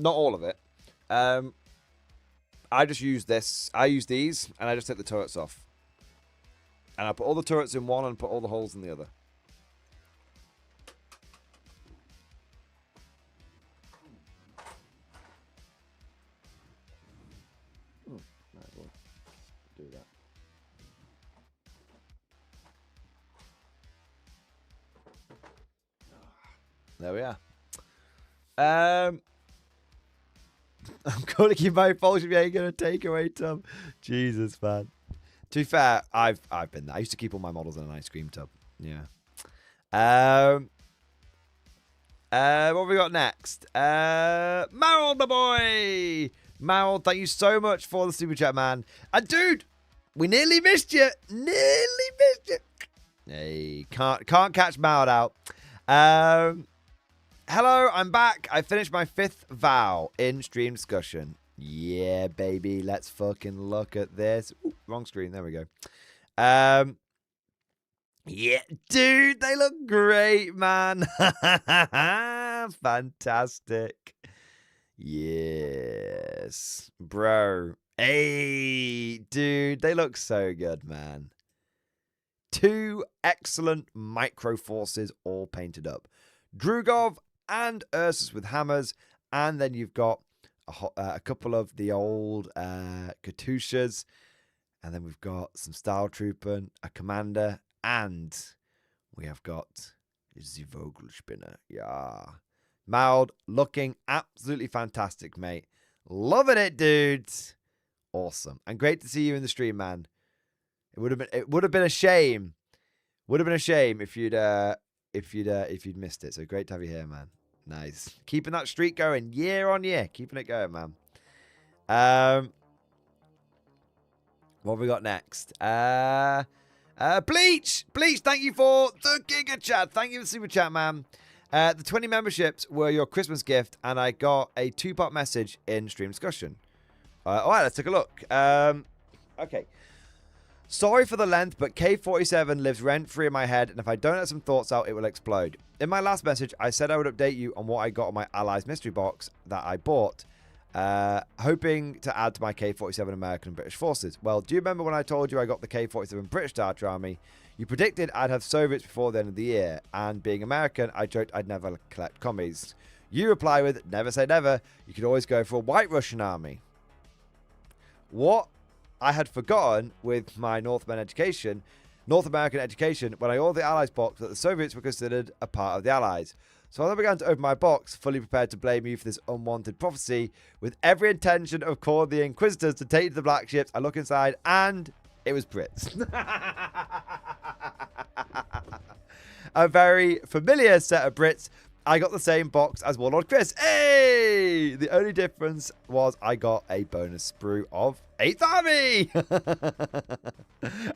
all of it. I just use this. I use these, and I just take the turrets off. And I put all the turrets in one and put all the holes in the other. Do that. There we are. I'm going to keep my fault if you ain't going to take away, Tom. Jesus, man. To be fair, I've been there. I used to keep all my models in an ice cream tub. Yeah. What have we got next? Marald, my boy. Marald, thank you so much for the super chat, man. And dude, we nearly missed you. Nearly missed you. Hey, can't catch Marald out. Hello, I'm back. I finished my 5th vow in stream discussion. Yeah, baby. Let's fucking look at this. Ooh, wrong screen. There we go. Yeah, dude, they look great, man. Fantastic. Yes, bro. Hey, dude, they look so good, man. 2 excellent micro forces all painted up. Drugov and Ursus with hammers. And then you've got a couple of the old Katyushas. And then we've got some Style Trooper, a Commander. And we have got the Vogelspinner. Yeah. Maud, looking absolutely fantastic, mate. Loving it, dude. Awesome. And great to see you in the stream, man. It would have been a shame. Would have been a shame if you'd missed it. So great to have you here, man. Nice. Keeping that streak going year on year. Keeping it going, man. What have we got next? Bleach, thank you for the Giga Chat. Thank you for the Super Chat, man. The 20 memberships were your Christmas gift, and I got a 2-part message in stream discussion. All right, let's take a look. Okay. Sorry for the length, but K47 lives rent-free in my head, and if I don't let some thoughts out, it will explode. In my last message, I said I would update you on what I got on my Allies mystery box that I bought, hoping to add to my K47 American and British forces. Well, do you remember when I told you I got the K47 British Starter Army? You predicted I'd have Soviets before the end of the year, and being American, I joked I'd never collect commies. You reply with, never say never, you could always go for a White Russian army. What I had forgotten with my North American education, when I ordered the Allies box, that the Soviets were considered a part of the Allies. So I began to open my box, fully prepared to blame you for this unwanted prophecy, with every intention of calling the Inquisitors to take to the black ships. I look inside, and it was Brits. A very familiar set of Brits. I got the same box as Warlord Chris. Hey! The only difference was I got a bonus sprue of 8th Army!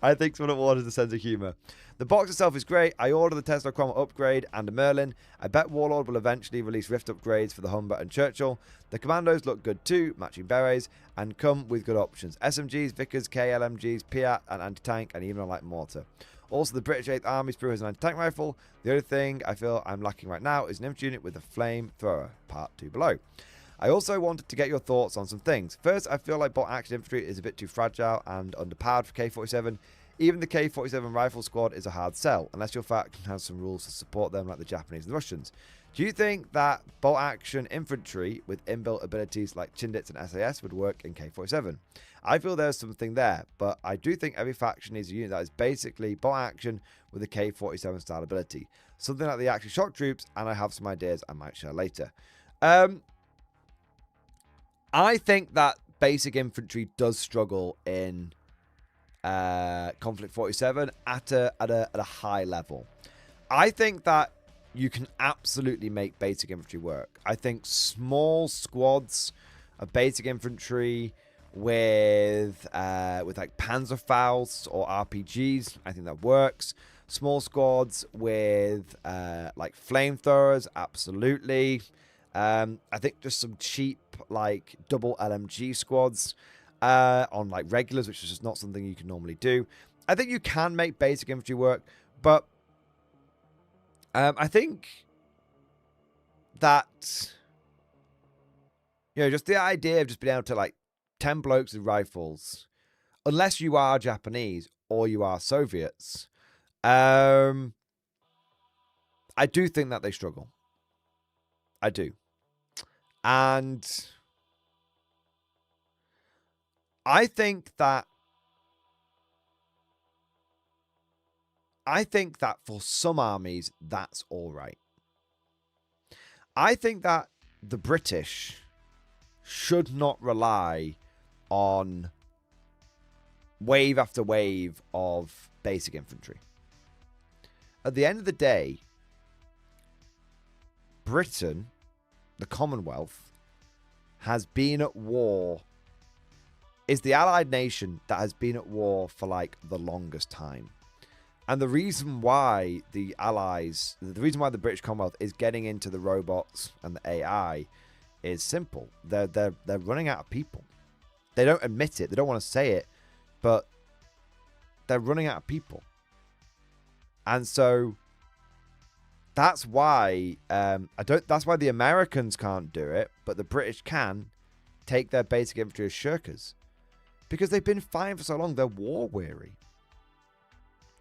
I think someone at Warlord has a sense of humour. The box itself is great. I ordered the Tesla Cromwell upgrade and a Merlin. I bet Warlord will eventually release Rift upgrades for the Humber and Churchill. The Commandos look good too, matching berets, and come with good options. SMGs, Vickers, KLMGs, Piat, and anti-tank, and even a light mortar. Also, the British 8th Army sprue has an anti-tank rifle. The only thing I feel I'm lacking right now is an infantry unit with a flamethrower, part 2 below. I also wanted to get your thoughts on some things. First, I feel like bot action infantry is a bit too fragile and underpowered for K47. Even the K-47 rifle squad is a hard sell, unless your faction has some rules to support them like the Japanese and the Russians. Do you think that bolt-action infantry with inbuilt abilities like Chindits and SAS would work in K-47? I feel there's something there, but I do think every faction needs a unit that is basically bolt-action with a K-47 style ability. Something like the Action Shock Troops, and I have some ideas I might share later. I think that basic infantry does struggle in Conflict 47 at a high level. I think that you can absolutely make basic infantry work. I think small squads of basic infantry with like Panzerfaust or RPGs, I think that works. Small squads with like flamethrowers, absolutely. I think just some cheap like double LMG squads on like regulars, which is just not something you can normally do. I think you can make basic infantry work, but I think that, you know, just the idea of just being able to like 10 blokes with rifles, unless you are Japanese or you are Soviets, I do think that they struggle. I do. And I think that for some armies, that's all right. I think that the British should not rely on wave after wave of basic infantry. At the end of the day, Britain, the Commonwealth, has been at war, is the allied nation that has been at war for like the longest time. And the reason why the Allies, the reason why the British Commonwealth is getting into the robots and the AI is simple. They're running out of people. They don't admit it. They don't want to say it, but they're running out of people. And so that's why that's why the Americans can't do it, but the British can take their basic infantry as shirkers. Because they've been fighting for so long, they're war weary.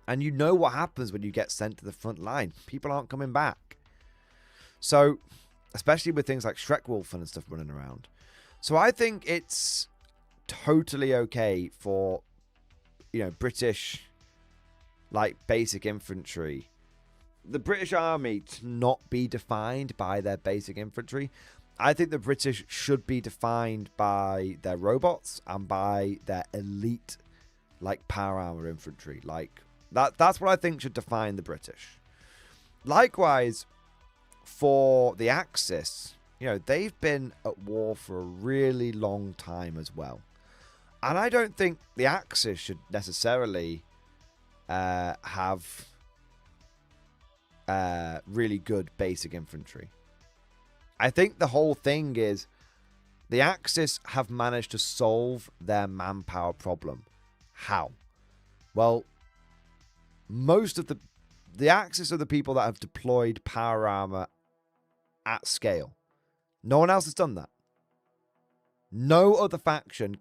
And you know what happens when you get sent to the front line. People aren't coming back. So, especially with things like Shrekwolf and stuff running around. So I think it's totally okay for, you know, British, like, basic infantry. The British Army to not be defined by their basic infantry. I think the British should be defined by their robots and by their elite, like, power armor infantry. Like, that's what I think should define the British. Likewise, for the Axis, you know, they've been at war for a really long time as well. And I don't think the Axis should necessarily have really good basic infantry. I think the whole thing is the Axis have managed to solve their manpower problem. How? Well, most of the Axis are the people that have deployed power armor at scale. No one else has done that. No other faction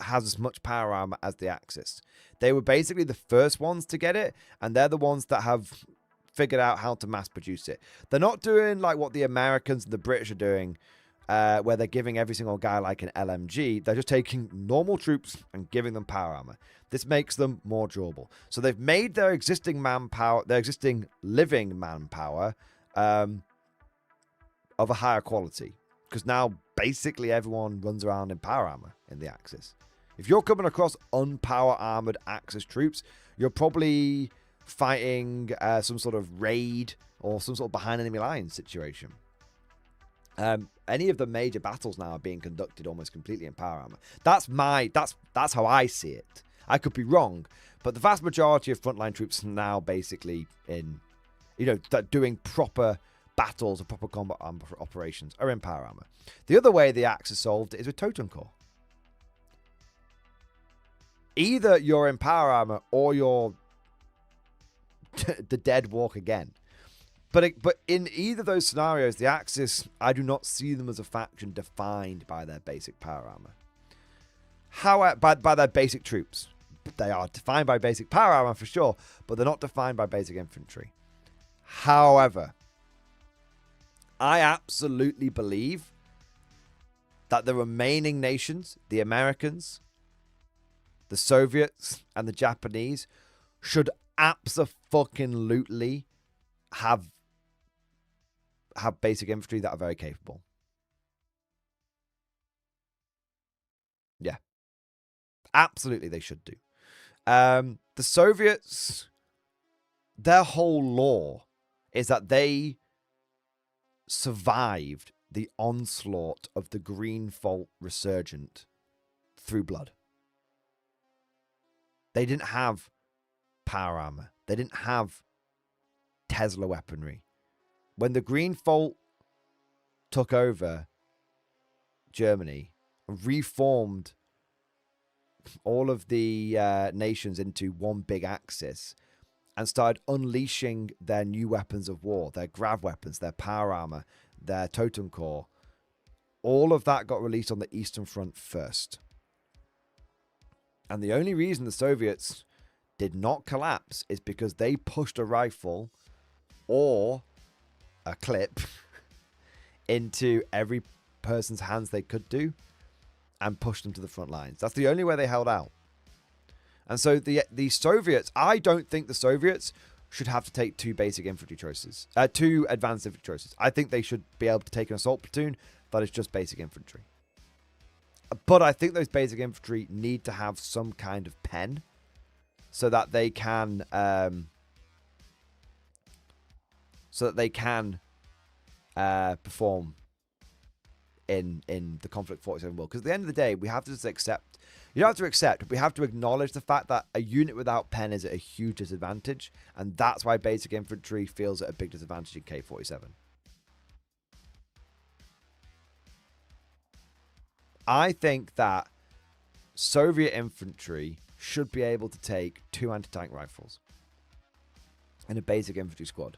has as much power armor as the Axis. They were basically the first ones to get it, and they're the ones that have figured out how to mass produce it. They're not doing like what the Americans and the British are doing, where they're giving every single guy like an LMG. They're just taking normal troops and giving them power armor. This makes them more durable. So they've made their existing manpower, their existing living manpower, of a higher quality. Because now basically everyone runs around in power armor in the Axis. If you're coming across unpower armored Axis troops, you're probably fighting some sort of raid or some sort of behind enemy lines situation. Any of the major battles now are being conducted almost completely in power armor. That's how I see it. I could be wrong, but the vast majority of frontline troops now basically in, you know, that doing proper battles or proper combat operations are in power armor. The other way the Axis solved it is with Totem Core. Either you're in power armor or you're the dead walk again. But in either of those scenarios, the Axis, I do not see them as a faction defined by their basic power armor. By their basic troops. They are defined by basic power armor for sure, but they're not defined by basic infantry. However, I absolutely believe that the remaining nations, the Americans, the Soviets, and the Japanese, should abso-fucking-lutely have basic infantry that are very capable. Yeah. Absolutely, they should do. The Soviets, their whole law is that they survived the onslaught of the Green Fault Resurgent through blood. They didn't have power armor. They didn't have Tesla weaponry. When the Green Fault took over Germany and reformed all of the nations into one big axis and started unleashing their new weapons of war, their grav weapons, their power armor, their totem core, all of that got released on the Eastern Front first. And the only reason the Soviets did not collapse is because they pushed a rifle or a clip into every person's hands they could do and pushed them to the front lines. That's the only way they held out. And so the Soviets, I don't think the Soviets should have to take two basic infantry choices, two advanced infantry choices. I think they should be able to take an assault platoon that is just basic infantry. But I think those basic infantry need to have some kind of pen so that they can perform in the Conflict 47 world. Because at the end of the day, we have to just accept. You don't have to accept, but we have to acknowledge the fact that a unit without pen is at a huge disadvantage, and that's why basic infantry feels at a big disadvantage in K47. I think that Soviet infantry should be able to take 2 anti-tank rifles in a basic infantry squad.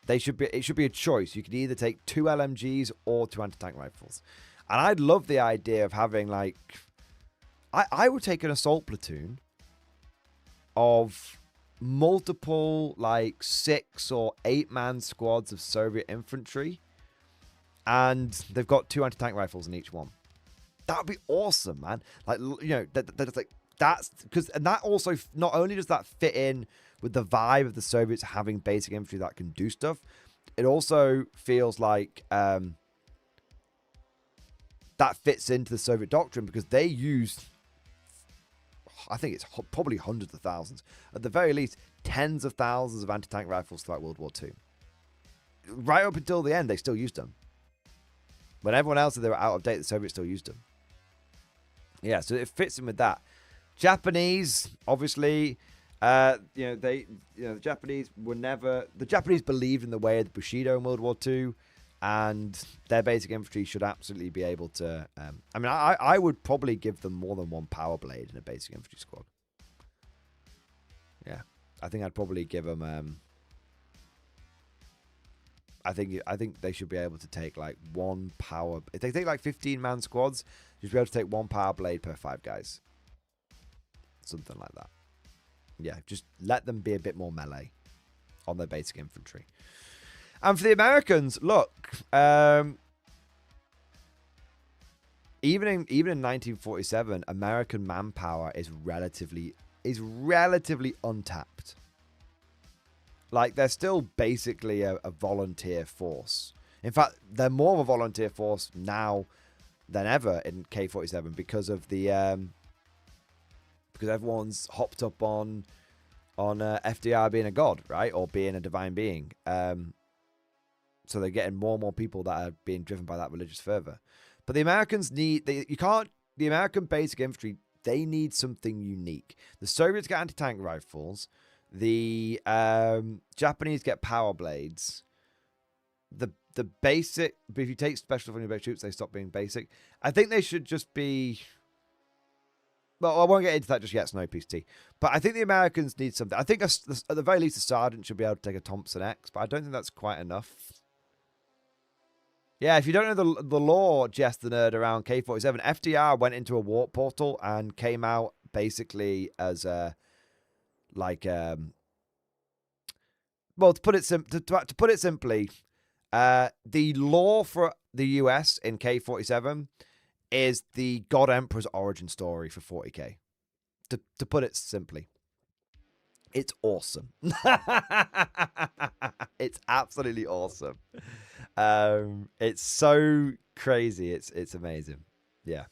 It should be a choice. You could either take 2 LMGs or 2 anti-tank rifles. And I'd love the idea of having, like, I would take an assault platoon of multiple, like, 6 or 8 man squads of Soviet infantry, and they've got 2 anti-tank rifles in each one. That would be awesome, man. Like, you know, that's because, and that also, not only does that fit in with the vibe of the Soviets having basic infantry that can do stuff, it also feels like that fits into the Soviet doctrine, because they used, I think it's probably hundreds of thousands, at the very least tens of thousands of anti-tank rifles throughout World War II. Right up until the end, they still used them. When everyone else said they were out of date, the Soviets still used them. Yeah, so it fits in with that. Japanese, obviously, the Japanese were never. The Japanese believed in the way of the Bushido in World War II, and their basic infantry should absolutely be able to. I mean, I would probably give them more than one power blade in a basic infantry squad. Yeah, I think I'd probably give them. I think they should be able to take like one power. If they take like 15-man squads, you should be able to take one power blade per 5 guys. Something like that. Yeah, just let them be a bit more melee on their basic infantry. And for the Americans, look, even in 1947, American manpower is relatively untapped. Like, they're still basically a volunteer force. In fact, they're more of a volunteer force now than ever in K47 because of the because everyone's hopped up on FDR being a god, right, or being a divine being. So they're getting more and more people that are being driven by that religious fervor. But the Americans need the American basic infantry. They need something unique. The Soviets get anti-tank rifles. The Japanese get power blades. The basic, but if you take special from your base troops, they stop being basic. I think they should just be. Well, I won't get into that just yet, Snow PT. But I think the Americans need something. I think at the very least, a sergeant should be able to take a Thompson X, but I don't think that's quite enough. Yeah, if you don't know the lore, Jess the Nerd, around K47, FDR went into a warp portal and came out basically as a like well, to put it simply, the law for the US in K47 is the God Emperor's origin story for 40k. To put it simply, it's awesome. It's absolutely awesome. It's so crazy. It's amazing. Yeah.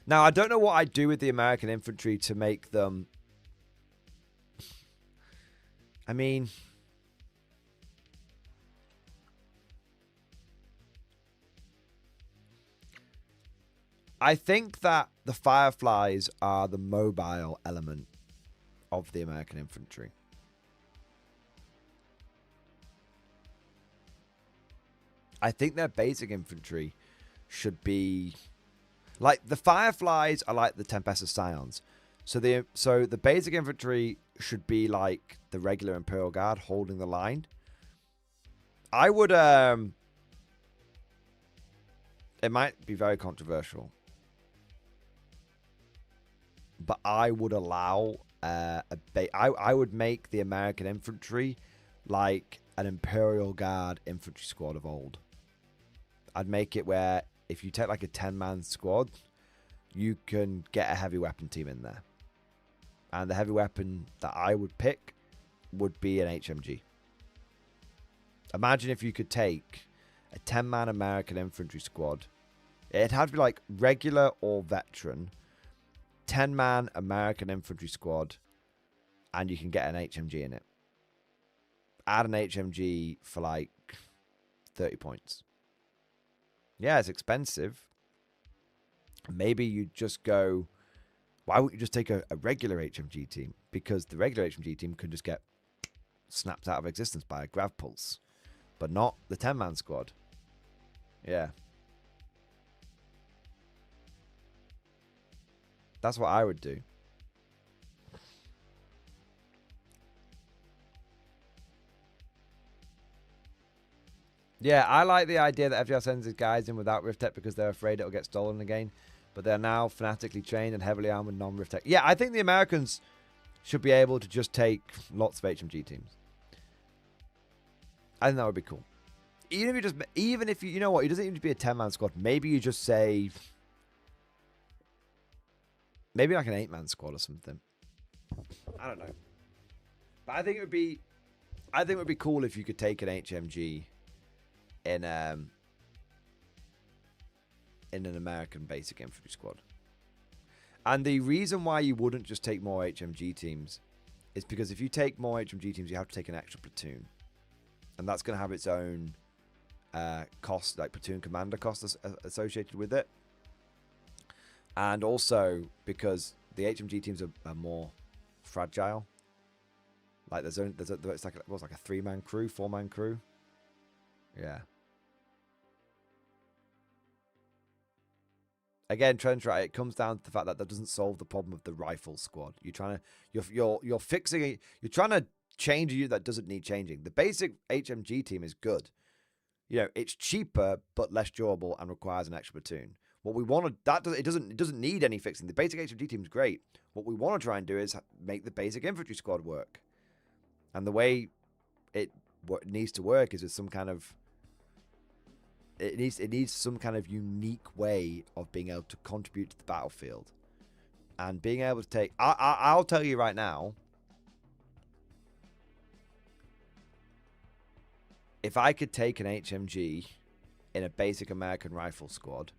Now, I don't know what I'd do with the American infantry to make them... I mean... I think that the Fireflies are the mobile element of the American infantry. I think their basic infantry should be... Like, the Fireflies are like the Tempest Scions. So the basic infantry should be like the regular Imperial Guard holding the line. I would... It might be very controversial. But I would allow... I would make the American infantry like an Imperial Guard infantry squad of old. I'd make it where if you take like a 10-man squad, you can get a heavy weapon team in there. And the heavy weapon that I would pick would be an HMG. Imagine if you could take a 10-man American infantry squad. It'd have to be like regular or veteran. 10-man American infantry squad. And you can get an HMG in it. Add an HMG for like 30 points. Yeah, it's expensive. Maybe you just go... Why wouldn't you just take a regular HMG team? Because the regular HMG team could just get snapped out of existence by a grav pulse. But not the 10-man squad. Yeah. That's what I would do. Yeah, I like the idea that FDR sends his guys in without Rift Tech because they're afraid it'll get stolen again. But they're now fanatically trained and heavily armed with non-Rift Tech. Yeah, I think the Americans should be able to just take lots of HMG teams. I think that would be cool. Even if you know what, it doesn't even need to be a 10-man squad. Maybe you just say, maybe like an 8-man squad or something. I don't know. But I think it would be cool if you could take an HMG in an American basic infantry squad. And the reason why you wouldn't just take more HMG teams is because if you take more HMG teams, you have to take an extra platoon. And that's going to have its own cost, like platoon commander cost associated with it. And also because the HMG teams are more fragile. Like it's like a 3-man crew, 4-man crew. Yeah. Again, Trench, right? It comes down to the fact that doesn't solve the problem of the rifle squad. You're fixing it. You're trying to change a unit that doesn't need changing. The basic HMG team is good. You know, it's cheaper but less durable and requires an extra platoon. What we want to it doesn't need any fixing. The basic HMG team is great. What we want to try and do is make the basic infantry squad work. And the way it needs to work is with some kind of it needs some kind of unique way of being able to contribute to the battlefield. And being able to take... I'll tell you right now, if I could take an HMG in a basic American rifle squad,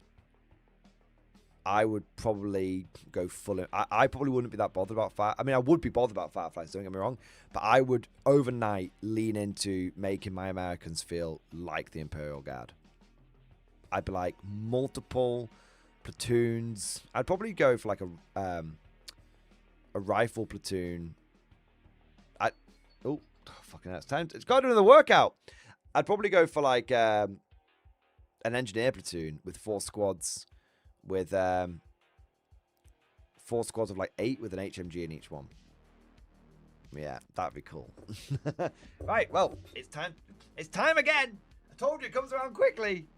I would probably go full... I probably wouldn't be that bothered about fire. I mean, I would be bothered about Fireflies, don't get me wrong. But I would overnight lean into making my Americans feel like the Imperial Guard. I'd be like multiple platoons. I'd probably go for like a rifle platoon. Oh, fucking hell, it's time. It's got to do another workout. I'd probably go for like an engineer platoon with 4 squads, with 4 squads of like 8 with an HMG in each one. Yeah, that'd be cool. Right, well, it's time. It's time again. I told you it comes around quickly.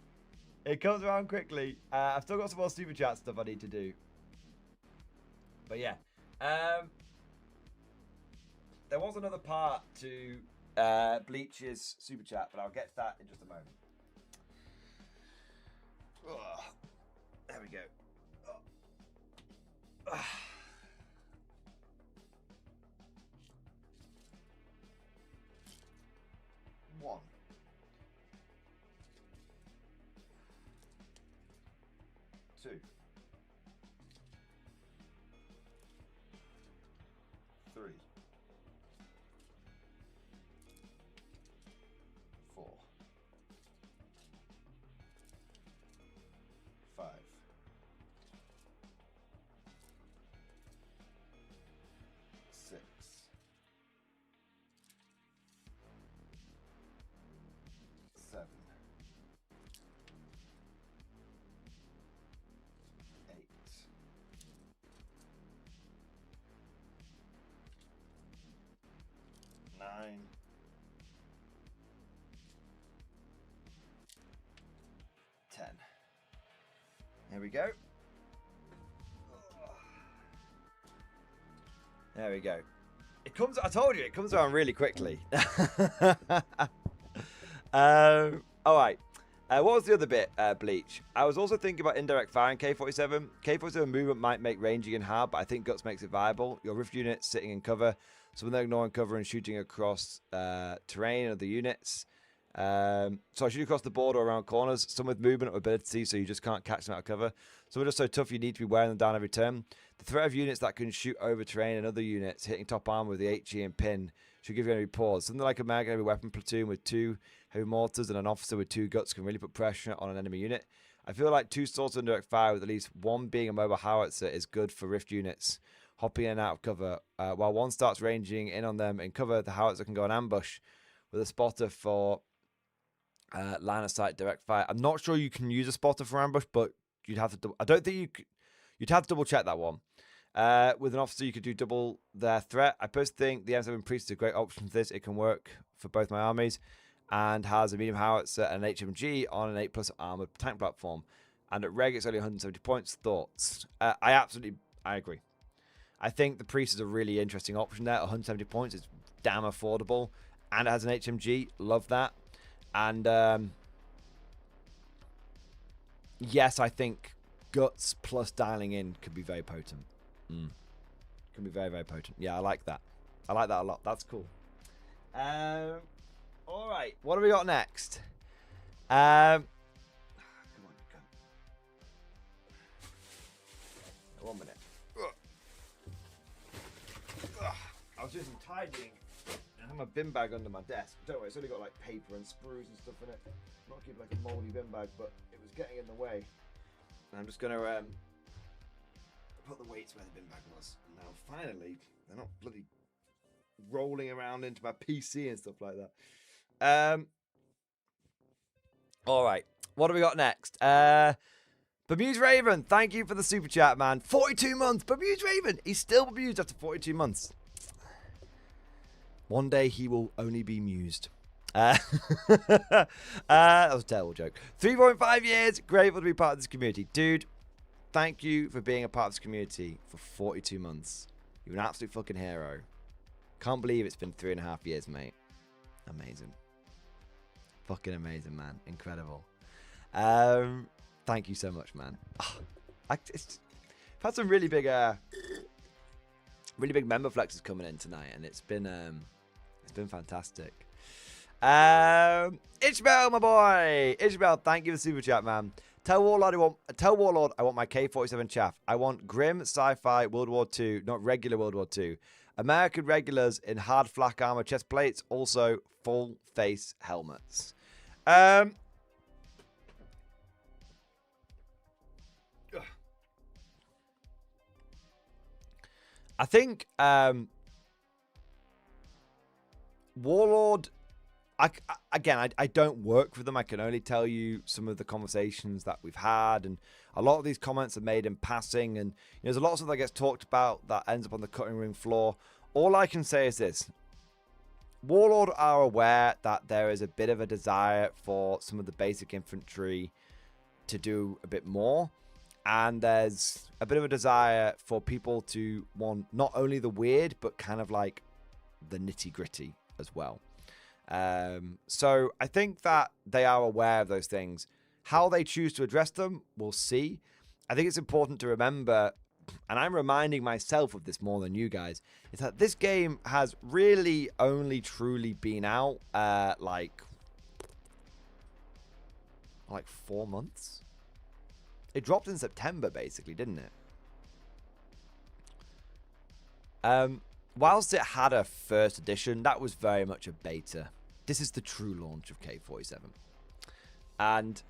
It comes around quickly. I've still got some more super chat stuff I need to do. But yeah, there was another part to Bleach's super chat, but I'll get to that in just a moment. Oh, there we go. Oh. 1. 2. 3. 4. 5. 6. 7. 8. 9. 10. There we go. There we go. It comes. I told you, it comes around really quickly. All right. What was the other bit, Bleach? I was also thinking about indirect fire in K-47. K-47 movement might make ranging in hard, but I think Guts makes it viable. Your rift units sitting in cover, so when they're ignoring cover and shooting across terrain of the units. So I shoot across the board or around corners. Some with movement or ability, so you just can't catch them out of cover. Some are just so tough you need to be wearing them down every turn. The threat of units that can shoot over terrain and other units hitting top armor with the HE and pin should give you enemy pause. Something like a mega heavy weapon platoon with 2 heavy mortars and an officer with 2 guts can really put pressure on an enemy unit. I feel like 2 swords of indirect fire with at least 1 being a mobile howitzer is good for rift units hopping in and out of cover. While 1 starts ranging in on them in cover, the howitzer can go on ambush with a spotter for line of sight direct fire. I'm not sure you can use a spotter for ambush, but you'd have to. I don't think you could. You'd have to double check that one. With an officer, you could do double their threat. I personally think the M7 Priest is a great option for this. It can work for both my armies and has a medium howitzer and an HMG on an 8+ armored tank platform. And at Reg, it's only 170 points. Thoughts? I agree. I think the Priest is a really interesting option there. 170 points is damn affordable. And it has an HMG. Love that. And yes, I think Guts plus dialing in could be very potent. Can be very, very potent. Yeah, I like that. I like that a lot. That's cool. All right. What have we got next? Come on, come. 1 minute. I was doing some tidying. I have my bin bag under my desk. Don't worry, it's only got like paper and sprues and stuff in it. Not keep like a mouldy bin bag, but it was getting in the way. And I'm just gonna put the weights where the bin bag was. And now finally, they're not bloody rolling around into my PC and stuff like that. All right, what do we got next? Bemused Raven, thank you for the super chat, man. 42 months, Bemused Raven. He's still bemused after 42 months. One day he will only be mused. That was a terrible joke. 3.5 years. Grateful to be part of this community. Dude, thank you for being a part of this community for 42 months. You're an absolute fucking hero. Can't believe it's been 3.5 years, mate. Amazing. Fucking amazing, man. Incredible. Thank you so much, man. Oh, I've had some really big member flexes coming in tonight, and it's been fantastic. Ishmael, my boy. Ishmael, thank you for the super chat, man. Tell Warlord I want my K-47 chaff. I want grim sci-fi World War II, not regular World War II. American regulars in hard flak armor chest plates, also full face helmets. I think Warlord, I don't work with them. I can only tell you some of the conversations that we've had, and a lot of these comments are made in passing, and there's a lot of stuff that gets talked about that ends up on the cutting room floor. All I can say is this: Warlord are aware that there is a bit of a desire for some of the basic infantry to do a bit more, And there's a bit of a desire for people to want not only the weird, but kind of like the nitty gritty as well. So I think that they are aware of those things. How they choose to address them, we'll see. I think it's important to remember, and I'm reminding myself of this more than you guys, is that this game has really only truly been out like 4 months. It dropped in September, basically, didn't it? Whilst it had a first edition, that was very much a beta. This is the true launch of K47. And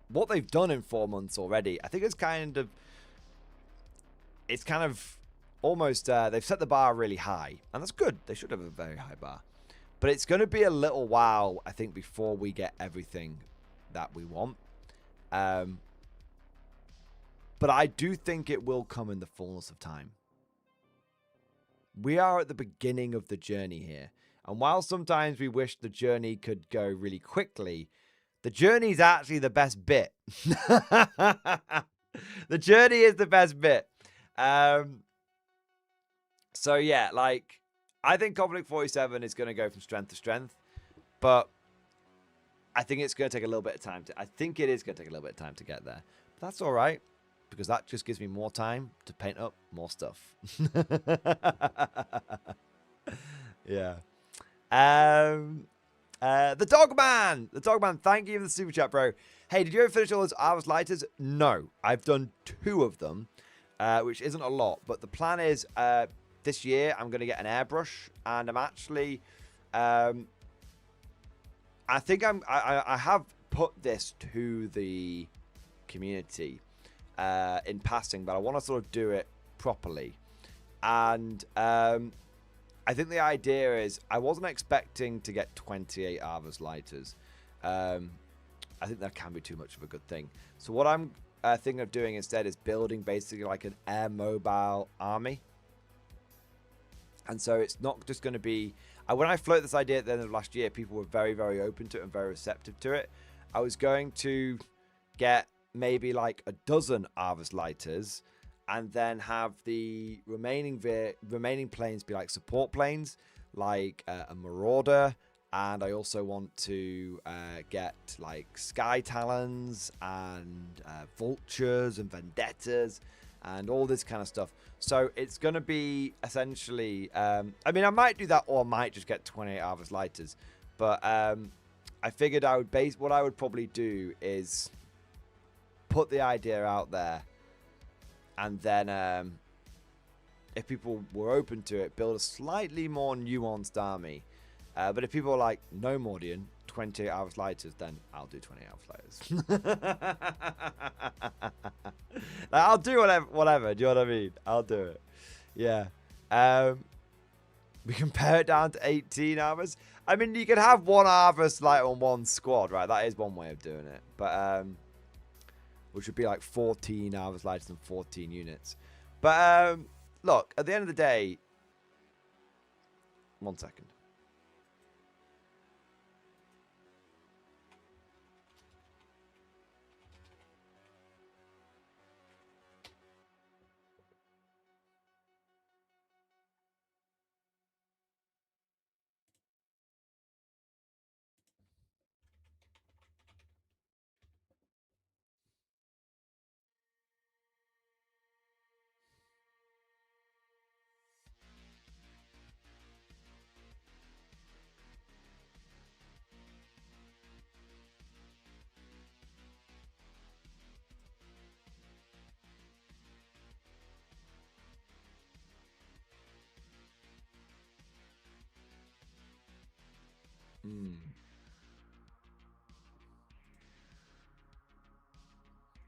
what they've done in 4 months already, I think it's kind of almost, they've set the bar really high. And that's good. They should have a very high bar. But it's going to be a little while, I think, before we get everything that we want. But I do think it will come in the fullness of time. We are at the beginning of the journey here. And while sometimes we wish the journey could go really quickly, the journey is actually the best bit. The journey is the best bit. So yeah, like, I think Conflict 47 is going to go from strength to strength. But I think it's going to take a little bit of time to... I think it is going to take a little bit of time to get there. But that's all right. Because that just gives me more time to paint up more stuff. Yeah. The Dogman! The Dogman, thank you for the super chat, bro. Hey, did you ever finish all those Arvis lighters? No. I've done 2 of them, which isn't a lot. But the plan is this year I'm going to get an airbrush. And I'm actually... I think I have put this to the community in passing, but I want to sort of do it properly. And I think the idea is I wasn't expecting to get 28 Arvis lighters. I think that can be too much of a good thing. So what I'm thinking of doing instead is building basically like an air mobile army. And so it's not just going to be... when I floated this idea at the end of last year, people were very, very open to it and very receptive to it. I was going to get maybe like a dozen Arvis lighters and then have the remaining planes be like support planes, like a Marauder. And I also want to get like Sky Talons and Vultures and Vendettas and all this kind of stuff. So it's going to be essentially... I mean, I might do that, or I might just get 28 Arvis lighters. But I figured I would what I would probably do is put the idea out there. And then if people were open to it, build a slightly more nuanced army. But if people are like, no Mordian, 28 Arvis lighters, then I'll do 28 Arvis lighters. Like, I'll do whatever. Do you know what I mean? I'll do it. Yeah. We can pare it down to 18 Arvis. I mean, you could have one Arvis light on one squad, right? That is one way of doing it. But which would be like 14 Arvis lighters and 14 units. But look, at the end of the day, 1 second.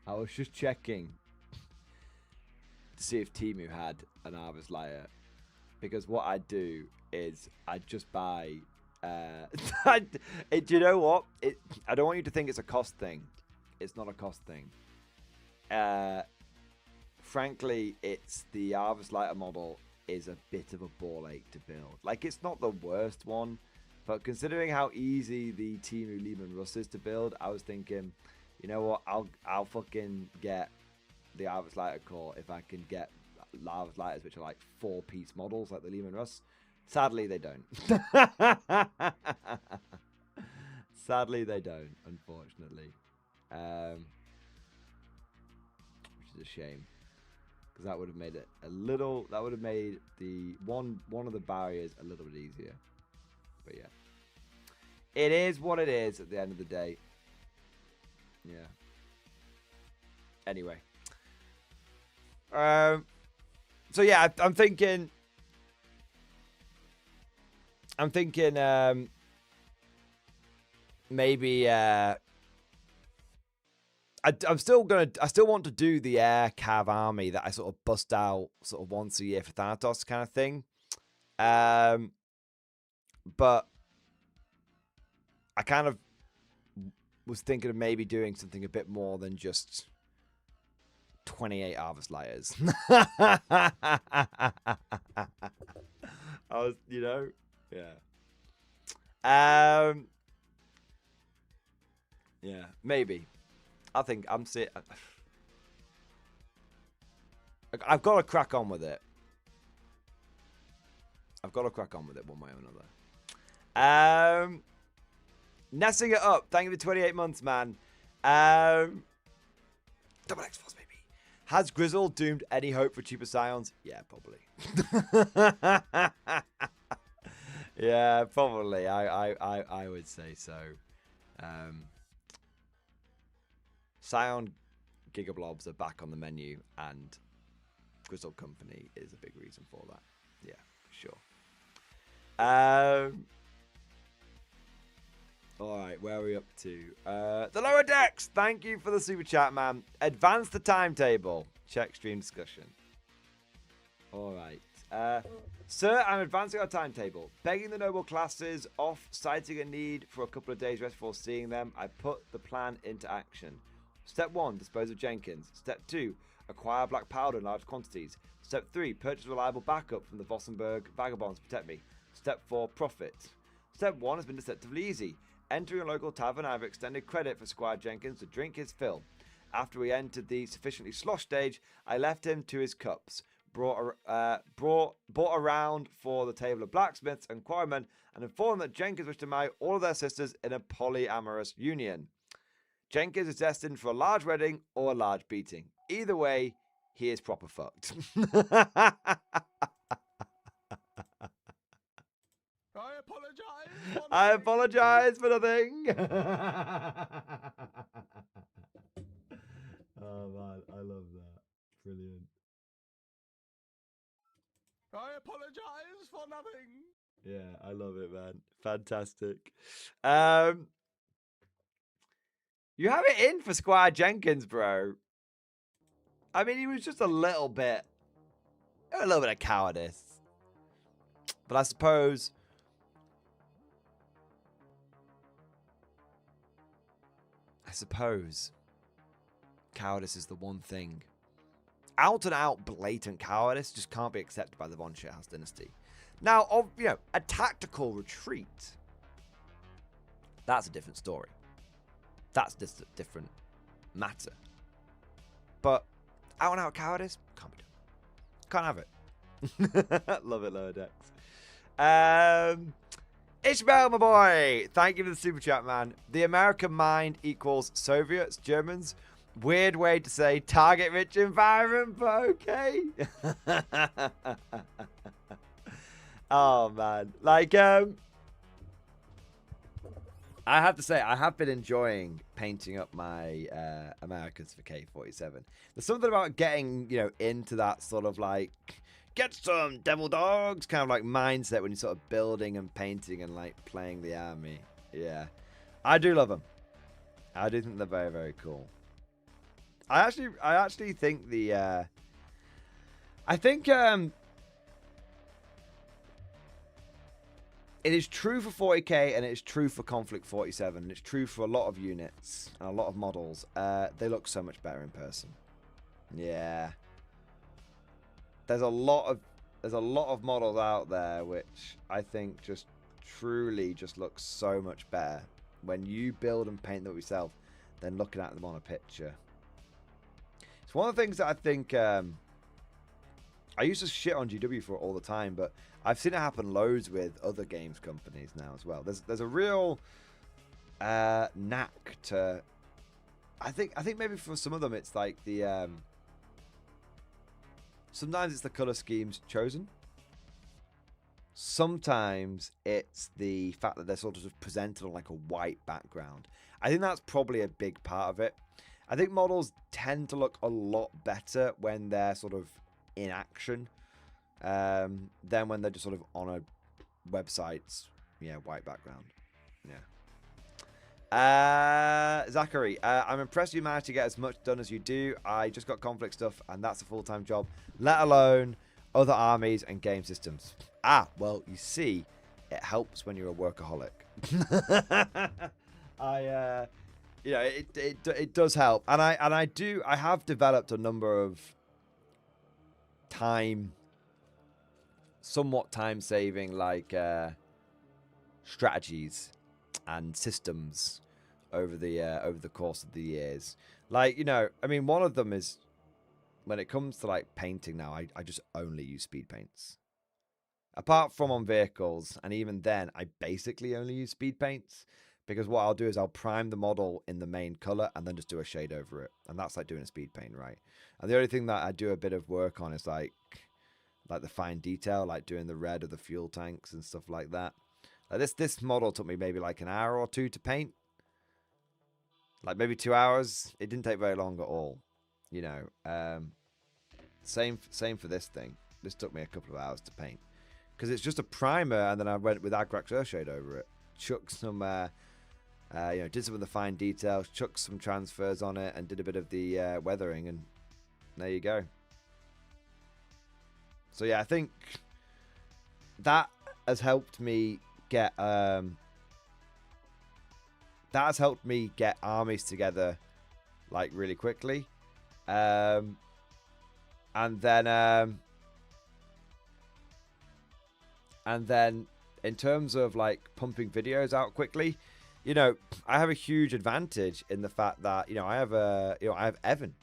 I was just checking to see if Temu had an Arvis lighter, because what I do is I just buy. Do you know what? I don't want you to think it's a cost thing. It's not a cost thing. Frankly, it's the Arvis lighter model is a bit of a ball ache to build. Like, it's not the worst one, but considering how easy the Temu Lehman Russ is to build, I was thinking, You know what? I'll fucking get the Harvest Lighter core if I can get Harvest Lighters, which are like 4-piece models, like the Lehman Russ. Sadly, they don't. Sadly, they don't. Unfortunately, which is a shame, because that would have made it a little. That would have made the one of the barriers a little bit easier. But yeah, it is what it is at the end of the day. Yeah. Anyway. So yeah, I'm thinking maybe I still want to do the air cav army that I sort of bust out sort of once a year for Thanatos kind of thing. But I kind of was thinking of maybe doing something a bit more than just 28 Harvest Lighters. I was, you know, yeah. Yeah, maybe. I think I'm sick. I've got to crack on with it. I've got to crack on with it one way or another. Nessing it up. Thank you for 28 months, man. Double X Force, baby. Has Grizzle doomed any hope for cheaper Scions? Yeah, probably. Yeah, probably. I would say so. Scion Gigablobs are back on the menu, and Grizzle Company is a big reason for that. Yeah, for sure. All right, where are we up to? The lower decks. Thank you for the super chat, man. Advance the timetable. Check stream discussion. All right. Sir, I'm advancing our timetable. Begging the noble classes off, citing a need for a couple of days rest before seeing them. I put the plan into action. Step 1, dispose of Jenkins. Step 2, acquire black powder in large quantities. Step 3, purchase reliable backup from the Vossenberg vagabonds to protect me. Step 4, profit. Step 1 has been deceptively easy. Entering a local tavern, I have extended credit for Squire Jenkins to drink his fill. After we entered the sufficiently slosh stage, I left him to his cups. Bought around for the table of blacksmiths and quarrymen, and informed that Jenkins wished to marry all of their sisters in a polyamorous union. Jenkins is destined for a large wedding or a large beating. Either way, he is proper fucked. I apologize for nothing. Oh man, I love that. Brilliant. I apologize for nothing. Yeah, I love it, man. Fantastic. You have it in for Squire Jenkins, bro. I mean, he was just a little bit of cowardice. But I suppose cowardice is the one thing. Out and out blatant cowardice just can't be accepted by the Von Shithouse dynasty. Now, you know, a tactical retreat, that's a different story. That's just a different matter. But out and out cowardice, can't be done. Can't have it. Love it, lower decks. Ishmael, my boy, thank you for the super chat, man. The American mind equals Soviets, Germans. Weird way to say target-rich environment, but okay. Oh man, like I have to say, I have been enjoying painting up my Americans for K47. There's something about getting, you know, into that sort of like get some devil dogs kind of like mindset when you're sort of building and painting and like playing the army. Yeah, I do love them. I do think they're very, very cool. I actually think the it is true for 40k and it's true for Conflict 47 and it's true for a lot of units and a lot of models. They look so much better in person. Yeah. There's a lot of models out there which I think just truly just look so much better when you build and paint them yourself. than looking at them on a picture. It's one of the things that I think I used to shit on GW for it all the time, but I've seen it happen loads with other games companies now as well. There's a real knack to. I think maybe for some of them it's like the sometimes it's the color schemes chosen. Sometimes it's the fact that they're sort of presented on like a white background. I think that's probably a big part of it. I think models tend to look a lot better when they're sort of in action than when they're just sort of on a website's white background. Zachary, I'm impressed you managed to get as much done as you do. I just got conflict stuff and that's a full-time job, let alone other armies and game systems. Well, you see, it helps when you're a workaholic. It does help, and I have developed a number of somewhat time-saving like strategies and systems over the course of the years. Like, I mean, one of them is when it comes to like painting now, I just only use speed paints. Apart from on vehicles, and even then, I basically only use speed paints because what I'll do is I'll prime the model in the main color and then just do a shade over it, and that's like doing a speed paint, right? And the only thing that I do a bit of work on is like the fine detail, like doing the red of the fuel tanks and stuff like that. Like this model took me maybe like an hour or two to paint, like maybe 2 hours. It didn't take very long at all, Same for this thing. This took me a couple of hours to paint. Because it's just a primer, and then I went with Agrax Earthshade over it. Chucked some, did some of the fine details, chucked some transfers on it, and did a bit of the weathering, and there you go. So yeah, I think that has helped me get armies together like really quickly, and then in terms of like pumping videos out quickly, I have a huge advantage in the fact that I have Evan.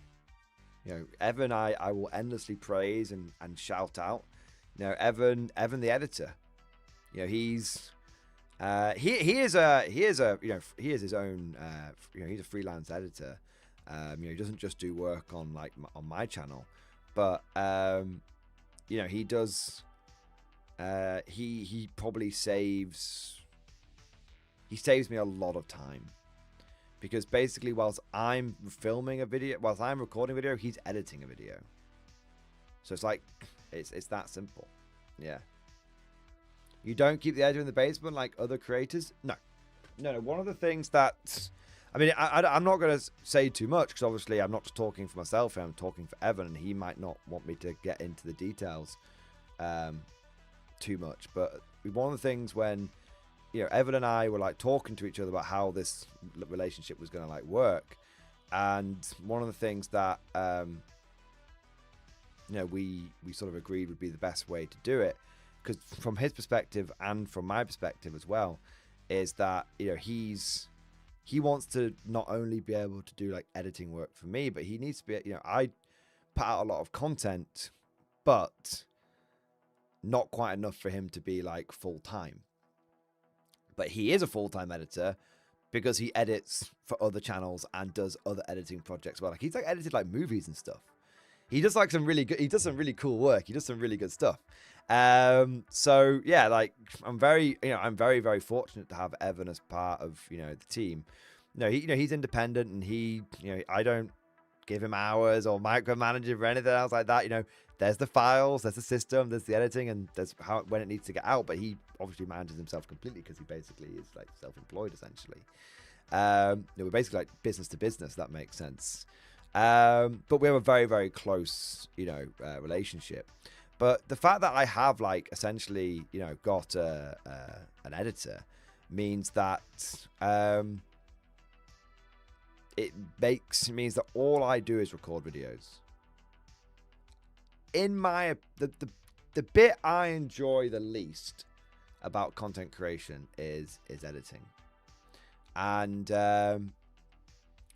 Evan I will endlessly praise and shout out. Evan the editor. He's he is his own he's a freelance editor. He doesn't just do work on on my channel, but he does. He probably saves me a lot of time, because basically whilst I'm recording a video, he's editing a video. So it's like it's that simple. Yeah. You don't keep the editor in the basement like other creators? No. One of the things that, I mean, I'm not going to say too much, because obviously I'm not just talking for myself, I'm talking for Evan, and he might not want me to get into the details too much. But one of the things when Evan and I were like talking to each other about how this relationship was going to like work, and one of the things that we sort of agreed would be the best way to do it, because from his perspective and from my perspective as well, is that he wants to not only be able to do like editing work for me, but he needs to be I put out a lot of content, but not quite enough for him to be like full-time. But he is a full-time editor because he edits for other channels and does other editing projects well. Like he's like edited like movies and stuff. He does like some really good, he does some really cool work. He does some really good stuff. So yeah, like I'm very, very fortunate to have Evan as part of, the team. He's independent, and I don't give him hours or micromanage him or anything else like that. There's the files, there's the system, there's the editing, and there's when it needs to get out. But he obviously manages himself completely because he basically is like self-employed essentially. We're basically like business to business. That makes sense. But we have a very, very close, relationship. But the fact that I have like essentially, got an editor means that means that all I do is record videos. In the bit I enjoy the least about content creation is editing. And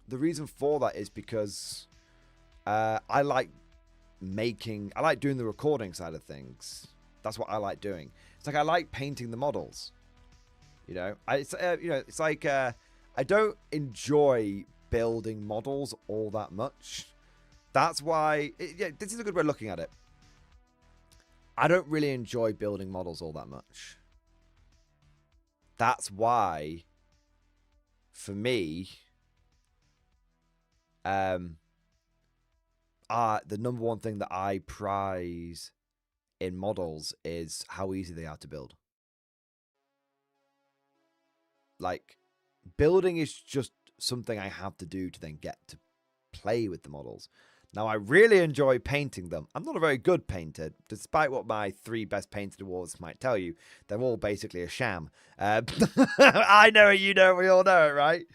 the reason for that is because I like doing the recording side of things. That's what I like doing. It's like I like painting the models. You know, it's like I don't enjoy building models all that much. That's why, this is a good way of looking at it. I don't really enjoy building models all that much. That's why, for me, the number one thing that I prize in models is how easy they are to build. Like, building is just something I have to do to then get to play with the models. Now, I really enjoy painting them. I'm not a very good painter, despite what my 3 best painted awards might tell you. They're all basically a sham. I know it, you know it, we all know it, right?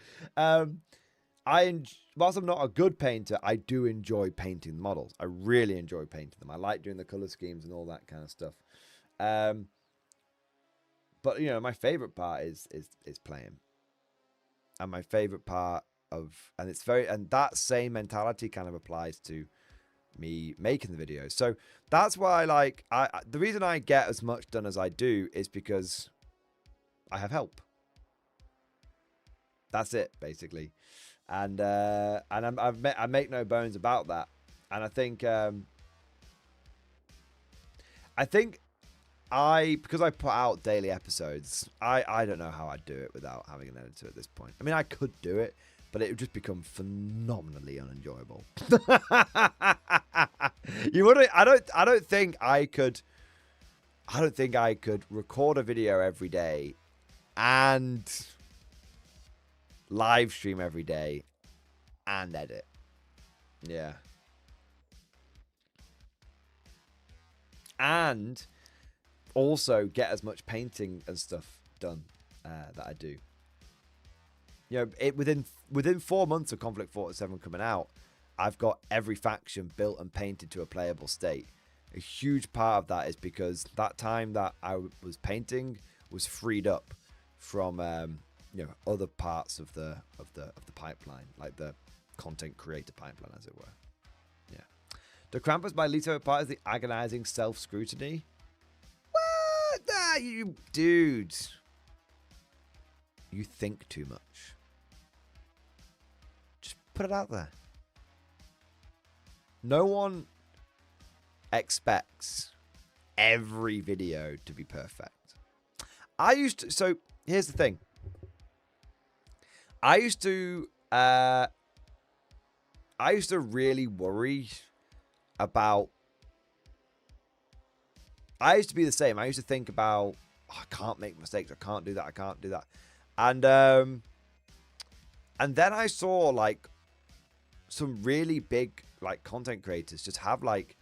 Whilst I'm not a good painter, I do enjoy painting the models. I really enjoy painting them. I like doing the color schemes and all that kind of stuff. But you know, my favorite part is playing, and my favorite part and that same mentality kind of applies to me making the videos. So that's why, like, the reason I get as much done as I do is because I have help. That's it, basically. And I make no bones about that. And I think because I put out daily episodes, I don't know how I'd do it without having an editor at this point. I mean, I could do it, but it would just become phenomenally unenjoyable. You wouldn't. I don't think I could record a video every day and live stream every day and edit. Yeah. And also get as much painting and stuff done that I do. You know, within 4 months of Conflict 47 coming out, I've got every faction built and painted to a playable state. A huge part of that is because that time that I was painting was freed up from you know, other parts of the pipeline, like the content creator pipeline, as it were. Yeah. The Krampus, my least favorite part is the agonizing self-scrutiny. What? Nah, you dude. You think too much. Just put it out there. No one expects every video to be perfect. So here's the thing. I used to really worry about. I used to be the same. I used to think about, oh, I can't make mistakes. I can't do that. I can't do that. And then I saw like some really big like content creators just have like,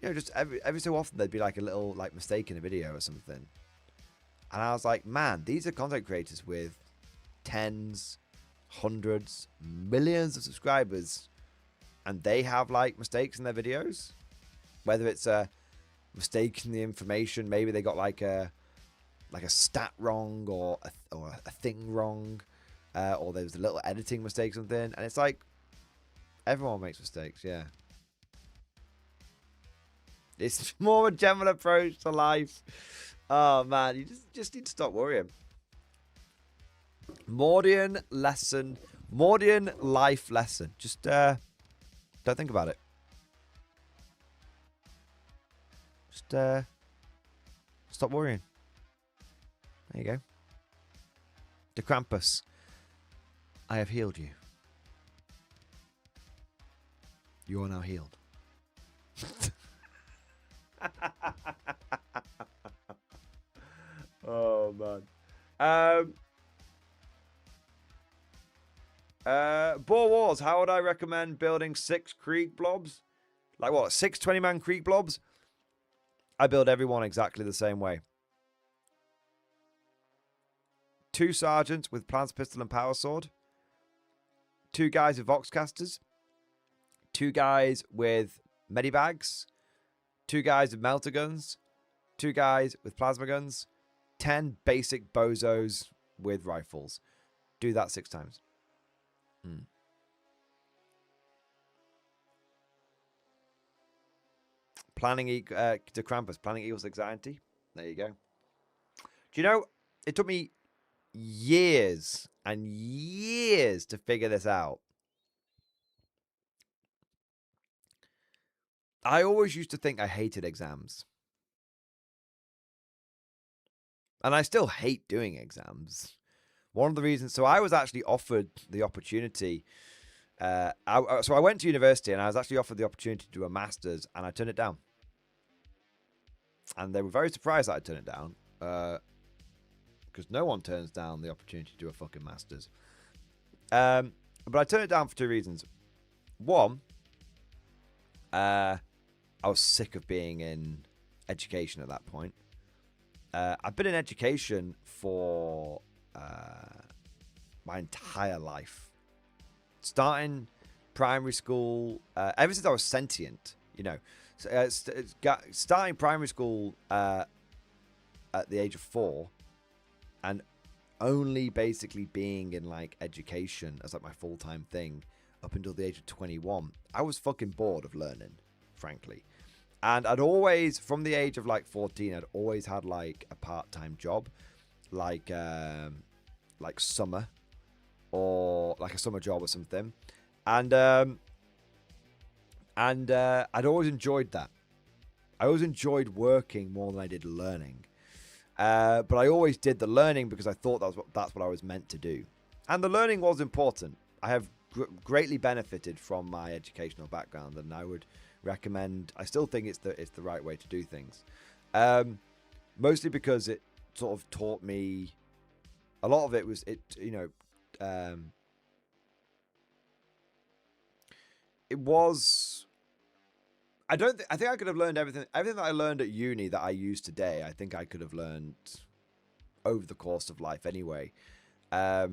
you know, just every so often there'd be like a little like mistake in a video or something. And I was like, man, these are content creators with tens, hundreds, millions of subscribers, and they have like mistakes in their videos. Whether it's a mistake in the information, maybe they got like a stat wrong or a thing wrong, or there was a little editing mistake, something, and it's like everyone makes mistakes. Yeah, it's more a general approach to life. Oh man, you just need to stop worrying. Mordian life lesson. Just don't think about it. Just stop worrying. There you go. De Krampus, I have healed you. You are now healed. Oh man. Boar Wars, how would I recommend building 6 Krieg blobs? Like what, 6 20-man Krieg blobs? I build everyone exactly the same way. 2 sergeants with Plasma Pistol and Power Sword. 2 guys with Voxcasters. 2 guys with Medibags. 2 guys with Melter Guns. 2 guys with Plasma Guns. 10 basic bozos with rifles. Do that 6 times. to Krampus. Planning equals anxiety. There you go. Do you know, it took me years and years to figure this out. I always used to think I hated exams. And I still hate doing exams. One of the reasons, so I was actually offered the opportunity. So I went to university and I was actually offered the opportunity to do a master's and I turned it down. And they were very surprised that I turned it down. Because no one turns down the opportunity to do a fucking master's. But I turned it down for two reasons. One, I was sick of being in education at that point. I've been in education for my entire life. Starting primary school, ever since I was sentient, you know. Starting primary school at the age of 4 and only basically being in like education as like my full-time thing up until the age of 21. I was fucking bored of learning, frankly. And I'd always, from the age of like 14, I'd always had like a part-time job, like summer or like a summer job or something. And I'd always enjoyed that. I always enjoyed working more than I did learning. But I always did the learning because I thought that's what I was meant to do. And the learning was important. I have greatly benefited from my educational background, and I would recommend. I still think it's the right way to do things. Mostly because it sort of taught me. A lot of it was it was. I think I could have learned everything that I learned at uni that I use today. I think I could have learned over the course of life anyway. But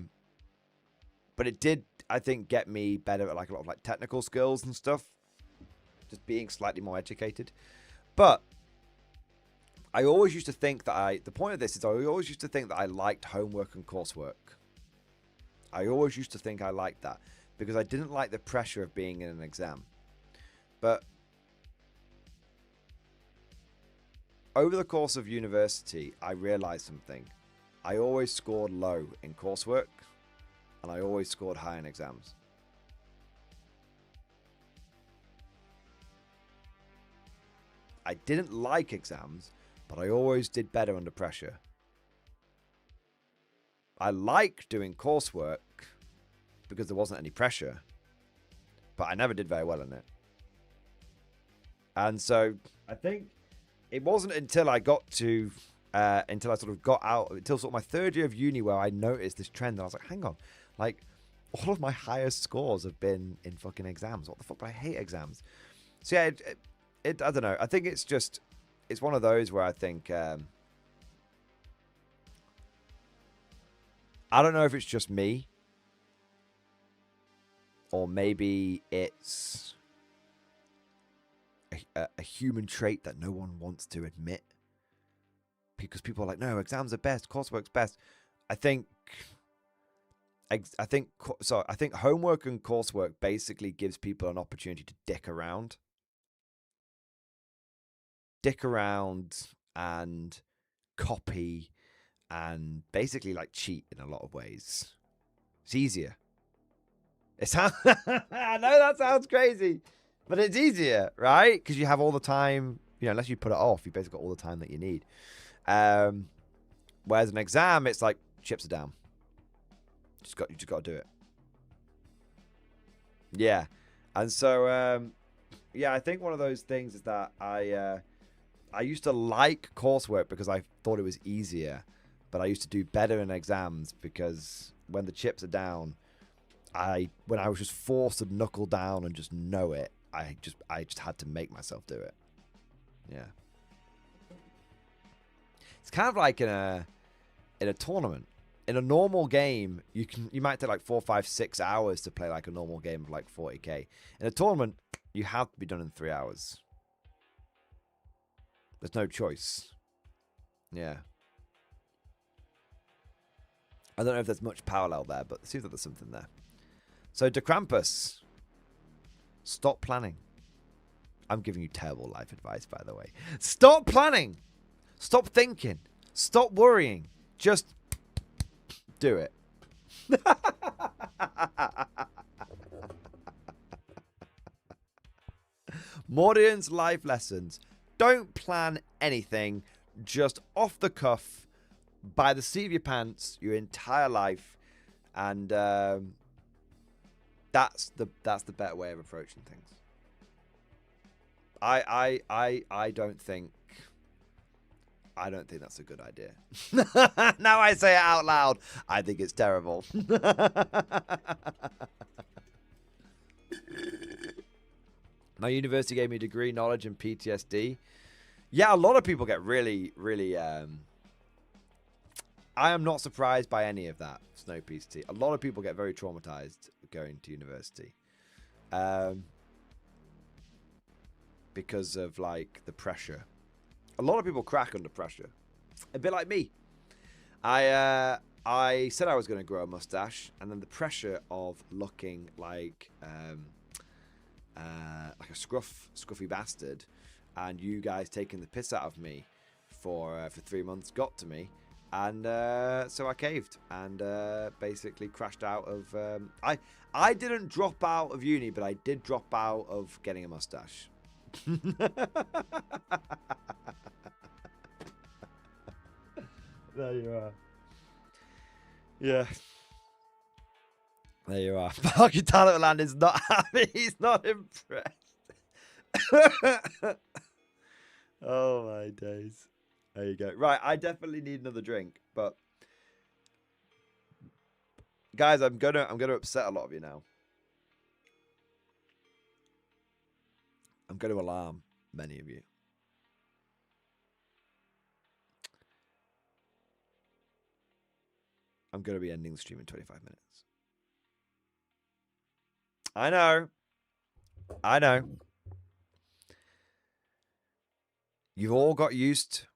it did, I think, get me better at like a lot of like technical skills and stuff. Just being slightly more educated. But I always used to think that the point of this is I always used to think that I liked homework and coursework. I always used to think I liked that because I didn't like the pressure of being in an exam. But over the course of university, I realized something. I always scored low in coursework, and I always scored high in exams. I didn't like exams, but I always did better under pressure. I liked doing coursework because there wasn't any pressure, but I never did very well in it. And so I think it wasn't until I got to, until I sort of got out, until sort of my third year of uni where I noticed this trend. And I was like, hang on, like all of my highest scores have been in fucking exams. What the fuck? But I hate exams. So yeah, I don't know. I think it's just, it's one of those where I think, I don't know if it's just me or maybe it's a human trait that no one wants to admit because people are like, no, exams are best, coursework's best. I think homework and coursework basically gives people an opportunity to dick around and copy and basically like cheat in a lot of ways. It's easier. I know that sounds crazy, but it's easier, right? Because you have all the time, unless you put it off, you basically got all the time that you need. Whereas an exam, it's like chips are down. You just got to do it. Yeah. And so, yeah, I think one of those things is that I used to like coursework because I thought it was easier, but I used to do better in exams because when the chips are down, when I was just forced to knuckle down and just know it, I just had to make myself do it. Yeah. It's kind of like in a tournament. In a normal game, you might take like 4, 5, 6 hours to play like a normal game of like 40k. In a tournament, you have to be done in 3 hours. There's no choice. Yeah. I don't know if there's much parallel there, but it seems like there's something there. So, De Krampus, stop planning. I'm giving you terrible life advice, by the way. Stop planning. Stop thinking. Stop worrying. Just do it. Mordian's life lessons. Don't plan anything. Just off the cuff, by the seat of your pants, your entire life, and that's the better way of approaching things. I don't think that's a good idea. Now I say it out loud, I think it's terrible. My university gave me a degree, knowledge, and PTSD. Yeah, a lot of people get really, really... I am not surprised by any of that, Snow PCT. A lot of people get very traumatized going to university. Because of, like, the pressure. A lot of people crack under pressure. A bit like me. I said I was going to grow a mustache, and then the pressure of looking like a scruffy bastard, and you guys taking the piss out of me for 3 months got to me, and so I caved and basically crashed out of. I didn't drop out of uni, but I did drop out of getting a mustache. There you are. Yeah. There you are. Parky Talentland is not happy. He's not impressed. Oh my days. There you go. Right, I definitely need another drink, but guys, I'm gonna upset a lot of you now. I'm gonna alarm many of you. I'm gonna be ending the stream in 25 minutes. I know. You've all got used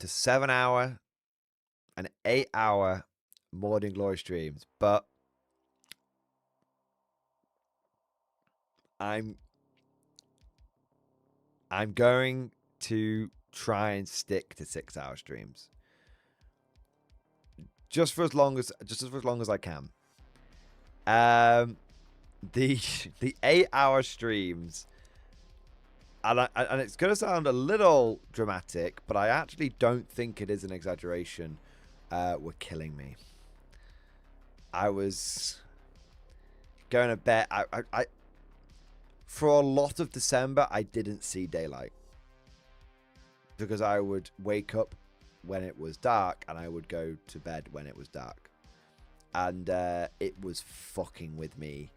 to 7-hour and 8-hour Mordian Glory streams, but I'm going to try and stick to 6-hour streams. Just for as long as I can. The 8-hour streams, and it's going to sound a little dramatic, but I actually don't think it is an exaggeration, were killing me. I was going to bed. I for a lot of December, I didn't see daylight because I would wake up when it was dark and I would go to bed when it was dark, and it was fucking with me.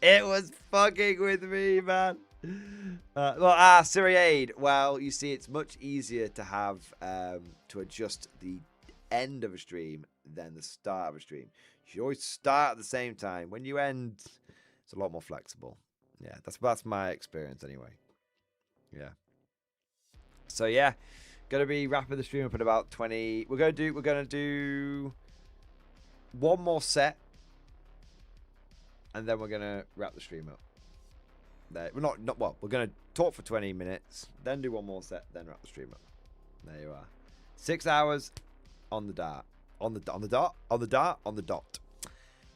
It was fucking with me, man. Syriade. Well, you see, it's much easier to have to adjust the end of a stream than the start of a stream. You should always start at the same time. When you end, it's a lot more flexible. Yeah, that's my experience anyway. Yeah. So yeah, gonna be wrapping the stream up in about 20. We're gonna do one more set, and then we're gonna wrap the stream up. We're not well. We're gonna talk for 20 minutes, then do one more set, then wrap the stream up. There you are. 6 hours on the dot. On the dot.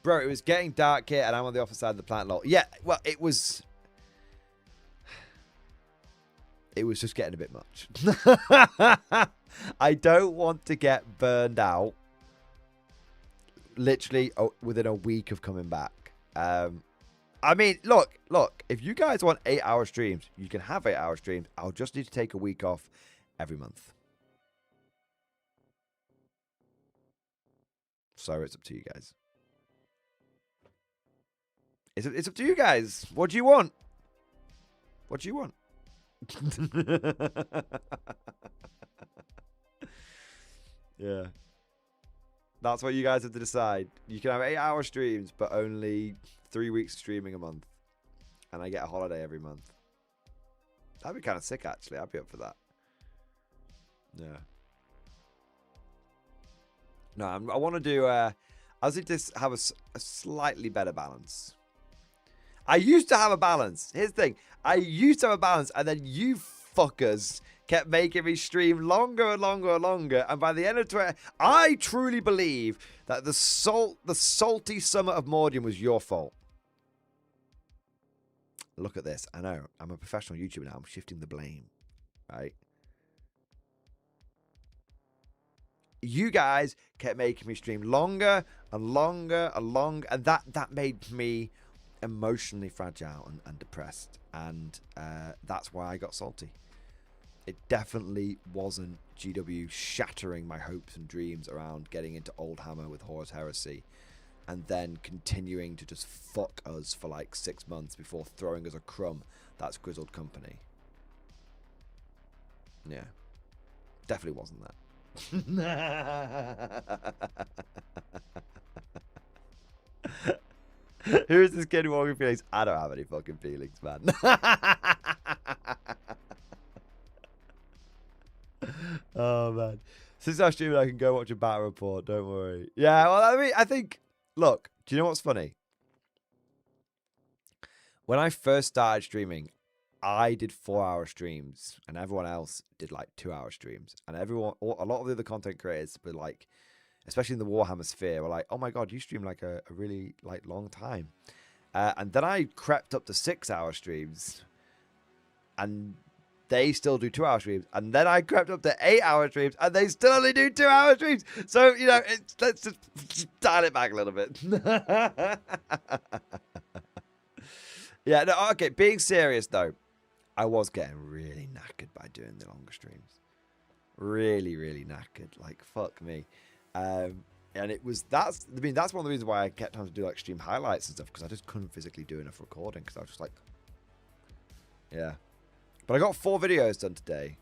Bro, it was getting dark here, and I'm on the opposite side of the planet. Lol. Yeah, well, it was just getting a bit much. I don't want to get burned out literally within a week of coming back. I mean, look, if you guys want 8-hour streams, you can have 8-hour streams. I'll just need to take a week off every month. So it's up to you guys. It's up to you guys. What do you want? What do you want? Yeah. That's what you guys have to decide. You can have 8-hour streams, but only 3 weeks streaming a month. And I get a holiday every month. That'd be kind of sick, actually. I'd be up for that. Yeah. No, I want to do... I think this have a slightly better balance. I used to have a balance. Here's the thing. I used to have a balance, and then you fuckers kept making me stream longer and longer and longer. And by the end of 20, I truly believe that the salty summer of Mordian was your fault. Look at this. I know. I'm a professional YouTuber now. I'm shifting the blame. Right? You guys kept making me stream longer and longer and longer. And that made me emotionally fragile and depressed. And that's why I got salty. It definitely wasn't GW shattering my hopes and dreams around getting into Old Hammer with Horus Heresy and then continuing to just fuck us for like 6 months before throwing us a crumb. That's Grizzled Company. Yeah. Definitely wasn't that. Who is this kid walking feelings? I don't have any fucking feelings, man. Oh, man. Since I stream, I can go watch a battle report. Don't worry. Yeah, well, I mean, I think... Look, do you know what's funny? When I first started streaming, I did 4-hour streams, and everyone else did, like, 2-hour streams. And a lot of the other content creators were, like... Especially in the Warhammer sphere, were like, oh, my God, you stream, like, a really, like, long time. And then I crept up to 6-hour streams. And... they still do 2-hour streams, and then I crept up to 8-hour streams, and they still only do 2-hour streams. So, you know, let's just dial it back a little bit. Yeah, no, okay, being serious, though, I was getting really knackered by doing the longer streams. Really, really knackered. Like, fuck me. And that's one of the reasons why I kept having to do, like, stream highlights and stuff, because I just couldn't physically do enough recording, because I was just like, yeah. But I got 4 videos done today.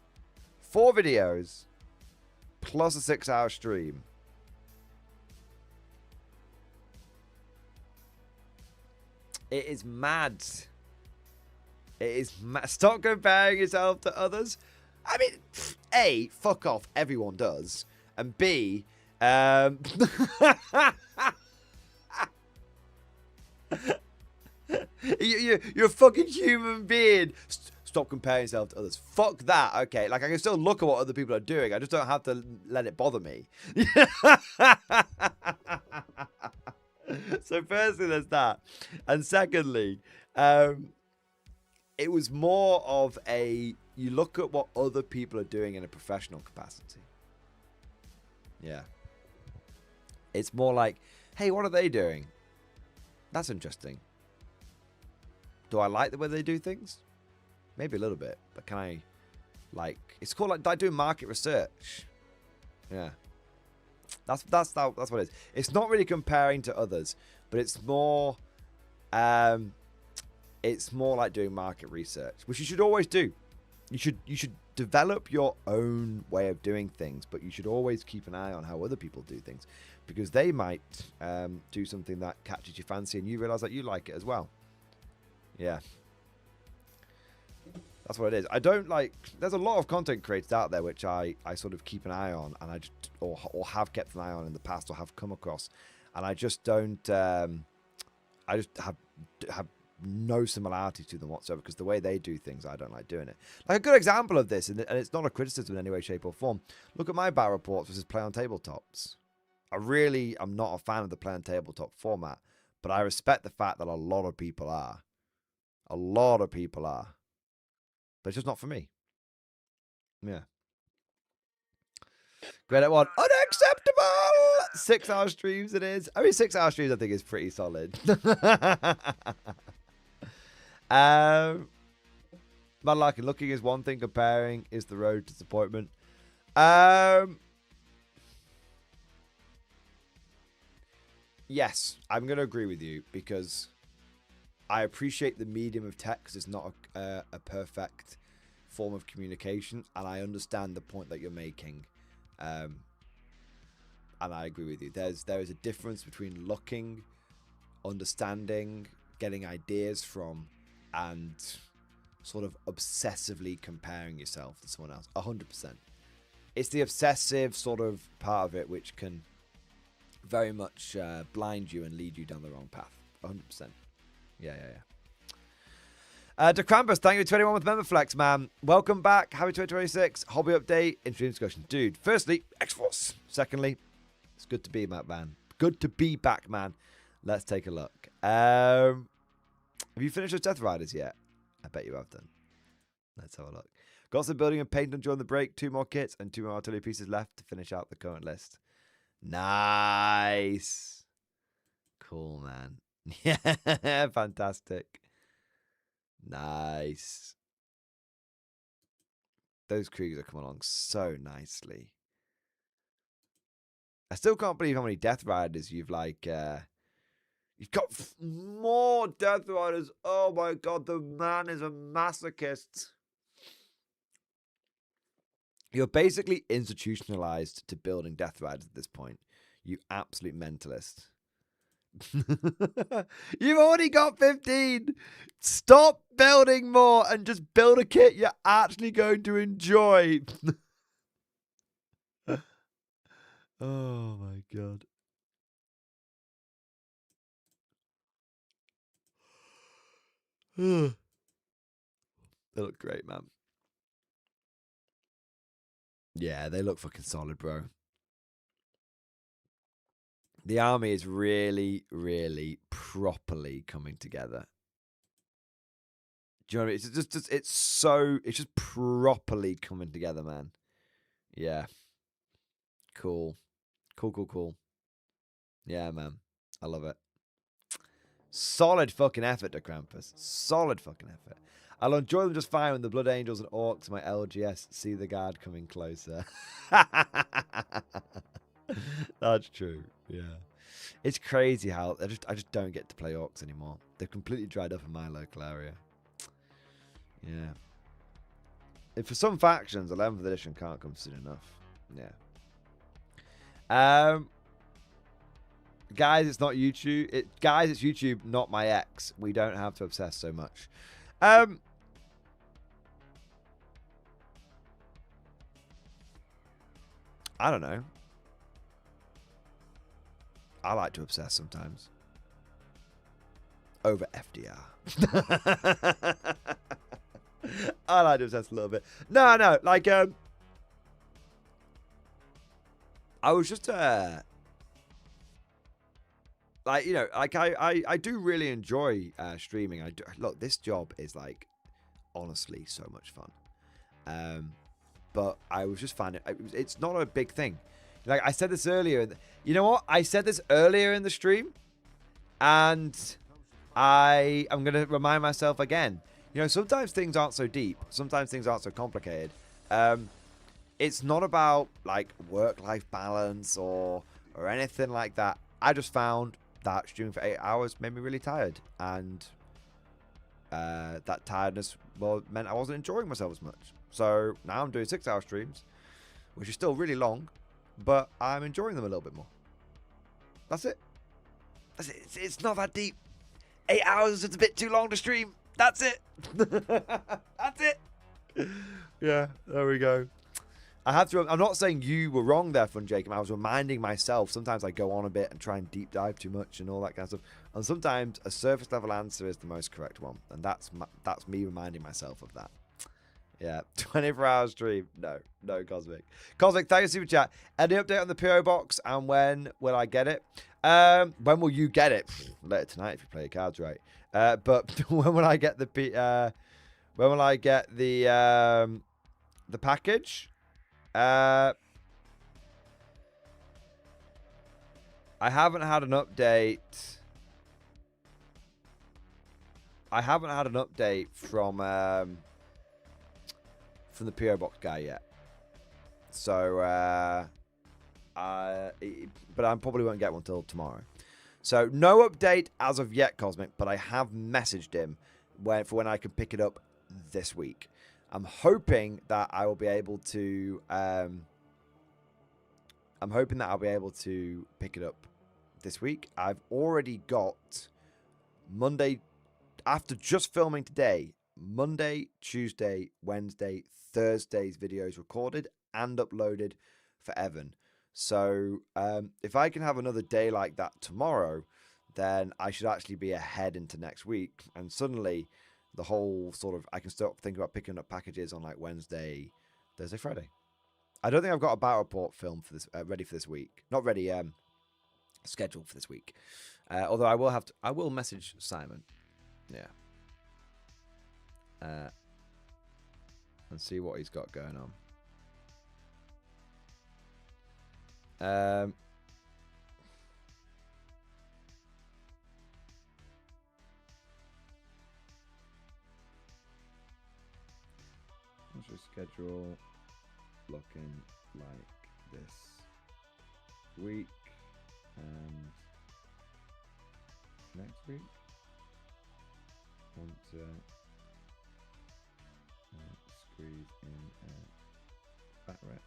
4 videos plus a 6-hour stream. It is mad. It is mad. Stop comparing yourself to others. I mean, A, fuck off. Everyone does. And B, you're a fucking human being. Stop comparing yourself to others. Fuck that. Okay, like I can still look at what other people are doing. I just don't have to let it bother me. So firstly, there's that. And secondly, it was more of a, you look at what other people are doing in a professional capacity. Yeah. It's more like, hey, what are they doing? That's interesting. Do I like the way they do things? Maybe a little bit, but can I, like, it's called like doing market research. Yeah, that's what it is. It's not really comparing to others, but it's more like doing market research, which you should always do. You should develop your own way of doing things, but you should always keep an eye on how other people do things, because they might do something that catches your fancy, and you realize that you like it as well. Yeah. That's what it is. I don't like... There's a lot of content creators out there which I sort of keep an eye on, and I just... Or have kept an eye on in the past, or have come across. And I just don't... I just have no similarity to them whatsoever, because the way they do things, I don't like doing it. Like a good example of this, and it's not a criticism in any way, shape, or form. Look at my battle reports versus play on tabletops. I'm not a fan of the play on tabletop format, but I respect the fact that a lot of people are. A lot of people are. But it's just not for me. Yeah. Great at one. Unacceptable! 6-hour streams it is. I mean, 6-hour streams I think is pretty solid. Man, like looking is one thing, comparing is the road to disappointment. Yes, I'm going to agree with you, because I appreciate the medium of text is not a perfect form of communication, and I understand the point that you're making, and I agree with you. There is a difference between looking, understanding, getting ideas from, and sort of obsessively comparing yourself to someone else. 100%. It's the obsessive sort of part of it which can very much blind you and lead you down the wrong path. 100%. Yeah. De Krampus, thank you 21 with member flex, man. Welcome back. Happy 2026. Hobby update. Stream discussion. Dude, firstly, X-Force. Secondly, it's good to be back, man. Good to be back, man. Let's take a look. Have you finished those Death Riders yet? I bet you have done. Let's have a look. Got some building and paint done during the break. 2 more kits and 2 more artillery pieces left to finish out the current list. Nice. Cool, man. Yeah, fantastic. Nice. Those Kriegers are coming along so nicely. I still can't believe how many Death Riders you've like. You've got more Death Riders. Oh my god, the man is a masochist. You're basically institutionalized to building Death Riders at this point. You absolute mentalist. You've already got 15. Stop building more and just build a kit you're actually going to enjoy. Oh my god. They look great, man. Yeah, they look fucking solid, bro. The army is really, really properly coming together. Do you know what I mean? It's just properly coming together, man. Yeah. Cool. Cool. Yeah, man. I love it. Solid fucking effort, De Krampus. Solid fucking effort. I'll enjoy them just fine when the Blood Angels and Orcs, my LGS, see the guard coming closer. That's true. Yeah. It's crazy how I just don't get to play Orcs anymore. They're completely dried up in my local area. Yeah. If for some factions, 11th edition can't come soon enough. Yeah. Guys, it's not YouTube. Guys, it's YouTube, not my ex. We don't have to obsess so much. I don't know. I like to obsess sometimes. Over FDR. I like to obsess a little bit. No. Like, I was just, like, you know, like I do really enjoy streaming. Look, this job is like honestly so much fun. But I was just finding it's not a big thing. Like I said this earlier. You know what? I said this earlier in the stream, and I'm gonna remind myself again. You know, sometimes things aren't so deep. Sometimes things aren't so complicated. It's not about like work-life balance or anything like that. I just found that streaming for 8 hours made me really tired, and that tiredness, well, meant I wasn't enjoying myself as much. So now I'm doing 6-hour streams, which is still really long, but I'm enjoying them a little bit more. That's it. That's it. It's not that deep. 8 hours is a bit too long to stream. That's it. That's it. Yeah, there we go. I have to. I'm not saying you were wrong there, Fun Jacob. I was reminding myself. Sometimes I go on a bit and try and deep dive too much and all that kind of stuff. And sometimes a surface level answer is the most correct one, and that's me reminding myself of that. Yeah, 24-hour stream. No, Cosmic. Cosmic, thank you, super chat. Any update on the PO box and when will I get it? When will you get it? Later tonight if you play your cards right. But when will I get the package? I haven't had an update. From the PO box guy yet. So, but I probably won't get one till tomorrow. So no update as of yet, Cosmic. But I have messaged him for when I can pick it up this week. I'm hoping that I will be able to. I'm hoping that I'll be able to pick it up this week. I've already got Monday, after just filming today, Monday, Tuesday, Wednesday, Thursday's videos recorded and uploaded for Evan. So if I can have another day like that tomorrow, then I should actually be ahead into next week. And suddenly the whole sort of, I can start thinking about picking up packages on like Wednesday, Thursday, Friday. I don't think I've got a battle report film for this ready for this week. Not ready, scheduled for this week. Although I will message Simon. Yeah. And see what he's got going on. What's your schedule looking like this week and next week? Want to squeeze in a back rep.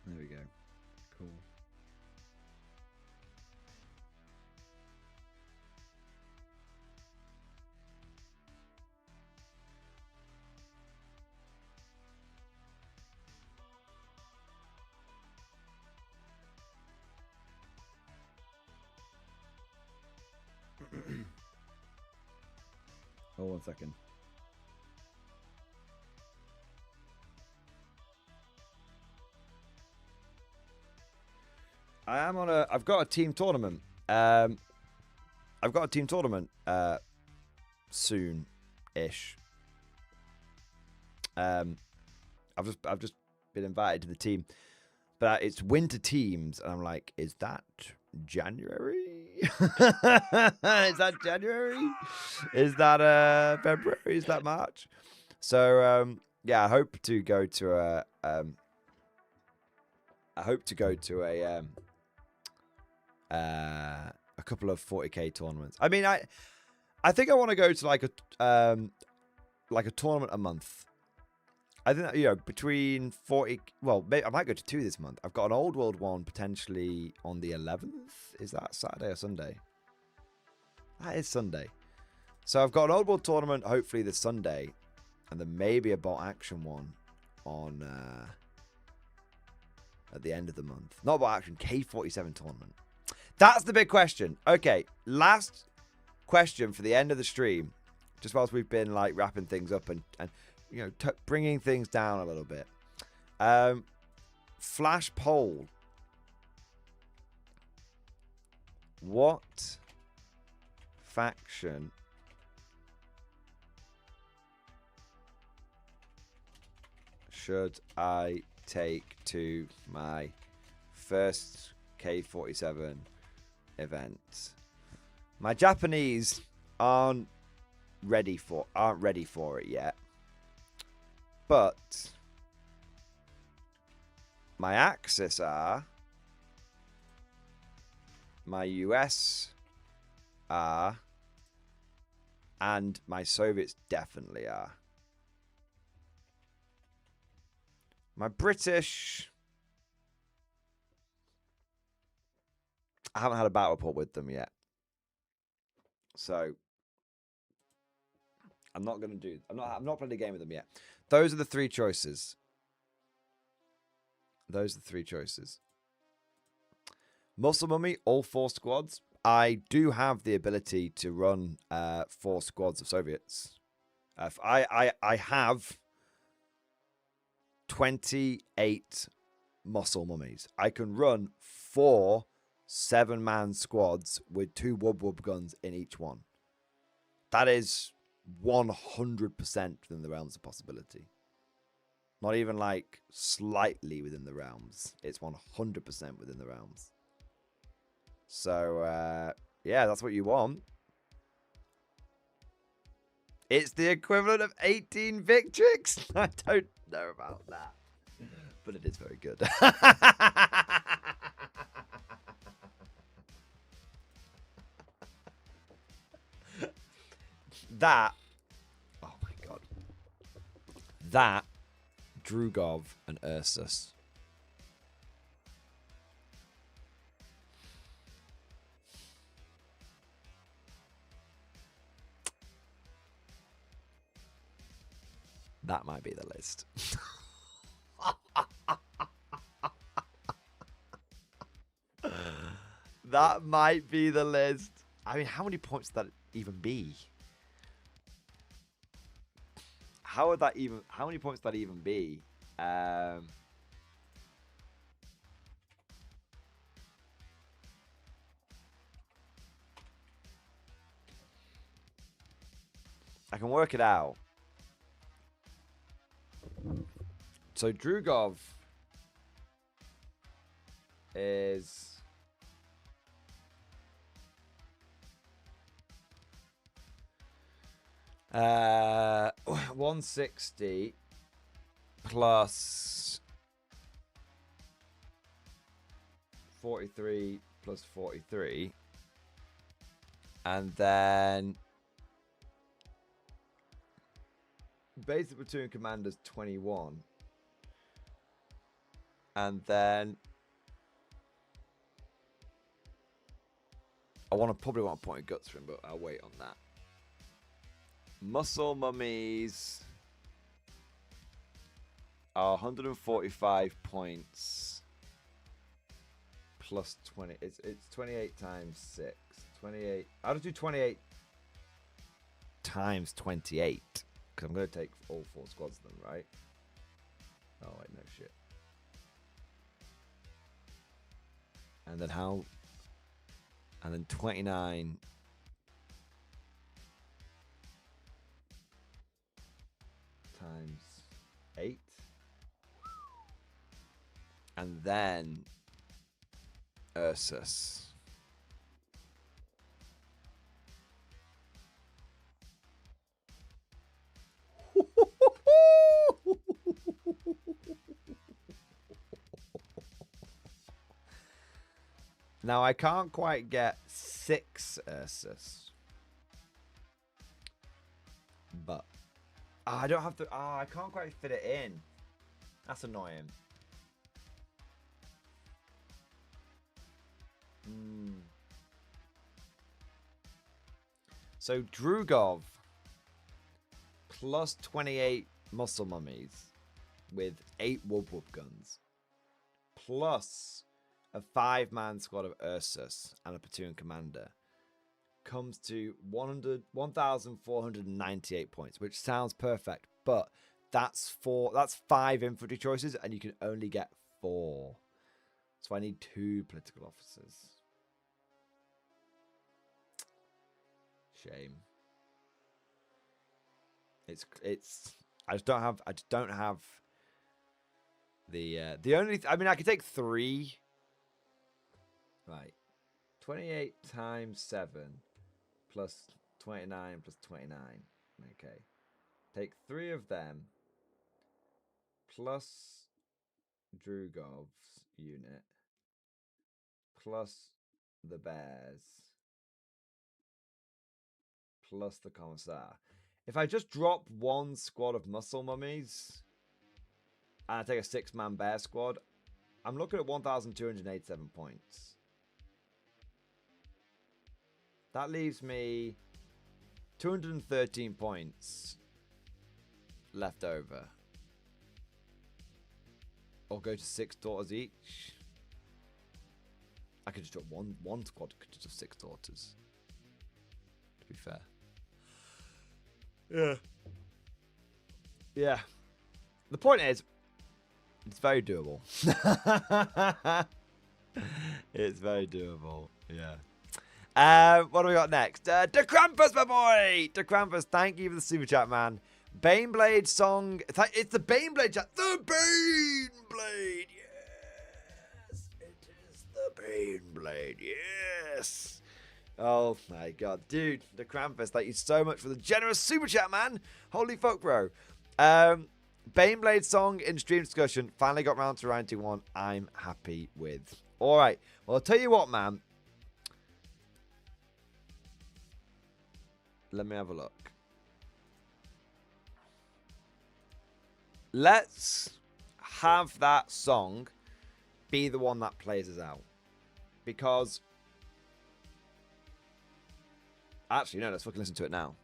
There we go. Cool. Oh, 1 second. I am on a. I've got a team tournament. I've got a team tournament soon-ish. I've just been invited to the team, but it's winter teams, and I'm like, is that January? Is that January? Is that February? Is that March? So yeah, I hope to go to a. I hope to go to a couple of 40k tournaments. I mean, I think I want to go to like a tournament a month. I think that, you know, between 40. Well, maybe I might go to 2 this month. I've got an old world one potentially on the 11th. Is that Saturday or Sunday? That is Sunday. So I've got an old world tournament hopefully this Sunday, and then maybe a bot action one on at the end of the month. Not bot action, K47 tournament. That's the big question. Okay, last question for the end of the stream, just whilst we've been like wrapping things up and you know, bringing things down a little bit. Flash poll. What faction should I take to my first K47 event? My Japanese aren't ready for it yet, but my Axis are, my US are, and my Soviets definitely are. My British, I haven't had a battle report with them yet, so I'm not gonna do. I'm not playing a game with them yet. Those are the 3 choices. Those are the 3 choices. Muscle Mummy, all 4 squads. I do have the ability to run 4 squads of Soviets. I have 28 muscle mummies. I can run 4 7-man squads with 2 wub guns in each one. That is 100% within the realms of possibility. Not even like slightly within the realms. It's 100% within the realms. So yeah, that's what you want. It's the equivalent of 18 Victrix. I don't know about that, but it is very good. that. Oh my god. That, Drugov, and Ursus. That might be the list. That might be the list. I mean, how many points would that even be? How many points would that even be? I can work it out. So Drugov is 160 plus 43 plus 43, and then basic platoon commander's 21, and then probably want a point of guts for him, but I'll wait on that. Muscle mummies are 145 points plus 20. It's 28 times 6. 28. I'll just do 28 times 28 because I'm going to take all 4 squads of them, right? Oh wait, no shit. And then how? And then 29 times 8. And then Ursus. Now I can't quite get 6 Ursus, but I don't have to. I can't quite fit it in. That's annoying. So Drugov plus 28 muscle mummies with 8 whoop whoop guns plus a 5-man squad of Ursus and a platoon commander comes to 1,498 points, which sounds perfect, but that's 5 infantry choices and you can only get 4. So I need 2 political officers. Shame. I just don't have the only I mean I could take 3. Right. 28 times 7 plus 29 plus 29. Okay. Take 3 of them plus Drugov's unit plus the bears plus the commissar. If I just drop 1 squad of muscle mummies and I take a 6-man bear squad, I'm looking at 1,287 points. That leaves me 213 points left over. Or go to 6 daughters each. I could just drop one squad, could just have 6 daughters. To be fair. Yeah. Yeah. The point is, it's very doable. It's very doable. Yeah. What do we got next? De Krampus, my boy! De Krampus, thank you for the super chat, man. Baneblade song. It's the Baneblade chat. The Baneblade, yes! It is the Baneblade, yes! Oh my god, dude. De Krampus, thank you so much for the generous super chat, man. Holy fuck, bro. Baneblade song in stream discussion. Finally got round to ranking 1. I'm happy with. Alright, well, I'll tell you what, man. Let me have a look. let's have that song be the one that plays us out. Because... Actually, no, let's fucking listen to it now.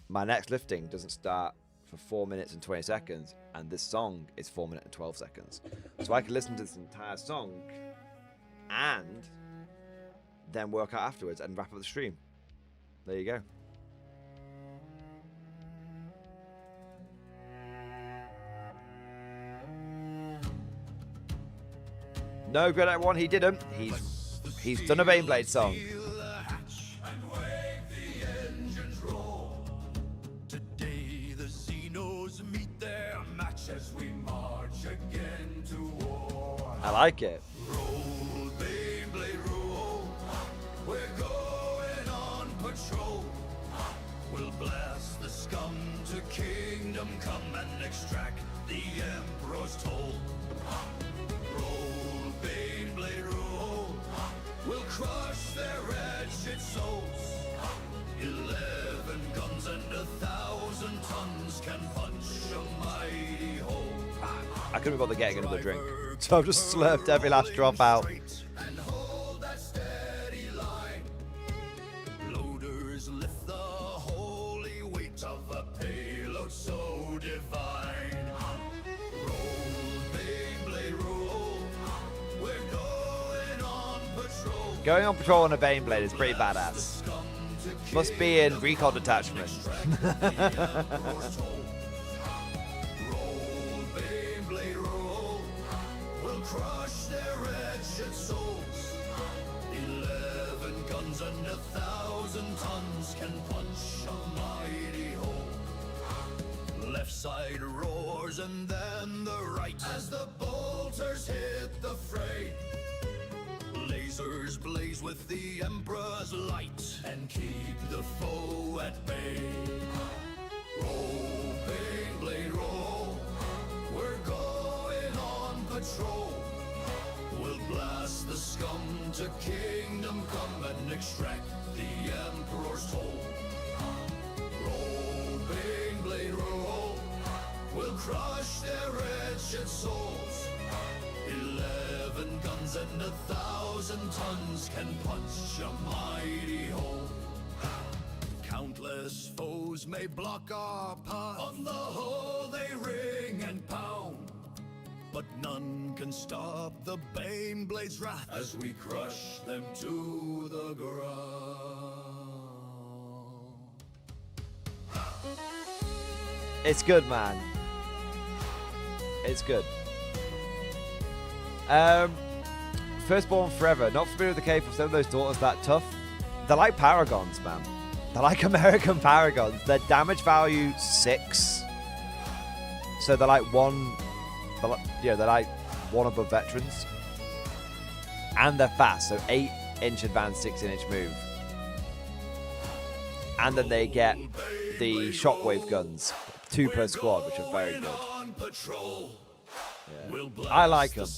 My next lifting doesn't start for 4 minutes and 20 seconds, and this song is 4 minutes and 12 seconds. So I can listen to this entire song and then work out afterwards and wrap up the stream. There you go. No, Grenade One, he didn't. He's done a Beyblade song. Today the Xenos meet their match as we march again to war. I like it. Roll, Beyblade, roll. We're going on patrol. We'll blast the scum to kingdom come and extract the Emperor's toll. Roll, Beyblade, roll. We'll crush their wretched souls. 11 guns and 1,000 tons can punch a mighty hole. I couldn't be bothered getting another drink, so I've just slurped every last drop out. And hold that steady line. Loaders lift the holy weight of a payload so divine. Roll, Beyblade, roll. We're going on patrol. Going on patrol on a Beyblade is pretty badass. Must be in recall detachment. Roll, Beyblade, roll. We'll crush their wretched souls. 11 guns and 1,000 tons can punch a mighty hole. Left side roars and then the right as the bolters hit the fray. Lasers blaze with the Emperor's light and keep the foe at bay. Roll, Beyblade, roll. We're going on patrol. We'll blast the scum to kingdom come and extract the Emperor's toll. Roll, Beyblade, roll. We'll crush their wretched souls. 11 guns and 1,000 tons can punch a mighty hole. Countless foes may block our path. On the whole they ring and pound, but none can stop the Bayblade's wrath as we crush them to the ground. It's good, man. It's good. Firstborn Forever. Not familiar with the cave of some of those daughters that tough. They're like paragons, man. They're like American paragons. Their damage value 6. So they're like they're like one above veterans. And they're fast, so 8-inch advance, 16-inch move. And then they get the shockwave guns, 2 per squad, which are very good. Yeah. I like them.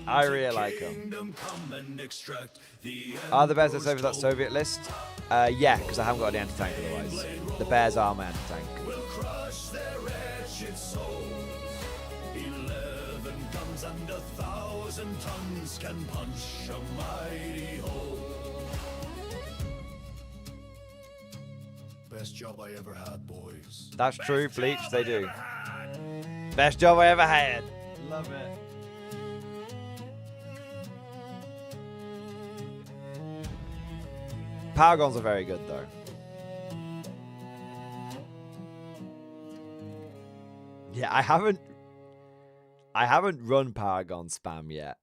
I really like them. Are the bears that's over that Soviet list? Yeah, because I haven't got any anti-tank otherwise. The bears are my anti-tank. And 1,000 tons can punch a mighty hole. Best job I ever had, boys. That's true, Bleach, they do. Best job I ever had. Love it. Paragons are very good, though. Yeah, I haven't run Paragon spam yet,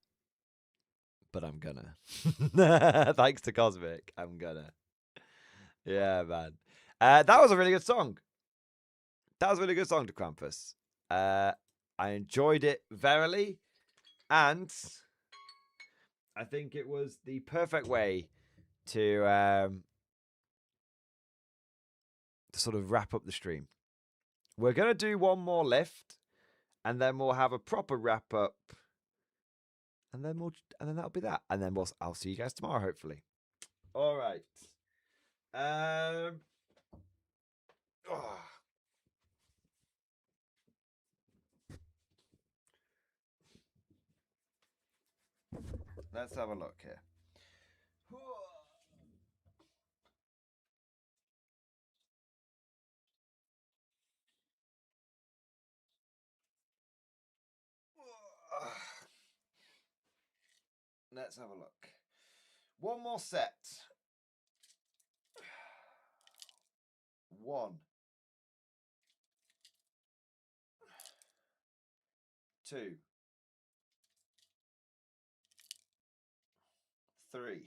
but I'm gonna. Thanks to Cosmic, I'm gonna. Yeah, man. That was a really good song. That was a really good song to Krampus. I enjoyed it verily, and I think it was the perfect way to sort of wrap up the stream. We're gonna do one more lift. And then we'll have a proper wrap up, and then that'll be that. And then I'll see you guys tomorrow, hopefully. All right. Let's have a look here. Let's have a look. One more set. 1, 2, 3,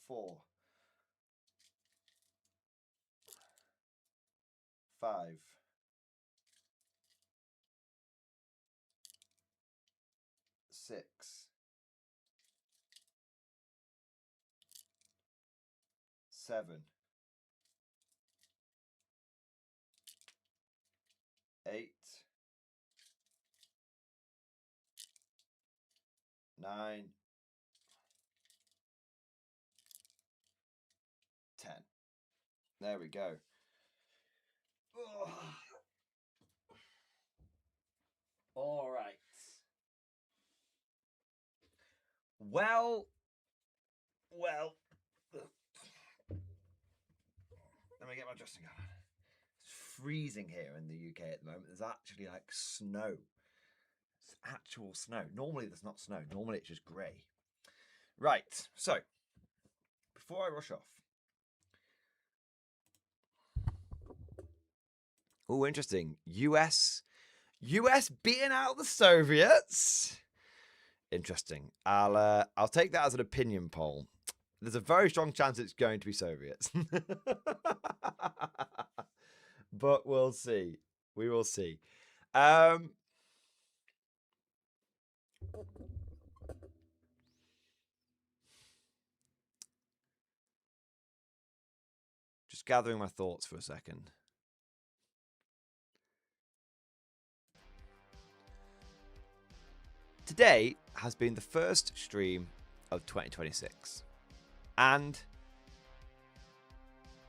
4, 5, 6, 7, 8, 9, 10. There we go. Ugh. All right. Well. Let me get my dressing gown on. It's freezing here in the UK at the moment. There's actually like snow. It's actual snow. Normally there's not snow. Normally it's just grey. Right. So, before I rush off. Oh, interesting. US beating out the Soviets. Interesting. I'll take that as an opinion poll. There's a very strong chance it's going to be Soviets. But we'll see. We will see. Just gathering my thoughts for a second. Today has been the first stream of 2026. And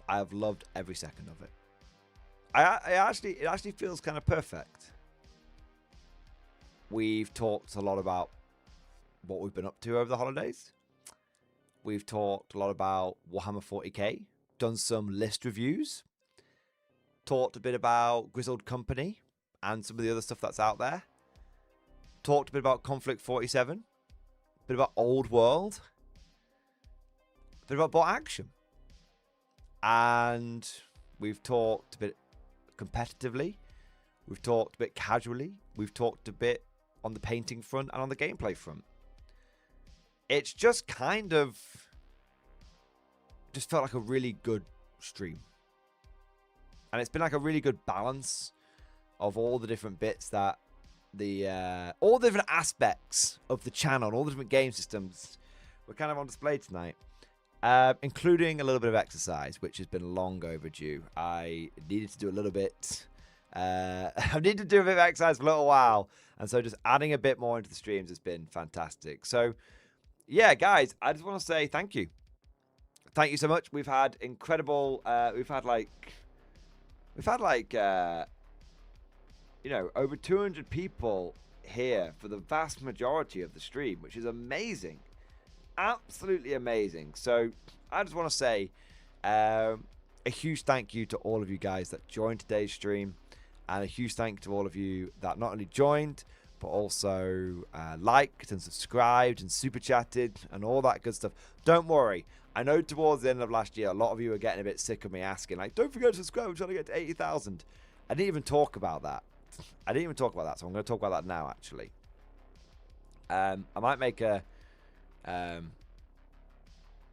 I have loved every second of it. It actually feels kind of perfect. We've talked a lot about what we've been up to over the holidays. We've talked a lot about Warhammer 40k, done some list reviews, talked a bit about Grizzled Company and some of the other stuff that's out there. Talked a bit about Conflict 47, a bit about Old World, a bit about bot action. And we've talked a bit competitively, we've talked a bit casually, we've talked a bit on the painting front and on the gameplay front. It's just kind of just felt like a really good stream. And it's been like a really good balance of all the different bits that all the different aspects of the channel, all the different game systems were kind of on display tonight. Including a little bit of exercise, which has been long overdue. I needed to do a little bit. I've needed to do a bit of exercise for a little while. And so just adding a bit more into the streams has been fantastic. So, yeah, guys, I just want to say thank you. Thank you so much. We've had incredible... We've had over 200 people here for the vast majority of the stream, which is amazing. Absolutely amazing. So I just want to say a huge thank you to all of you guys that joined today's stream, and a huge thank you to all of you that not only joined but also liked and subscribed and super chatted and all that good stuff. Don't worry, I know towards the end of last year a lot of you were getting a bit sick of me asking, like, don't forget to subscribe, we're trying to get to 80,000. I didn't even talk about that. So I'm going to talk about that now, actually. I might make a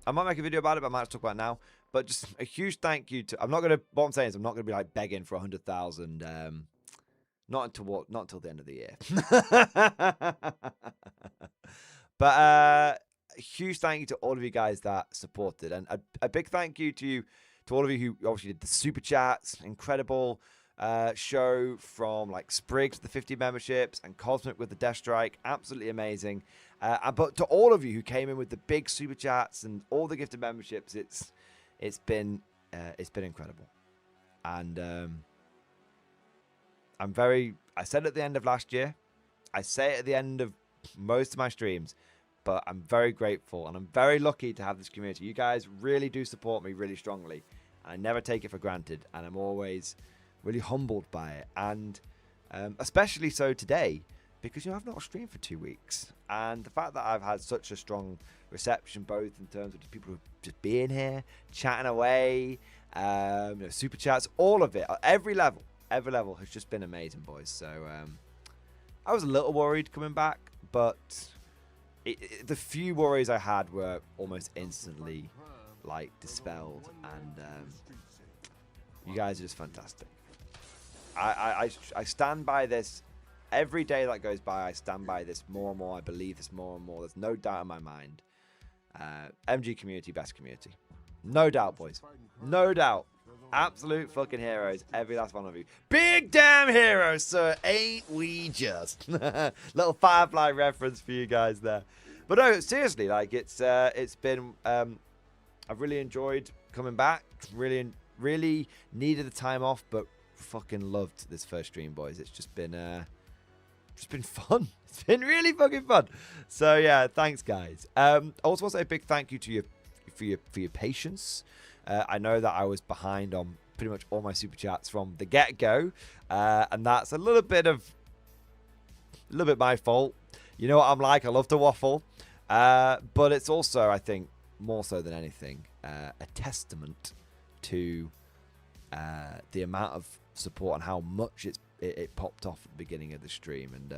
video about it, but I might talk about it now. But just a huge thank you to... what I'm saying is I'm not going to be like begging for 100,000. Not until the end of the year. But a huge thank you to all of you guys that supported. And a big thank you to all of you who obviously did the super chats. Incredible show from like Sprigg to the 50 memberships and Cosmic with the Death Strike. Absolutely amazing. But to all of you who came in with the big super chats and all the gifted memberships, it's been incredible. And I said at the end of last year, I say it at the end of most of my streams, but I'm very grateful and I'm very lucky to have this community. You guys really do support me really strongly. I never take it for granted, and I'm always really humbled by it. And especially so today, because I've not streamed for 2 weeks, and the fact that I've had such a strong reception, both in terms of people who just being here, chatting away, super chats, all of it, every level has just been amazing, boys. So I was a little worried coming back, but the few worries I had were almost instantly like dispelled, and you guys are just fantastic. I stand by this every day that goes by. I stand by this more and more. I believe this more and more. There's no doubt in my mind. MG community, best community, no doubt, boys, no doubt. Absolute fucking heroes, every last one of you. Big damn heroes, sir. Ain't we just? Little Firefly reference for you guys there. But no, seriously, like it's been I've really enjoyed coming back. Really needed the time off, but fucking loved this first stream, boys. It's just been fun. It's been really fucking fun. So yeah, thanks guys. Also want to say a big thank you to you for your patience. I know that I was behind on pretty much all my super chats from the get-go, and that's a little bit my fault. You know what I'm like, I love to waffle, but it's also, I think, more so than anything, a testament to the amount of support and how much it popped off at the beginning of the stream, and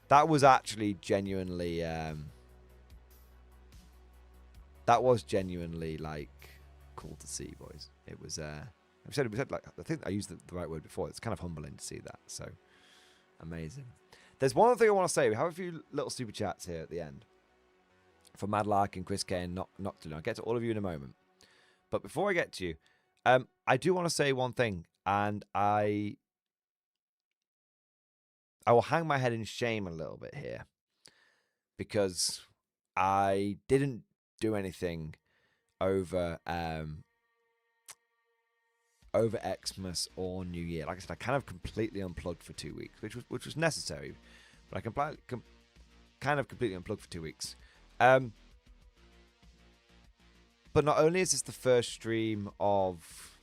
that was actually genuinely like cool to see, boys. It was we said like, I think I used the right word before. It's kind of humbling to see that. So amazing. There's one other thing I want to say. We have a few little super chats here at the end for Madlark and Chris K and Nocturne. I'll get to all of you in a moment. But before I get to you, I do want to say one thing, and I will hang my head in shame a little bit here, because I didn't do anything over Xmas or New Year. Like I said, I kind of completely unplugged for 2 weeks, which was necessary, but I kind of completely unplugged for 2 weeks. But not only is this the first stream of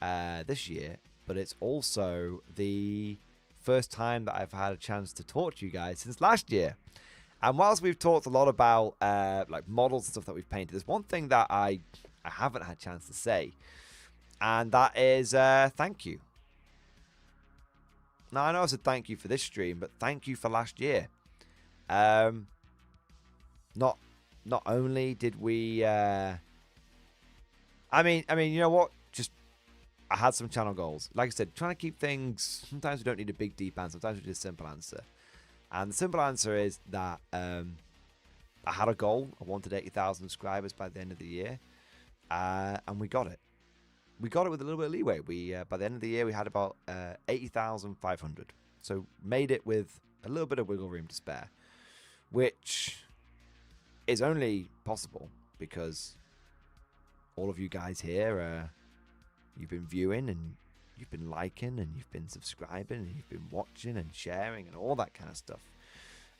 this year, but it's also the first time that I've had a chance to talk to you guys since last year. And whilst we've talked a lot about like models and stuff that we've painted, there's one thing that I haven't had a chance to say, and that is thank you. Now, I know I said thank you for this stream, but thank you for last year. Not only did we I mean, you know what? Just I had some channel goals. Like I said, trying to keep things, sometimes we don't need a big deep answer, sometimes we need a simple answer. And the simple answer is that I had a goal. I wanted 80,000 subscribers by the end of the year, and we got it. We got it with a little bit of leeway. We by the end of the year we had about 80,500. So made it with a little bit of wiggle room to spare, which is only possible because all of you guys here, you've been viewing and you've been liking and you've been subscribing and you've been watching and sharing and all that kind of stuff.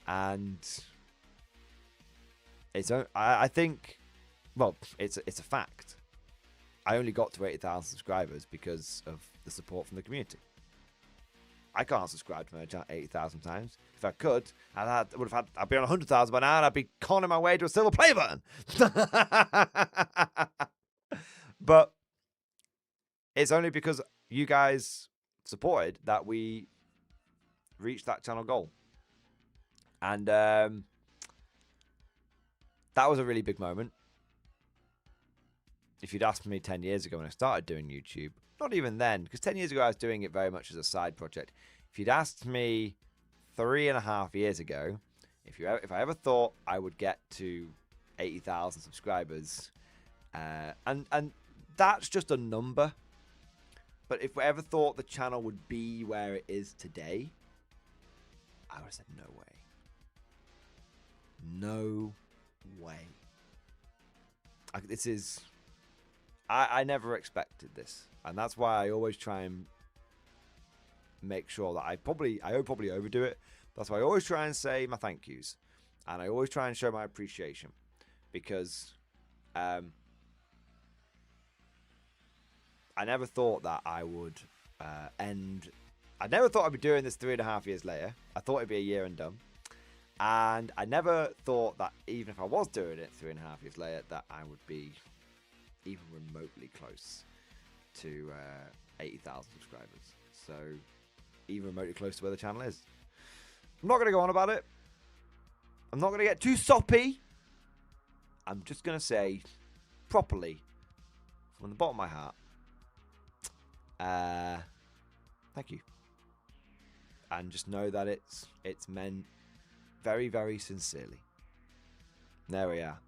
And it's, I think, well, it's a fact. I only got to 80,000 subscribers because of the support from the community. I can't subscribe to my channel 80,000 times. If I could, I'd be on 100,000 by now, and I'd be conning my way to a silver play button. But it's only because you guys supported that we reached that channel goal. And that was a really big moment. If you'd asked me 10 years ago when I started doing YouTube, not even then, because 10 years ago I was doing it very much as a side project. If you'd asked me 3.5 years ago, if I ever thought I would get to 80,000 subscribers, and that's just a number, but if we ever thought the channel would be where it is today, I would have said no way. No way. I never expected this, and that's why I always try and make sure that I probably overdo it, That's why I always try and say my thank yous. And I always try and show my appreciation. Because I never thought that I would end... I never thought I'd be doing this 3.5 years later. I thought it'd be a year and done. And I never thought that even if I was doing it 3.5 years later, that I would be even remotely close to 80,000 subscribers. So, even remotely close to where the channel is. I'm not going to go on about it. I'm not going to get too soppy. I'm just going to say properly, from the bottom of my heart, thank you. And just know that it's meant very, very sincerely. There we are.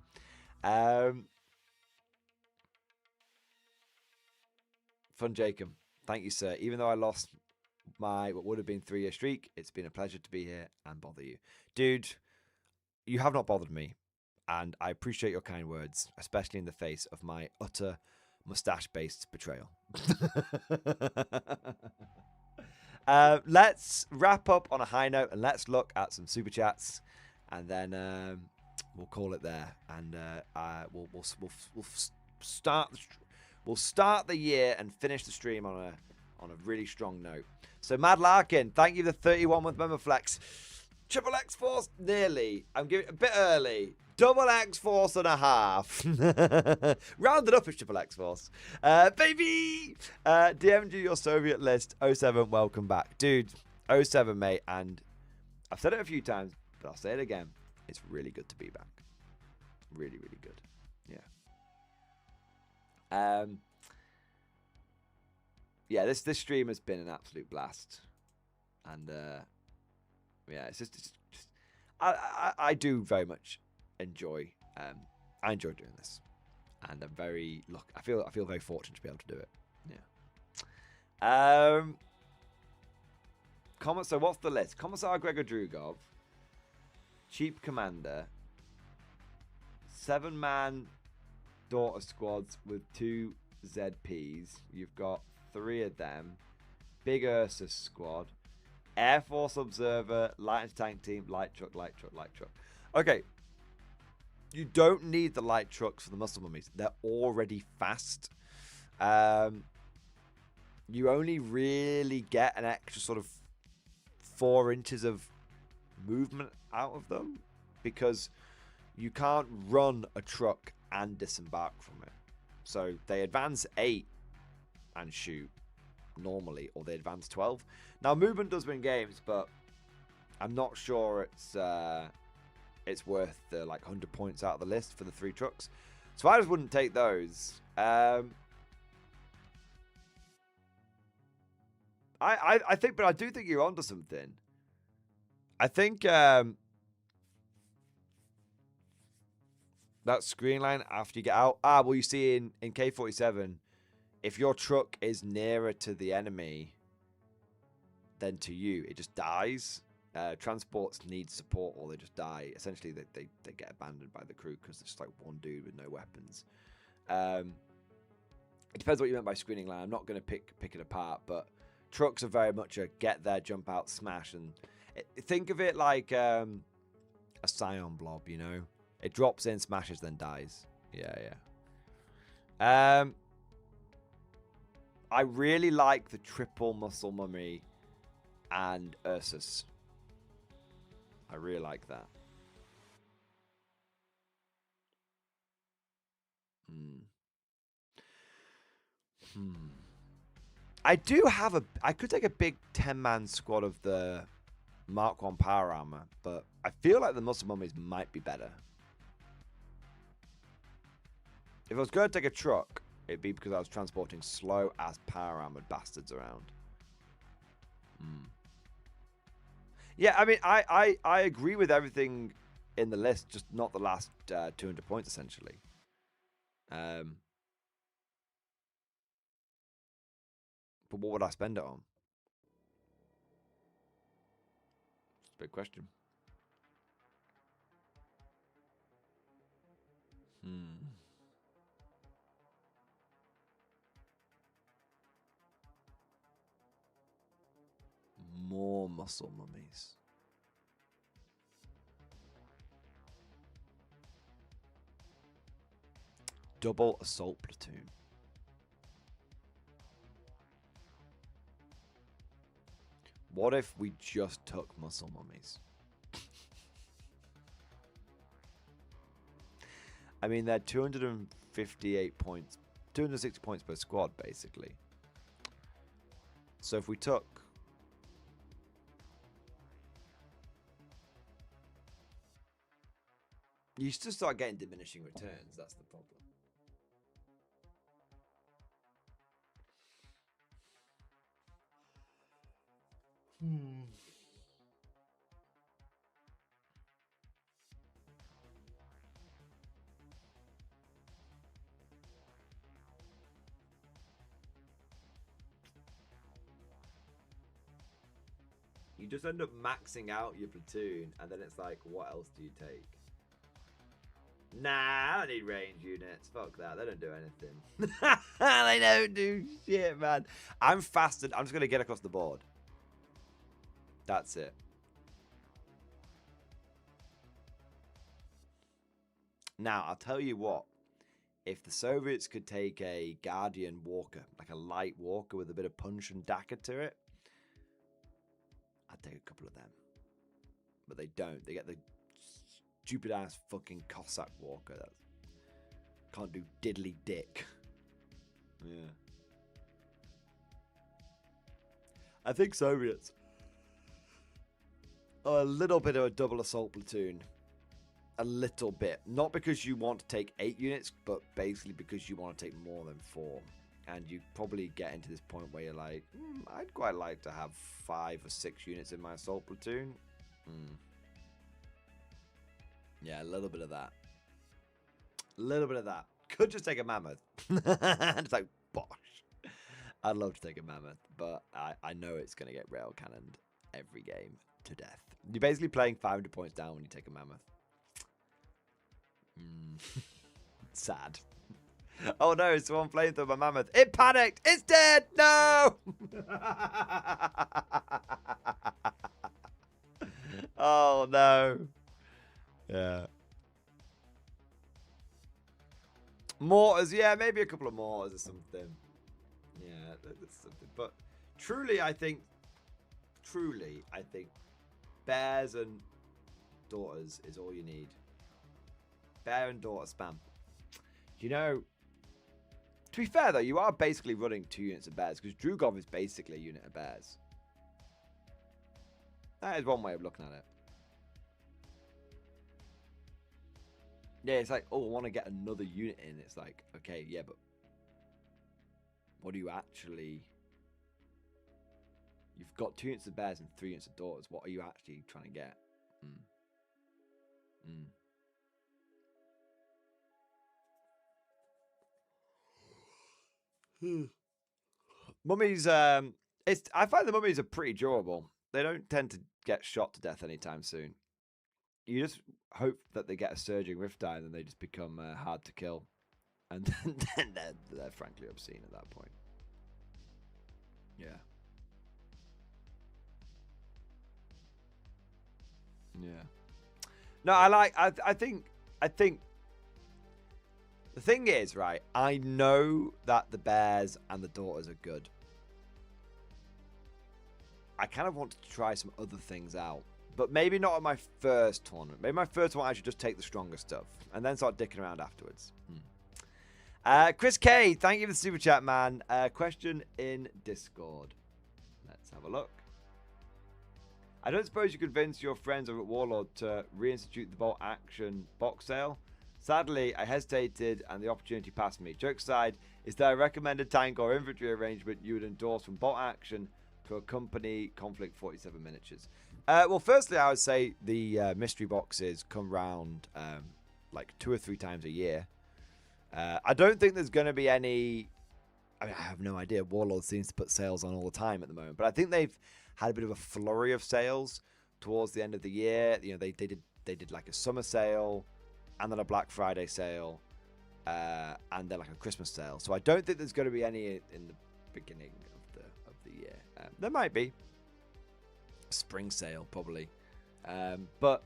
Fun Jacob, thank you, sir. Even though I lost my what would have been 3-year streak, it's been a pleasure to be here and bother you. Dude, you have not bothered me, and I appreciate your kind words, especially in the face of my utter mustache-based betrayal. Let's wrap up on a high note, and let's look at some super chats, and then we'll call it there, and we'll start the year and finish the stream on a really strong note. So Mad Larkin, thank you for the 31-month member flex. Triple X Force, nearly. I'm giving it a bit early. Double X Force and a half. Rounded up as Triple X Force. Baby! DMG your Soviet list. 07, welcome back. Dude, 07, mate. And I've said it a few times, but I'll say it again. It's really good to be back. Really, really good. Yeah. Yeah, this stream has been an absolute blast. And, yeah, it's just I do very much enjoy I enjoy doing this, and I'm very I feel very fortunate to be able to do it. Yeah. So what's the list? Commissar Gregor Drugov, Cheap Commander, 7-man daughter squads with 2 ZPs. You've got 3 of them. Big Ursus squad. Air Force Observer, Light Tank Team, Light Truck, Light Truck, Light Truck. Okay. You don't need the light trucks for the muscle mummies. They're already fast. You only really get an extra sort of 4 inches of movement out of them because you can't run a truck and disembark from it. So they advance 8 and shoot normally, or they advance 12. Now movement does win games, but I'm not sure it's worth the like 100 points out of the list for the 3 trucks. So I just wouldn't take those. I think, but I do think you're onto something. I think that screen line after you get out. Well, you see in K47, if your truck is nearer to the enemy than to you, it just dies. Transports need support or they just die. Essentially, they get abandoned by the crew because there's just like one dude with no weapons. It depends what you meant by screening line. I'm not going to pick it apart, but trucks are very much a get there, jump out, smash. And think of it like a Scion blob, you know? It drops in, smashes, then dies. Yeah. I really like the triple muscle mummy and Ursus. I really like that. I do have I could take a big 10-man squad of the Mark 1 power armor, but I feel like the muscle mummies might be better. If I was going to take a truck, it'd be because I was transporting slow ass power armored bastards around. Yeah, I mean, I agree with everything in the list, just not the last 200 points, essentially. But what would I spend it on? It's a big question. More muscle mummies. double assault platoon. What if we just took muscle mummies? I mean, they're 258 points, 260 points per squad, basically. So if we took... You still start getting diminishing returns, that's the problem. You just end up maxing out your platoon, and then it's like, what else do you take? Nah, I don't need range units. Fuck that. They don't do anything. They don't do shit, man. I'm fasted. I'm just going to get across the board. That's it. Now, I'll tell you what. If the Soviets could take a Guardian Walker, like a light walker with a bit of punch and dagger to it, I'd take a couple of them. But they don't. They get the stupid ass fucking Cossack Walker that can't do diddly dick. Yeah. I think Soviets are a little bit of a double assault platoon. A little bit. Not because you want to take 8 units, but basically because you want to take more than 4. And you probably get into this point where you're like, I'd quite like to have 5 or 6 units in my assault platoon. Yeah, a little bit of that. A little bit of that. Could just take a mammoth. And it's like, bosh. I'd love to take a mammoth, but I know it's going to get rail cannoned every game to death. You're basically playing 500 points down when you take a mammoth. Sad. Oh no, it's the one playing through my mammoth. It panicked! It's dead! No! Oh no. Yeah. Mortars, yeah, maybe a couple of mortars or something. Yeah, that's something. But truly, I think bears and daughters is all you need. Bear and daughter spam. You know, to be fair though, you are basically running 2 units of bears because Drugov is basically a unit of bears. That is one way of looking at it. Yeah, it's like, oh, I want to get another unit in. It's like, okay, yeah, but what do you actually... You've got 2 units of bears and 3 units of daughters. What are you actually trying to get? Mummies, I find the mummies are pretty durable. They don't tend to get shot to death anytime soon. You just hope that they get a surging rift die and then they just become hard to kill. And then they're frankly obscene at that point. Yeah. Yeah. No, I think the thing is, right, I know that the bears and the daughters are good. I kind of want to try some other things out. But maybe not at my first tournament. Maybe my first one I should just take the stronger stuff. And then start dicking around afterwards. Chris K, thank you for the super chat, man. Question in Discord. Let's have a look. I don't suppose you convince your friends over at Warlord to reinstitute the bolt action box sale. Sadly, I hesitated and the opportunity passed me. Joke aside, is there a recommended tank or infantry arrangement you would endorse from bolt action to accompany Conflict 47 miniatures? Well, firstly, I would say the mystery boxes come round like 2 or 3 times a year. I don't think there's going to be any... I mean, I have no idea. Warlord seems to put sales on all the time at the moment. But I think they've had a bit of a flurry of sales towards the end of the year. You know, they did like a summer sale and then a Black Friday sale and then like a Christmas sale. So I don't think there's going to be any in the beginning of the year. There might be. Spring sale, probably. But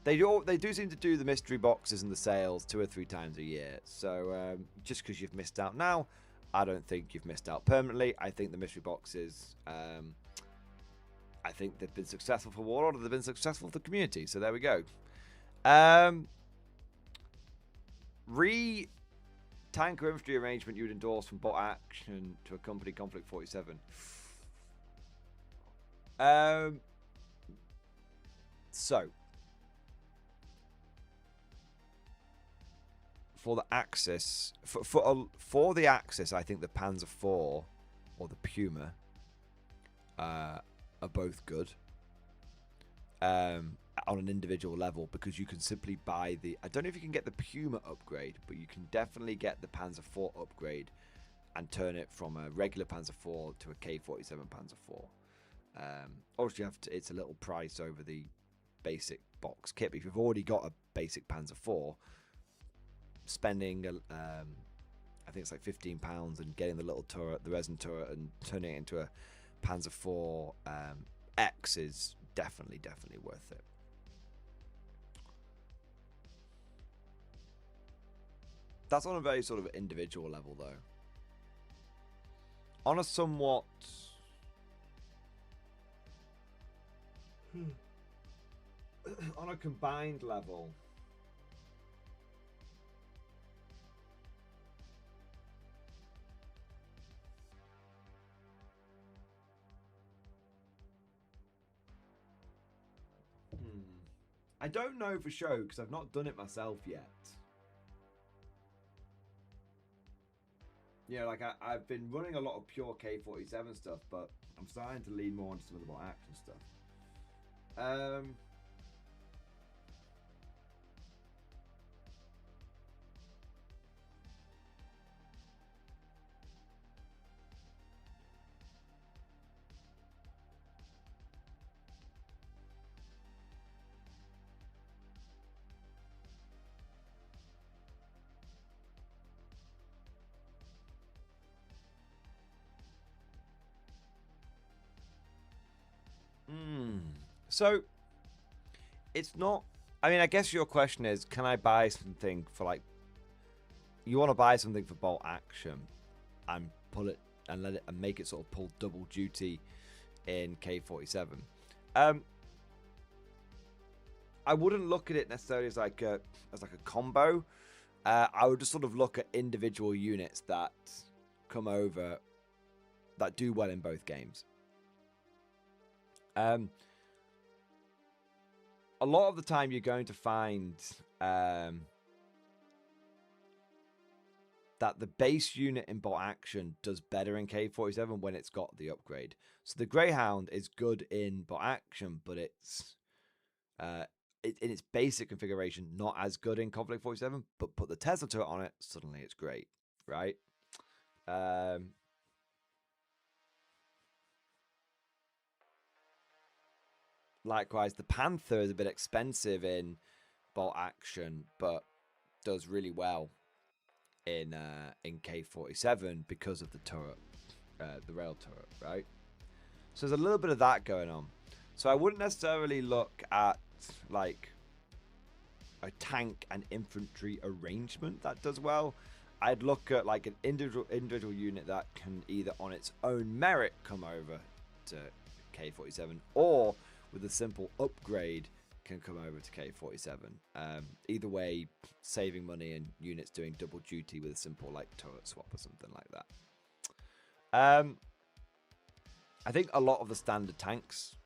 They do seem to do the mystery boxes and the sales 2 or 3 times a year. So just because you've missed out now, I don't think you've missed out permanently. I think the mystery boxes, I think they've been successful for Warlord, they've been successful for the community. So there we go. Tanker infantry arrangement you would endorse from bot action to accompany conflict 47. So for the Axis, for the Axis, I think the Panzer IV or the Puma are both good on an individual level, because you can simply buy the... I don't know if you can get the Puma upgrade, but you can definitely get the Panzer IV upgrade and turn it from a regular Panzer IV to a K-47 Panzer IV. Obviously, it's a little price over the basic box kit, but if you've already got a basic Panzer IV, spending I think it's like £15 and getting the little turret, the resin turret, and turning it into a Panzer IV X is definitely worth it. That's on a very sort of individual level, though. On a somewhat on a combined level, I don't know for sure because I've not done it myself yet. Yeah, like I've been running a lot of pure K-47 stuff, but I'm starting to lean more into some of the more action stuff. So it's not, I mean, I guess your question is, can I buy something for, like, you want to buy something for bolt action and pull it and let it and make it sort of pull double duty in K-47. I wouldn't look at it necessarily as like a combo. I would just sort of look at individual units that come over that do well in both games. A lot of the time you're going to find that the base unit in bot action does better in K-47 when it's got the upgrade. So the Greyhound is good in bot action, but it's in its basic configuration not as good in Conflict 47. But put the Tesla turret on it, suddenly it's great, right? Likewise, the Panther is a bit expensive in bolt action, but does really well in K-47 because of the turret, the rail turret, right? So there's a little bit of that going on. So I wouldn't necessarily look at like a tank and infantry arrangement that does well. I'd look at like an individual unit that can either on its own merit come over to K-47 or with a simple upgrade can come over to K-47. Either way, saving money and units doing double duty with a simple like turret swap or something like that. I think a lot of the standard tanks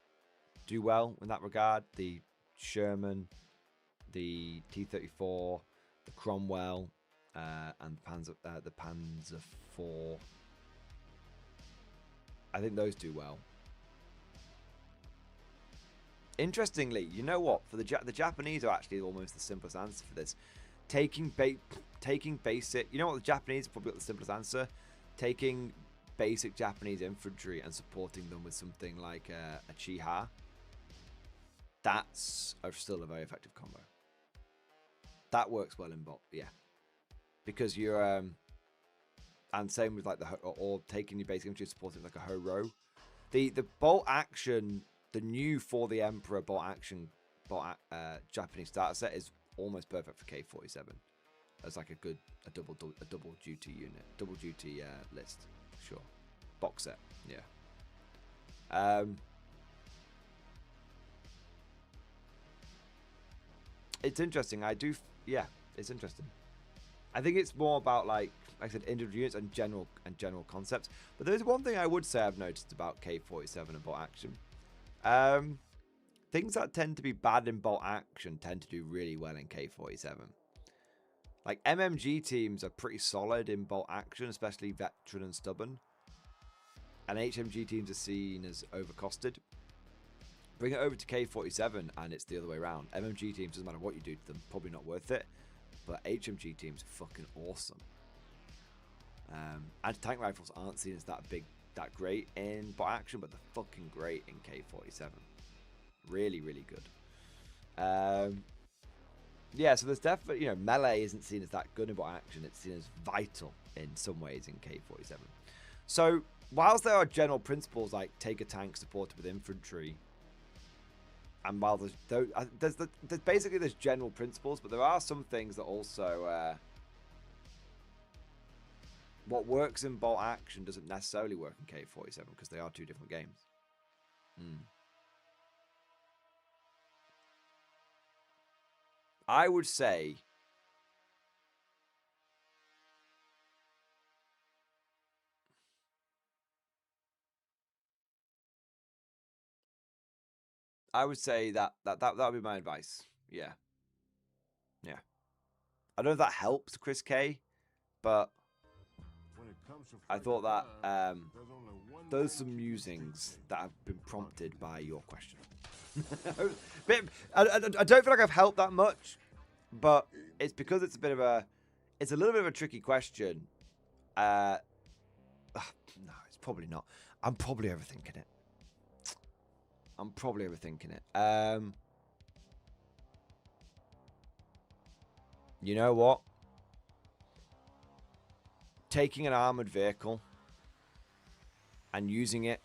do well in that regard. The Sherman, the T-34, the Cromwell, and the Panzer IV. I think those do well. Interestingly, you know what? For the Japanese are actually almost the simplest answer for this. Taking basic, you know what? The Japanese probably got the simplest answer. Taking basic Japanese infantry and supporting them with something like a Chiha. That's still a very effective combo. That works well in bot, yeah. Because you're and same with like or taking your basic infantry and supporting like a Horo. The bolt action. The new For the Emperor bolt action Japanese starter set is almost perfect for K47 as like a double duty unit, double duty list. Sure, box set. Yeah. It's interesting. Yeah, it's interesting. I think it's more about like I said, individual units and general concepts. But there's one thing I would say I've noticed about K47 and bolt action. Things that tend to be bad in bolt action tend to do really well in K47. Like MMG teams are pretty solid in bolt action, especially veteran and stubborn. And HMG teams are seen as overcosted. Bring it over to K47 and it's the other way around. MMG teams, doesn't matter what you do to them, probably not worth it. But HMG teams are fucking awesome. Anti-tank rifles aren't seen as that great in bolt action, but they're fucking great in K47. Really, really good. Yeah, so there's definitely, melee isn't seen as that good in bolt action. It's seen as vital in some ways in K47. So, whilst there are general principles like take a tank supported with infantry, and while there's basically there's general principles, but there are some things that also what works in bolt action doesn't necessarily work in K47 because they are two different games. I would say that would be my advice. Yeah. I don't know if that helps Chris K, but I thought that those are some musings that have been prompted by your question. I don't feel like I've helped that much, but it's because it's a little bit of a tricky question. No, it's probably not. I'm probably overthinking it. You know what? Taking an armored vehicle and using it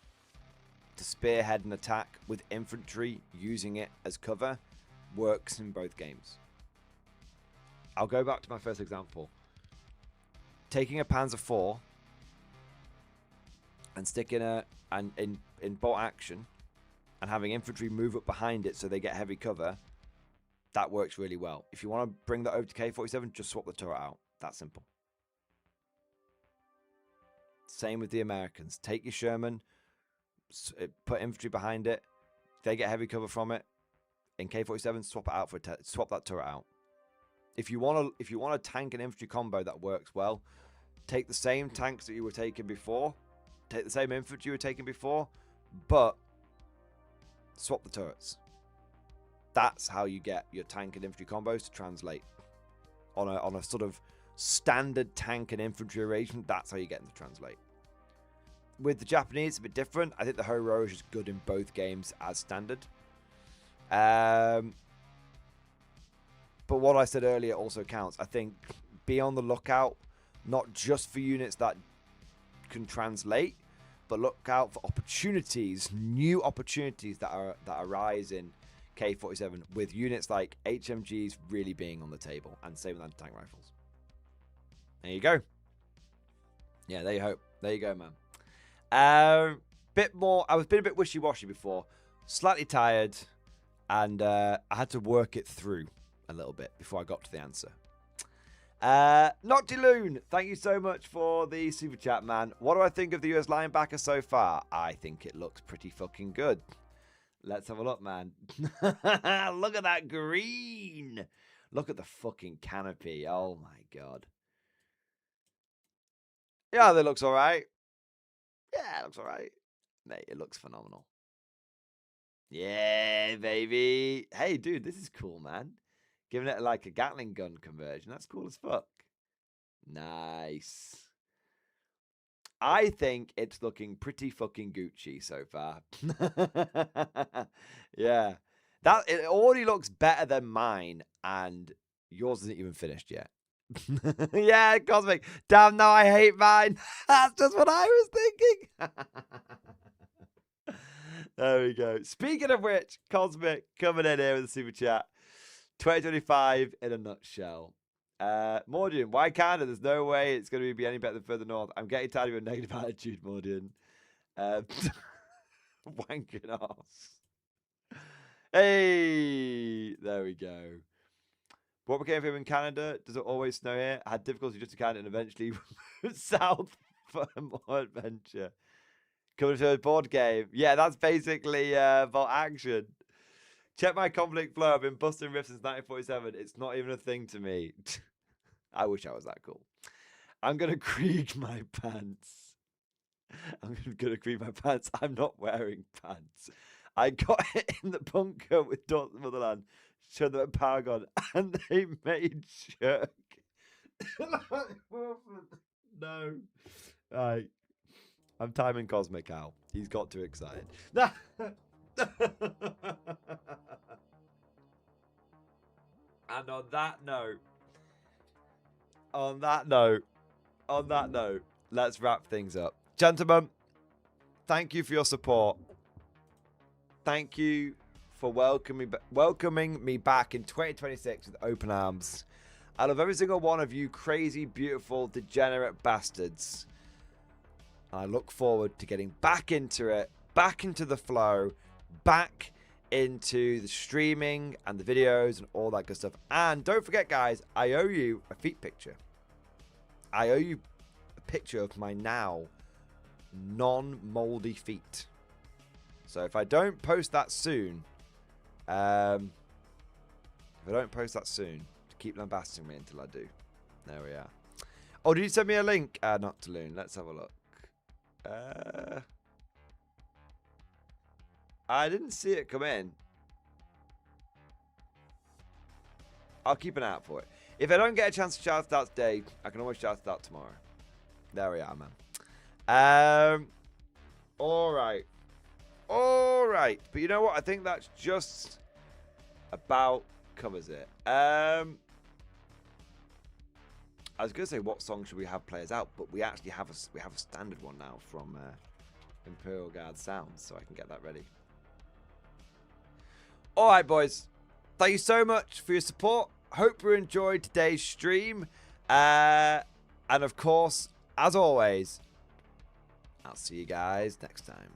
to spearhead an attack with infantry, using it as cover, works in both games. I'll go back to my first example. Taking a Panzer IV and sticking in bolt action and having infantry move up behind it so they get heavy cover, that works really well. If you want to bring that over to K47, just swap the turret out. That simple. Same with the Americans. Take your Sherman, put infantry behind it. They get heavy cover from it. In K47, swap it out swap that turret out. If you want a tank and infantry combo that works well, take the same tanks that you were taking before, take the same infantry you were taking before, but swap the turrets. That's how you get your tank and infantry combos to translate. On a sort of standard tank and infantry arrangement, that's how you get them to translate. With the Japanese, it's a bit different. I think the Horoj is good in both games as standard. But what I said earlier also counts. I think be on the lookout, not just for units that can translate, but look out for opportunities, new opportunities that arise in K47 with units like HMGs really being on the table, and same with anti-tank rifles. There you go. Yeah, there you go, man. Bit more. I was been a bit wishy-washy before, slightly tired, and I had to work it through a little bit before I got to the answer. Noctiloon, thank you so much for the super chat, man. What do I think of the US linebacker so far? I think it looks pretty fucking good. Let's have a look, man. Look at that green. Look at the fucking canopy. Oh my god. Yeah, that looks alright. Yeah, it looks alright. Mate, it looks phenomenal. Yeah, baby. Hey, dude, this is cool, man. Giving it like a Gatling gun conversion. That's cool as fuck. Nice. I think it's looking pretty fucking Gucci so far. Yeah. It already looks better than mine, and yours isn't even finished yet. Yeah, Cosmic. Damn, no, I hate mine. That's just what I was thinking. There we go. Speaking of which, Cosmic coming in here with a super chat. 2025 in a nutshell. Mordian, why Canada? There's no way it's going to be any better than further north. I'm getting tired of your negative attitude, Mordian. Wanking off. Hey, there we go. What became of him in Canada? Does it always snow here? I had difficulty just to Canada and eventually moved south for more adventure. Coming to a board game. Yeah, that's basically Vault Action. Check my conflict flow. I've been busting riffs since 1947. It's not even a thing to me. I wish I was that cool. I'm going to Krieg my pants. I'm going to Krieg my pants. I'm not wearing pants. I got it in the bunker with Daughters of Motherland. Showed them at Paragon. And they made shirk. No. Right. I'm timing Cosmic Al. He's got too excited. And on that note, let's wrap things up. Gentlemen, thank you for your support. Thank you for welcoming me back in 2026 with open arms. I love every single one of you crazy, beautiful, degenerate bastards. I look forward to getting back into it, back into the flow, back into the streaming and the videos and all that good stuff. And don't forget, guys, I owe you a feet picture. I owe you a picture of my now non-moldy feet. So if I don't post that soon, keep lambasting me until I do. There we are. Oh, did you send me a link? Not to Loon. Let's have a look. I didn't see it come in. I'll keep an eye out for it. If I don't get a chance to shout it out today, I can always shout it out tomorrow. There we are, man. All right. But you know what? I think that's just about covers it. I was gonna say what song should we have players out, but we actually have a standard one now from Imperial Guard Sounds, so I can get that ready. All right, boys. Thank you so much for your support. Hope you enjoyed today's stream, and of course, as always, I'll see you guys next time.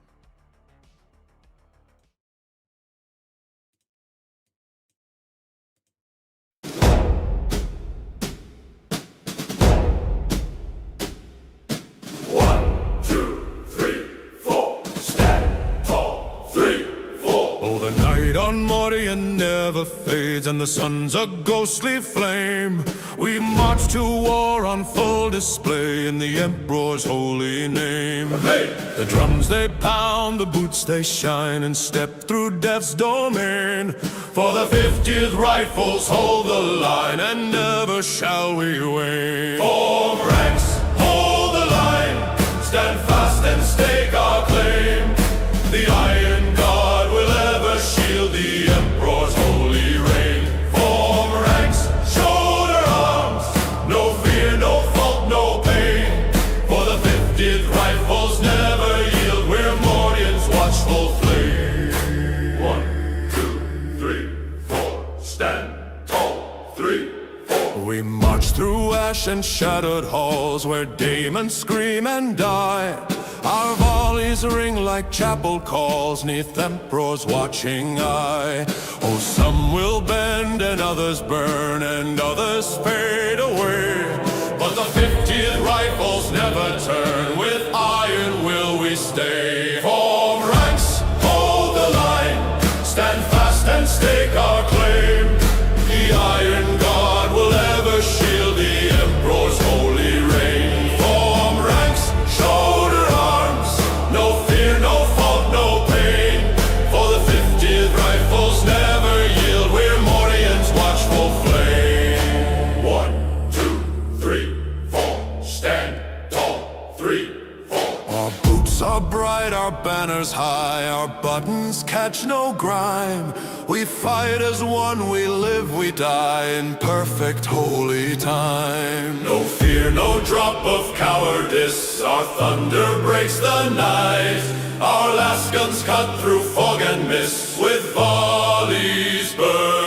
The night on Mordian never fades, and the sun's a ghostly flame. We march to war on full display in the Emperor's holy name. Hey! The drums they pound, the boots they shine, and step through death's domain. For the 50th Rifles hold the line, and never shall we wane. Form ranks, hold the line, stand fast and stake our claim. The Iron God will ever shield the Emperor's holy reign. Form ranks, shoulder arms, no fear, no fault, no pain. For the 50th Rifles never yield, we're Mordian's watchful flame. 1, 2, 3, 4, stand tall, 3, 4. We march through ash and shattered halls where demons scream and die. Our volleys ring like chapel calls neath Emperor's watching eye. Oh, some will bend and others burn and others fade away. But the 50th Rifles never turn, with iron will we stay. Form ranks, hold the line, stand fast and stake our claim. The Iron God will ever shield the Emperor's holy reign. Form ranks, shoulder arms, no fear, no fault, no pain. For the 50th Rifles never yield, we're Mordian's watchful flame. 1, 2, 3, 4, stand tall, 3, 4. Our boots are bright, our banners high, our buttons catch no grime. We fight as one, we live, we die in perfect holy time. No fear, no drop of cowardice, our thunder breaks the night. Our last guns cut through fog and mist with volleys burn.